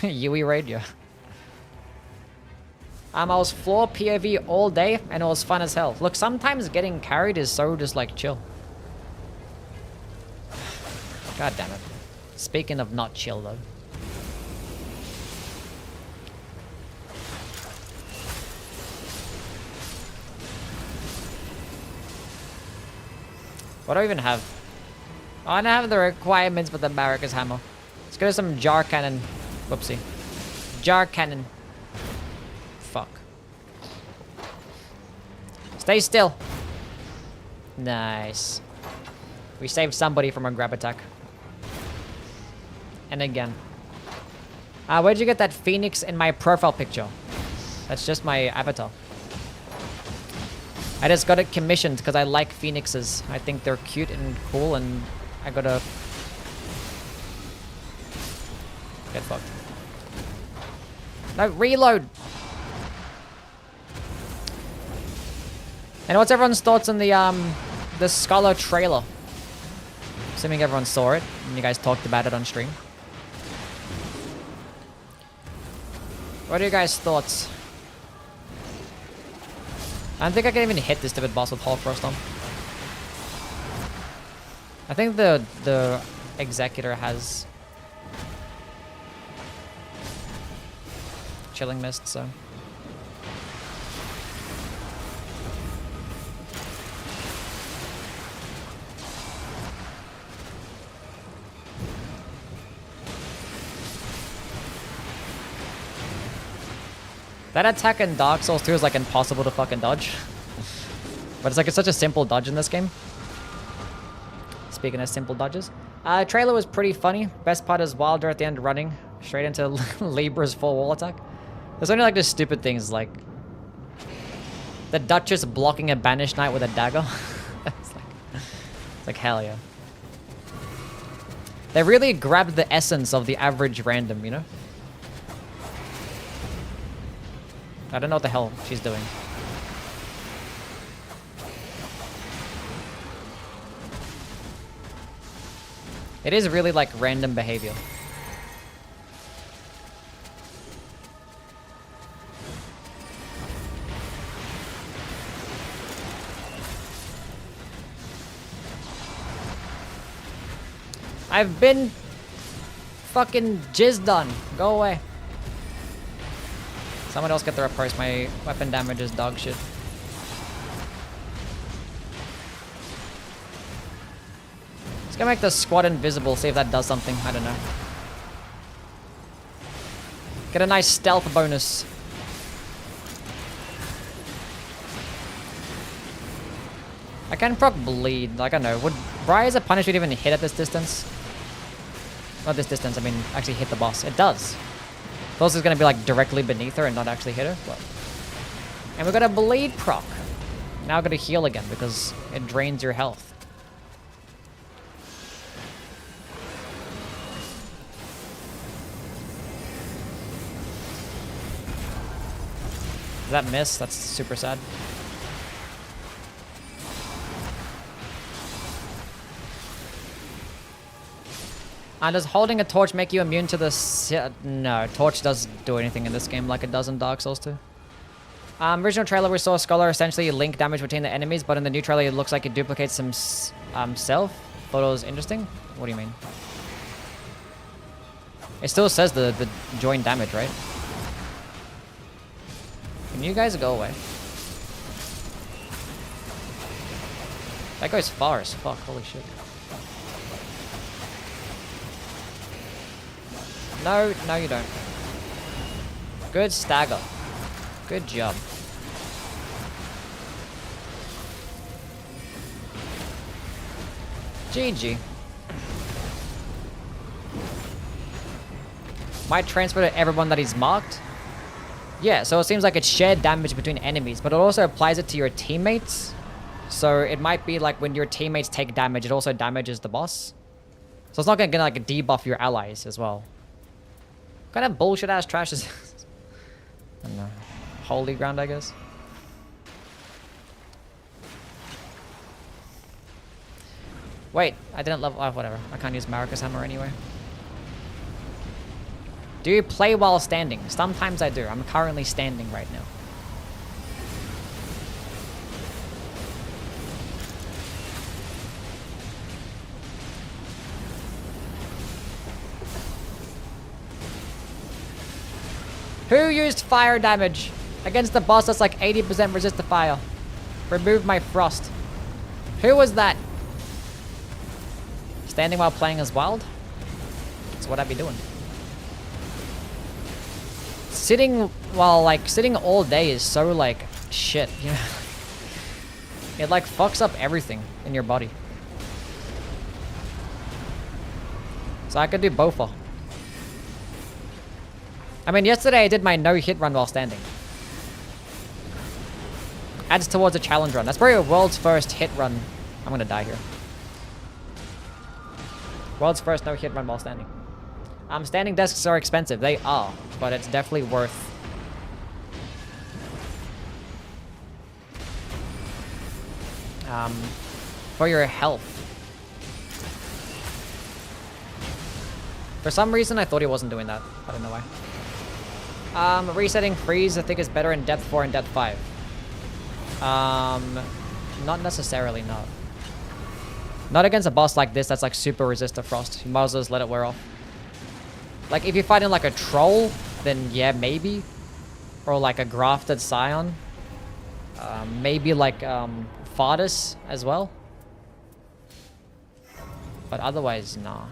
Yui Radio. I was floor POV all day and it was fun as hell. Look, sometimes getting carried is so just like chill. God damn it. Speaking of not chill though. What do I even have? Oh, I don't have the requirements for the Maracas hammer. Let's go to some jar cannon. Whoopsie. Jar cannon. Fuck. Stay still. Nice. We saved somebody from a grab attack. And again. Where'd you get that phoenix in my profile picture? That's just my avatar. I just got it commissioned because I like phoenixes. I think they're cute and cool, and I gotta... Get fucked. No, reload! And what's everyone's thoughts on the Scholar trailer? Assuming everyone saw it, and you guys talked about it on stream. What are your guys' thoughts? I don't think I can even hit this stupid boss with Hulk Frost on. I think the Executor has Chilling Mist, so... That attack in Dark Souls 2 is like impossible to fucking dodge. But it's like it's such a simple dodge in this game. Speaking of simple dodges. Trailer was pretty funny. Best part is Wilder at the end running straight into Libra's full wall attack. There's only like just stupid things like the Duchess blocking a Banished Knight with a dagger. it's like hell yeah. They really grabbed the essence of the average random, you know? I don't know what the hell she's doing. It is really like random behavior. I've been fucking jizzed on. Go away. Someone else get the repairs. My weapon damage is dog shit. Let's go make the squad invisible, see if that does something. I don't know. Get a nice stealth bonus. I can proc bleed. Like, I don't know. Would Briar's a punishment even hit at this distance? Not this distance, I mean actually hit the boss. It does. Those is going to be like directly beneath her and not actually hit her. But... And we got a bleed proc. Now got to heal again because it drains your health. Does that miss? That's super sad. Does holding a torch make you immune to the... No, torch doesn't do anything in this game like it does in Dark Souls 2. Original trailer we saw Scholar essentially link damage between the enemies, but in the new trailer it looks like it duplicates some self. Thought it was interesting. What do you mean? It still says the join damage, right? Can you guys go away? That goes far as fuck, holy shit. No, no you don't. Good stagger. Good job. GG. Might transfer to everyone that he's marked. Yeah, so it seems like it's shared damage between enemies, but it also applies it to your teammates. So it might be like when your teammates take damage, it also damages the boss. So it's not gonna like debuff your allies as well. What kind of bullshit ass trash is this? I don't know. Holy ground, I guess. Wait, I didn't level... Oh, whatever. I can't use Maracas Hammer anyway. Do you play while standing? Sometimes I do. I'm currently standing right now. Who used fire damage? Against the boss that's like 80% resist to fire. Remove my frost. Who was that? Standing while playing as wild. That's what I'd be doing. Sitting while like sitting all day is so like shit, you know? It like fucks up everything in your body. So I could do both. I mean, yesterday I did my no hit run while standing. Adds towards a challenge run. That's probably a world's first hit run. I'm gonna die here. World's first no hit run while standing. Standing desks are expensive. They are, but it's definitely worth. For your health. For some reason, I thought he wasn't doing that. I don't know why. Resetting freeze, I think, is better in depth 4 and depth 5. Not necessarily, no. Not against a boss like this that's like super resist to frost. You might as well just let it wear off. Like, if you're fighting like a troll, then yeah, maybe. Or like a grafted scion. Maybe like Fardus as well. But otherwise, nah.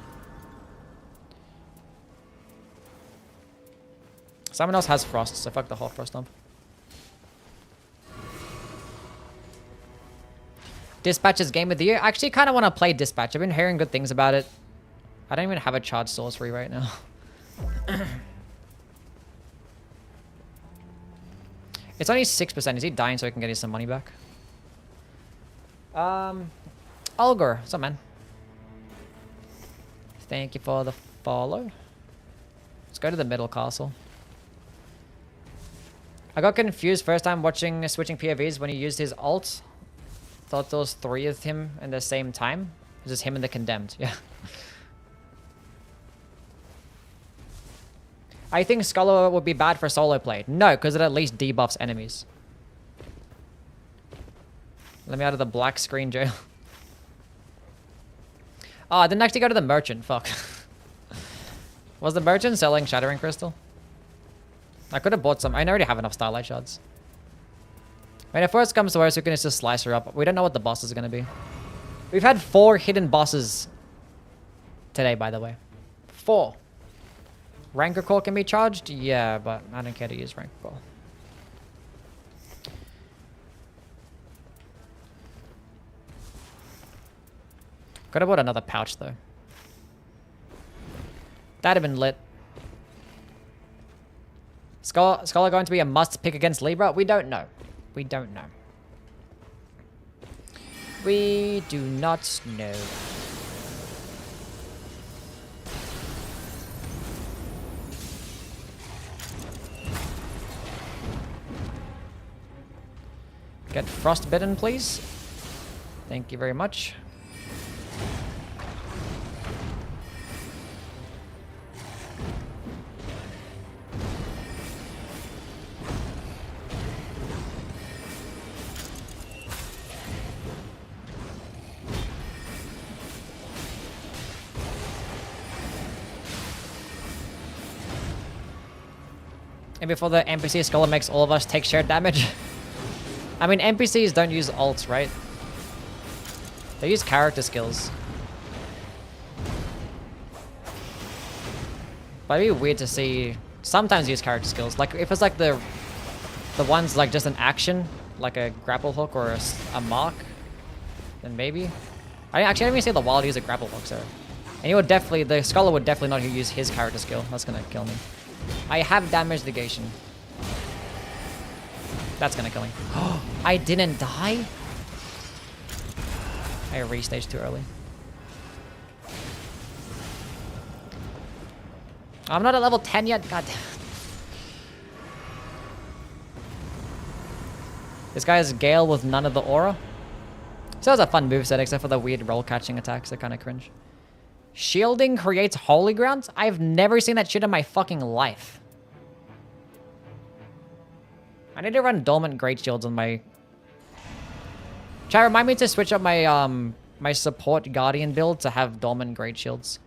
Someone else has frost, so fuck the whole frost dump. Dispatch's game of the year. I actually kind of want to play Dispatch. I've been hearing good things about it. I don't even have a charged sorcery right now. It's only 6%. Is he dying so he can get some money back? Olgar, what's up, man? Thank you for the follow. Let's go to the middle castle. I got confused first time watching switching POVs when he used his ult. Thought there was 3 of him in the same time. It was just him and the condemned. Yeah. I think Scholar would be bad for solo play. No, because it at least debuffs enemies. Let me out of the black screen jail. Oh, I didn't actually go to the merchant. Fuck. Was the merchant selling Shattering Crystal? I could have bought some. I already have enough Starlight Shards. When it first comes to worst, we can just slice her up. We don't know what the boss is going to be. We've had 4 hidden bosses today, by the way. 4. Rancor Core can be charged? Yeah, but I don't care to use Rancor Core. Could have bought another pouch, though. That'd have been lit. Scholar going to be a must pick against Libra? We don't know. We don't know. We do not know. Get frostbitten, please. Thank you very much. And before the NPC Scholar makes all of us take shared damage. I mean, NPCs don't use ults, right? They use character skills. But it'd be weird to see sometimes use character skills. Like, if it's like the ones like just an action, like a grapple hook or a mark, then maybe. I actually didn't even see the wild use a grapple hook, so. And he would definitely, the Scholar would definitely not use his character skill. That's gonna kill me. I have damage negation. That's gonna kill me. I didn't die? I restaged too early. I'm not at level 10 yet. God damn. This guy is Gale with none of the aura. So it's a fun moveset except for the weird roll catching attacks. They're kind of cringe. Shielding creates holy grounds? I've never seen that shit in my fucking life. I need to run dormant great shields on my... Chat, remind me to switch up my my support guardian build to have dormant great shields.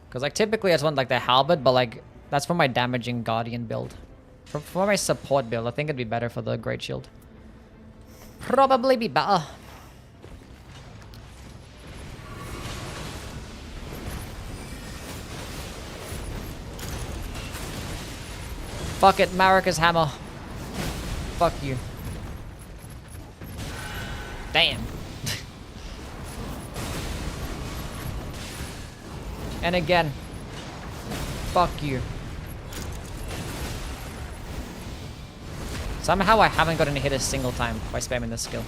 Because like typically I just want like the halberd, but like that's for my damaging guardian build. For my support build, I think it'd be better for the great shield. Probably be better. Fuck it, Marika's hammer. Fuck you. Damn. And again. Fuck you. Somehow I haven't gotten hit a single time by spamming this skill.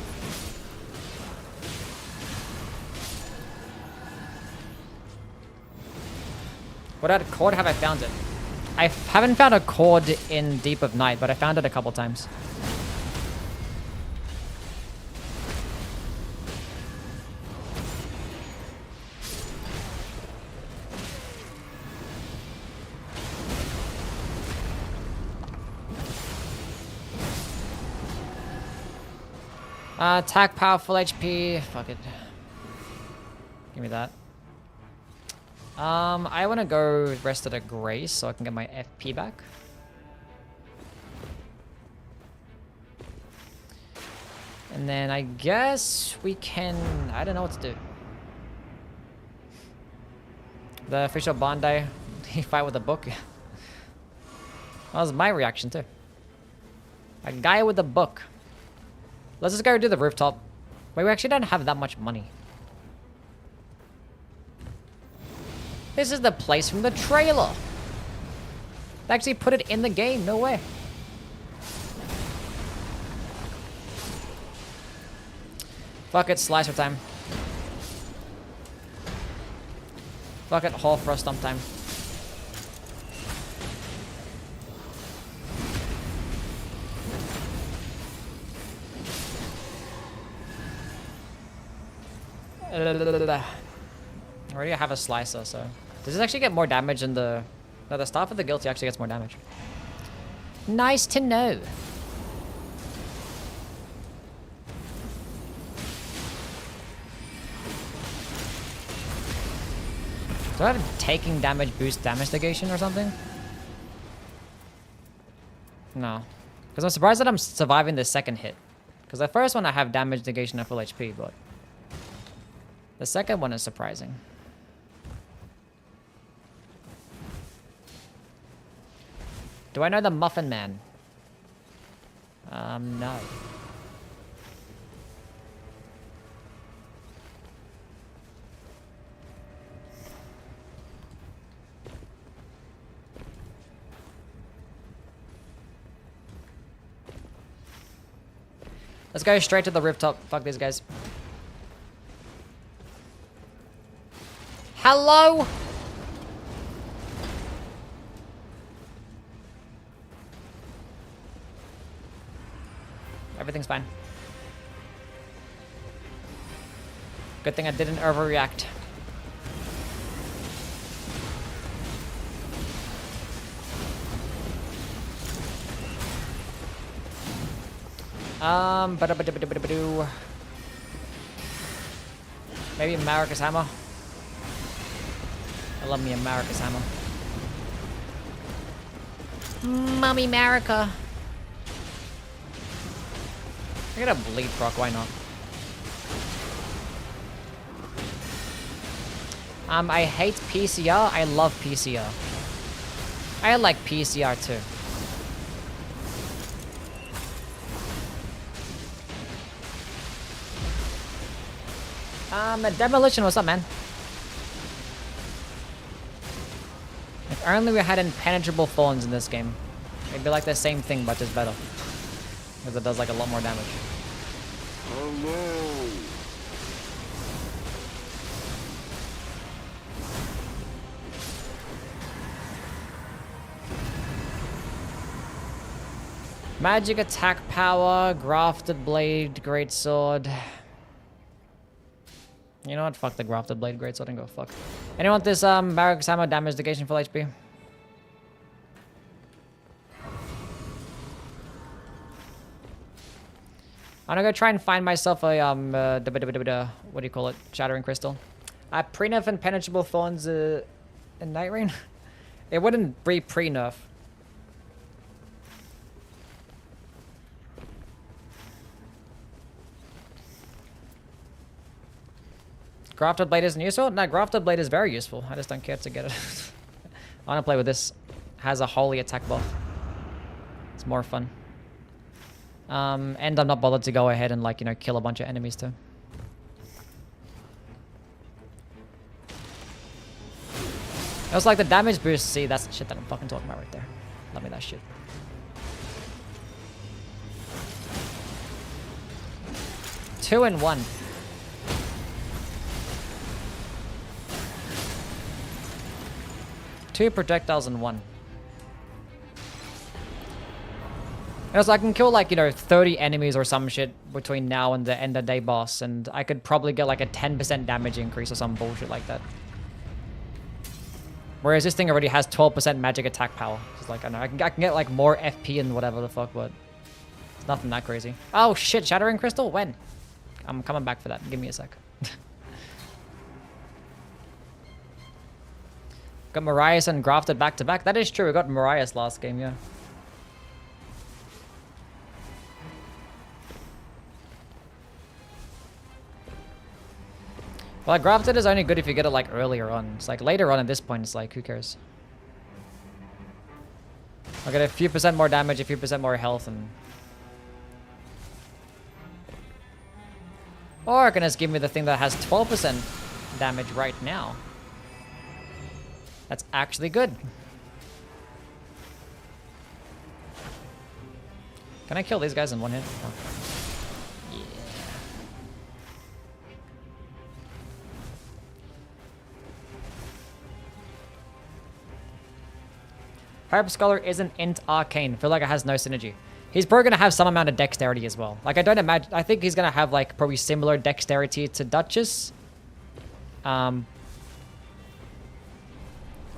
What chord have I found it? I haven't found a chord in Deep of Night, but I found it a couple times. Attack power, full HP. Fuck it. Give me that. I want to go rest at a grace so I can get my FP back. And then I guess we can... I don't know what to do. The official Bandai, he fight with a book. That was my reaction too. A guy with a book. Let's just go do the rooftop. Wait, we actually don't have that much money. This is the place from the trailer. They actually put it in the game, no way. Fuck it, slicer time. Fuck it, haul frost stomp time. I already have a slicer, so... Does this actually get more damage in the... No, the Staff of the Guilty actually gets more damage. Nice to know. Do I have taking damage boost damage negation or something? No. Because I'm surprised that I'm surviving the second hit. Because the first one I have damage negation at full HP, but... The second one is surprising. Do I know the Muffin Man? No. Let's go straight to the rooftop. Fuck these guys. Hello? Everything's fine. Good thing I didn't overreact. Ba-da-ba-da-ba-da-ba-doo. Maybe Marika's hammer. I love me a Marika's hammer. Mommy Marika. I got a bleed proc, why not? I hate PCR, I love PCR. I like PCR too. Demolition, what's up, man? If only we had impenetrable thorns in this game. It'd be like the same thing, but just better. Because it does like a lot more damage. Hello. Magic attack power, grafted blade, greatsword. You know what? Fuck the grafted blade, greatsword, and go fuck. Anyone want this Marika's hammer damage negation full HP? I'm gonna go try and find myself a what do you call it? Shattering crystal. Pre-nerf and penetrable thorns in Nightreign. It wouldn't be pre-nerf. Grafted blade isn't useful? No, grafted blade is very useful. I just don't care to get it. I want to play with this. Has a holy attack buff. It's more fun. And I'm not bothered to go ahead and, like, you know, kill a bunch of enemies too. It was like the damage boost. See, that's the shit that I'm fucking talking about right there. Love me that shit. Two and one. Two projectiles in one. And so I can kill, like, you know, 30 enemies or some shit between now and the end of day boss, and I could probably get like a 10% damage increase or some bullshit like that. Whereas this thing already has 12% magic attack power. It's like, I know, I can get like more FP and whatever the fuck, but it's nothing that crazy. Oh shit, Shattering Crystal? When? I'm coming back for that. Give me a sec. Got Marias and grafted back to back. That is true. We got Marias last game, yeah. Well, grafted is only good if you get it like earlier on. It's like later on at this point, it's like, who cares? I'll get a few percent more damage, a few percent more health, and... Or it can just give me the thing that has 12% damage right now. That's actually good. Can I kill these guys in one hit? Oh. Yeah. Harp Scholar isn't int arcane. Feel like it has no synergy. He's probably gonna have some amount of dexterity as well. Like, I don't imagine. I think he's gonna have like probably similar dexterity to Duchess.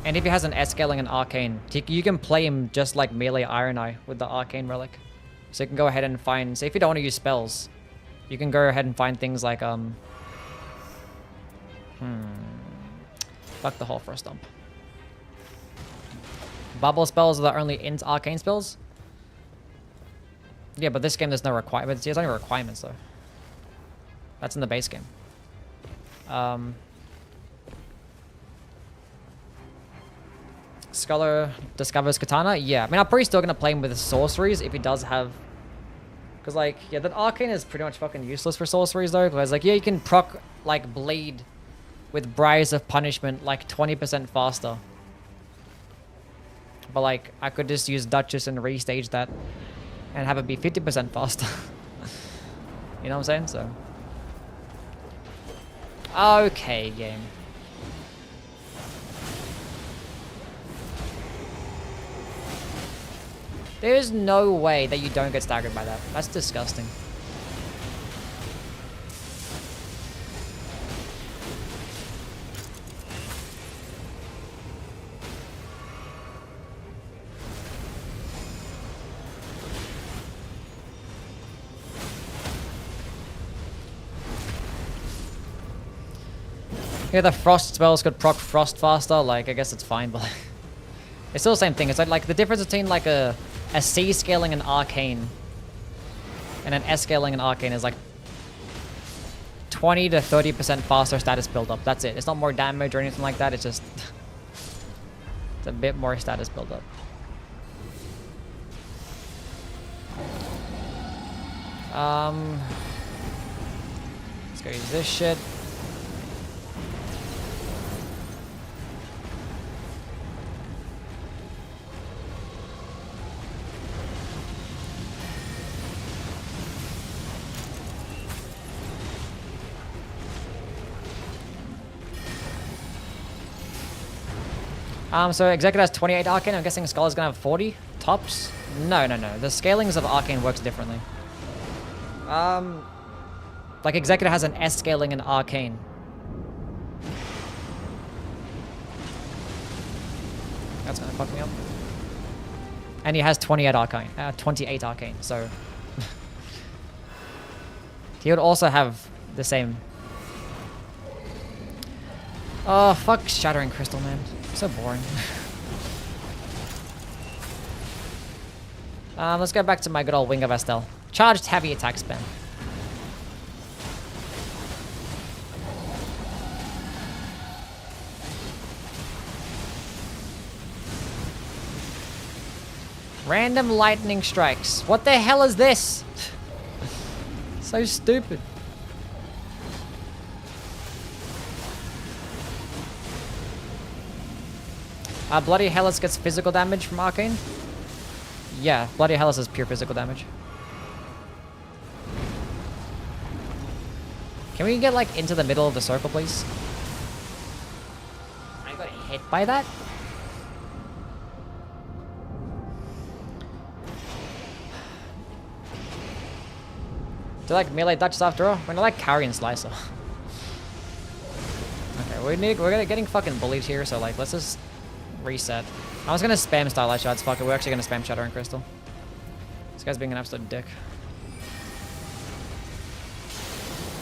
And if he has an S-scaling and arcane, you can play him just like melee Iron Eye with the arcane relic. So you can go ahead and find. So if you don't want to use spells, you can go ahead and find things like fuck the whole frost dump. Bubble spells are the only int arcane spells. Yeah, but this game there's no requirements. There's only requirements though. That's in the base game. Scholar discovers katana. Yeah, I mean, I'm probably still gonna play him with sorceries if he does have. Because like, yeah, that arcane is pretty much fucking useless for sorceries though. Because like, yeah, you can proc like bleed with Briars of Punishment like 20% faster. But like, I could just use Duchess and restage that and have it be 50% faster. You know what I'm saying? So. Okay, game. There's no way that you don't get staggered by that. That's disgusting. Yeah, the frost spells could proc frost faster. Like, I guess it's fine, but it's still the same thing. It's like the difference between like a C scaling an arcane and an S scaling an arcane is like 20 to 30% faster status build up. That's it. It's not more damage or anything like that. It's just it's a bit more status build up. Let's go use this shit. So Executor has 28 Arcane. I'm guessing Scholar's gonna have 40 tops. No. The scalings of Arcane works differently. Like Executor has an S scaling in Arcane. That's gonna fuck me up. And he has 28 Arcane. So he would also have the same. Oh fuck, Shattering Crystal, man. So boring. Let's go back to my good old Wing of Estelle. Charged heavy attack spam. Random lightning strikes. What the hell is this? So stupid. Bloody Hellas gets physical damage from Arcane? Yeah, Bloody Hellas is pure physical damage. Can we get, like, into the middle of the circle, please? I got hit by that? Do you like melee Dutches after all? We're not like carrying Slicer. Okay, we're getting fucking bullied here, so like, let's just reset. I was gonna spam Starlight Shards, fuck it, we're actually gonna spam Shattering Crystal. This guy's being an absolute dick.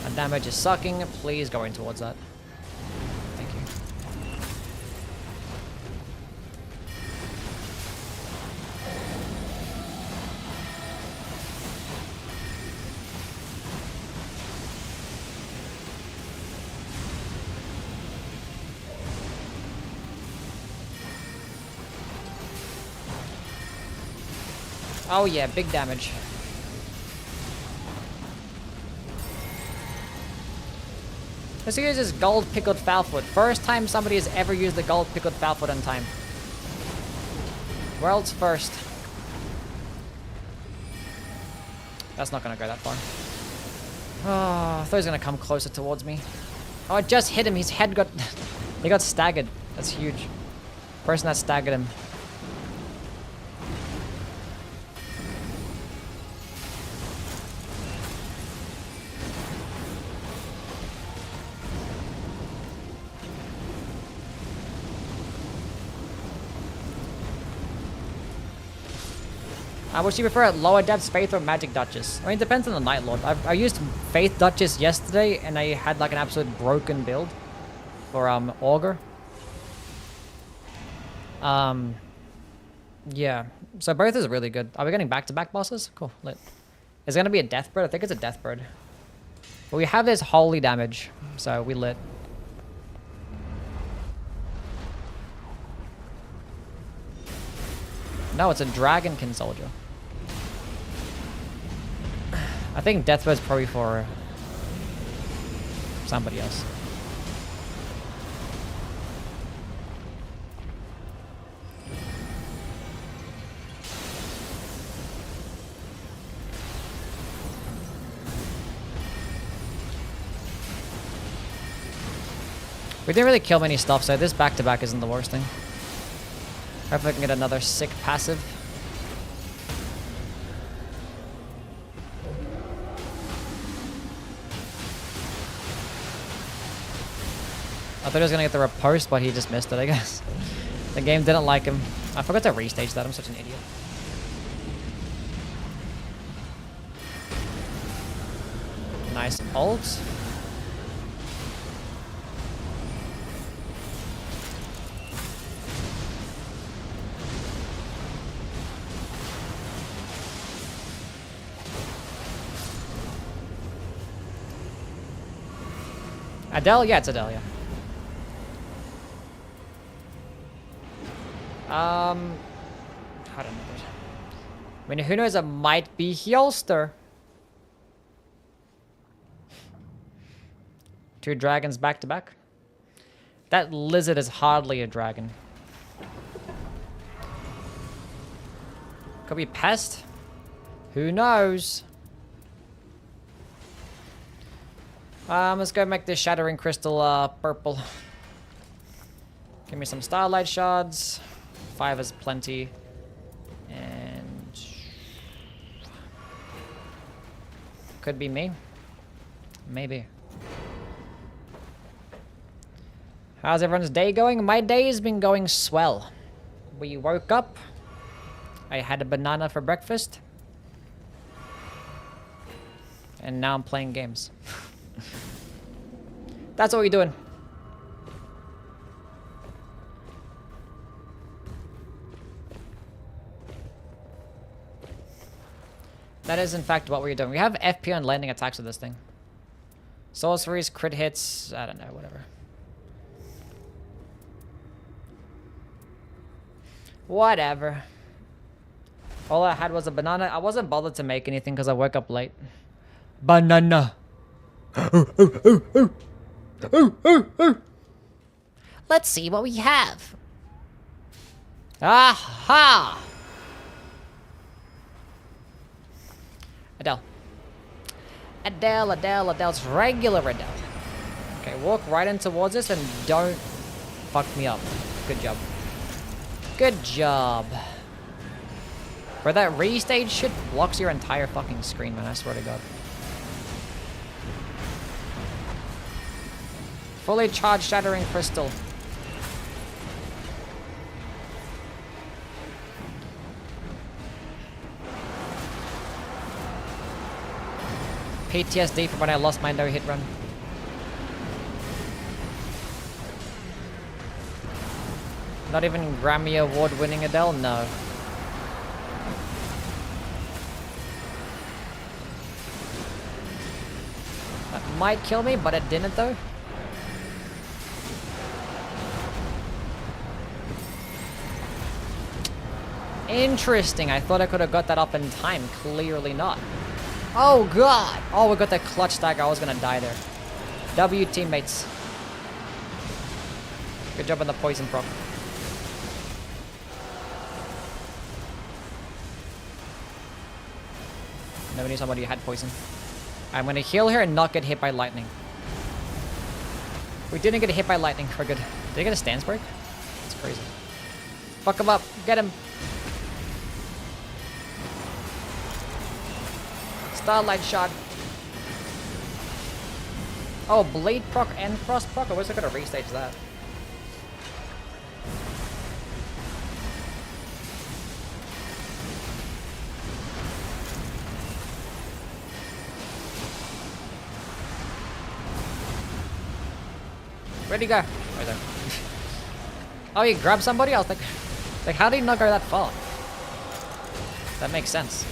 My damage is sucking, please go in towards that. Thank you. Oh yeah, big damage. Let's use this gold pickled foulfoot. First time somebody has ever used the gold pickled foulfoot on time. World's first. That's not gonna go that far. Oh, I thought he was gonna come closer towards me. Oh, it just hit him. His head got... he got staggered. That's huge. Person that staggered him. Would you prefer lower depths, Faith, or Magic Duchess? I mean, it depends on the Night Lord. I used Faith Duchess yesterday, and I had like an absolute broken build for Augur. Yeah. So both is really good. Are we getting back-to-back bosses? Cool. Lit. Is it gonna be a Death Bird? I think it's a Death Bird. But we have this holy damage, so we lit. No, it's a Dragonkin soldier. I think Death Bird's probably for somebody else. We didn't really kill many stuff, so this back-to-back isn't the worst thing. Hopefully I can get another sick passive. I thought he was gonna get the riposte, but he just missed it, I guess. The game didn't like him. I forgot to restage that, I'm such an idiot. Nice ult. Adele? Yeah, it's Adele, yeah. I don't know. I mean, who knows, it might be Hylster. 2 dragons back to back. That lizard is hardly a dragon. Could be Pest. Who knows? Let's go make this Shattering Crystal purple. Give me some Starlight Shards. 5 is plenty. And... could be me. Maybe. How's everyone's day going? My day has been going swell. We woke up. I had a banana for breakfast. And now I'm playing games. That's what we're doing. That is, in fact, what we're doing. We have FP on landing attacks with this thing. Sorceries, crit hits, I don't know, whatever. Whatever. All I had was a banana. I wasn't bothered to make anything because I woke up late. Banana. Let's see what we have. Aha! Adele. Adele's regular Adele. Okay, walk right in towards us and don't fuck me up. Good job. Good job. Bro, that restage shit blocks your entire fucking screen, man. I swear to God. Fully charged Shattering Crystal. PTSD from when I lost my no-hit run. Not even Grammy Award-winning Adele? No. That might kill me, but it didn't though. Interesting. I thought I could have got that up in time. Clearly not. Oh god! Oh, we got that clutch dagger. I was gonna die there. W, teammates. Good job on the poison proc. Never knew somebody who had poison. I'm gonna heal her and not get hit by lightning. We didn't get hit by lightning. We're good. Did he get a stance break? That's crazy. Fuck him up. Get him. Starlight shot. Oh, blade proc and frost proc? I wish I could have restaged that. Where'd he go? Right there. Oh, he grabbed somebody? I was like, how did he not go that far? That makes sense.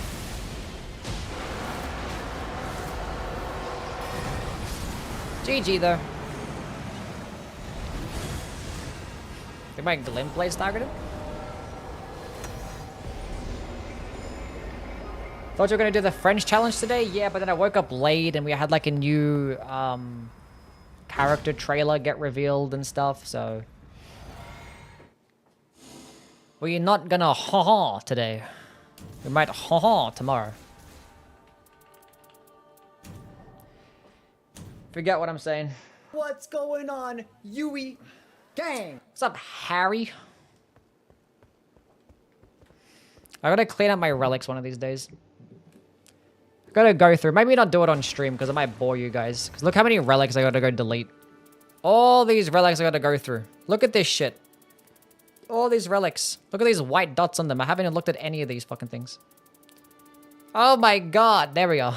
GG though. Did my Glim plays target him? Thought you were gonna do the French challenge today? Yeah, but then I woke up late and we had like a new character trailer get revealed and stuff, so. We're not gonna ha-ha today. We might ha-ha tomorrow. Forget what I'm saying. What's going on, Yui? Gang! What's up, Harry? I gotta clean up my relics one of these days. I gotta go through. Maybe not do it on stream because I might bore you guys. Because look how many relics I gotta go delete. All these relics I gotta go through. Look at this shit. All these relics. Look at these white dots on them. I haven't even looked at any of these fucking things. Oh my god. There we are.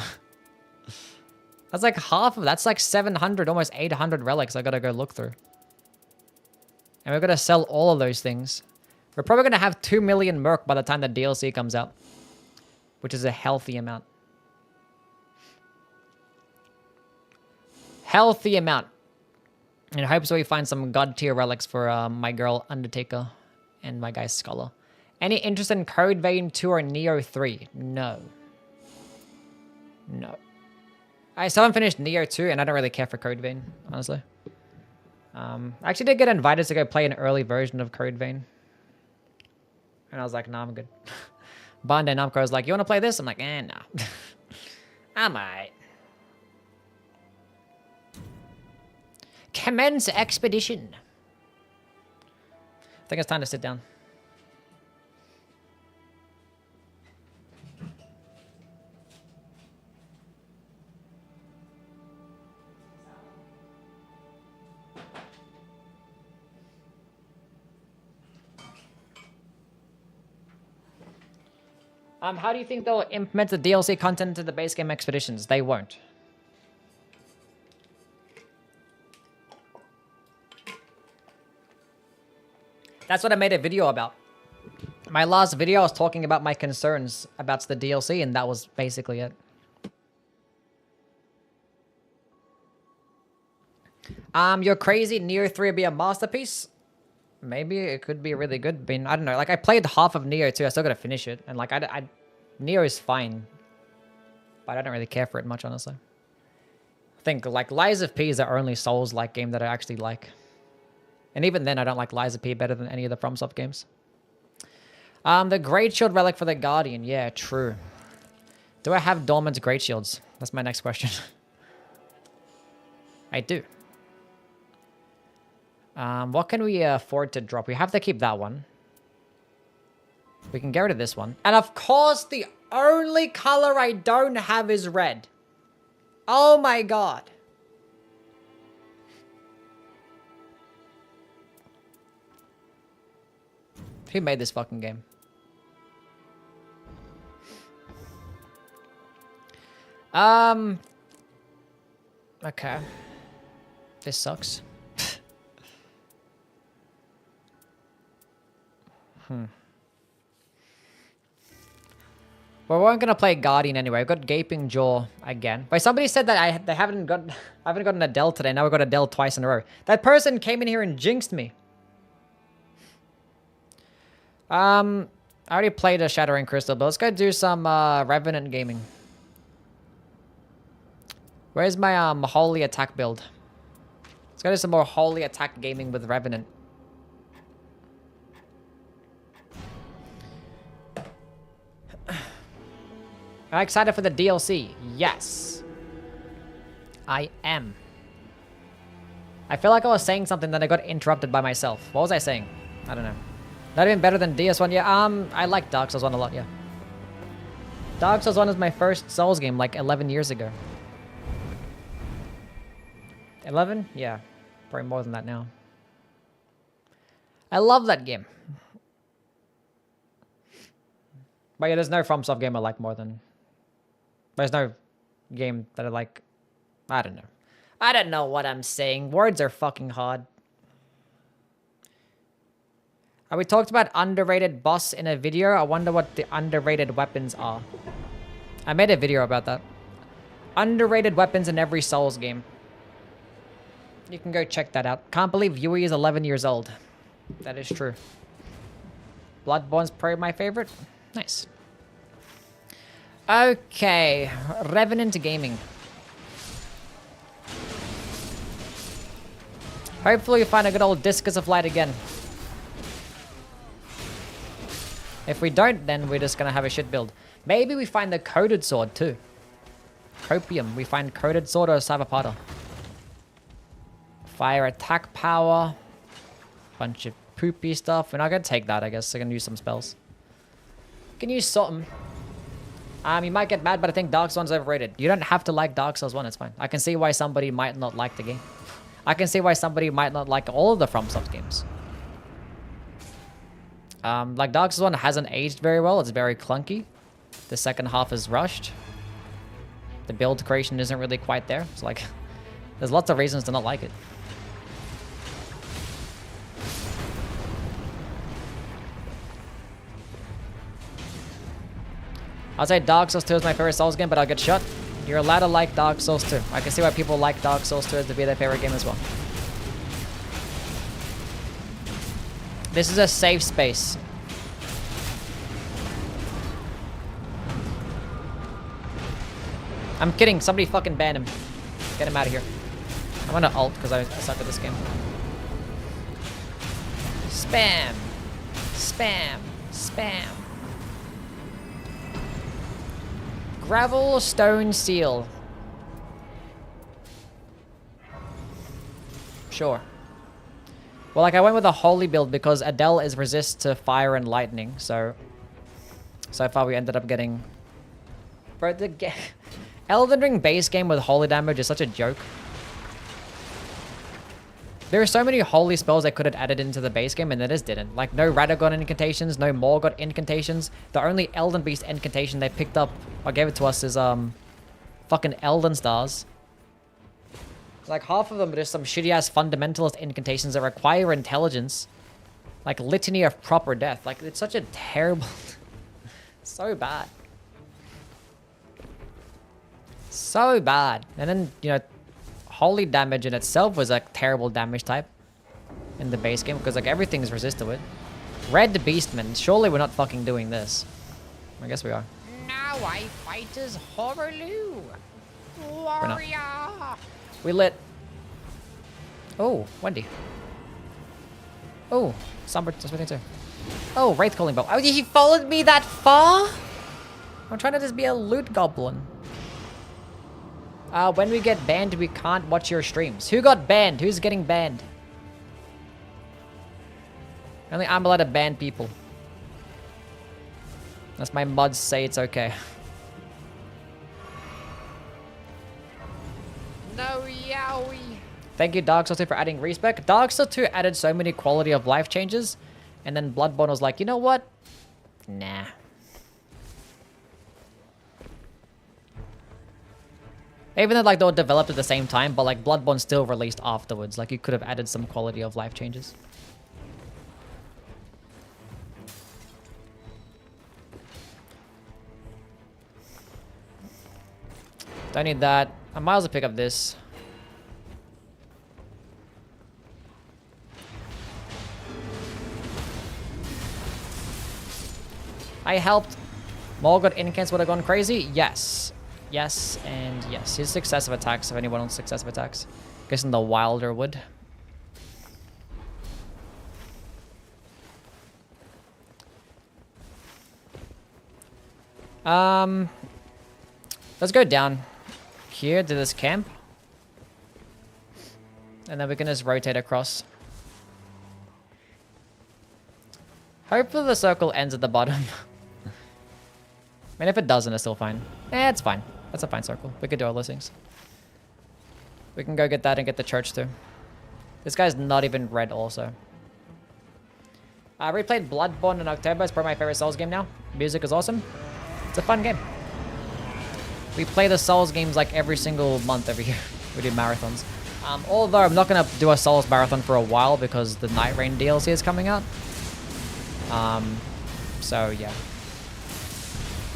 That's like half of that's like 700, almost 800 relics I gotta go look through. And we're gonna sell all of those things. We're probably gonna have 2 million merc by the time the DLC comes out. Which is a healthy amount. Healthy amount. And I hope so we find some god tier relics for my girl Undertaker and my guy Scholar. Any interest in Code Vein 2 or Neo 3? No. No. I still haven't finished Neo 2 and I don't really care for Code Vein, honestly. I actually did get invited to go play an early version of Code Vein. And I was like, nah, I'm good. Bandai Namco was like, you want to play this? I'm like, nah. I'm alright. Commence expedition. I think it's time to sit down. How do you think they'll implement the DLC content into the base game expeditions? They won't. That's what I made a video about. My last video I was talking about my concerns about the DLC, and that was basically it. You're crazy. Neo 3 will be a masterpiece? maybe it could be really good. I mean, I don't know. Like, I played half of Neo too. I still gotta finish it. And like, Neo is fine. But I don't really care for it much, honestly. I think like Lies of P is the only Souls-like game that I actually like. And even then, I don't like Lies of P better than any of the FromSoft games. The Great Shield Relic for the Guardian. Yeah, true. Do I have Dormant's Great Shields? That's my next question. I do. What can we afford to drop? We have to keep that one. We can get rid of this one. And of course, the only color I don't have is red. Oh my god. Who made this fucking game? Okay. This sucks. Well, we weren't gonna play Guardian anyway. We've got Gaping Jaw again. But somebody said that I haven't gotten Adele today. Now we got Adele twice in a row. That person came in here and jinxed me. I already played a Shattering Crystal, but let's go do some Revenant gaming. Where's my Holy Attack build? Let's go do some more Holy Attack gaming with Revenant. Am I excited for the DLC? Yes. I am. I feel like I was saying something that I got interrupted by myself. What was I saying? I don't know. Not even better than DS1. Yeah, I like Dark Souls 1 a lot, yeah. Dark Souls 1 is my first Souls game like 11 years ago. 11? Yeah. Probably more than that now. I love that game. But yeah, there's no FromSoft game I like more than... There's no game that I like... I don't know. I don't know what I'm saying. Words are fucking hard. We talked about underrated boss in a video. I wonder what the underrated weapons are. I made a video about that. Underrated weapons in every Souls game. You can go check that out. Can't believe Yui is 11 years old. That is true. Bloodborne's probably my favorite. Nice. Okay. Revenant Gaming. Hopefully we find a good old Discus of Light again. If we don't, then we're just gonna have a shit build. Maybe we find the Coded Sword too. Copium. We find Coded Sword or Cyberpata. Fire attack power. Bunch of poopy stuff. We're not gonna take that, I guess. I can use some spells. Can use something. You might get mad, but I think Dark Souls 1's overrated. You don't have to like Dark Souls 1, it's fine. I can see why somebody might not like the game. I can see why somebody might not like all of the FromSoft games. Like Dark Souls 1 hasn't aged very well. It's very clunky. The second half is rushed. The build creation isn't really quite there. It's like, there's lots of reasons to not like it. I'll say Dark Souls 2 is my favorite Souls game, but I'll get shot. You're allowed to like Dark Souls 2. I can see why people like Dark Souls 2 as to be their favorite game as well. This is a safe space. I'm kidding. Somebody fucking ban him. Get him out of here. I'm gonna ult because I suck at this game. Spam. Spam. Spam. Gravel Stone Seal. Sure. Well, like I went with a holy build because Adele is resist to fire and lightning, so far we ended up getting... Bro, the Elden Ring base game with holy damage is such a joke. There are so many holy spells I could have added into the base game and they just didn't. Like no Radagon incantations, no Morgott incantations. The only Elden Beast incantation they picked up or gave it to us is fucking Elden Stars. Like half of them are just some shitty ass fundamentalist incantations that require intelligence. Like Litany of Proper Death. Like it's such a terrible... so bad. So bad. And then, you know, holy damage in itself was a terrible damage type. in the base game because like everything's resist to it. Red Beastman. Surely we're not fucking doing this. I guess we are. Now I fight as Horaloo. Warrior. We lit. Oh, Wendy. Oh, Somber too. Oh, Wraith Calling Bow. Oh, he followed me that far? I'm trying to just be a loot goblin. When we get banned, we can't watch your streams. Who got banned? Who's getting banned? Only I'm allowed to ban people. Unless my mods say it's okay. No yowie. Thank you, Dark Souls 2, for adding respec. Dark Souls 2 added so many quality of life changes. And then Bloodborne was like, you know what? Nah. Even though like they were developed at the same time, but like Bloodborne still released afterwards. Like you could have added some quality of life changes. Don't need that. I might as well pick up this. I helped. Morgoth Incans would have gone crazy? Yes. Yes, and yes. His successive attacks, if anyone wants successive attacks. Guessing the Wilder would. Let's go down here to this camp. And then we can just rotate across. Hopefully the circle ends at the bottom. I mean, if it doesn't, it's still fine. Eh, it's fine. That's a fine circle. We could do all those things. We can go get that and get the church too. This guy's not even red also. I replayed Bloodborne in October. It's probably my favorite Souls game now. Music is awesome. It's a fun game. We play the Souls games like every single month every year. We do marathons. Although I'm not going to do a Souls marathon for a while because the Nightreign DLC is coming out. So yeah.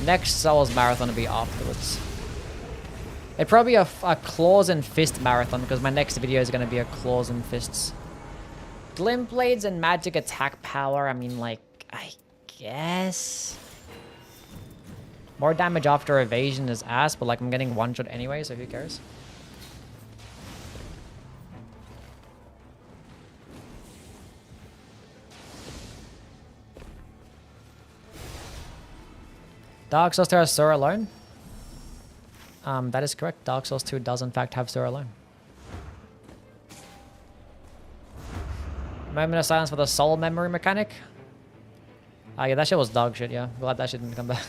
Next Souls marathon will be afterwards. It'd probably be a claws and fist marathon because my next video is going to be a claws and fists. Glint blades and magic attack power. I mean, like, I guess. More damage after evasion is ass, but like I'm getting one shot anyway, so who cares? Dark Souls 2 has Sur alone? That is correct. Dark Souls 2 does in fact have Sur alone. Moment of silence for the soul memory mechanic. Yeah, that shit was dog shit, yeah. Glad that shit didn't come back.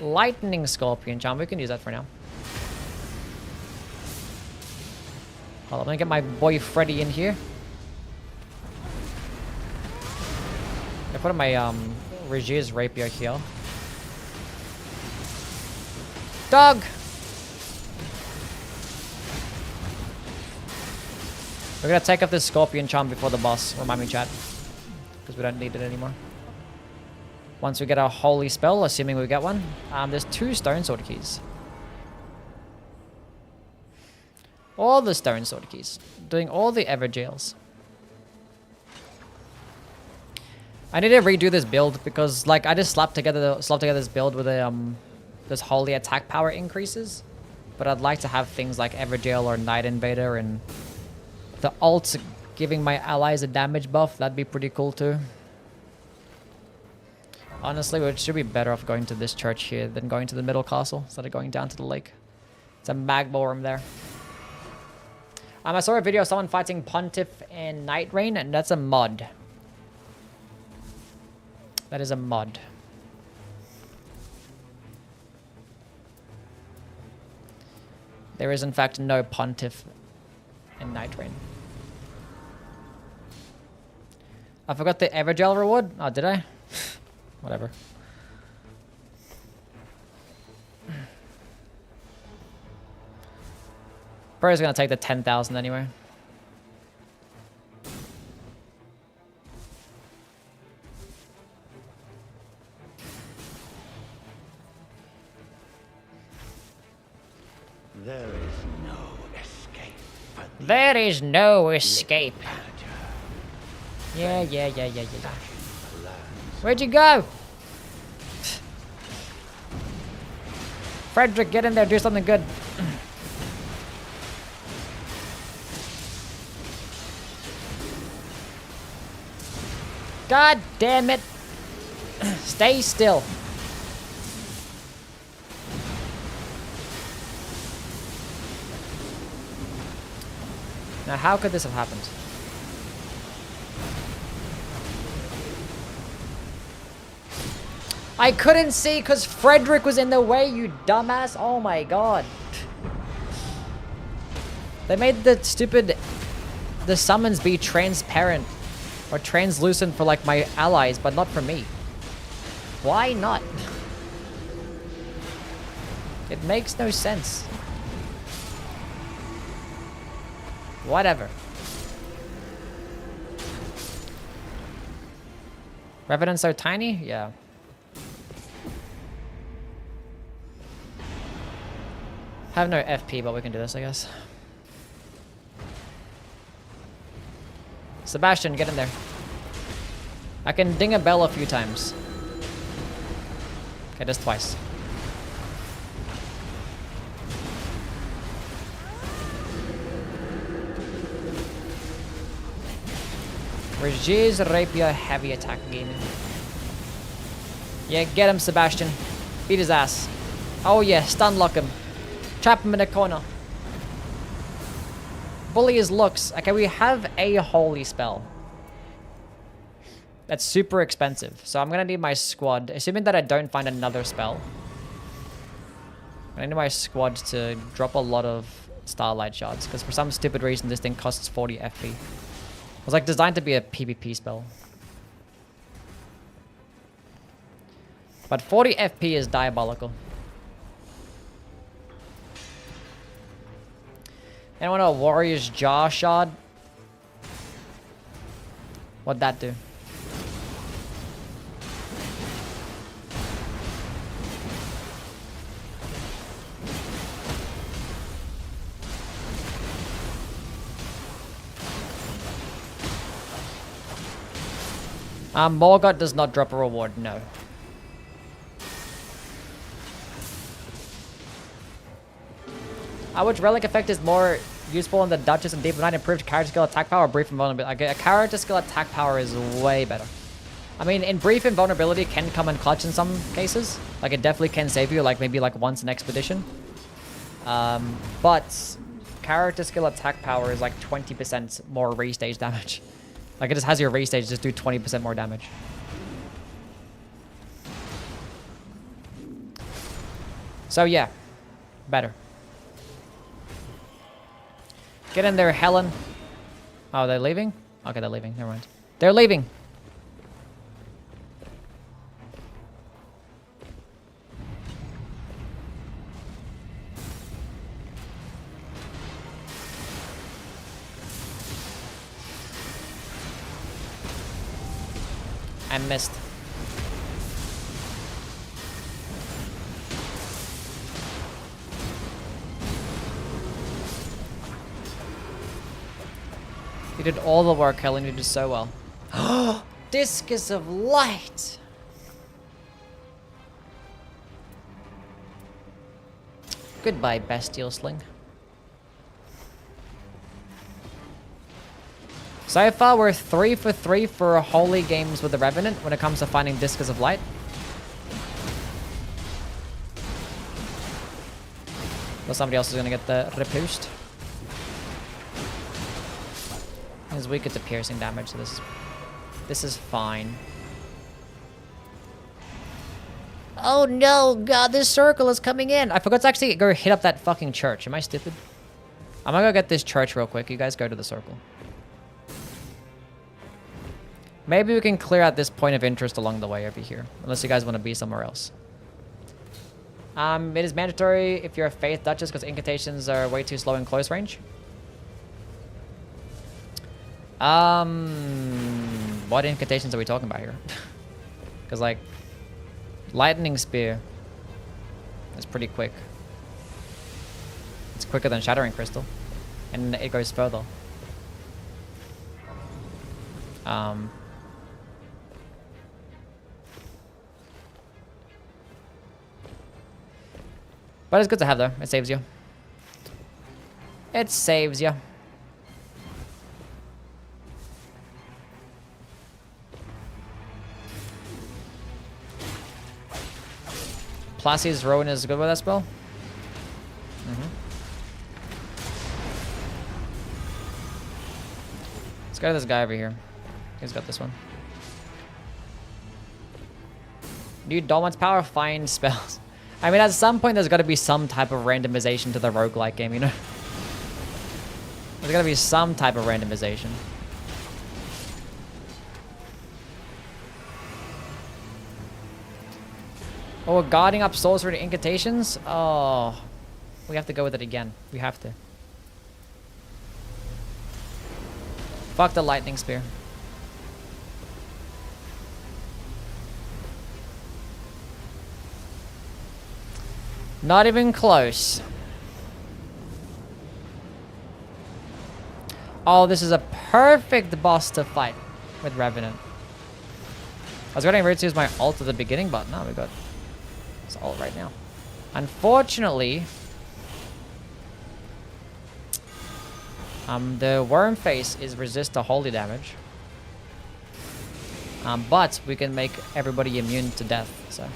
Lightning Scorpion charm. We can use that for now. Hold on, let me get my boy Freddy in here. I put my Regis rapier here. Dog! We're gonna take up this Scorpion charm before the boss. Remind me, chat. Because we don't need it anymore. Once we get our holy spell, assuming we get one, there's 2 stone sword keys. All the stone sword keys. Doing all the Evergails. I need to redo this build because, like, I just slapped together this build with a this holy attack power increases, but I'd like to have things like Evergail or Night Invader and the ult giving my allies a damage buff. That'd be pretty cool too. Honestly, we should be better off going to this church here than going to the middle castle instead of going down to the lake. It's a mag room there. I saw a video of someone fighting Pontiff and Nightreign, and that's a mod. That is a mod. There is in fact no Pontiff in Nightreign. I forgot the Evergel reward. Oh, did I? Whatever. Bro's gonna take the 10,000 anyway. There is no escape. There is no escape Yeah. Where'd you go? Frederick, get in there, do something good. God damn it. Stay still. Now, how could this have happened? I couldn't see because Frederick was in the way, you dumbass. Oh my god. They made the summons be transparent or translucent for like my allies, but not for me. Why not? It makes no sense. Whatever. Revenant's so tiny? Yeah. Have no FP, but we can do this, I guess. Sebastian, get in there. I can ding a bell a few times. Okay, just twice. Regi's Rapier heavy attack gaming. Yeah, get him, Sebastian. Beat his ass. Oh yeah, stun lock him. Trap him in a corner. Bully his looks. Okay, we have a holy spell. That's super expensive. So I'm gonna need my squad. Assuming that I don't find another spell. I need my squad to drop a lot of Starlight Shards. Because for some stupid reason, this thing costs 40 FP. It was like designed to be a PvP spell. But 40 FP is diabolical. Anyone know Warrior's Jaw Shard? What'd that do? Morgott does not drop a reward, no. Which relic effect is more useful in the Duchess and Deep Night? Improved character skill, attack power, brief invulnerability. A character skill attack power is way better. I mean, in brief invulnerability can come in clutch in some cases. Like it definitely can save you, like maybe like once an expedition. But character skill attack power is like 20% more restage damage. Like it just has your restage just do 20% more damage. So yeah, better. Get in there, Helen. Oh, they're leaving? Okay, they're leaving. Never mind. They're leaving. I missed. You did all the work, Helen. You did so well. Discus of Light! Goodbye, Bestial Sling. So far, we're 3 for 3 for holy games with the Revenant when it comes to finding Discus of Light. Well, somebody else is going to get the repoost. He's weaker to piercing damage, so this is fine. Oh no, God, this circle is coming in. I forgot to actually go hit up that fucking church. Am I stupid? I'm gonna go get this church real quick. You guys go to the circle. Maybe we can clear out this point of interest along the way over here. Unless you guys want to be somewhere else. It is mandatory if you're a Faith Duchess because incantations are way too slow in close range. What incantations are we talking about here? Because like, Lightning Spear is pretty quick. It's quicker than Shattering Crystal. And it goes further. Um, but it's good to have though. It saves you. It saves you. Placi's Rowan is good with that spell. Let's go to this guy over here. He's got this one. New Dolmen's Power, find spells. I mean, at some point, there's got to be some type of randomization to the roguelike game, you know? There's got to be some type of randomization. Oh, we're guarding up sorcery incantations? Oh, we have to go with it again. We have to. Fuck the lightning spear. Not even close. Oh, this is a perfect boss to fight with Revenant. I was getting ready to use my ult at the beginning, but no, we got this ult right now. Unfortunately, the worm face is resist to holy damage. But we can make everybody immune to death, so.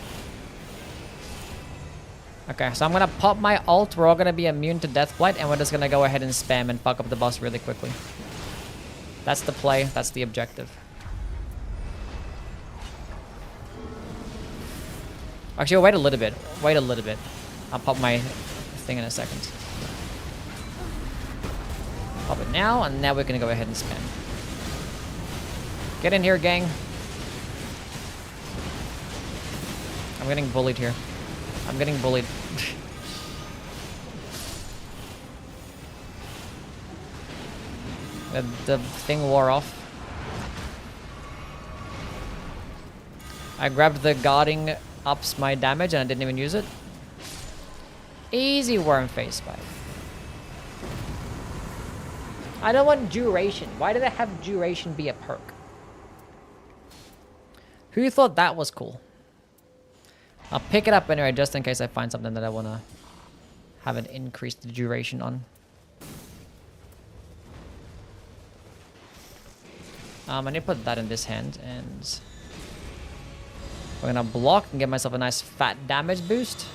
Okay, so I'm gonna pop my ult. We're all gonna be immune to Deathblight, and we're just gonna go ahead and spam and fuck up the boss really quickly. That's the play. That's the objective. Actually, wait a little bit. Wait a little bit. I'll pop my thing in a second. Pop it now, and now we're gonna go ahead and spam. Get in here, gang. I'm getting bullied here. I'm getting bullied. The thing wore off. I grabbed the guarding ups my damage and I didn't even use it. Easy worm face fight. I don't want duration. Why do they have duration be a perk? Who thought that was cool? I'll pick it up anyway, just in case I find something that I want to have an increased duration on. I need to put that in this hand, and we're gonna block and get myself a nice fat damage boost.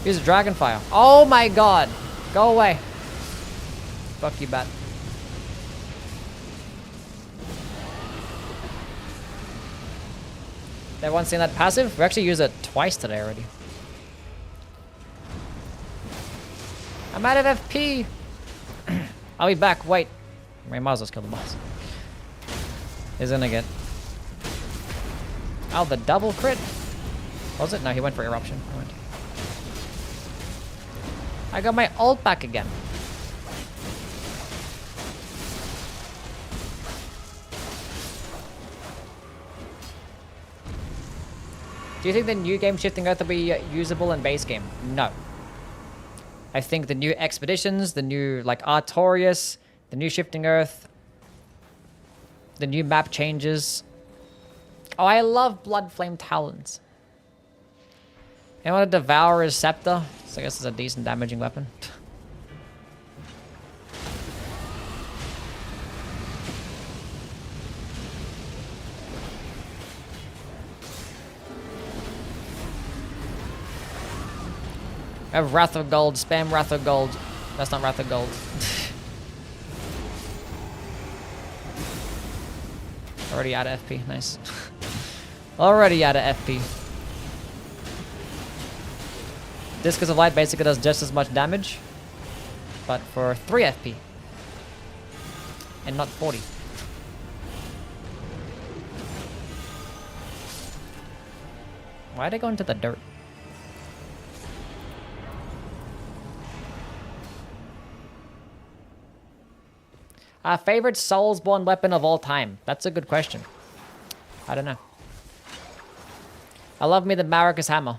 Use Dragonfire. Oh my god! Go away. Fuck you, bat. Everyone seen that passive? We actually used it twice today already. I'm out of FP. I'll be back. Wait. I might as well kill the boss. He's gonna get. Oh, the double crit. Was it? No, he went for eruption. I got my ult back again. Do you think the new game shifting earth will be usable in base game? No. I think the new expeditions, the new like Artorias, the new shifting earth, the new map changes. Oh, I love Blood Flame Talons. And want to devour his scepter, so I guess it's a decent damaging weapon. I have Wrath of Gold. Spam Wrath of Gold. That's not Wrath of Gold. Already out of FP. Nice. Already out of FP. Discus of Light basically does just as much damage, but for 3 FP. And not 40. Why'd I go into the dirt? Favorite Soulsborne weapon of all time? That's a good question. I don't know. I love me the Maracus hammer.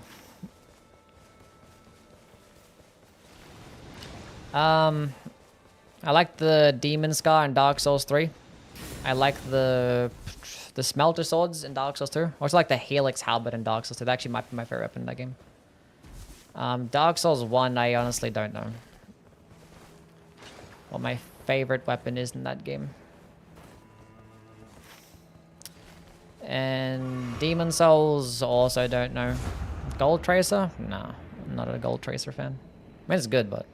I like the Demon Scar in Dark Souls 3. I like the Smelter Swords in Dark Souls 2. I also like the Helix Halberd in Dark Souls 2. That actually might be my favorite weapon in that game. Dark Souls 1, I honestly don't know what my favorite weapon is in that game. And Demon Souls, also don't know. Gold Tracer? No, I'm not a Gold Tracer fan. I mean, it's good, but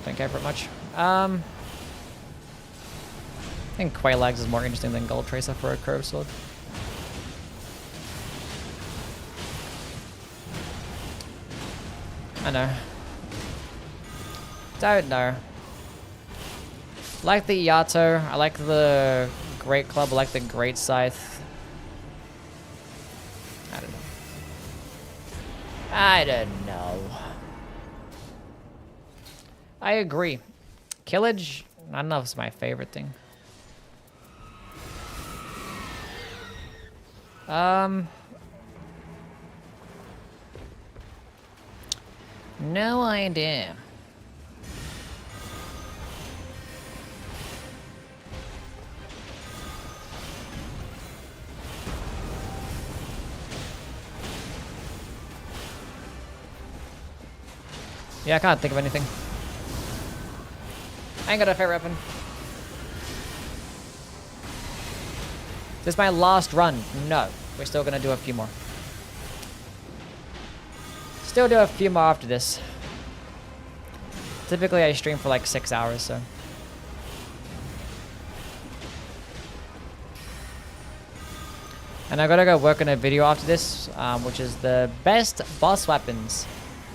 don't care for it much. I think Quelags is more interesting than Gold Tracer for a curved sword. I know. Don't know. I like the Yato. I like the Great Club. I like the Great Scythe. I don't know. I don't know. I agree. Killage, I don't know if it's my favorite thing. No idea. Yeah, I can't think of anything. I ain't got a favorite weapon. Is this my last run? No. We're still gonna do a few more. Still do a few more after this. Typically I stream for like 6 hours, so. And I gotta go work on a video after this, which is the best boss weapons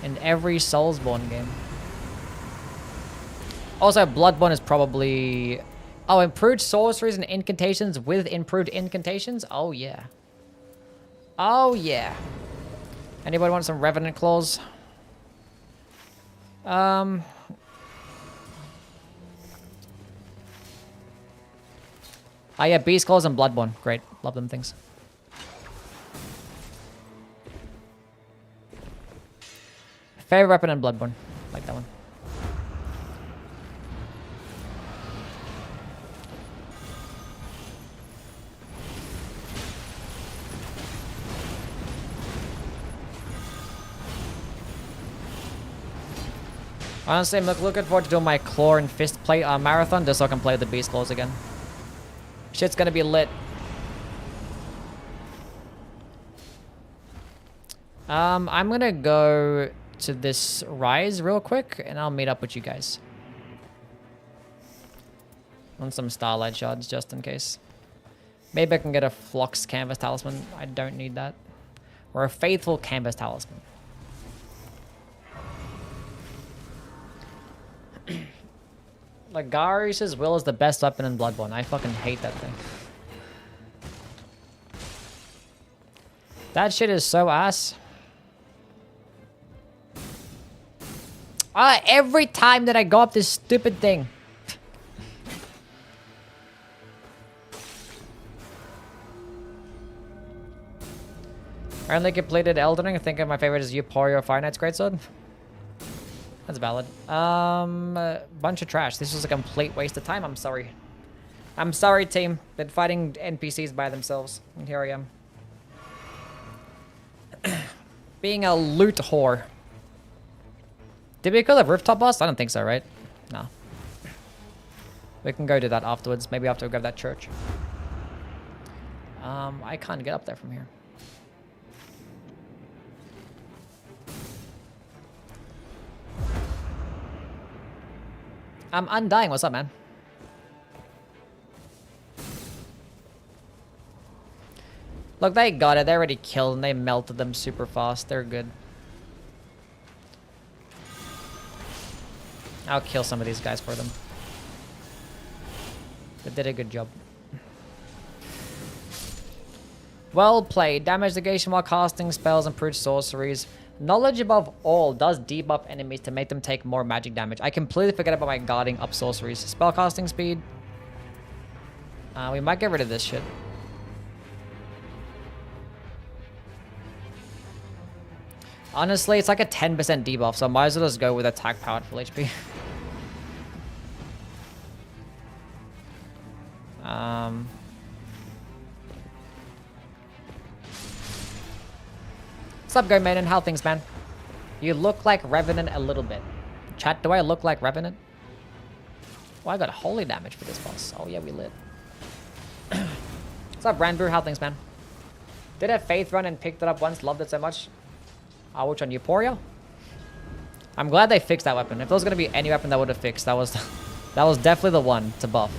in every Soulsborne game. Also, Bloodborne is probably... Oh, improved sorceries and incantations with improved incantations? Oh, yeah. Oh, yeah. Anybody want some Revenant Claws? Oh, yeah, Beast Claws and Bloodborne. Great. Love them things. Favorite weapon in Bloodborne. Like that one. Honestly, I'm looking forward to doing my Claw and Fist play marathon just so I can play with the Beast Claws again. Shit's gonna be lit. I'm gonna go to this rise real quick and I'll meet up with you guys. On some Starlight Shards just in case. Maybe I can get a Flux Canvas Talisman. I don't need that. Or a Faithful Canvas Talisman. Lagarius' Will is the best weapon in Bloodborne. I fucking hate that thing. That shit is so ass. Every time that I go up this stupid thing. I only completed Elden Ring. I think my favorite is Euphoria Fire Knight's Greatsword. That's valid. Bunch of trash. This was a complete waste of time. I'm sorry. I'm sorry, team. Been fighting NPCs by themselves. And here I am. Being a loot whore. Did we kill the rooftop boss? I don't think so, right? No. We can go do that afterwards. Maybe after we grab that church. I can't get up there from here. I'm Undying. What's up, man? Look, they got it. They already killed and they melted them super fast. They're good. I'll kill some of these guys for them. They did a good job. Well played. Damage negation while casting spells, improved sorceries. Knowledge above all does debuff enemies to make them take more magic damage. I completely forget about my guarding up sorceries. Spellcasting speed. We might get rid of this shit. Honestly, it's like a 10% debuff, so I might as well just go with attack powered full HP. What's up, Go Maiden? How things, man? You look like Revenant a little bit. Chat, do I look like Revenant? Oh, I got holy damage for this boss. Oh yeah, we lit. What's up, Brandbrew? How things, man? Did a Faith run and picked it up once. Loved it so much. Which one? Euphoria? I'm glad they fixed that weapon. If there was going to be any weapon that would have fixed, that was definitely the one to buff.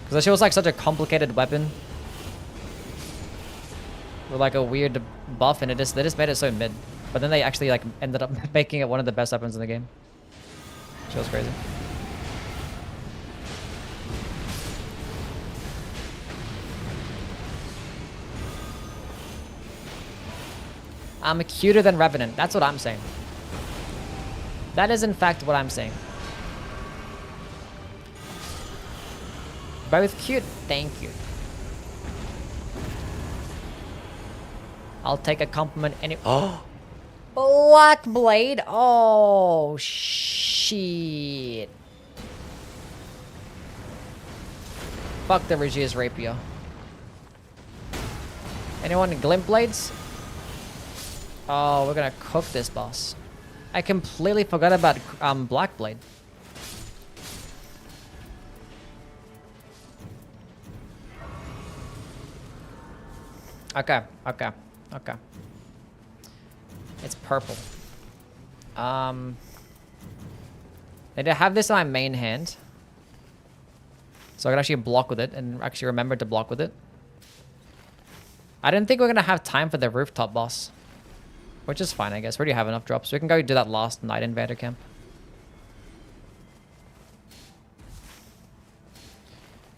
Because she was like such a complicated weapon. With like a weird buff, and they just made it so mid. But then they actually like ended up making it one of the best weapons in the game. She was crazy. I'm cuter than Revenant. That's what I'm saying. That is in fact what I'm saying. Both cute. Thank you. I'll take a compliment any— Oh! Black Blade? Oh, shit. Fuck the Regia's Rapier. Anyone Glint Blades? Oh, we're gonna cook this boss. I completely forgot about Black Blade. Okay. It's purple. I need to have this in my main hand, so I can actually block with it and actually remember to block with it. I didn't think we are gonna have time for the rooftop boss, which is fine, I guess. We already have enough drops. We can go do that last night invader camp.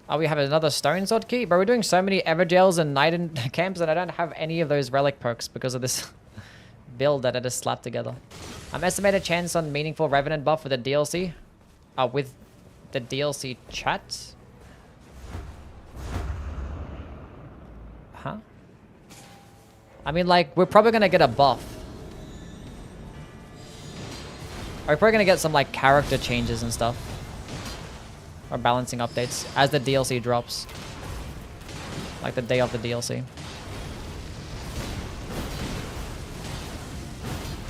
Oh, we have another stone sword key? Bro, we're doing so many Evergels and night in camps, and I don't have any of those relic perks because of this build that I just slapped together. Estimated chance on meaningful Revenant buff with the DLC. With the DLC chat? Huh? I mean, like, we're probably gonna get a buff. We're probably gonna get some, like, character changes and stuff. Or balancing updates as the DLC drops. Like the day of the DLC.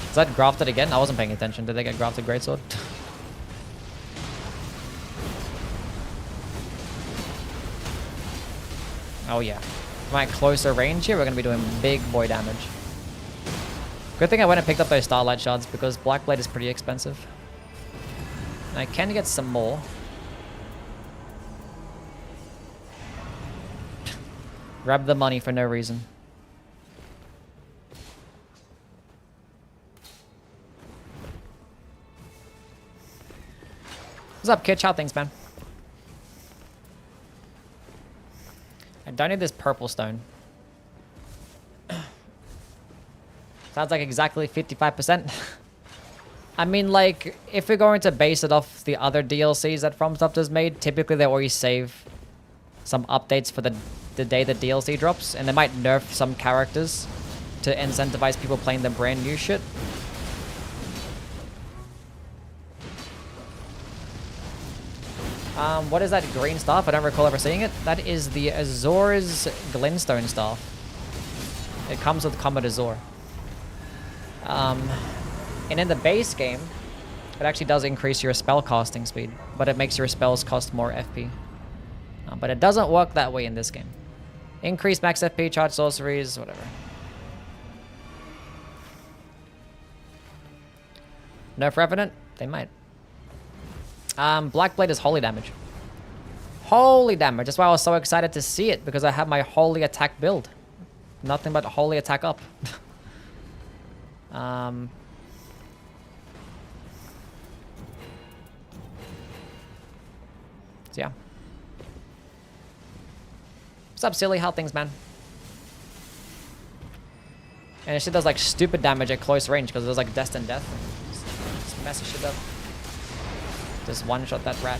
Is that grafted again? I wasn't paying attention. Did they get grafted greatsword? Oh yeah. My closer range here, we're gonna be doing big boy damage. Good thing I went and picked up those Starlight Shards because Black Blade is pretty expensive. And I can get some more. Grab the money for no reason. What's up, Kitch? How things, man? I don't need this purple stone. Sounds like exactly 55%. I mean, like, if we're going to base it off the other DLCs that FromSoft has made, typically they always save some updates for the day the DLC drops, and they might nerf some characters to incentivize people playing the brand new shit. What is that green staff? I don't recall ever seeing it. That is the Azor's Glintstone staff. It comes with Comet Azor. And in the base game, it actually does increase your spell casting speed, but it makes your spells cost more FP. But it doesn't work that way in this game. Increase max FP, charge sorceries, whatever. Nerf Revenant? They might. Black Blade is holy damage. Holy damage. That's why I was so excited to see it, because I have my holy attack build. Nothing but holy attack up. So yeah. What's up, silly? How things, man? And it shit does like stupid damage at close range because there's like destined death. Just mess shit up. Just one shot that rat.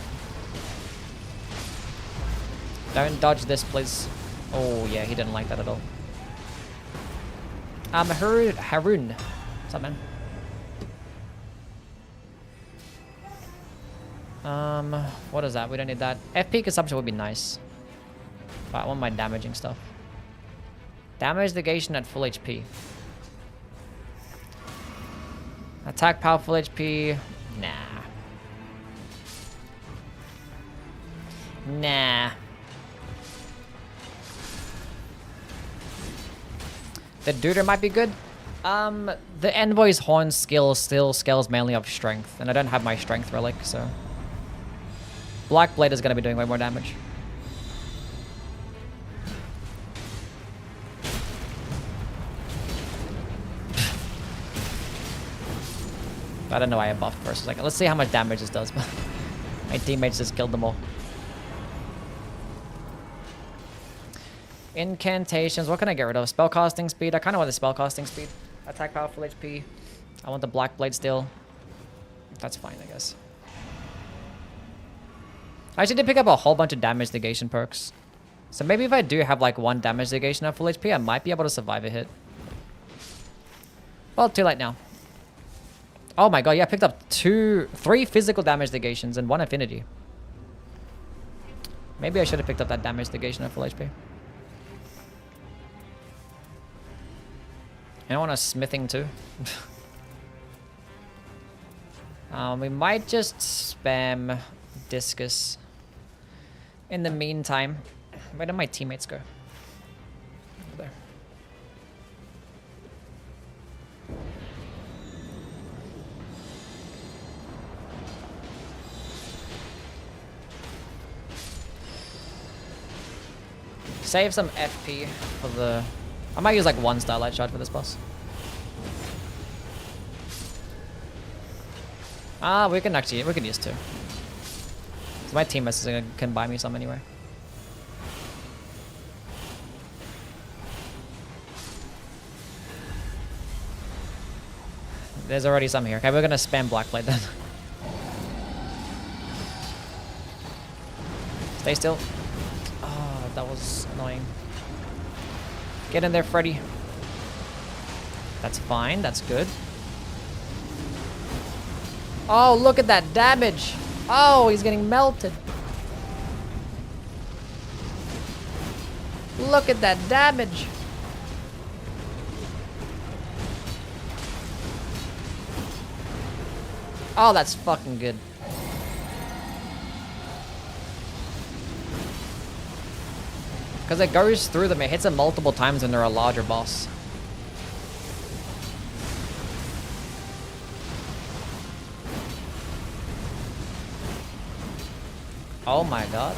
Don't dodge this, please. Oh yeah, he didn't like that at all. Harun. What's up, man? What is that? We don't need that. FP consumption would be nice. But I want my damaging stuff. Damage negation at full HP. Attack power full HP. Nah. Nah. The Duder might be good. The Envoy's Horn skill still scales mainly off strength, and I don't have my strength relic, so Black Blade is gonna be doing way more damage. I don't know why I buffed first. It's like, let's see how much damage this does. My teammates just killed them all. Incantations. What can I get rid of? Spellcasting speed. I kind of want the spellcasting speed. Attack power full HP. I want the Black Blade still. That's fine, I guess. I actually did pick up a whole bunch of damage negation perks. So maybe if I do have like 1 damage negation at full HP, I might be able to survive a hit. Well, too late now. Oh my god, yeah, I picked up 3 physical damage negations and 1 affinity. Maybe I should have picked up that damage negation at full HP. And I want a smithing too. We might just spam discus. In the meantime, where did my teammates go? Over there. Save some FP for the... I might use like 1 Starlight Shard for this boss. We can use 2. So my teammates can buy me some anyway. There's already some here. Okay, we're gonna spam Black Blade then. Stay still. Oh, that was annoying. Get in there, Freddy. That's fine. That's good. Oh, look at that damage. Oh, he's getting melted. Look at that damage. Oh, that's fucking good. Because it goes through them. It hits them multiple times when they're a larger boss. Oh my god.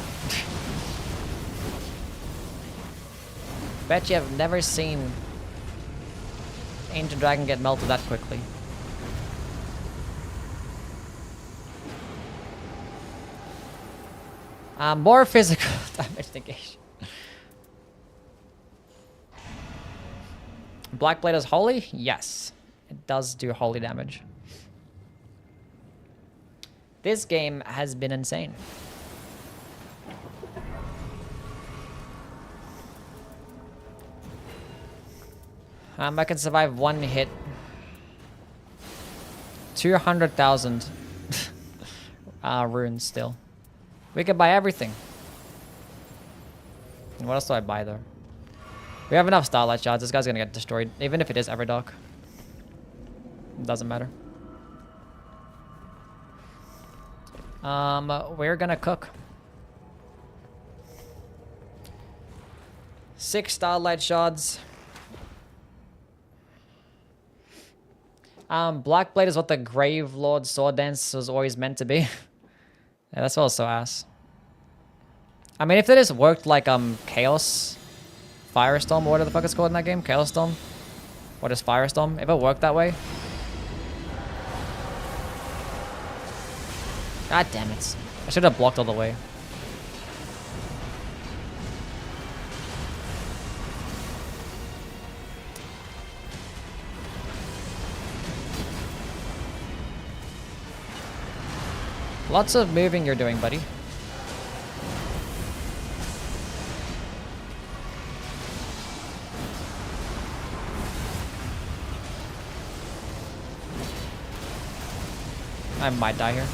Bet you have never seen Ancient Dragon get melted that quickly. More physical damage negation. Black Blade is holy? Yes. It does do holy damage. This game has been insane. I can survive 1 hit. 200,000 runes still. We can buy everything. What else do I buy though? We have enough Starlight Shards. This guy's gonna get destroyed. Even if it is Everdark. It doesn't matter. We're gonna cook. 6 Starlight Shards. Black Blade is what the Grave Lord Sword Dance was always meant to be. Yeah, that's also ass. I mean, if it just worked like Chaos Firestorm, or whatever the fuck it's called in that game, Chaos Storm, what is Firestorm? If it worked that way. God damn it! I should have blocked all the way. Lots of moving you're doing, buddy. I might die here.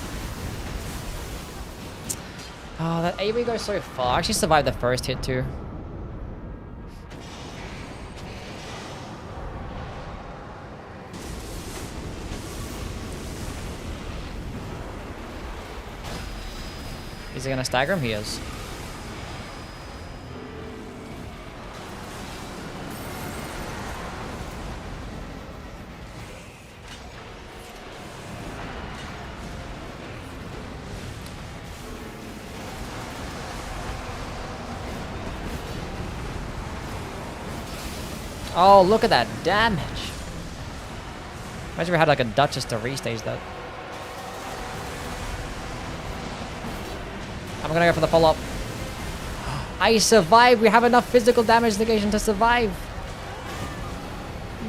Oh, that AoE goes so far. I actually survived the first hit too. Is he gonna stagger him? He is. Oh, look at that damage. Imagine if we had like a Duchess to restage that. I'm gonna go for the follow-up. I survived. We have enough physical damage negation to survive.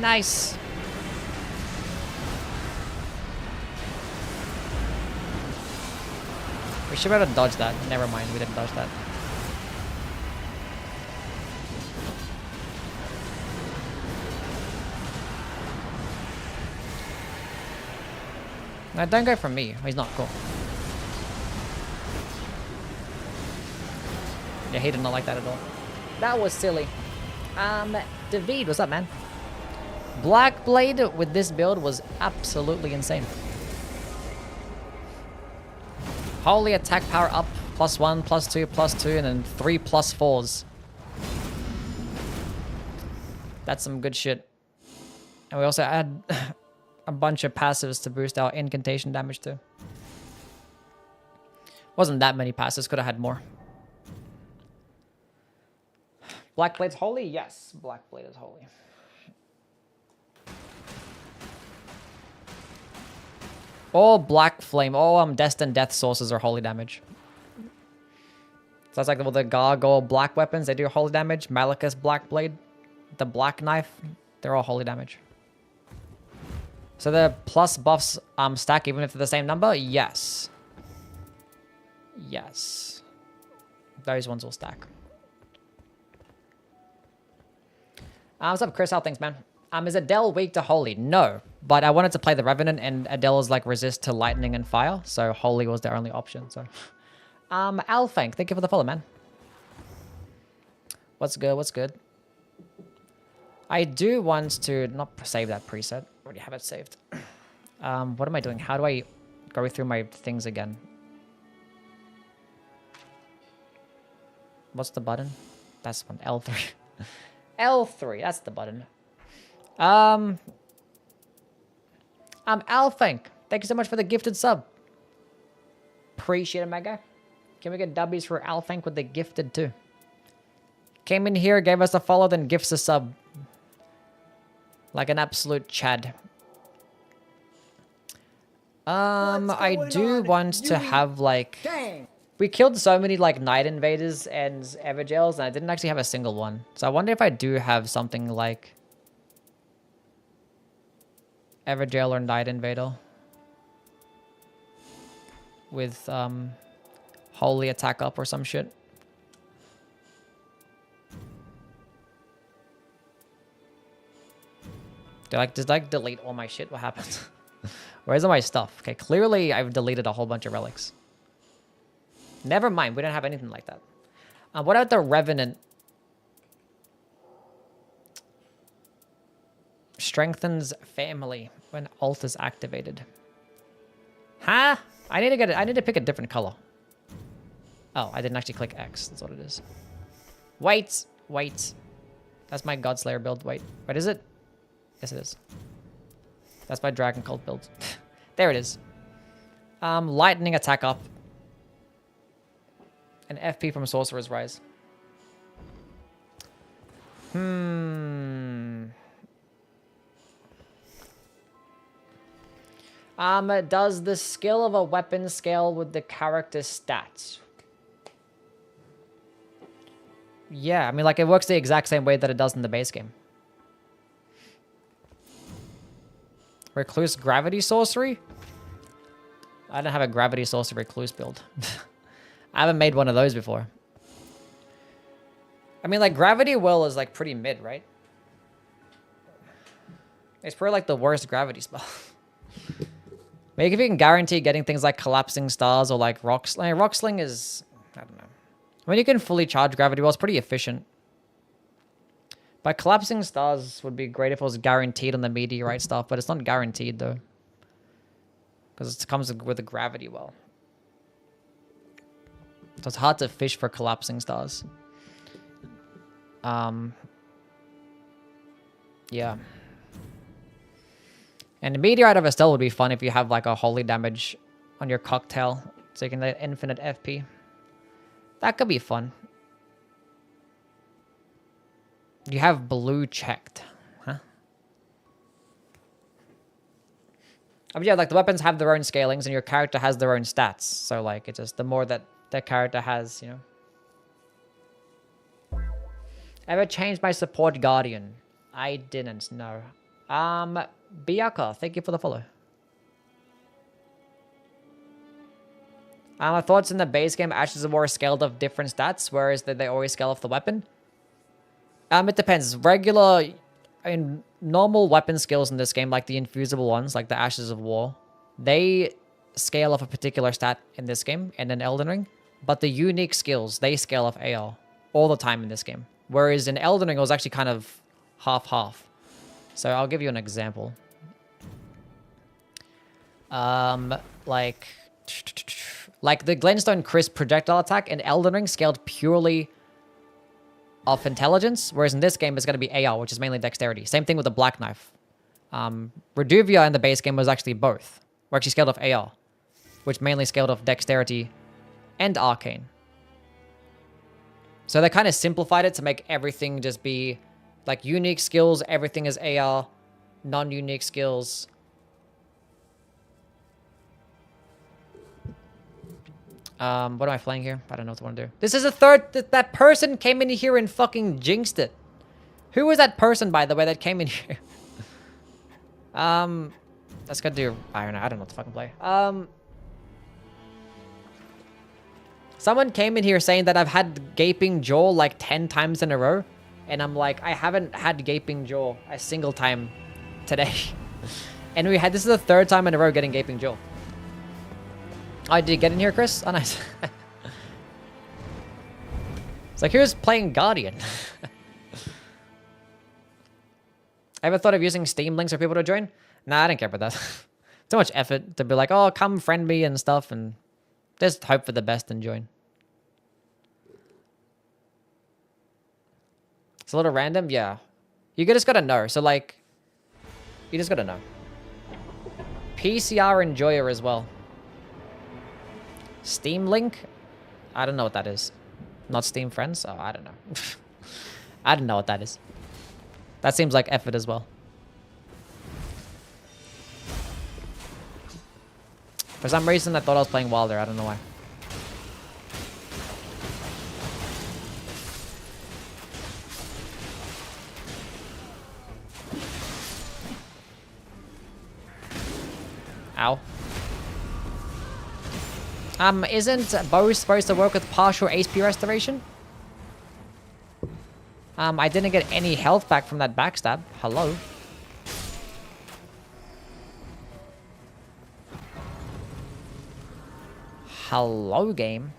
Nice. We should be able to dodge that. Never mind, we didn't dodge that. No, don't go for me. He's not cool. Yeah, he did not like that at all. That was silly. David, what's up, man? Black Blade with this build was absolutely insane. Holy attack power up, +1, +2, +2, and then 3 +4s. That's some good shit. And we also add a bunch of passives to boost our incantation damage too. Wasn't that many passives, could have had more. Black Blade's holy? Yes, Black Blade is holy. All Black Flame, all Destined Death sources are holy damage. So that's like the Gargoyle Black weapons, they do holy damage. Malachus Black Blade, the Black Knife, they're all holy damage. So the plus buffs stack even if they're the same number? Yes. Yes. Those ones will stack. What's up, Chris? How things, man? Is Adele weak to Holy? No. But I wanted to play the Revenant, and Adele is like resist to lightning and fire, so Holy was the only option. So, Alfank, thank you for the follow, man. What's good? What's good? I do want to not save that preset. Already have it saved. What am I doing? How do I go through my things again? What's the button? That's one. L3. L3. That's the button. Alfank. Thank you so much for the gifted sub. Appreciate it, Mega. Can we get W's for Alfank with the gifted too? Came in here, gave us a follow, then gifts a sub. Like an absolute Chad. I do want to have like... Dang. We killed so many like Night Invaders and Evergels, and I didn't actually have a single one. So I wonder if I do have something like Evergel or Night Invader with Holy Attack up or some shit. Do I just like delete all my shit? What happened? Where's all my stuff? Okay, clearly I've deleted a whole bunch of relics. Never mind, we don't have anything like that. What about the Revenant? Strengthens family when ult is activated. Huh? I need to get it. I need to pick a different color. Oh, I didn't actually click X. That's what it is. Wait. That's my Godslayer build. Wait, is it? Yes, it is. That's my Dragon Cult build. There it is. Lightning attack up. An FP from Sorcerer's Rise. Does the skill of a weapon scale with the character's stats? Yeah, I mean, like, it works the exact same way that it does in the base game. Recluse Gravity Sorcery? I don't have a Gravity Sorcery Recluse build. I haven't made one of those before. I mean, like, Gravity Will is, like, pretty mid, right? It's probably, like, the worst Gravity spell. Maybe if you can guarantee getting things like collapsing stars or like rock sling. Rock sling is, I don't know. I mean, you can fully charge gravity well. It's pretty efficient. But collapsing stars would be great if it was guaranteed on the meteorite stuff, but it's not guaranteed though. Because it comes with the gravity well. So it's hard to fish for collapsing stars. Yeah. And the meteorite of Estelle would be fun if you have like a holy damage on your cocktail. So you can get infinite FP. That could be fun. You have blue checked. Huh? But yeah, like the weapons have their own scalings and your character has their own stats. So like it's just the more that their character has, you know. Ever changed my support guardian? I didn't know. Biaka, thank you for the follow. My thoughts in the base game, Ashes of War scaled off different stats, whereas they always scale off the weapon. It depends. Regular, I mean, normal weapon skills in this game, like the infusible ones, like the Ashes of War, they scale off a particular stat in this game and in Elden Ring. But the unique skills, they scale off AR all the time in this game. Whereas in Elden Ring, it was actually kind of half-half. So I'll give you an example. Like the Glenstone Crisp projectile attack in Elden Ring scaled purely off intelligence, whereas in this game it's going to be AR, which is mainly dexterity. Same thing with the Black Knife. Reduvia in the base game was actually both. We're actually scaled off AR, which mainly scaled off dexterity and arcane. So they kind of simplified it to make everything just be like unique skills, everything is AR, non-unique skills. What am I playing here? I don't know what I want to do. This is a third... That person came in here and fucking jinxed it. Who was that person, by the way, that came in here? Let's go do... I don't know what to fucking play. Someone came in here saying that I've had Gaping Jaw like 10 times in a row. And I'm like, I haven't had Gaping Jaw a single time today. And this is the third time in a row getting Gaping Jaw. Oh, did you get in here, Chris? Oh, nice. It's like, here's playing Guardian. Ever thought of using Steam links for people to join? Nah, I didn't care about that. Too much effort to be like, oh, come friend me and stuff, and just hope for the best and join. It's a little random, yeah. You just gotta know. So, like, you just gotta know. PCR Enjoyer as well. Steam link? I don't know what that is. Not Steam friends? Oh, I don't know. I don't know what that is. That seems like effort as well. For some reason, I thought I was playing Wilder. I don't know why. Ow. Isn't bow supposed to work with partial HP restoration? I didn't get any health back from that backstab. Hello. Hello, game.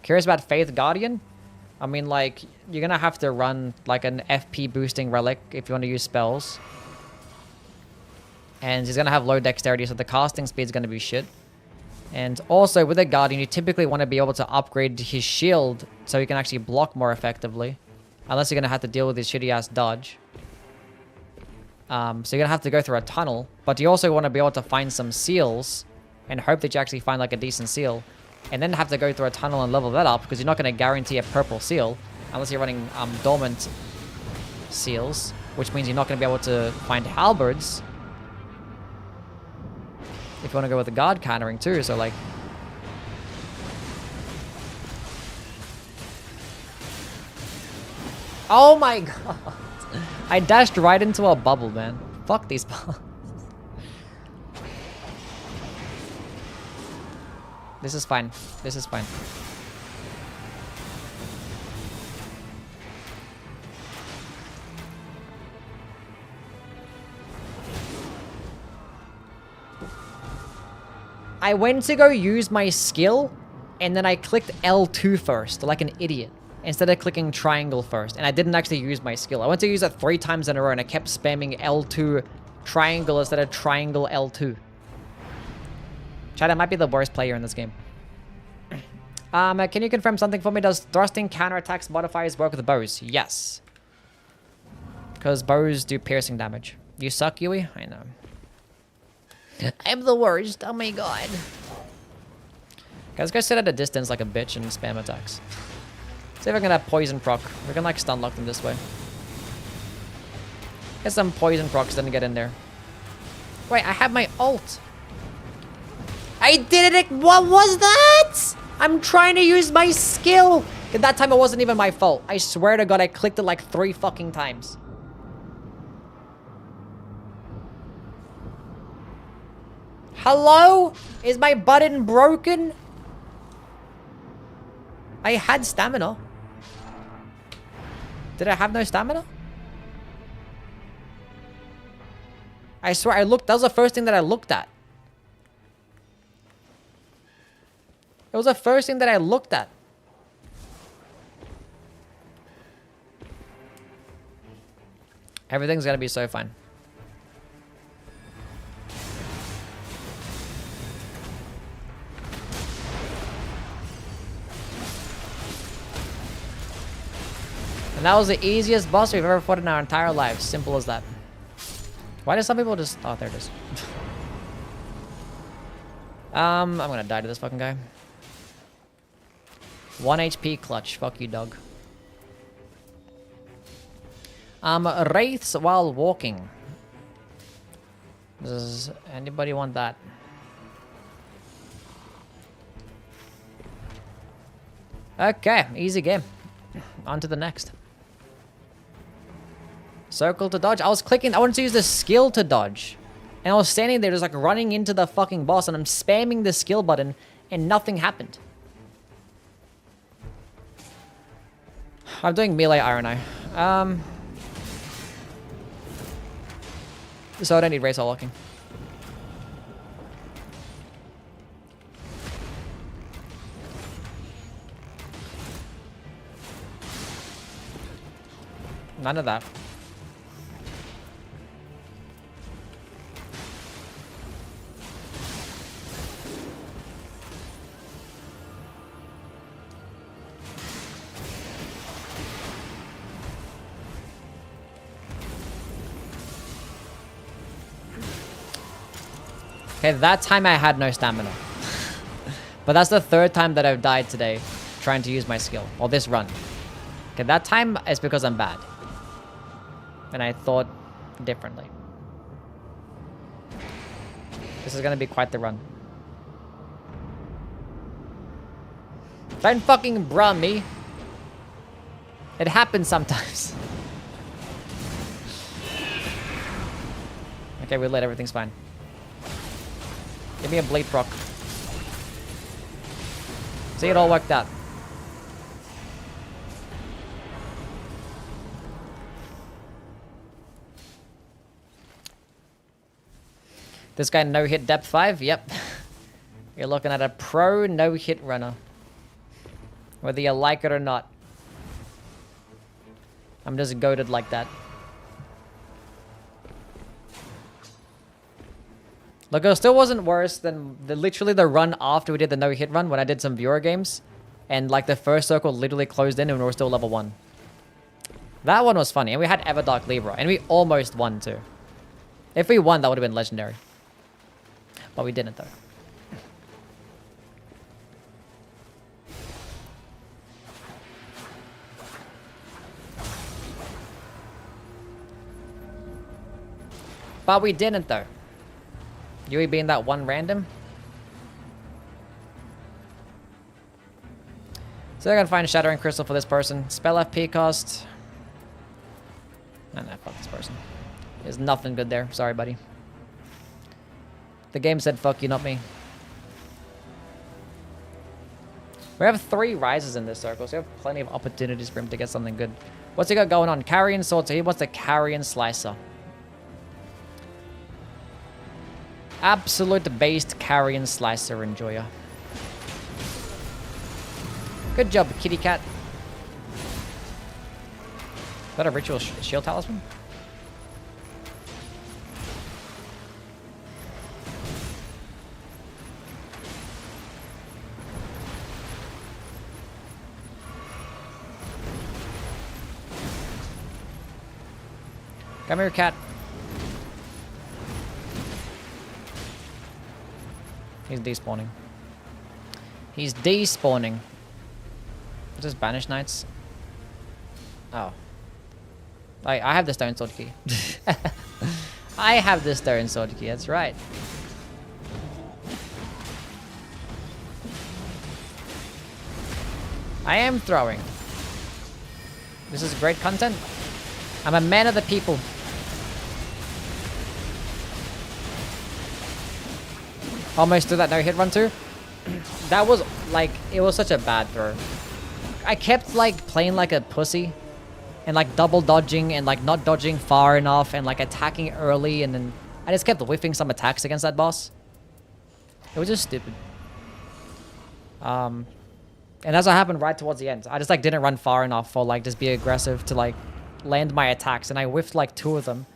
Curious about Faith Guardian? I mean, like, you're gonna have to run, like, an FP boosting relic if you want to use spells. And he's gonna have low dexterity, so the casting speed's gonna be shit. And also, with a Guardian, you typically want to be able to upgrade his shield so he can actually block more effectively. Unless you're going to have to deal with his shitty-ass dodge. So you're going to have to go through a tunnel. But you also want to be able to find some seals and hope that you actually find, like, a decent seal. And then have to go through a tunnel and level that up because you're not going to guarantee a purple seal unless you're running dormant seals, which means you're not going to be able to find halberds. If you want to go with the guard countering too, so like... Oh my god! I dashed right into a bubble, man. Fuck these bubbles. This is fine. This is fine. I went to go use my skill, and then I clicked L2 first, like an idiot, instead of clicking triangle first, and I didn't actually use my skill. I went to use it 3 times in a row, and I kept spamming L2 triangle instead of triangle L2. Chad, I might be the worst player in this game. Can you confirm something for me? Does thrusting counterattacks modifiers work with bows? Yes. Because bows do piercing damage. You suck, Yui? I know. I'm the worst. Oh my god. Guys, go sit at a distance like a bitch and spam attacks. See if I can have poison proc. We can like stun lock them this way. Get some poison procs, then get in there. Wait, I have my ult. I did it! What was that? I'm trying to use my skill! At that time, it wasn't even my fault. I swear to God, I clicked it like 3 fucking times. Hello? Is my button broken? I had stamina. Did I have no stamina? I swear I looked. That was the first thing that I looked at. It was the first thing that I looked at. Everything's gonna be so fine. And that was the easiest boss we've ever fought in our entire lives. Simple as that. Why do some people just... Oh, there it is. I'm gonna die to this fucking guy. 1 HP clutch. Fuck you, dog. Wraiths while walking. Does anybody want that? Okay, easy game. On to the next. Circle to dodge. I was clicking. I wanted to use the skill to dodge. And I was standing there just like running into the fucking boss and I'm spamming the skill button and nothing happened. I'm doing melee Iron Eye. So I don't need race while walking. None of that. Okay, that time I had no stamina. But that's the 3rd time that I've died today trying to use my skill. Or this run. Okay, that time is because I'm bad. And I thought differently. This is gonna be quite the run. Don't fucking bruh me. It happens sometimes. Okay, we lit. Everything's fine. Give me a blade proc. See, it all worked out. This guy no-hit depth 5? Yep. You're looking at a pro no-hit runner. Whether you like it or not. I'm just goated like that. Look, it still wasn't worse than literally the run after we did the no-hit run when I did some viewer games. And like the first circle literally closed in and we were still level 1. That one was funny. And we had Everdark Libra. And we almost won too. If we won, that would have been legendary. But we didn't though. But we didn't though. Yui being that one random. So I gotta find Shattering Crystal for this person. Spell FP cost. Nah, fuck this person. There's nothing good there. Sorry, buddy. The game said fuck you, not me. We have 3 rises in this circle, so we have plenty of opportunities for him to get something good. What's he got going on? Carrion Sword, so he wants the Carrion Slicer. Absolute based carrion slicer enjoyer. Good job, kitty cat. Is that a ritual shield talisman? Come here, cat. He's despawning. He's despawning. Is this Banish Knights? Oh. I have the Stone Sword Key. I have the Stone Sword Key, that's right. I am throwing. This is great content. I'm a man of the people. Almost did that no-hit run too. That was like, it was such a bad throw. I kept like playing like a pussy and like double dodging and like not dodging far enough and like attacking early, and then I just kept whiffing some attacks against that boss. It was just stupid. And that's what happened right towards the end. I just like didn't run far enough or like just be aggressive to like land my attacks, and I whiffed like 2 of them.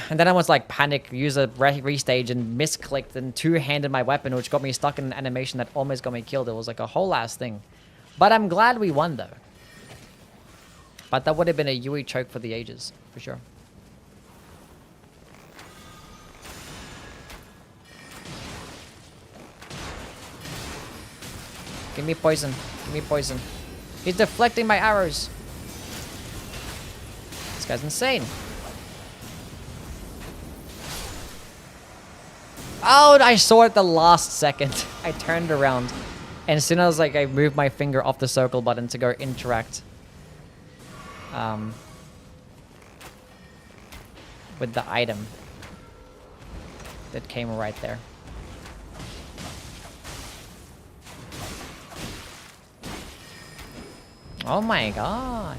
And then I was like panic, use a restage and misclicked and two-handed my weapon, which got me stuck in an animation that almost got me killed. It was like a whole ass thing. But I'm glad we won though. But that would have been a Yui choke for the ages, for sure. Give me poison. Give me poison. He's deflecting my arrows. This guy's insane. Oh, I saw it the last second. I turned around. And as soon as like I moved my finger off the circle button to go interact with the item that came right there. Oh my god.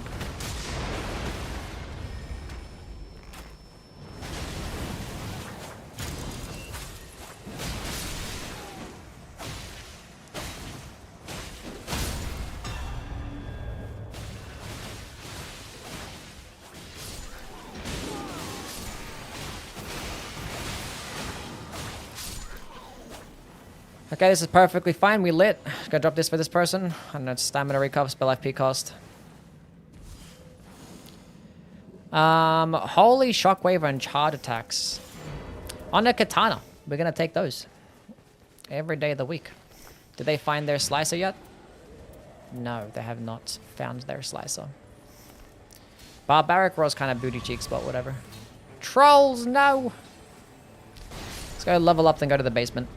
Okay, this is perfectly fine. We lit. Gonna drop this for this person. And that's stamina recover, spell FP cost. Holy shockwave and charge attacks. On a katana. We're gonna take those. Every day of the week. Did they find their slicer yet? No, they have not found their slicer. Barbaric Roar's kind of booty cheeks, but whatever. Trolls, no! Let's go level up, then go to the basement.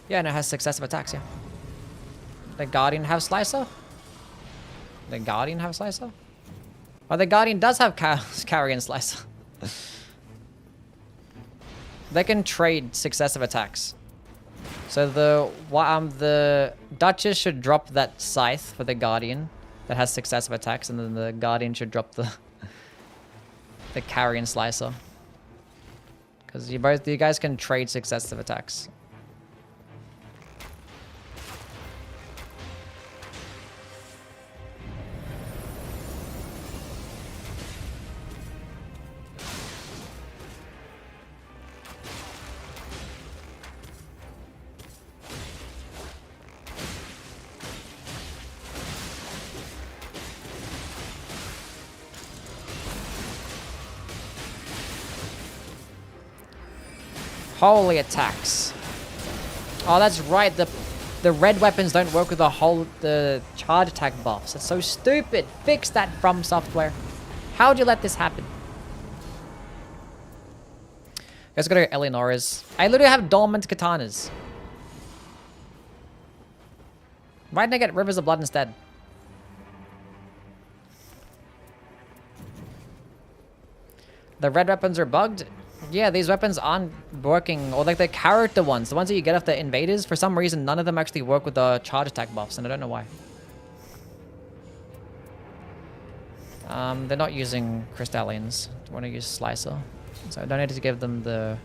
Yeah, and it has successive attacks, yeah. The Guardian have Slicer? The Guardian have Slicer? Oh, the Guardian does have Carrion Slicer. They can trade successive attacks. So the Duchess should drop that Scythe for the Guardian that has successive attacks, and then the Guardian should drop the Carrion Slicer. Because you guys can trade successive attacks. Holy attacks. Oh, that's right. The red weapons don't work with the charge attack buffs. That's so stupid. Fix that from software. How'd you let this happen? Let's go to Eleonora's. I literally have dormant katanas. Why didn't I get Rivers of Blood instead? The red weapons are bugged? Yeah, these weapons aren't working, or like the character ones, the ones that you get off the invaders, for some reason none of them actually work with the charge attack buffs, and I don't know why. They're not using Crystallines. I want to use Slicer. So I don't need to give them the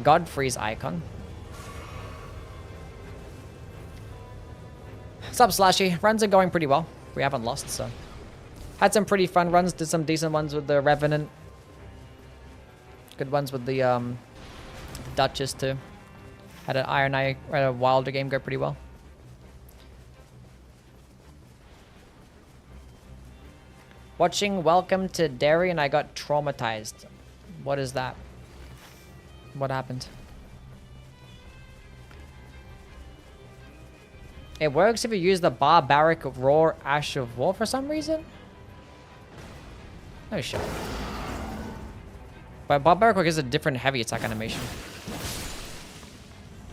Godfrey's icon. What's up, Slashy? Runs are going pretty well. We haven't lost, so. Had some pretty fun runs. Did some decent ones with the Revenant. Good ones with the Duchess, too. Had an Iron Eye, had a Wilder game go pretty well. Watching Welcome to Derry and I got traumatized. What is that? What happened? It works if you use the Barbaric Raw Ash of War for some reason? No shit. But Barbaric Rock is a different heavy attack animation.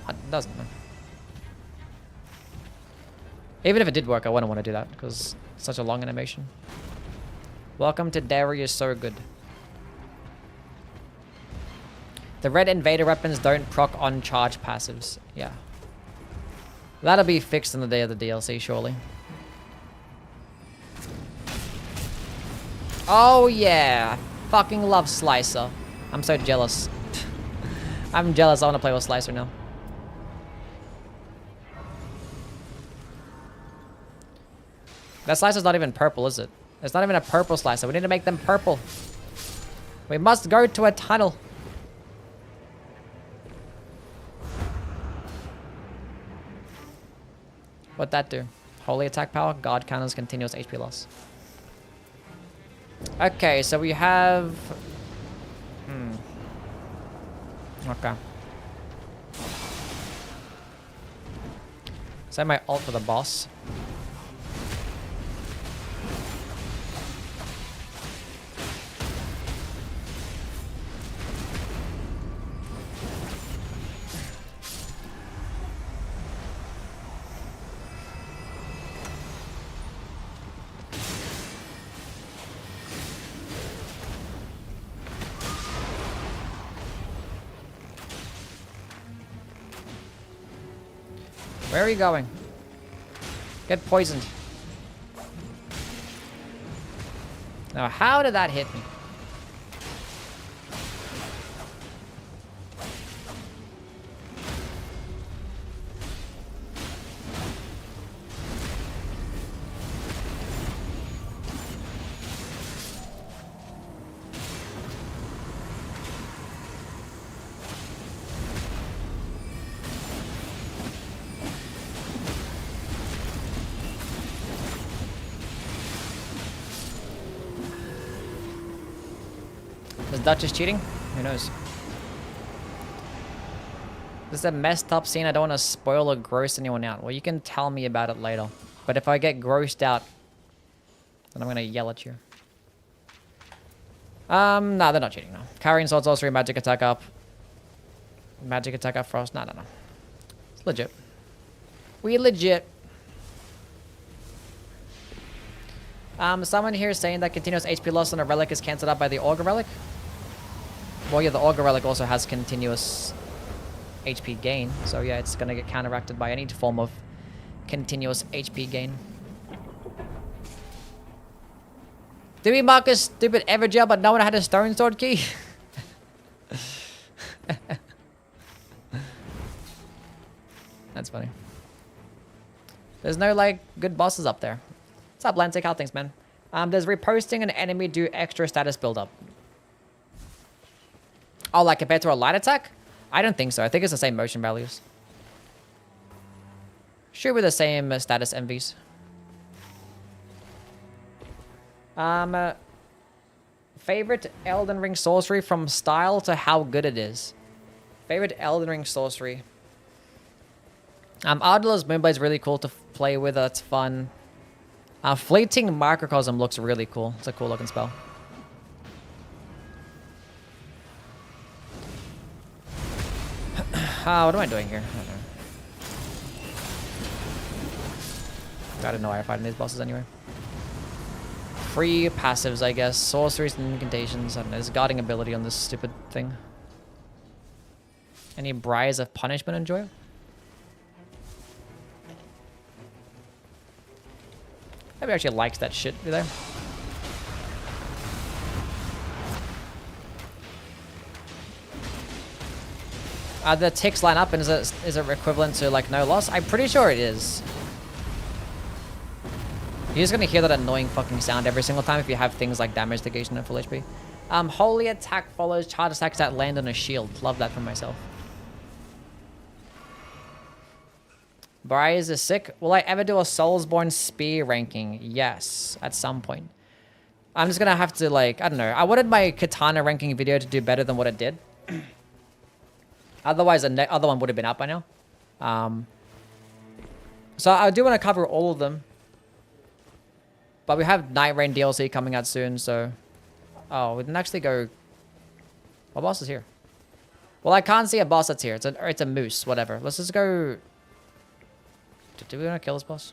It doesn't, man. Even if it did work, I wouldn't want to do that because it's such a long animation. Welcome to Derry is so good. The red invader weapons don't proc on charge passives. Yeah. That'll be fixed in the day of the DLC, surely. Oh yeah. Fucking love Slicer. I'm so jealous. I'm jealous. I want to play with Slicer now. That Slicer's not even purple, is it? It's not even a purple Slicer. We need to make them purple. We must go to a tunnel. What'd that do? Holy attack power, guard counters, continuous HP loss. Okay, so we have... Okay. Send my ult for the boss. Where are you going? Get poisoned. Now, how did that hit me? Is Duchess cheating? Who knows? This is a messed up scene. I don't want to spoil or gross anyone out. Well, you can tell me about it later. But if I get grossed out, then I'm going to yell at you. Nah, they're not cheating, no. Carrying Sword Sorcery, Magic Attack up. Magic Attack up Frost. No. It's legit. We legit. Someone here is saying that continuous HP loss on a relic is cancelled out by the Augur Relic. Well, yeah, the Augur Relic also has continuous HP gain. So yeah, it's going to get counteracted by any form of continuous HP gain. Did we mark a stupid Evergel, but no one had a Stone Sword key? That's funny. There's no, like, good bosses up there. What's up, Lantic? How things, man? Does reposting an enemy do extra status build-up? Oh, like compared to a light attack? I don't think so. I think it's the same motion values. Should be the same status MVs. Favorite Elden Ring sorcery from style to how good it is. Favorite Elden Ring sorcery. Ardala's Moonblade is really cool to play with. That's fun. Fleeting Microcosm looks really cool. It's a cool looking spell. What am I doing here? I don't know. I don't know why I'm fighting these bosses anyway. Free passives, I guess. Sorceries and incantations. I don't know. There's guarding ability on this stupid thing. Any Briars of Punishment enjoy? Nobody actually likes that shit, do they? Are the ticks line up and is it equivalent to like no loss? I'm pretty sure it is. You're just gonna hear that annoying fucking sound every single time if you have things like damage negation and full HP. Holy attack follows charge attacks that land on a shield. Love that for myself. Briars is sick. Will I ever do a Soulsborne spear ranking? Yes, at some point. I'm just gonna have to like, I don't know. I wanted my katana ranking video to do better than what it did. Otherwise, the other one would have been up by now. So I do want to cover all of them. But we have Nightreign DLC coming out soon, so... Oh, we didn't actually go... What boss is here? Well, I can't see a boss that's here. It's a moose, whatever. Let's just go... Do we want to kill this boss?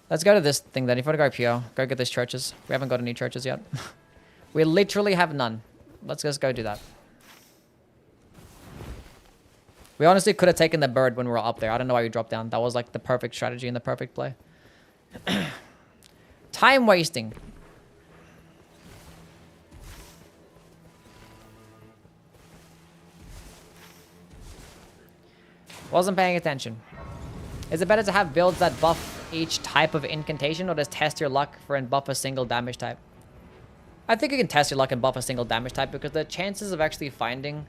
Let's go to this thing then. If you want to go pure, go get these churches. We haven't got any churches yet. We literally have none. Let's just go do that. We honestly could have taken the bird when we were up there. I don't know why we dropped down. That was like the perfect strategy and the perfect play. Time wasting. Wasn't paying attention. Is it better to have builds that buff each type of incantation or just test your luck for and buff a single damage type? I think you can test your luck and buff a single damage type because the chances of actually finding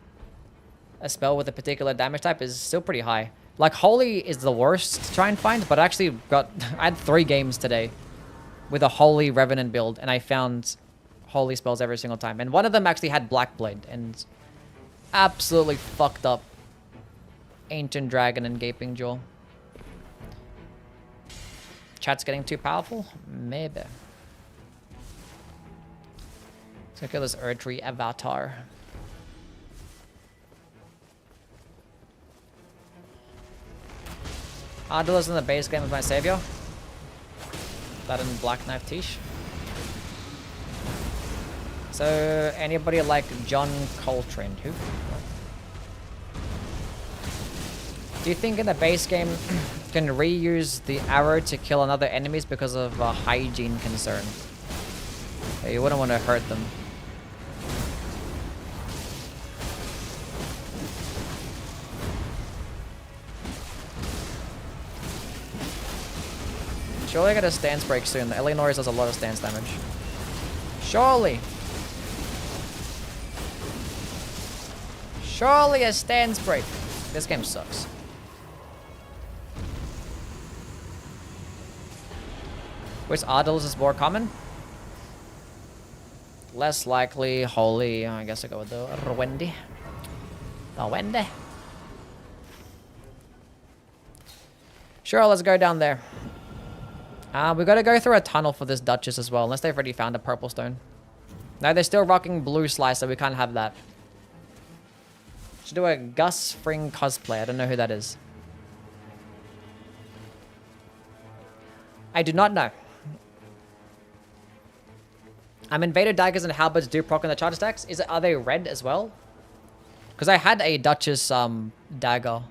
a spell with a particular damage type is still pretty high. Like Holy is the worst to try and find, but I actually got... I had 3 games today with a Holy Revenant build, and I found Holy spells every single time. And one of them actually had Black Blade, and absolutely fucked up Ancient Dragon and Gaping Jaw. Chat's getting too powerful? Maybe. Let's go kill this Erdtree avatar. Ardula's in the base game with my savior. That and Black Knife Tish. So, anybody like John Coltrane? Who? Do you think in the base game can reuse the arrow to kill another enemies because of a hygiene concern? You wouldn't want to hurt them. Surely I get a stance break soon. The Eleanor's does a lot of stance damage. Surely. Surely a stance break. This game sucks. Which Ardals is more common? Less likely, Holy. I guess I go with the Wendy. The Wendy. Sure, let's go down there. We gotta go through a tunnel for this Duchess as well, unless they've already found a purple stone. No, they're still rocking blue slice, so we can't have that. Should do a Gus Fring cosplay. I don't know who that is. I do not know. Invader daggers and halberds do proc on the charge attacks. Are they red as well? Because I had a Duchess dagger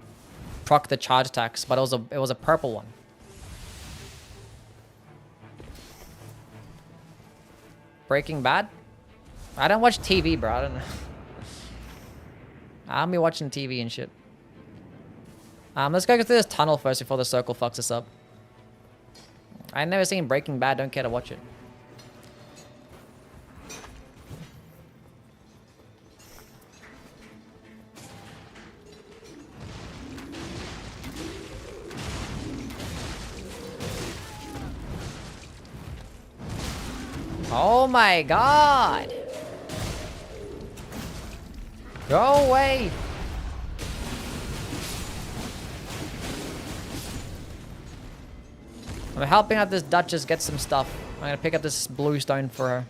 proc the charge attacks, but it was a purple one. Breaking Bad? I don't watch TV, bro. I don't know. I'll be watching TV and shit. Let's go through this tunnel first before the circle fucks us up. I've never seen Breaking Bad. Don't care to watch it. Oh my god! Go away! I'm helping out this Duchess get some stuff. I'm gonna pick up this blue stone for her.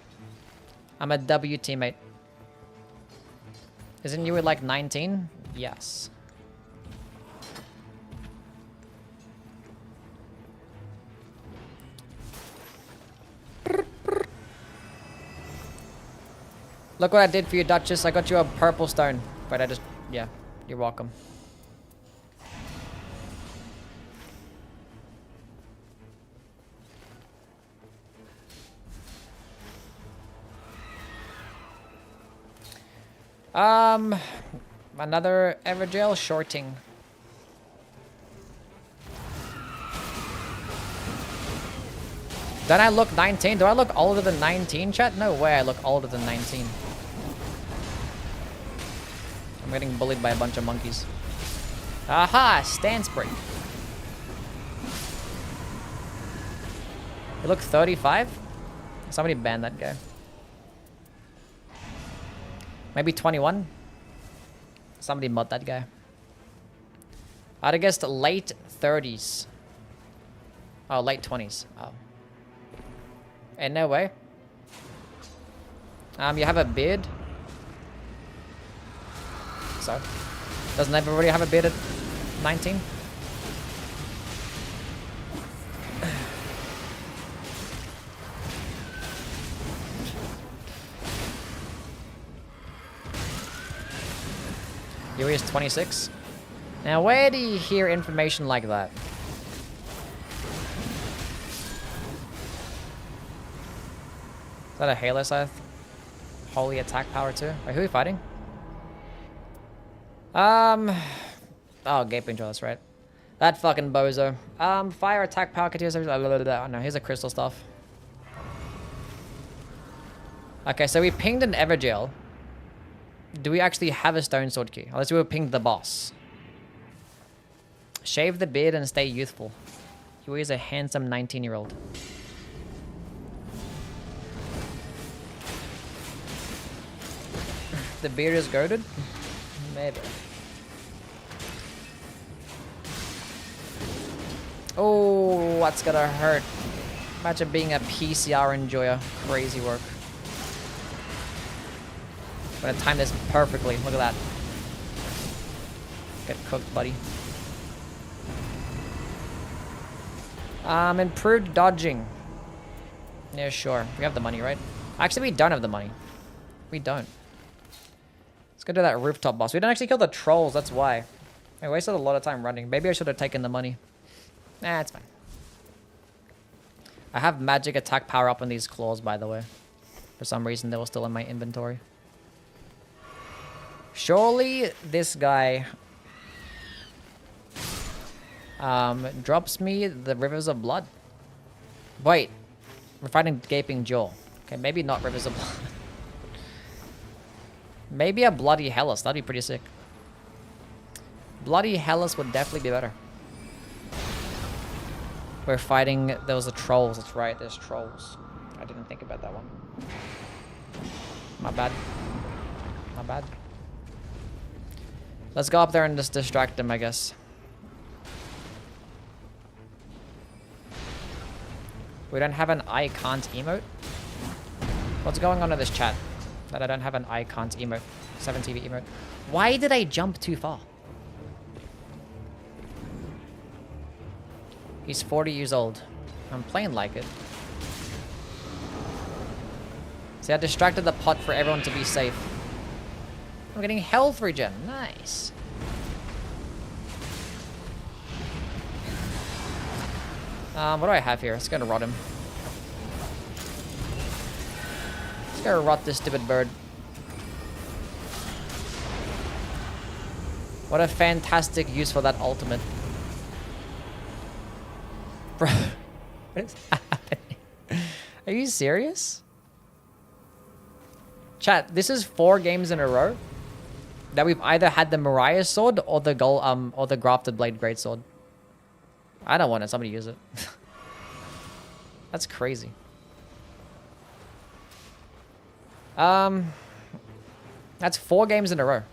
I'm a W teammate. Isn't you at like 19? Yes. Look what I did for you, Duchess. I got you a purple stone. But I just... Yeah, you're welcome. Another Evergel shorting. Don't I look 19? Do I look older than 19, chat? No way I look older than 19. I'm getting bullied by a bunch of monkeys. Aha! Stance break. You look 35? Somebody ban that guy. Maybe 21? Somebody mod that guy. I'd have guessed late 30s. Oh, late 20s. Oh. In no way. You have a beard. So, doesn't everybody have a beard at 19? Yuri is 26. Now, where do you hear information like that? Is that a Halo Scythe? Holy attack power too? Wait, who are we fighting? Oh, Gaping Jaw, that's right. That fucking bozo. Fire attack power continues. Oh no, here's a crystal stuff. Okay, so we pinged an Evergel. Do we actually have a stone sword key? Unless we were pinged the boss. Shave the beard and stay youthful. He is a handsome 19-year-old. The beard is goated? Maybe. Oh, what's gonna hurt? Imagine being a PCR enjoyer. Crazy work. I'm gonna time this perfectly. Look at that. Get cooked, buddy. Improved dodging. Yeah, sure. We have the money, right? Actually, we don't have the money. We don't. Let's go do that rooftop boss. We didn't actually kill the trolls, that's why. I wasted a lot of time running. Maybe I should have taken the money. Nah, it's fine. I have magic attack power up on these claws, by the way. For some reason, they were still in my inventory. Surely this guy drops me the Rivers of Blood. Wait, we're fighting Gaping Jaw. Okay, maybe not Rivers of Blood. Maybe a Bloody Hellas. That'd be pretty sick. Bloody Hellas would definitely be better. We're fighting... There was the trolls. That's right. There's trolls. I didn't think about that one. My bad. My bad. Let's go up there and just distract them, I guess. We don't have an I can't emote? What's going on in this chat? That I don't have an I can't emote. 7TV emote. Why did I jump too far? He's 40 years old. I'm playing like it. See, I distracted the pot for everyone to be safe. I'm getting health regen. Nice. What do I have here? Let's go to rot him. Let's go rot this stupid bird. What a fantastic use for that ultimate. Bro, what is happening? Are you serious? Chat, this is 4 games in a row that we've either had the Mariah sword or the or the grafted blade greatsword. I don't want it. Somebody use it. That's crazy. That's 4 games in a row.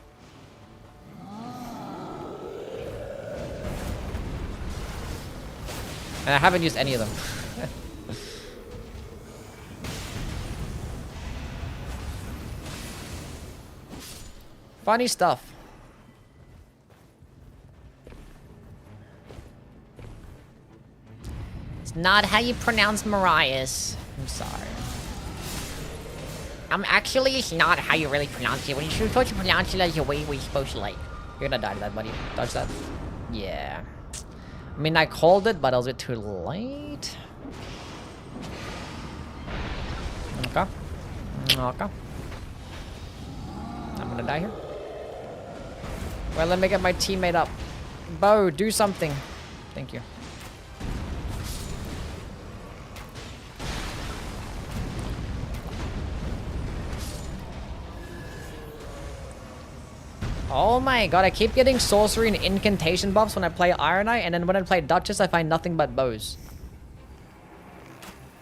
And I haven't used any of them. Funny stuff. It's not how you pronounce Mariah's. I'm sorry. Actually, it's not how you really pronounce it. When you're supposed to pronounce it as the way we're supposed to, like. You're gonna die to that, buddy. Dodge that. Yeah. I mean, I called it, but I was a bit too late. Okay. Okay. I'm gonna die here. Well, let me get my teammate up. Bo, do something. Thank you. Oh my god, I keep getting sorcery and incantation buffs when I play Iron Knight, and then when I play Duchess, I find nothing but bows.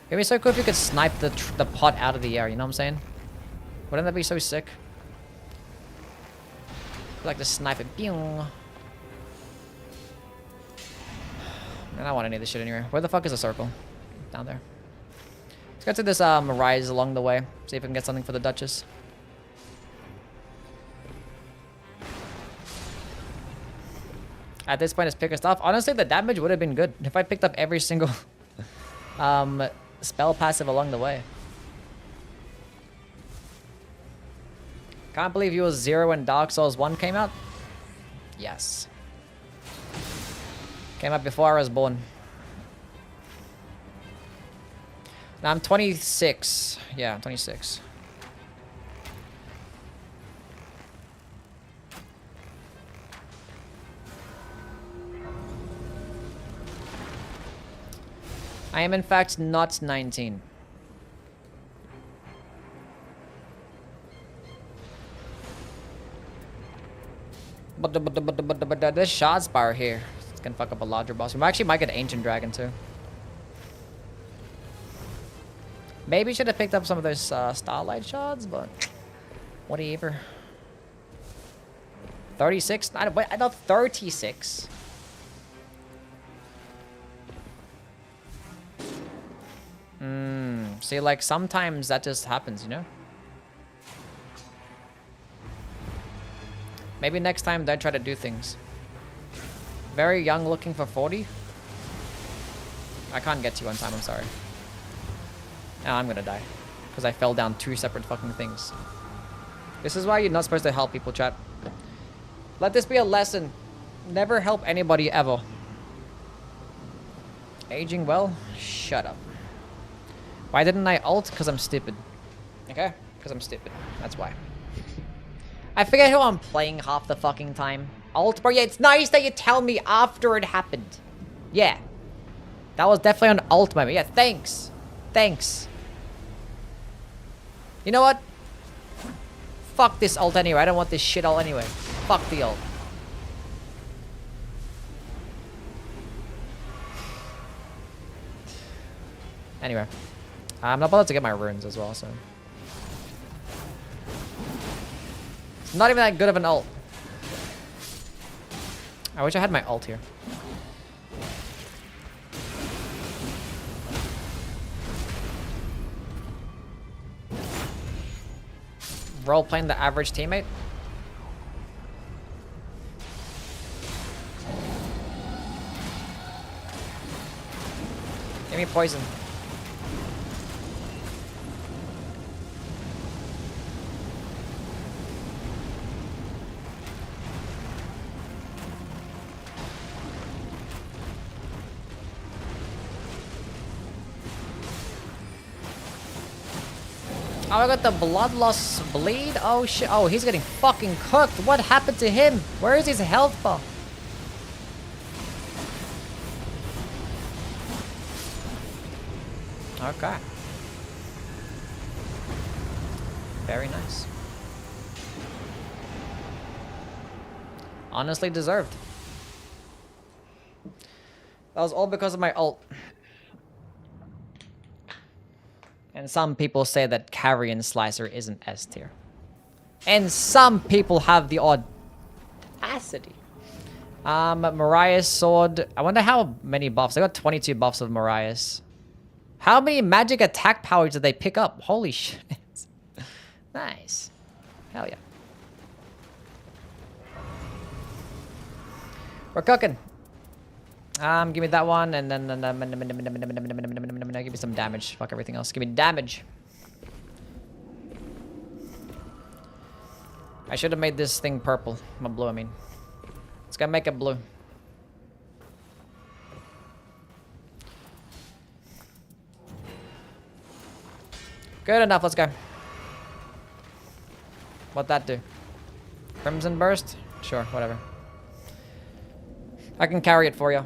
It'd be so cool if you could snipe the pot out of the air, you know what I'm saying? Wouldn't that be so sick? I'd like to snipe it. Pew. I don't want any of this shit anywhere. Where the fuck is the circle? Down there. Let's get to this rise along the way. See if we can get something for the Duchess. At this point, it's pick her stuff. Honestly, the damage would have been good if I picked up every single spell passive along the way. Can't believe you was 0 when Dark Souls 1 came out. Yes. Came out before I was born. Now I'm 26. Yeah, I'm 26. I am in fact not 19. But this shot spire here. It's gonna fuck up a larger boss. We actually might get Ancient Dragon too. Maybe should have picked up some of those Starlight shards, but whatever. 36? I thought 36. See, like, sometimes that just happens, you know? Maybe next time don't try to do things. Very young looking for 40? I can't get to you on time, I'm sorry. Oh, I'm gonna die. Because I fell down 2 separate fucking things. This is why you're not supposed to help people, chat. Let this be a lesson. Never help anybody ever. Aging well? Shut up. Why didn't I ult? Because I'm stupid. Okay? Because I'm stupid. That's why. I forget who I'm playing half the fucking time. Ult, bro. Yeah, it's nice that you tell me after it happened. Yeah. That was definitely an ult moment. Yeah, thanks. Thanks. You know what? Fuck this ult anyway. I don't want this shit ult anyway. Fuck the ult. Anyway. I'm not bothered to get my runes as well, so. It's not even that good of an ult. I wish I had my ult here. Role playing the average teammate. Give me poison. Oh, I got the bloodlust bleed. Oh shit. Oh, he's getting fucking cooked. What happened to him? Where is his health bar? Okay. Very nice. Honestly deserved. That was all because of my ult. And some people say that Carrion Slicer isn't S tier. And some people have the audacity. Mariah's sword. I wonder how many buffs. I got 22 buffs of Mariah's. How many magic attack powers did they pick up? Holy shit. Nice. Hell yeah. We're cooking. Give me that one, and then give me some damage. Fuck everything else. Give me damage. I should have made this thing purple. Blue, I mean. Let's go make it blue. Good enough, let's go. What'd that do? Crimson Burst? Sure, whatever. I can carry it for you.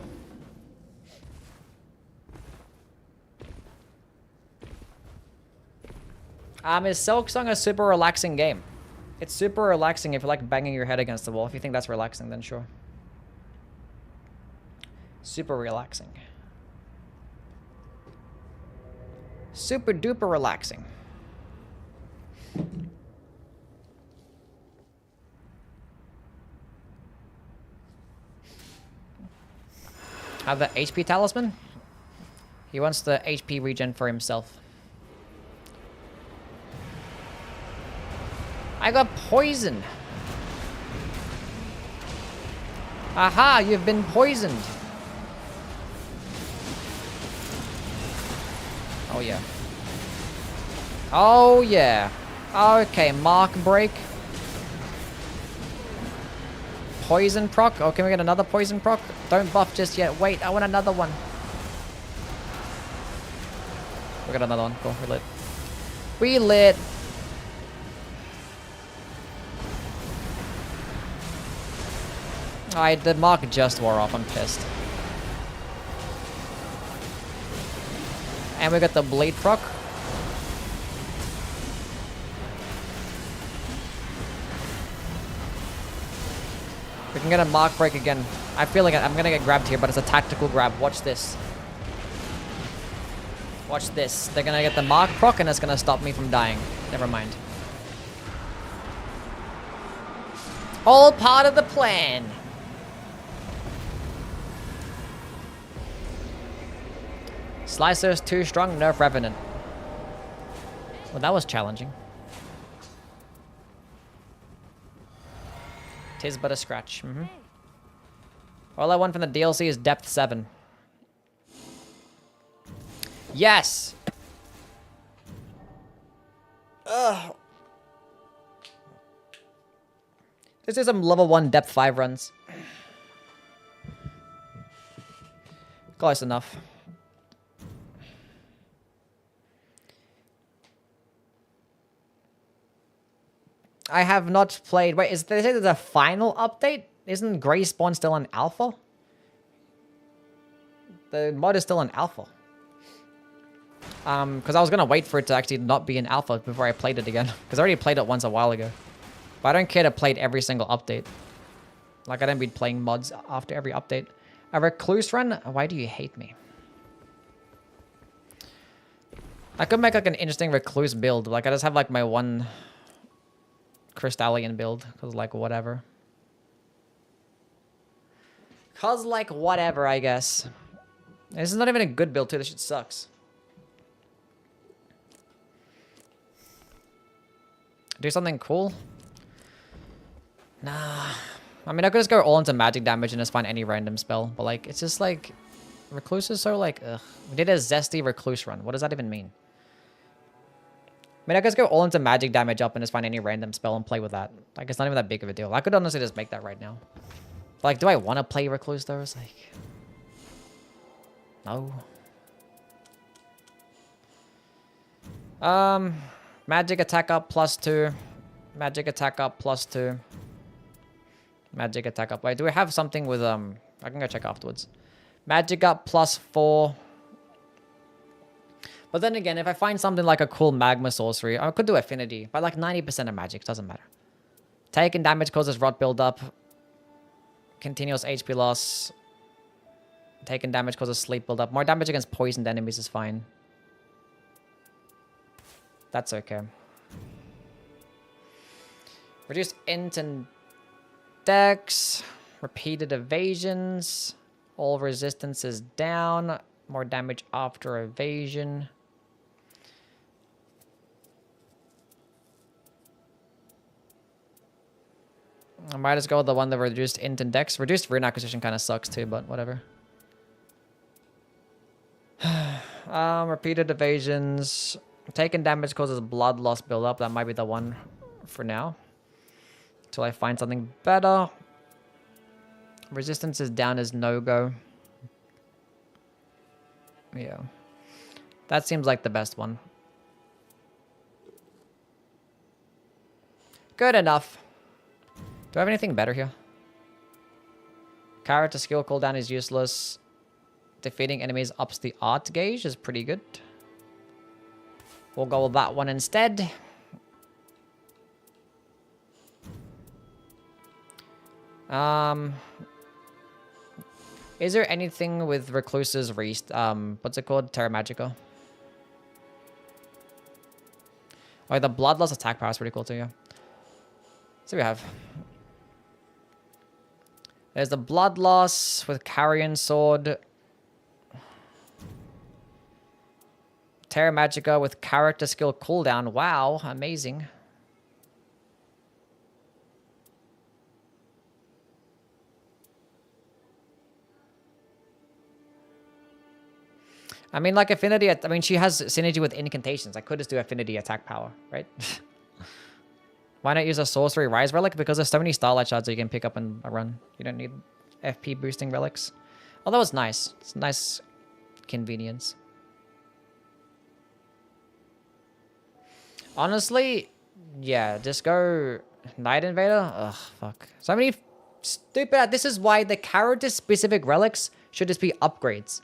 Is Silksong a super relaxing game? It's super relaxing if you like banging your head against the wall. If you think that's relaxing, then sure. Super relaxing. Super duper relaxing. Have the HP talisman? He wants the HP regen for himself. I got poisoned. Aha, you've been poisoned. Oh yeah. Oh yeah. Okay, mark break. Poison proc. Oh, can we get another poison proc? Don't buff just yet. Wait, I want another one. We got another one. Cool, we lit. We lit. Alright, the mark just wore off. I'm pissed. And we got the blade proc. We can get a mark break again. I feel like I'm gonna get grabbed here, but it's a tactical grab. Watch this. Watch this. They're gonna get the mark proc and it's gonna stop me from dying. Never mind. All part of the plan. Slicer's too strong, nerf Revenant. Well, that was challenging. Tis but a scratch. All I want from the DLC is depth 7. Yes! Ugh. This is some level 1 depth 5 runs. Close enough. I have not played. Wait, is they say there's a final update? Isn't Grey Spawn still in alpha? The mod is still in alpha. Because I was gonna wait for it to actually not be in alpha before I played it again. Because I already played it once a while ago. But I don't care to play every single update. Like I don't be playing mods after every update. A recluse run? Why do you hate me? I could make like an interesting recluse build. Like I just have like my one Crystallian build, cause like whatever. Cause like whatever, I guess. This is not even a good build too. This shit sucks. Do something cool? Nah. I mean, I could just go all into magic damage and just find any random spell, but like it's just like recluse is so like ugh. We did a zesty recluse run. What does that even mean? I mean, I guess go all into magic damage up and just find any random spell and play with that. Like, it's not even that big of a deal. I could honestly just make that right now. But, like, do I want to play Recluse, though? It's like... No. Magic attack up +2. Magic attack up +2. Magic attack up. Wait, do we have something with, I can go check afterwards. Magic up +4. But then again, if I find something like a cool magma sorcery, I could do affinity. But like 90% of magic, doesn't matter. Taking damage causes rot buildup. Continuous HP loss. Taking damage causes sleep buildup. More damage against poisoned enemies is fine. That's okay. Reduced int and dex. Repeated evasions. All resistance is down. More damage after evasion. I might just go with the one that reduced int and dex. Reduced rune acquisition kind of sucks too, but whatever. Repeated evasions. Taking damage causes blood loss build up. That might be the one for now. Until I find something better. Resistance is down as no-go. Yeah. That seems like the best one. Good enough. Do I have anything better here? Character skill cooldown is useless. Defeating enemies ups the art gauge is pretty good. We'll go with that one instead. Is there anything with Recluse's what's it called? Terra Magica? Oh, the Bloodlust attack power is pretty cool too, yeah. So we have. There's the Bloodlust with Carrion Sword. Terra Magica with character skill cooldown. Wow, amazing. I mean, like affinity, I mean, she has synergy with incantations. I could just do affinity attack power, right? Why not use a sorcery rise relic? Because there's so many starlight shards that you can pick up in a run. You don't need FP boosting relics. Although it's nice. It's a nice convenience. Honestly, yeah, just go Night Invader. Ugh, fuck. So many stupid... This is why the character-specific relics should just be upgrades.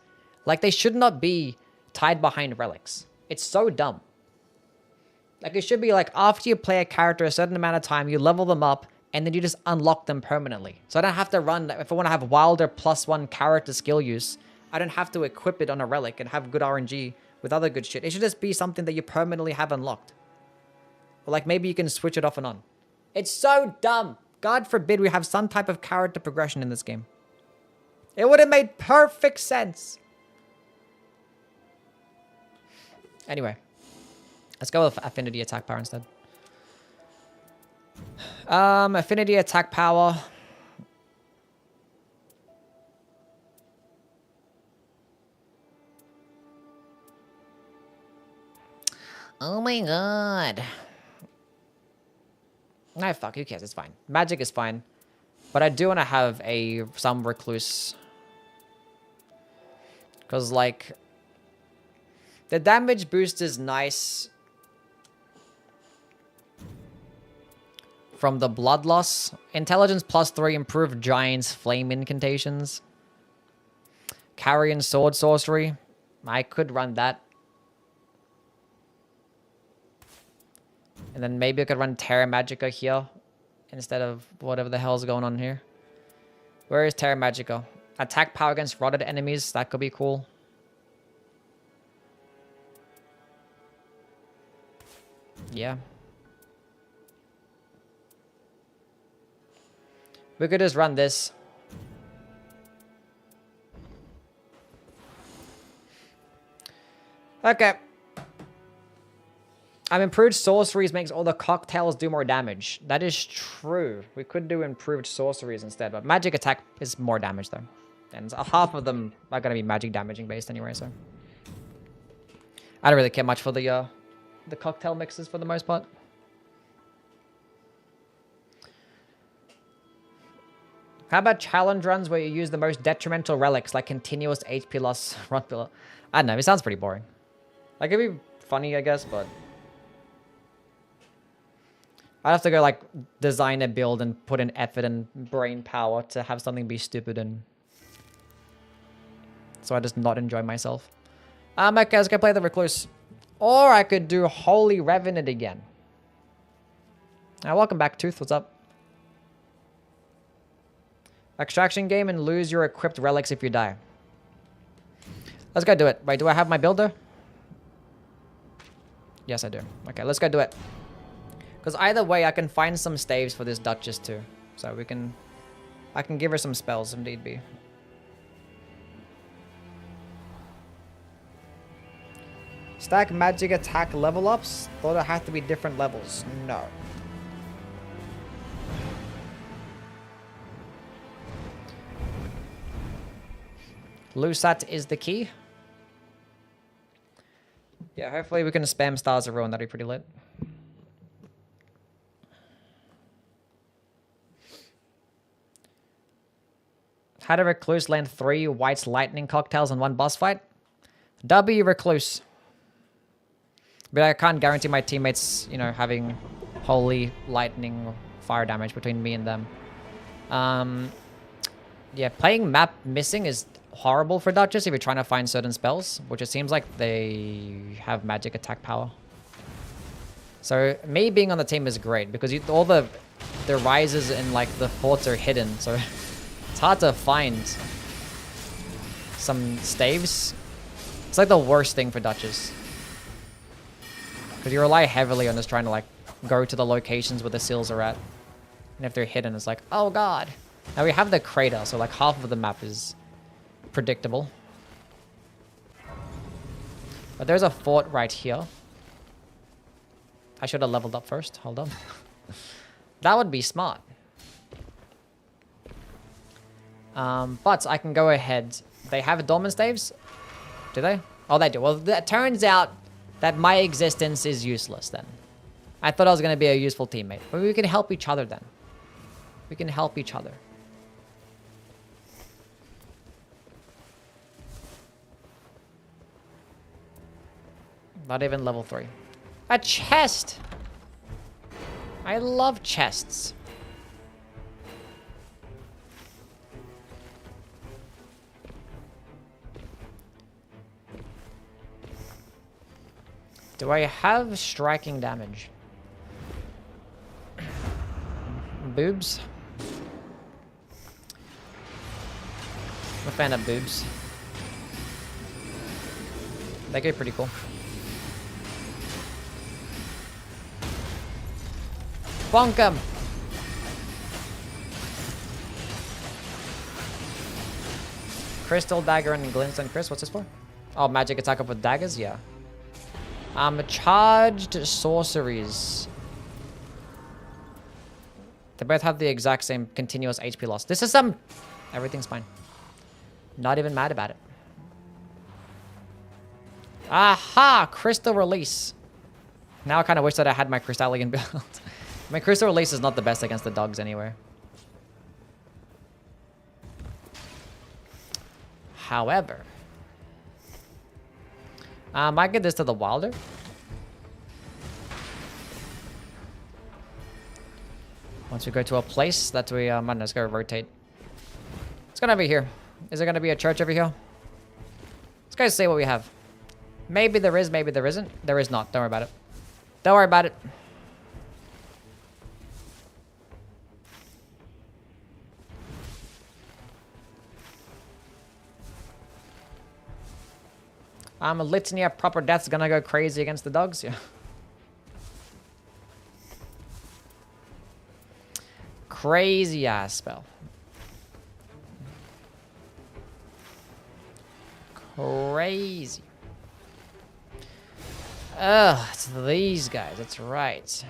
Like, they should not be tied behind relics. It's so dumb. Like, it should be like, after you play a character a certain amount of time, you level them up, and then you just unlock them permanently. So I don't have to run... If I want to have wilder +1 character skill use, I don't have to equip it on a relic and have good RNG with other good shit. It should just be something that you permanently have unlocked. Or like, maybe you can switch it off and on. It's so dumb. God forbid we have some type of character progression in this game. It would have made perfect sense. Anyway, let's go with affinity attack power instead. Affinity attack power. Oh my god. Nah, fuck, who cares? It's fine. Magic is fine. But I do want to have some recluse. Because, like, the damage boost is nice from the blood loss. Intelligence +3 improved giants flame incantations. Carrion sword sorcery. I could run that. And then maybe I could run Terra Magica here instead of whatever the hell is going on here. Where is Terra Magica? Attack power against rotted enemies. That could be cool. Yeah. We could just run this. Okay. Improved sorceries makes all the cocktails do more damage. That is true. We could do improved sorceries instead, but magic attack is more damage though. And half of them are going to be magic damaging based anyway, so. I don't really care much for the cocktail mixes for the most part. How about challenge runs where you use the most detrimental relics like continuous HP loss run pillar? I don't know, it sounds pretty boring. Like, it'd be funny, I guess, but I'd have to go, like, design a build and put in effort and brain power to have something be stupid and so I just not enjoy myself. Okay, let's go play the Recluse. Or I could do Holy Revenant again. Welcome back, Tooth. What's up? Extraction game and lose your equipped relics if you die. Let's go do it. Wait, do I have my builder? Yes, I do. Okay, let's go do it. Because either way, I can find some staves for this Duchess too. So we can... I can give her some spells if need be. Stack magic attack level ups? Thought it had to be different levels. No. Lusat is the key. Yeah, hopefully we can spam Stars of Ruin. That'd be pretty lit. Had a Recluse land 3 White's Lightning cocktails in one boss fight. W Recluse. But I can't guarantee my teammates, you know, having holy lightning fire damage between me and them. Yeah, playing map missing is horrible for Duchess if you're trying to find certain spells, which it seems like they have magic attack power. So me being on the team is great because all the rises and like the forts are hidden, so it's hard to find some staves. It's like the worst thing for Duchess because you rely heavily on just trying to like go to the locations where the seals are at, and if they're hidden, it's like, oh god. Now we have the crater, so like half of the map is predictable. But there's a fort right here. I should have leveled up first. Hold on. That would be smart. But I can go ahead. They have dormant staves? Do they? Oh, they do. Well, that turns out that my existence is useless then. I thought I was going to be a useful teammate. But we can help each other then. We can help each other. Not even level 3. A chest! I love chests. Do I have striking damage? Boobs? I'm a fan of boobs. They get pretty cool. Bonk him! Crystal dagger and glintstone Chris. What's this for? Oh, magic attack up with daggers? Yeah. Charged sorceries. They both have the exact same continuous HP loss. This is some... Everything's fine. Not even mad about it. Aha! Crystal release. Now I kind of wish that I had my Crystallian build. My crystal release is not the best against the dogs anyway. However, I might get this to the Wilder. Once we go to a place that we, let's go rotate. It's gonna be here. Is there gonna be a church over here? Let's go see what we have. Maybe there is, maybe there isn't. There is not. Don't worry about it. Don't worry about it. A litany of proper death's gonna go crazy against the dogs, yeah. Crazy ass spell. Crazy. Ugh, it's these guys, that's right.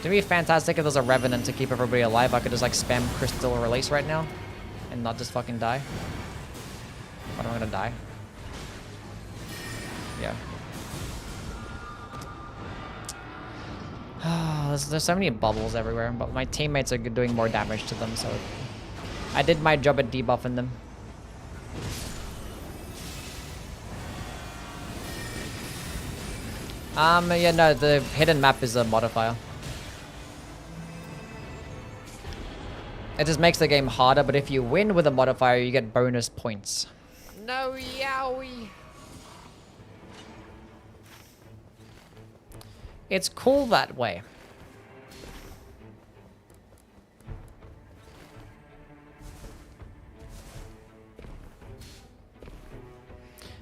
It'd be fantastic if there's a Revenant to keep everybody alive. I could just like spam Crystal Release right now and not just fucking die. But I'm gonna die. Yeah. There's so many bubbles everywhere, but my teammates are doing more damage to them, so I did my job at debuffing them. Yeah, no, the hidden map is a modifier. It just makes the game harder, but if you win with a modifier, you get bonus points. No, yowie. It's cool that way.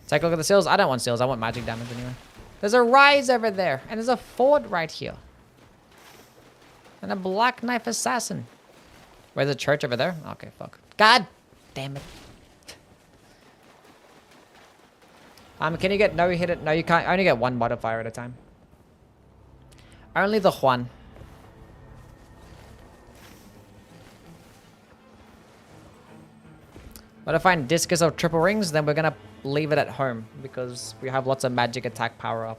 Take a look at the seals. I don't want seals. I want magic damage anyway. There's a rise over there, and there's a fort right here. And a black knife assassin. Where's the church over there? Okay, fuck. God damn it. Can you get no hit it? No, you can't. I only get one modifier at a time. Only the Juan. But if I find Discus of Triple Rings, then we're gonna leave it at home because we have lots of magic attack power up.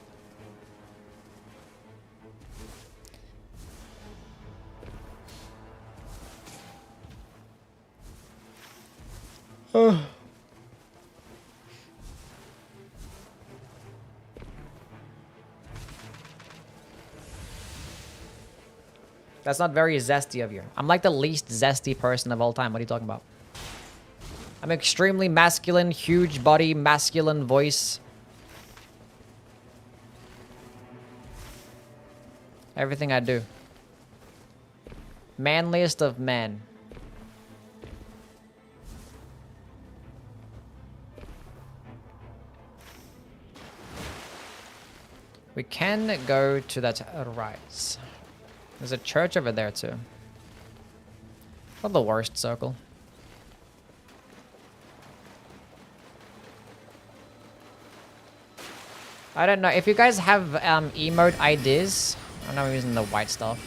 That's not very zesty of you. I'm like the least zesty person of all time. What are you talking about? I'm extremely masculine, huge body, masculine voice. Everything I do. Manliest of men. We can go to that rise. There's a church over there too. Not the worst circle. I don't know. If you guys have emote ideas, I know I'm using the white stuff.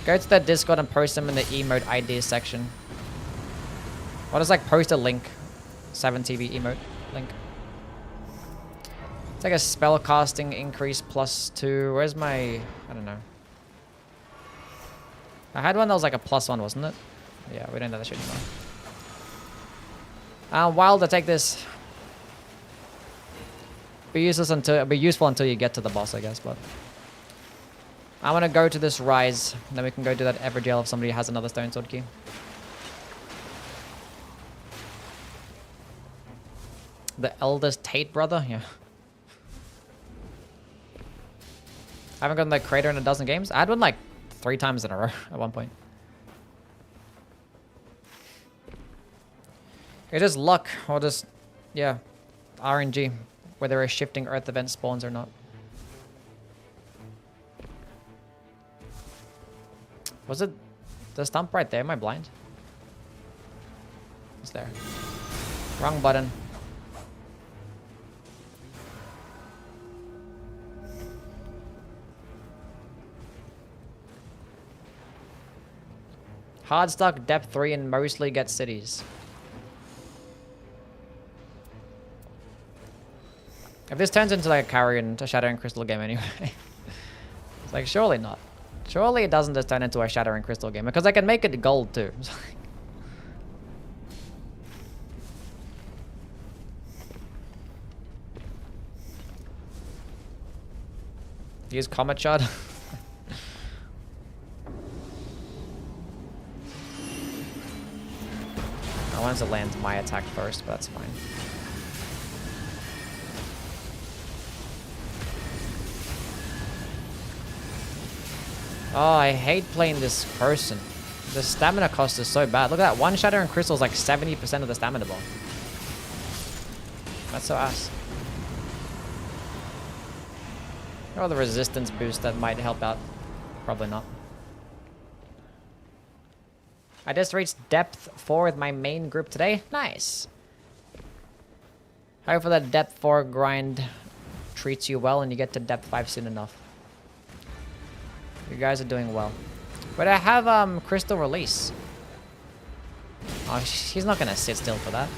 Go to the Discord and post them in the emote ideas section. Or just like post a link. 7TV emote link. It's like a spell casting increase +2. Where's my... I don't know. I had one that was like a +1, wasn't it? Yeah, we don't have that shit anymore. Wild, I take this. Be useful until you get to the boss, I guess, but... I want to go to this rise. Then we can go do that Everjail if somebody has another stone sword key. The eldest Tate brother? Yeah. I haven't gotten the crater in a dozen games. I had one like 3 times in a row at one point. It's just luck, or just, yeah, RNG, whether a shifting earth event spawns or not. Was it the stump right there? Am I blind? It's there. Wrong button. Hard stuck, depth 3, and mostly get cities. If this turns into like a Carrion, a Shadow and Crystal game anyway. It's like, surely not. Surely it doesn't just turn into a Shadow and Crystal game, because I can make it gold too. Use Comet Shard. I wanted to land my attack first, but that's fine. Oh, I hate playing this person. The stamina cost is so bad. Look at that. One Shadow and Crystal is like 70% of the stamina bar. That's so ass. Or the resistance boost that might help out. Probably not. I just reached depth 4 with my main group today. Nice. Hope for that depth 4 grind treats you well and you get to depth 5 soon enough. You guys are doing well. But I have Crystal Release. Oh, she's not gonna sit still for that.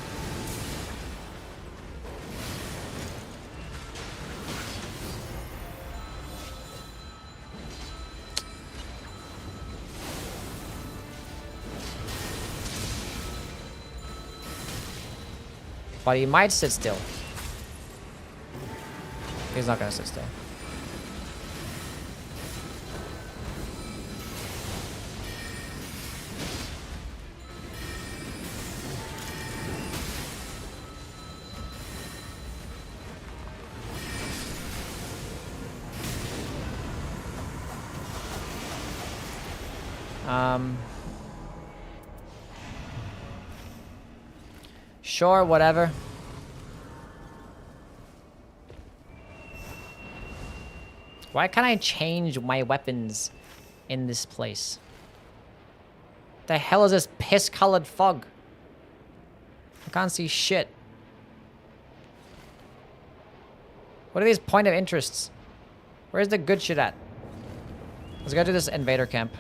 But he might sit still. He's not gonna sit still. Sure, whatever. Why can't I change my weapons in this place? The hell is this piss-colored fog? I can't see shit. What are these point of interests? Where's the good shit at? Let's go to this invader camp.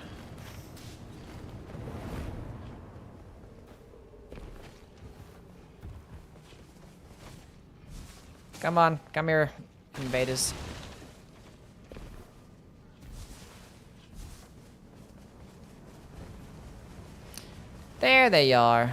Come on, come here, invaders. There they are.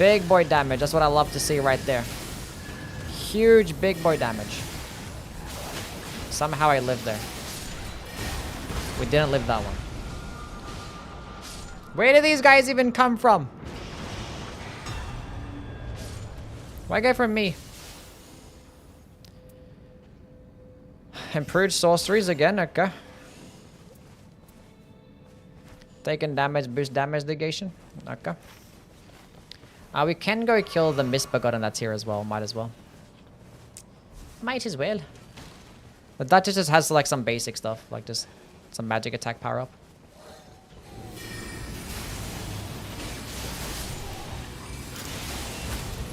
Big boy damage. That's what I love to see right there. Huge big boy damage. Somehow I lived there. We didn't live that one. Where did these guys even come from? Why go from me? Improved sorceries again, okay. Taking damage, boost damage negation. Okay. We can go kill the Misbegotten that's here as well. Might as well. Might as well. The Duchess just has like some basic stuff, like just some magic attack power up.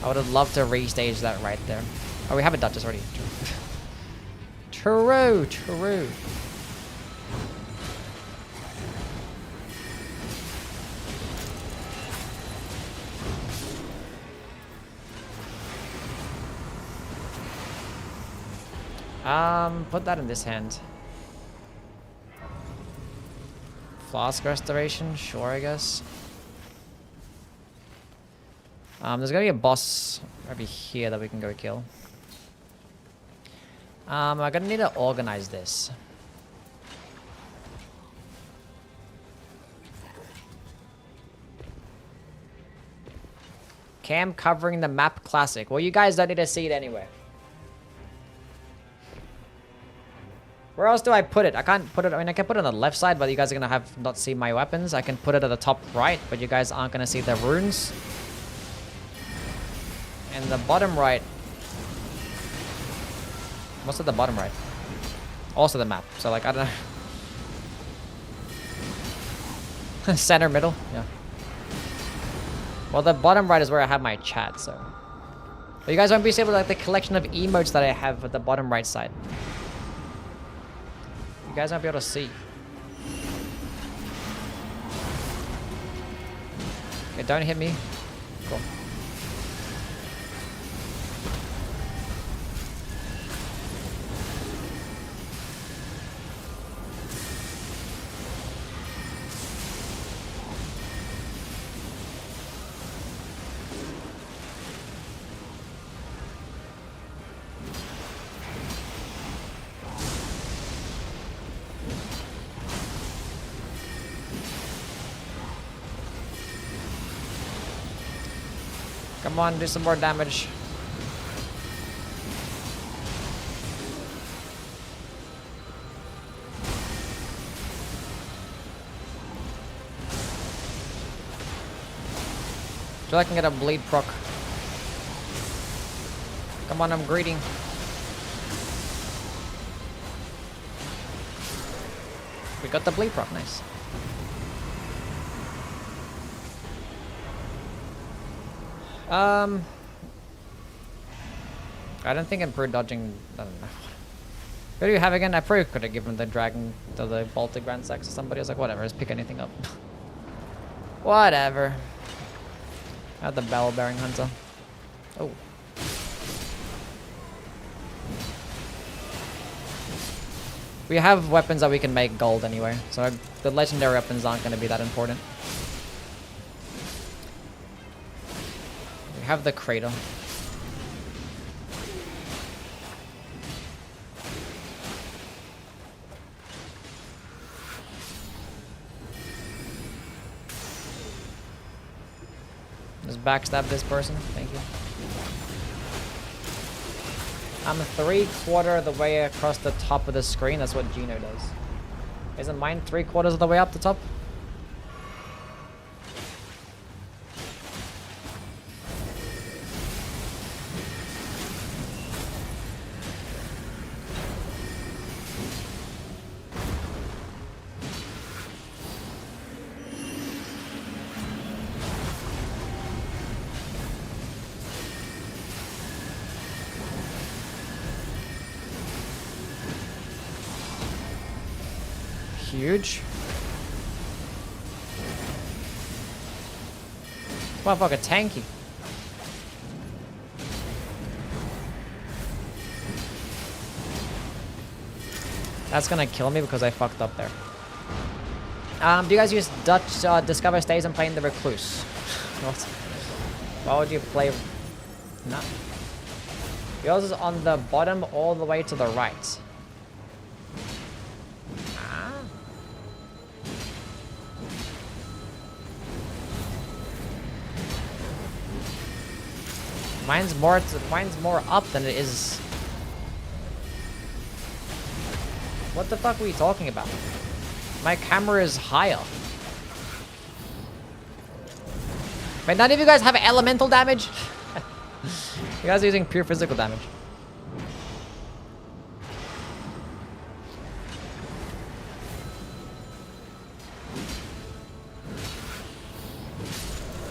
I would have loved to restage that right there. Oh, we have a Duchess already. True, true. Put that in this hand. Flask restoration, sure, I guess. There's gonna be a boss over here that we can go kill. I'm gonna need to organize this. Cam covering the map classic. Well, you guys don't need to see it anyway. Where else do I put it? I can't put it. I mean, I can put it on the left side, but you guys are gonna have not see my weapons. I can put it at the top right, but you guys aren't gonna see the runes. And the bottom right. What's at the bottom right? Also the map. So like I don't know. Center middle. Yeah. Well, the bottom right is where I have my chat. So, but you guys won't be able to like the collection of emotes that I have at the bottom right side. You guys won't be able to see. Okay, don't hit me. Cool. Come on, do some more damage. So I can get a bleed proc. Come on, I'm greeting. We got the bleed proc, nice. I don't think improved dodging. I don't know. What do you have again? I probably could have given the dragon to the Baltic Grand Sex or somebody. I was like, whatever, just pick anything up. Whatever. I have the Bell Bearing Hunter. Oh. We have weapons that we can make gold anyway, so the legendary weapons aren't going to be that important. We have the cradle. Just backstab this person. Thank you. I'm 3/4 of the way across the top of the screen. That's what Gino does. Isn't mine 3/4 of the way up the top? Huge. Motherfucker tanky. That's gonna kill me because I fucked up there. Do you guys use Dutch Discover Stays and playing the Recluse? What? Why would you play... No. Yours is on the bottom all the way to the right. Ah. Mine's more up than it is. What the fuck were you talking about? My camera is higher. Wait, none of you guys have elemental damage? You guys are using pure physical damage.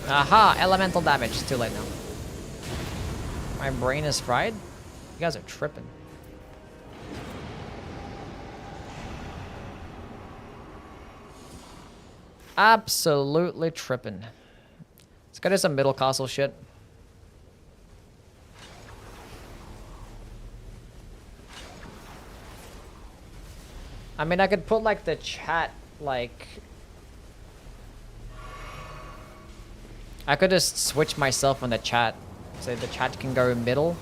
Aha, elemental damage. It's too late now. My brain is fried? You guys are tripping. Absolutely tripping. Let's go to some middle castle shit. I mean, I could put like the chat, like... I could just switch myself on the chat. So the chat can go middle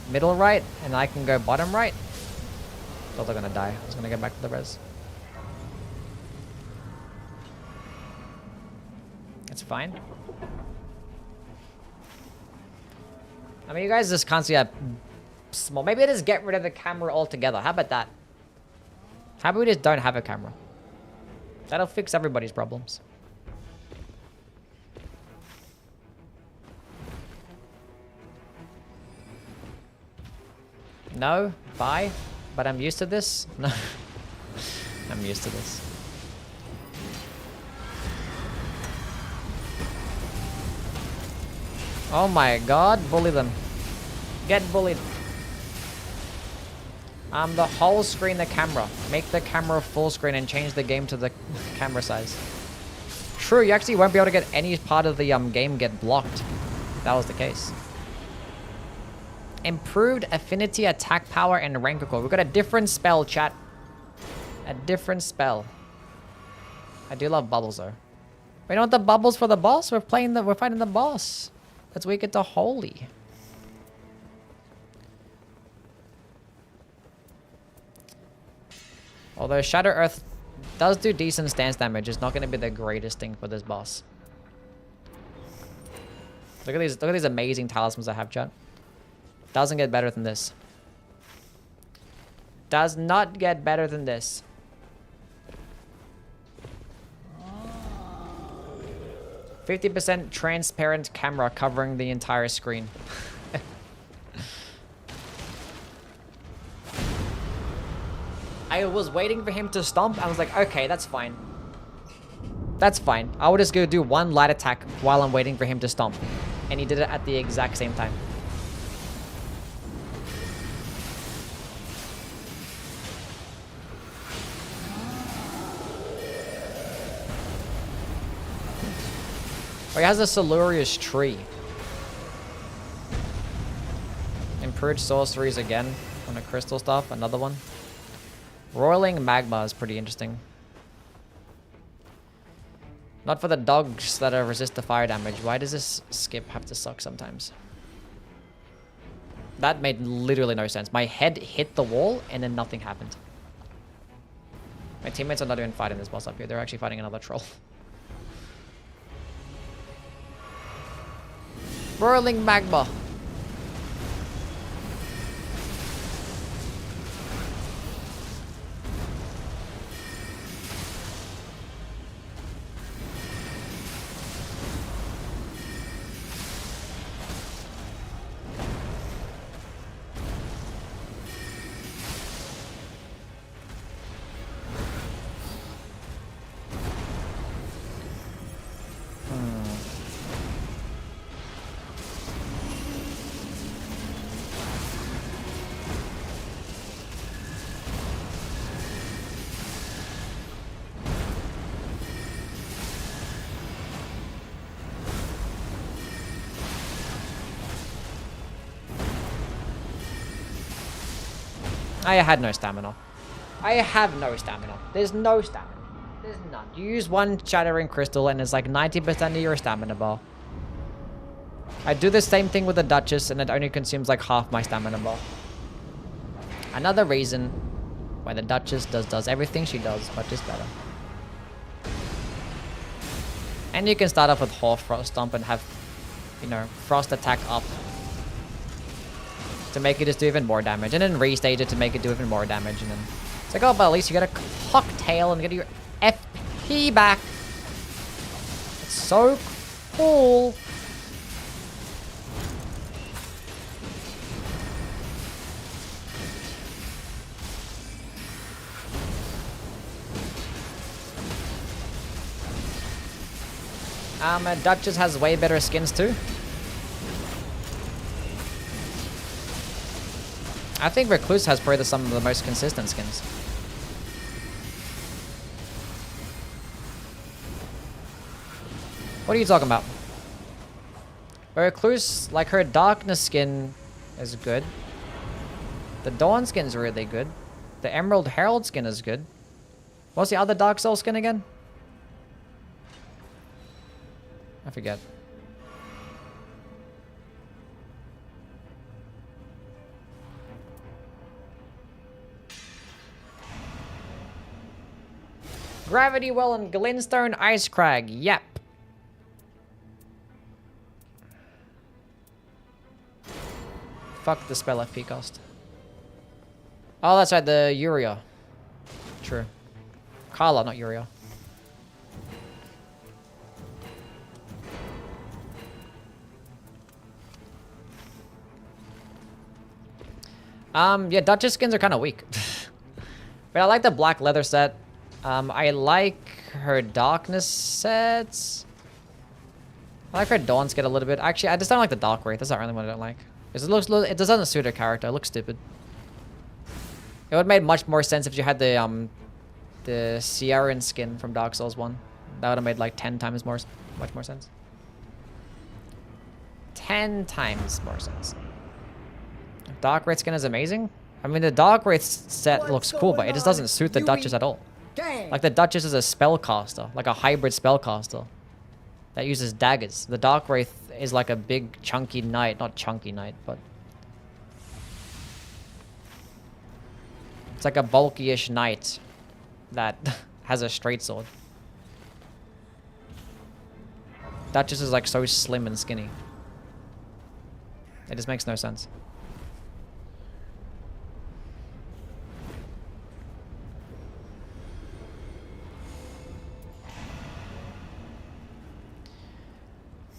right, and I can go bottom right. Thought they're gonna die. I was gonna get back to the res. It's fine. I mean, you guys just can't see a small... Maybe I just get rid of the camera altogether. How about that? How about we just don't have a camera? That'll fix everybody's problems. No? Bye? But I'm used to this? No. I'm used to this. Oh my god, bully them. Get bullied. The whole screen the camera. Make the camera full screen and change the game to the camera size. True, you actually won't be able to get any part of the game get blocked. That was the case. Improved affinity, attack power, and rank record. We've got a different spell, chat. A different spell. I do love bubbles though. We don't want the bubbles for the boss. We're fighting the boss. Let's make it to holy. Although Shadow Earth does do decent stance damage, it's not going to be the greatest thing for this boss. Look at these amazing talismans I have, chat. Doesn't get better than this. Does not get better than this. %, transparent camera covering the entire screen. I was waiting for him to stomp. I was like, okay, that's fine. That's fine. I would just go do one light attack while I'm waiting for him to stomp. And he did it at the exact same time. Oh, he has a Silurious tree. Improved sorceries again on the crystal stuff. Another one. Roiling magma is pretty interesting. Not for the dogs that resist the fire damage. Why does this skip have to suck sometimes? That made literally no sense. My head hit the wall and then nothing happened. My teammates are not even fighting this boss up here. They're actually fighting another troll. Roiling magma. I had no stamina. I have no stamina. There's no stamina. There's none. You use one shattering crystal and it's like 90% of your stamina bar. I do the same thing with the Duchess, and it only consumes like half my stamina bar. Another reason why the Duchess does everything she does, but just better. And you can start off with Half Frost Stomp and have, you know, Frost attack up to make it just do even more damage, and then restage it to make it do even more damage, and then it's like, oh, but at least you get a cocktail and get your FP back. It's so cool. Duchess has way better skins too. I think Recluse has probably some of the most consistent skins. What are you talking about? Recluse, like her Darkness skin is good. The Dawn skin's really good. The Emerald Herald skin is good. What's the other Dark Soul skin again? I forget. Gravity Well and Glintstone Ice Crag. Yep. Fuck the spell FP cost. Oh, that's right, the Uriel. True. Carla, not Uriel. Yeah, Duchess skins are kind of weak. But I like the black leather set. I like her Darkness sets. I like her Dawn skin a little bit. Actually, I just don't like the Dark Wraith. That's not really what I don't like. Because it doesn't suit her character. It looks stupid. It would have made much more sense if you had the Sierran skin from Dark Souls 1. That would have made like 10 times much more sense. 10 times more sense. Dark Wraith skin is amazing. I mean, the Dark Wraith set looks cool, but it just doesn't suit the Duchess at all. Like, the Duchess is a spellcaster, like a hybrid spellcaster that uses daggers. The Dark Wraith is like a big chunky knight, not chunky knight, but it's like a bulky-ish knight that has a straight sword. Duchess is like so slim and skinny. It just makes no sense.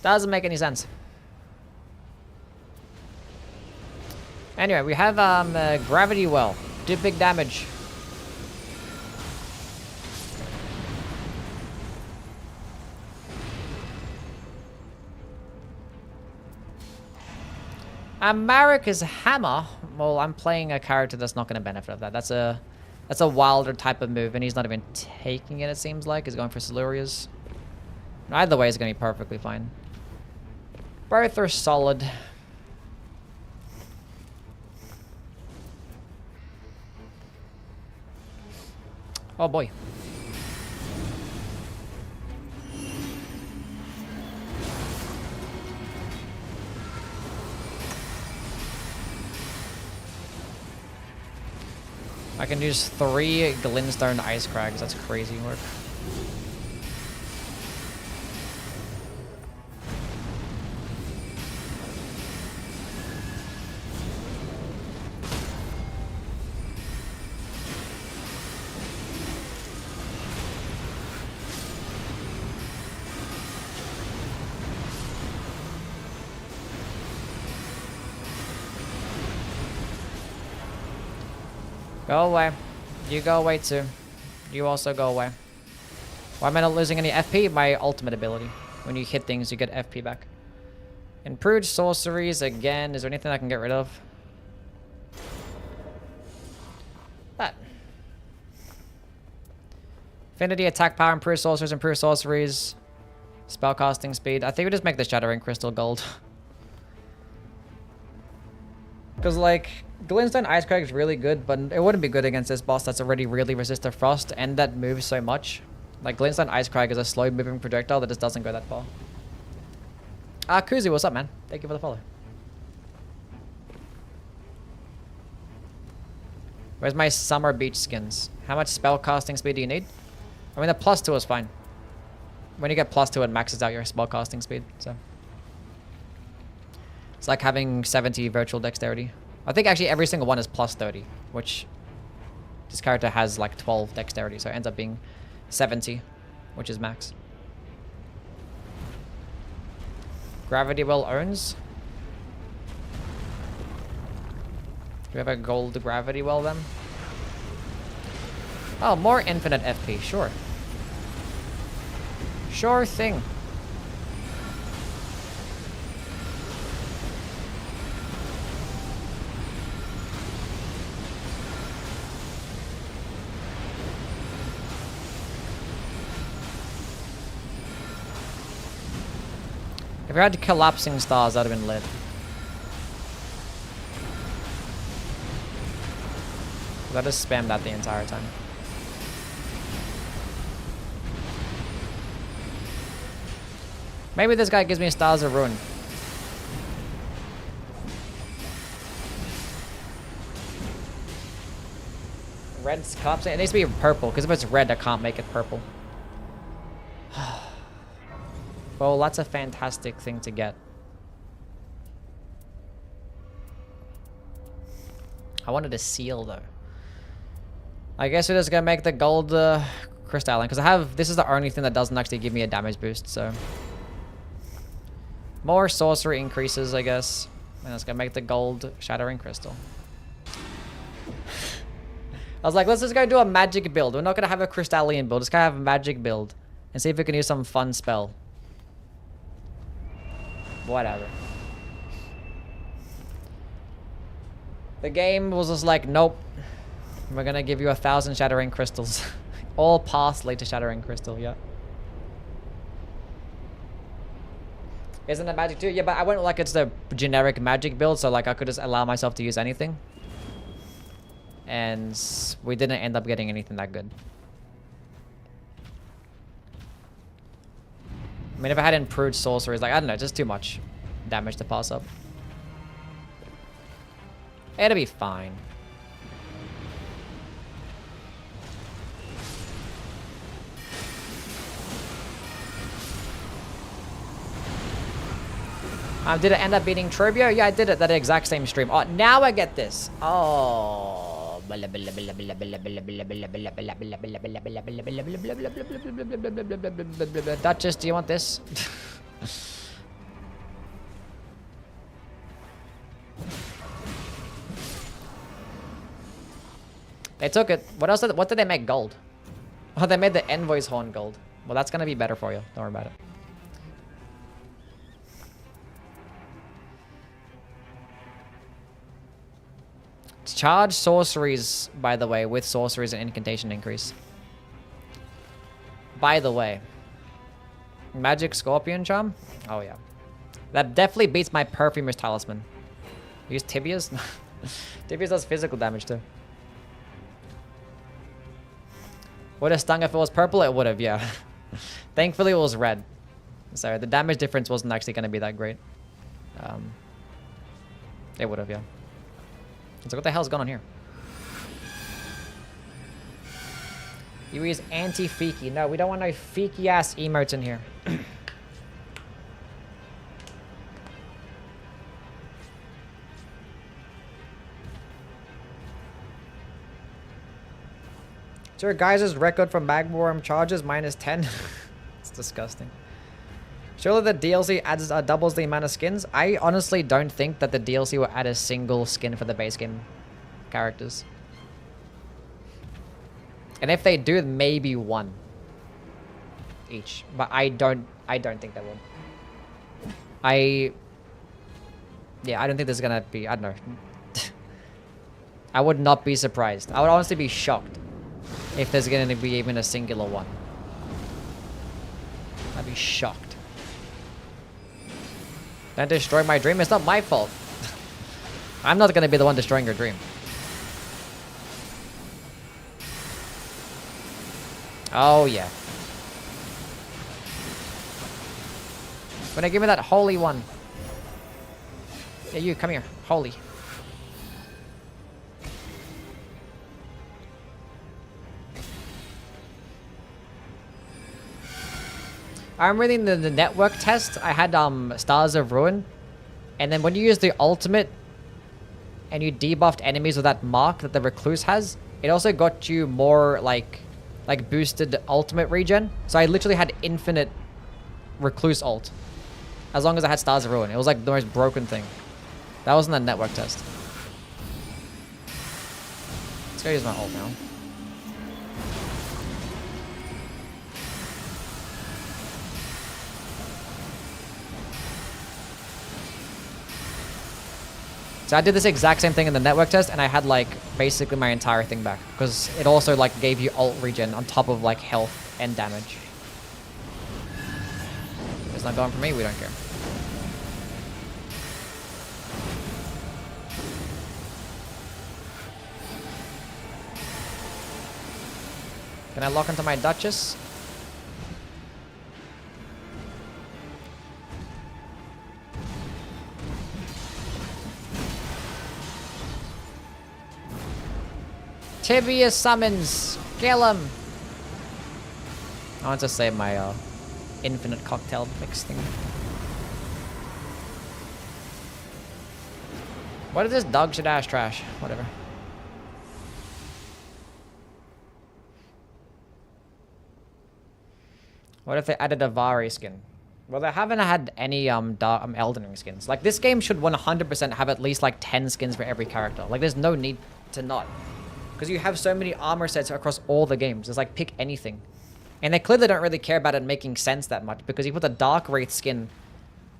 Doesn't make any sense. Anyway, we have Gravity Well. Do big damage. Marika's Hammer. Well, I'm playing a character that's not going to benefit of that. That's a wilder type of move, and he's not even taking it, it seems like. He's going for Siluria's. Either way, it's going to be perfectly fine. Both are solid. Oh boy. I can use 3 Glintstone Ice Crags. That's crazy work. Go away. You go away too. You also go away. Why am I not losing any FP? My ultimate ability. When you hit things, you get FP back. Improved sorceries again. Is there anything I can get rid of? That. Affinity, attack power, improved sorceries. Spellcasting speed. I think we just make the Shattering Crystal gold. Because, like, Glintstone Ice Crag is really good, but it wouldn't be good against this boss that's already really resistant to Frost and that moves so much. Like, Glintstone Ice Crag is a slow-moving projectile that just doesn't go that far. Kuzi, what's up, man? Thank you for the follow. Where's my summer beach skins? How much spell casting speed do you need? I mean, the +2 is fine. When you get +2, it maxes out your spell casting speed, so. It's like having 70 virtual dexterity. I think actually every single one is +30, which this character has like 12 dexterity, so it ends up being 70, which is max. Gravity Well owns. Do we have a gold Gravity Well then? Oh, more infinite FP, sure. Sure thing. If we had collapsing stars, that'd have been lit. I just spammed that the entire time. Maybe this guy gives me Stars of Ruin. Red's collapsing. It needs to be purple, because if it's red, I can't make it purple. Well, that's a fantastic thing to get. I wanted a seal, though. I guess we're just gonna make the gold crystalline, because I have... This is the only thing that doesn't actually give me a damage boost, so... More sorcery increases, I guess. And that's gonna make the gold shattering crystal. I was like, let's just go do a magic build. We're not gonna have a crystalline build. Just gonna have a magic build. And see if we can use some fun spell. Whatever. The game was just like, nope. We're gonna give you 1,000 shattering crystals. All paths lead to shattering crystal, yeah. Isn't it magic too? Yeah, but I went like it's the generic magic build, so like I could just allow myself to use anything. And we didn't end up getting anything that good. I mean, if I had improved sorceries, like, I don't know, just too much damage to pass up. It'll be fine. Did it end up beating Turbio? Yeah, I did it that exact same stream. Oh, now I get this. Oh. Duchess, do you want this? They took it. What else? What did they make gold? Oh, they made the Envoy's Horn gold. Well, that's gonna be better for you. Don't worry about it. Charge sorceries, by the way, with sorceries and incantation increase. By the way. Magic Scorpion Charm? Oh, yeah. That definitely beats my Perfumer's Talisman. Use Tibia's? Tibia's does physical damage, too. Would have stung if it was purple? It would have, yeah. Thankfully, it was red. So the damage difference wasn't actually going to be that great. It would have, yeah. It's like, what the hell's going on here? You use anti-feeky. No, we don't want no feeky-ass emotes in here. Sir, guys' record for Magworm charges -10. It's disgusting. Surely the DLC adds doubles the amount of skins. I honestly don't think that the DLC will add a single skin for the base game characters. And if they do, maybe one each. But I don't think they will. Yeah, I don't think there's gonna be, I don't know. I would not be surprised. I would honestly be shocked if there's gonna be even a singular one. I'd be shocked. Don't destroy my dream. It's not my fault. I'm not gonna be the one destroying your dream. Oh yeah. When I give me that holy one. Yeah, you, come here. Holy. I'm reading the network test. I had Stars of Ruin. And then when you use the ultimate and you debuffed enemies with that mark that the Recluse has, it also got you more like boosted ultimate regen. So I literally had infinite Recluse ult. As long as I had Stars of Ruin. It was like the most broken thing. That wasn't a network test. Let's go use my ult now. So I did this exact same thing in the network test, and I had like basically my entire thing back because it also like gave you ult regen on top of like health and damage. It's not going for me. We don't care. Can I lock into my Duchess? Tibia summons! Kill him! I want to save my infinite cocktail mix thing. What is this dog shit ass trash? Whatever. What if they added a Vari skin? Well, they haven't had any Elden Ring skins. Like, this game should 100% have at least like 10 skins for every character. Like, there's no need to not. Because you have so many armor sets across all the games. It's like, pick anything. And they clearly don't really care about it making sense that much. Because you put the Dark Wraith skin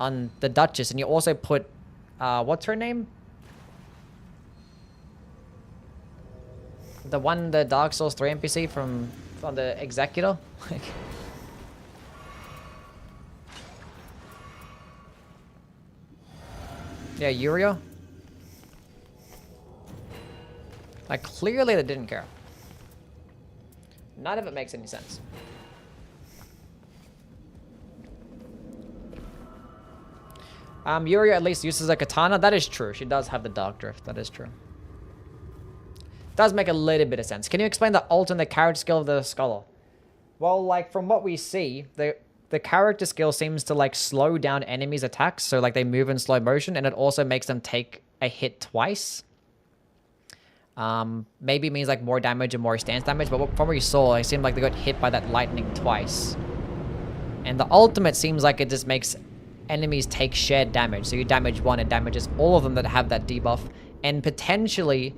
on the Duchess. And you also put... what's her name? The Dark Souls 3 NPC from the Executor? Yeah, Yurio. Like, clearly they didn't care. None of it makes any sense. Yurio at least uses a katana. That is true. She does have the Dark Drift. That is true. Does make a little bit of sense. Can you explain the ult and the character skill of the Scholar? Well, like, from what we see, the character skill seems to like slow down enemies' attacks, so like they move in slow motion, and it also makes them take a hit twice. Maybe it means like more damage and more stance damage, but from what we saw, it seemed like they got hit by that lightning twice. And the ultimate seems like it just makes enemies take shared damage. So you damage one, it damages all of them that have that debuff, and potentially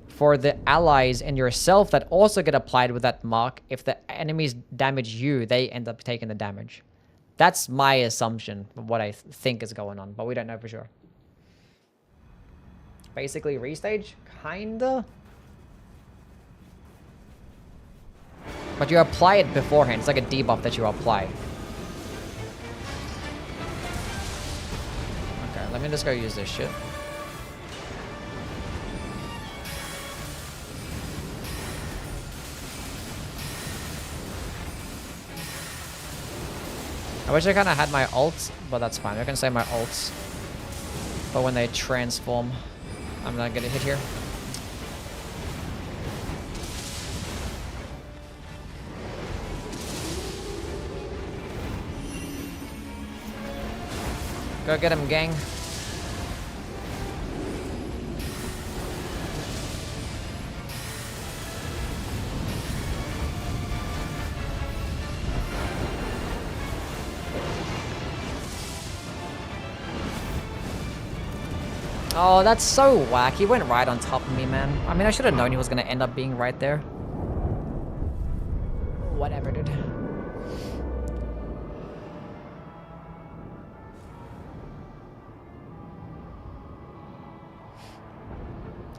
for the allies and yourself that also get applied with that mark, if the enemies damage you, they end up taking the damage. That's my assumption of what I think is going on, but we don't know for sure. Basically restage? Kinda? But you apply it beforehand. It's like a debuff that you apply. Okay, let me just go use this shit. I wish I kind of had my ults, but that's fine. I can save my ults. But when they transform, I'm not gonna hit here. Go get him, gang. Oh, that's so whack. He went right on top of me, man. I mean, I should have known he was going to end up being right there. Whatever, dude.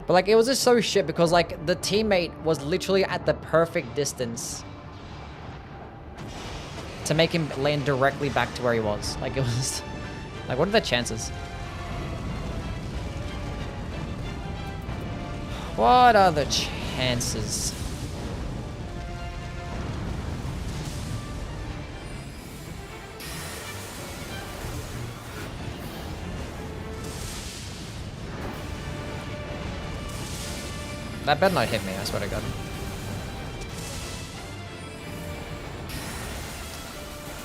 But, like, it was just so shit because, like, the teammate was literally at the perfect distance to make him land directly back to where he was. Like, it was... Like, what are the chances? What are the chances? That better not hit me, I swear to God.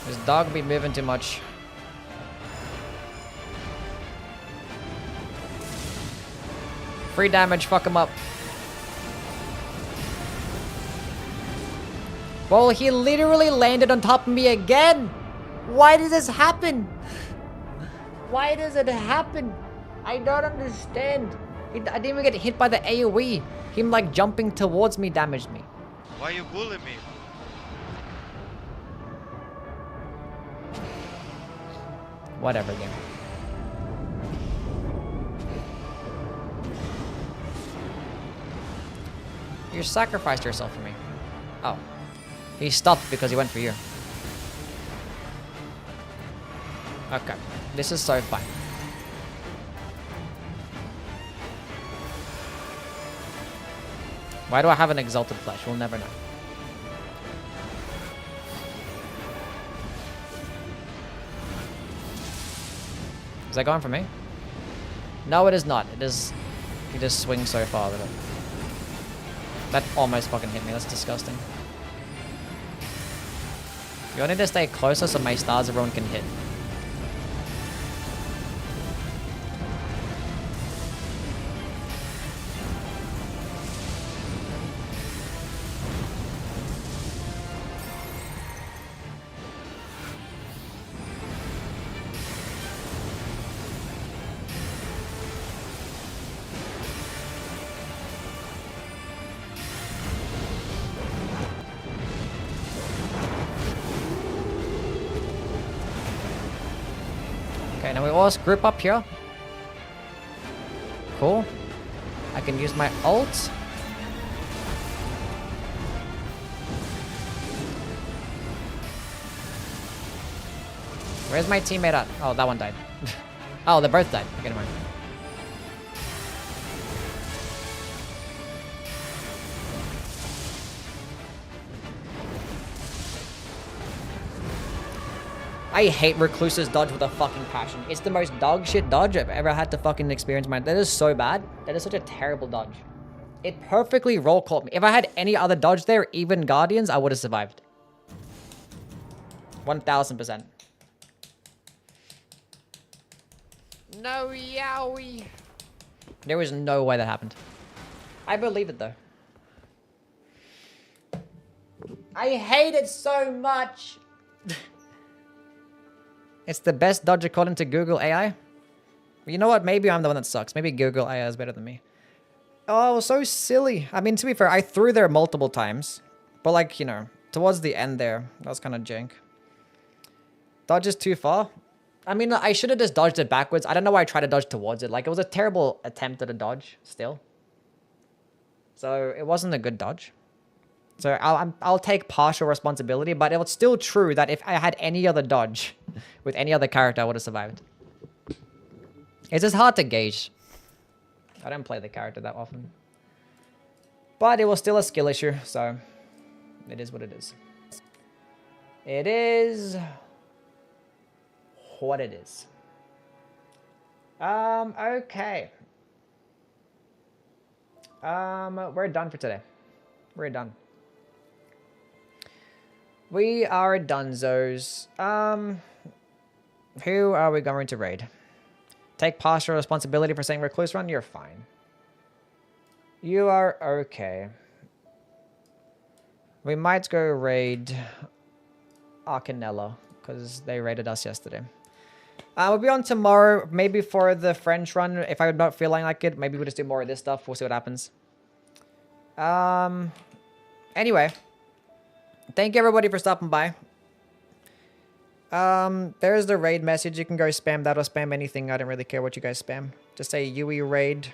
This dog be moving too much. Free damage, fuck him up. Well, he literally landed on top of me again. Why does this happen? Why does it happen? I don't understand. I didn't even get hit by the AoE. Him like jumping towards me damaged me. Why you bully me? Whatever, game. You sacrificed yourself for me. Oh. He stopped because he went for you. Okay. This is so fine. Why do I have an exalted flesh? We'll never know. Is that going for me? No, it is not. It is... He just swings so far with it. That almost fucking hit me. That's disgusting. You need to stay closer so my stars everyone can hit. Okay, now we all group up here. Cool. I can use my ult. Where's my teammate at? Oh, that one died. Oh, they both died. Okay, never mind. I hate Recluse's dodge with a fucking passion. It's the most dog shit dodge I've ever had to fucking experience. That is so bad. That is such a terrible dodge. It perfectly roll caught me. If I had any other dodge there, even Guardians, I would have survived. 1000%. No, yowie. There was no way that happened. I believe it though. I hate it so much. It's the best dodge according to Google AI. You know what? Maybe I'm the one that sucks. Maybe Google AI is better than me. Oh, so silly. I mean, to be fair, I threw there multiple times. But like, you know, towards the end there, that was kind of jank. Dodge is too far. I mean, I should have just dodged it backwards. I don't know why I tried to dodge towards it. Like, it was a terrible attempt at a dodge still. So, it wasn't a good dodge. So, I'll take partial responsibility, but it was still true that if I had any other dodge with any other character, I would have survived. It's just hard to gauge. I don't play the character that often. But it was still a skill issue, so it is what it is. It is what it is. Okay. We're done for today. We're done. We are donezos. Who are we going to raid? Take partial responsibility for saying Recluse Run? You're fine. You are okay. We might go raid Arcanella, because they raided us yesterday. We'll be on tomorrow, maybe for the French run. If I'm not feeling like it, maybe we'll just do more of this stuff. We'll see what happens. Anyway. Thank you everybody for stopping by. There's the raid message. You can go spam that or spam anything. I don't really care what you guys spam. Just say Yui raid.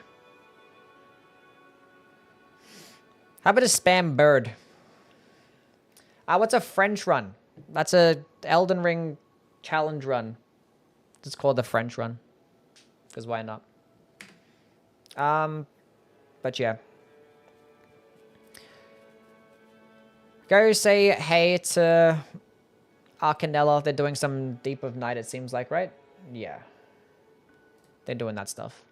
How about a spam bird? What's a French run? That's a Elden Ring challenge run. It's called the French run. Because why not? But yeah. Go say hey to Arcanella. They're doing some Deep of Night, it seems like, right? Yeah. They're doing that stuff.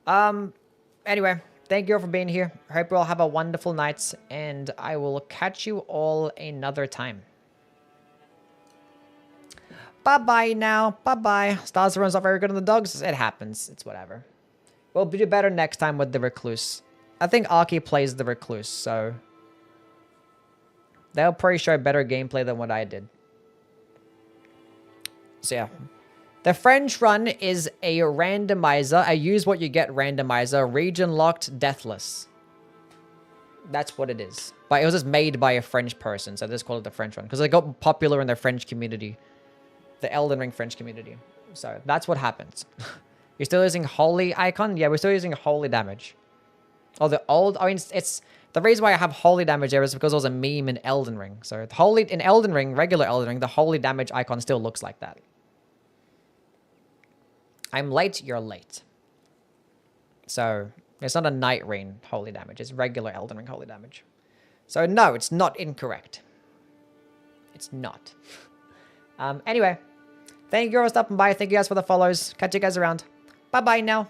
Anyway, thank you all for being here. Hope you all have a wonderful night, and I will catch you all another time. Bye-bye now. Bye-bye. Stars runs not very good on the dogs. It happens. It's whatever. We'll do better next time with the Recluse. I think Arky plays the Recluse, so... they'll probably show better gameplay than what I did. So yeah. The French run is a randomizer. I use what you get randomizer. Region locked, deathless. That's what it is. But it was just made by a French person, so they just call it the French run. Because it got popular in the French community. The Elden Ring French community. So that's what happens. You're still using holy icon? Yeah, we're still using holy damage. Oh, the old... I mean, it's... the reason why I have holy damage there is because there was a meme in Elden Ring. So holy in Elden Ring, regular Elden Ring, the holy damage icon still looks like that. I'm late, you're late. So it's not a Nightreign holy damage. It's regular Elden Ring holy damage. So no, it's not incorrect. It's not. Anyway, thank you all for stopping by. Thank you guys for the follows. Catch you guys around. Bye-bye now.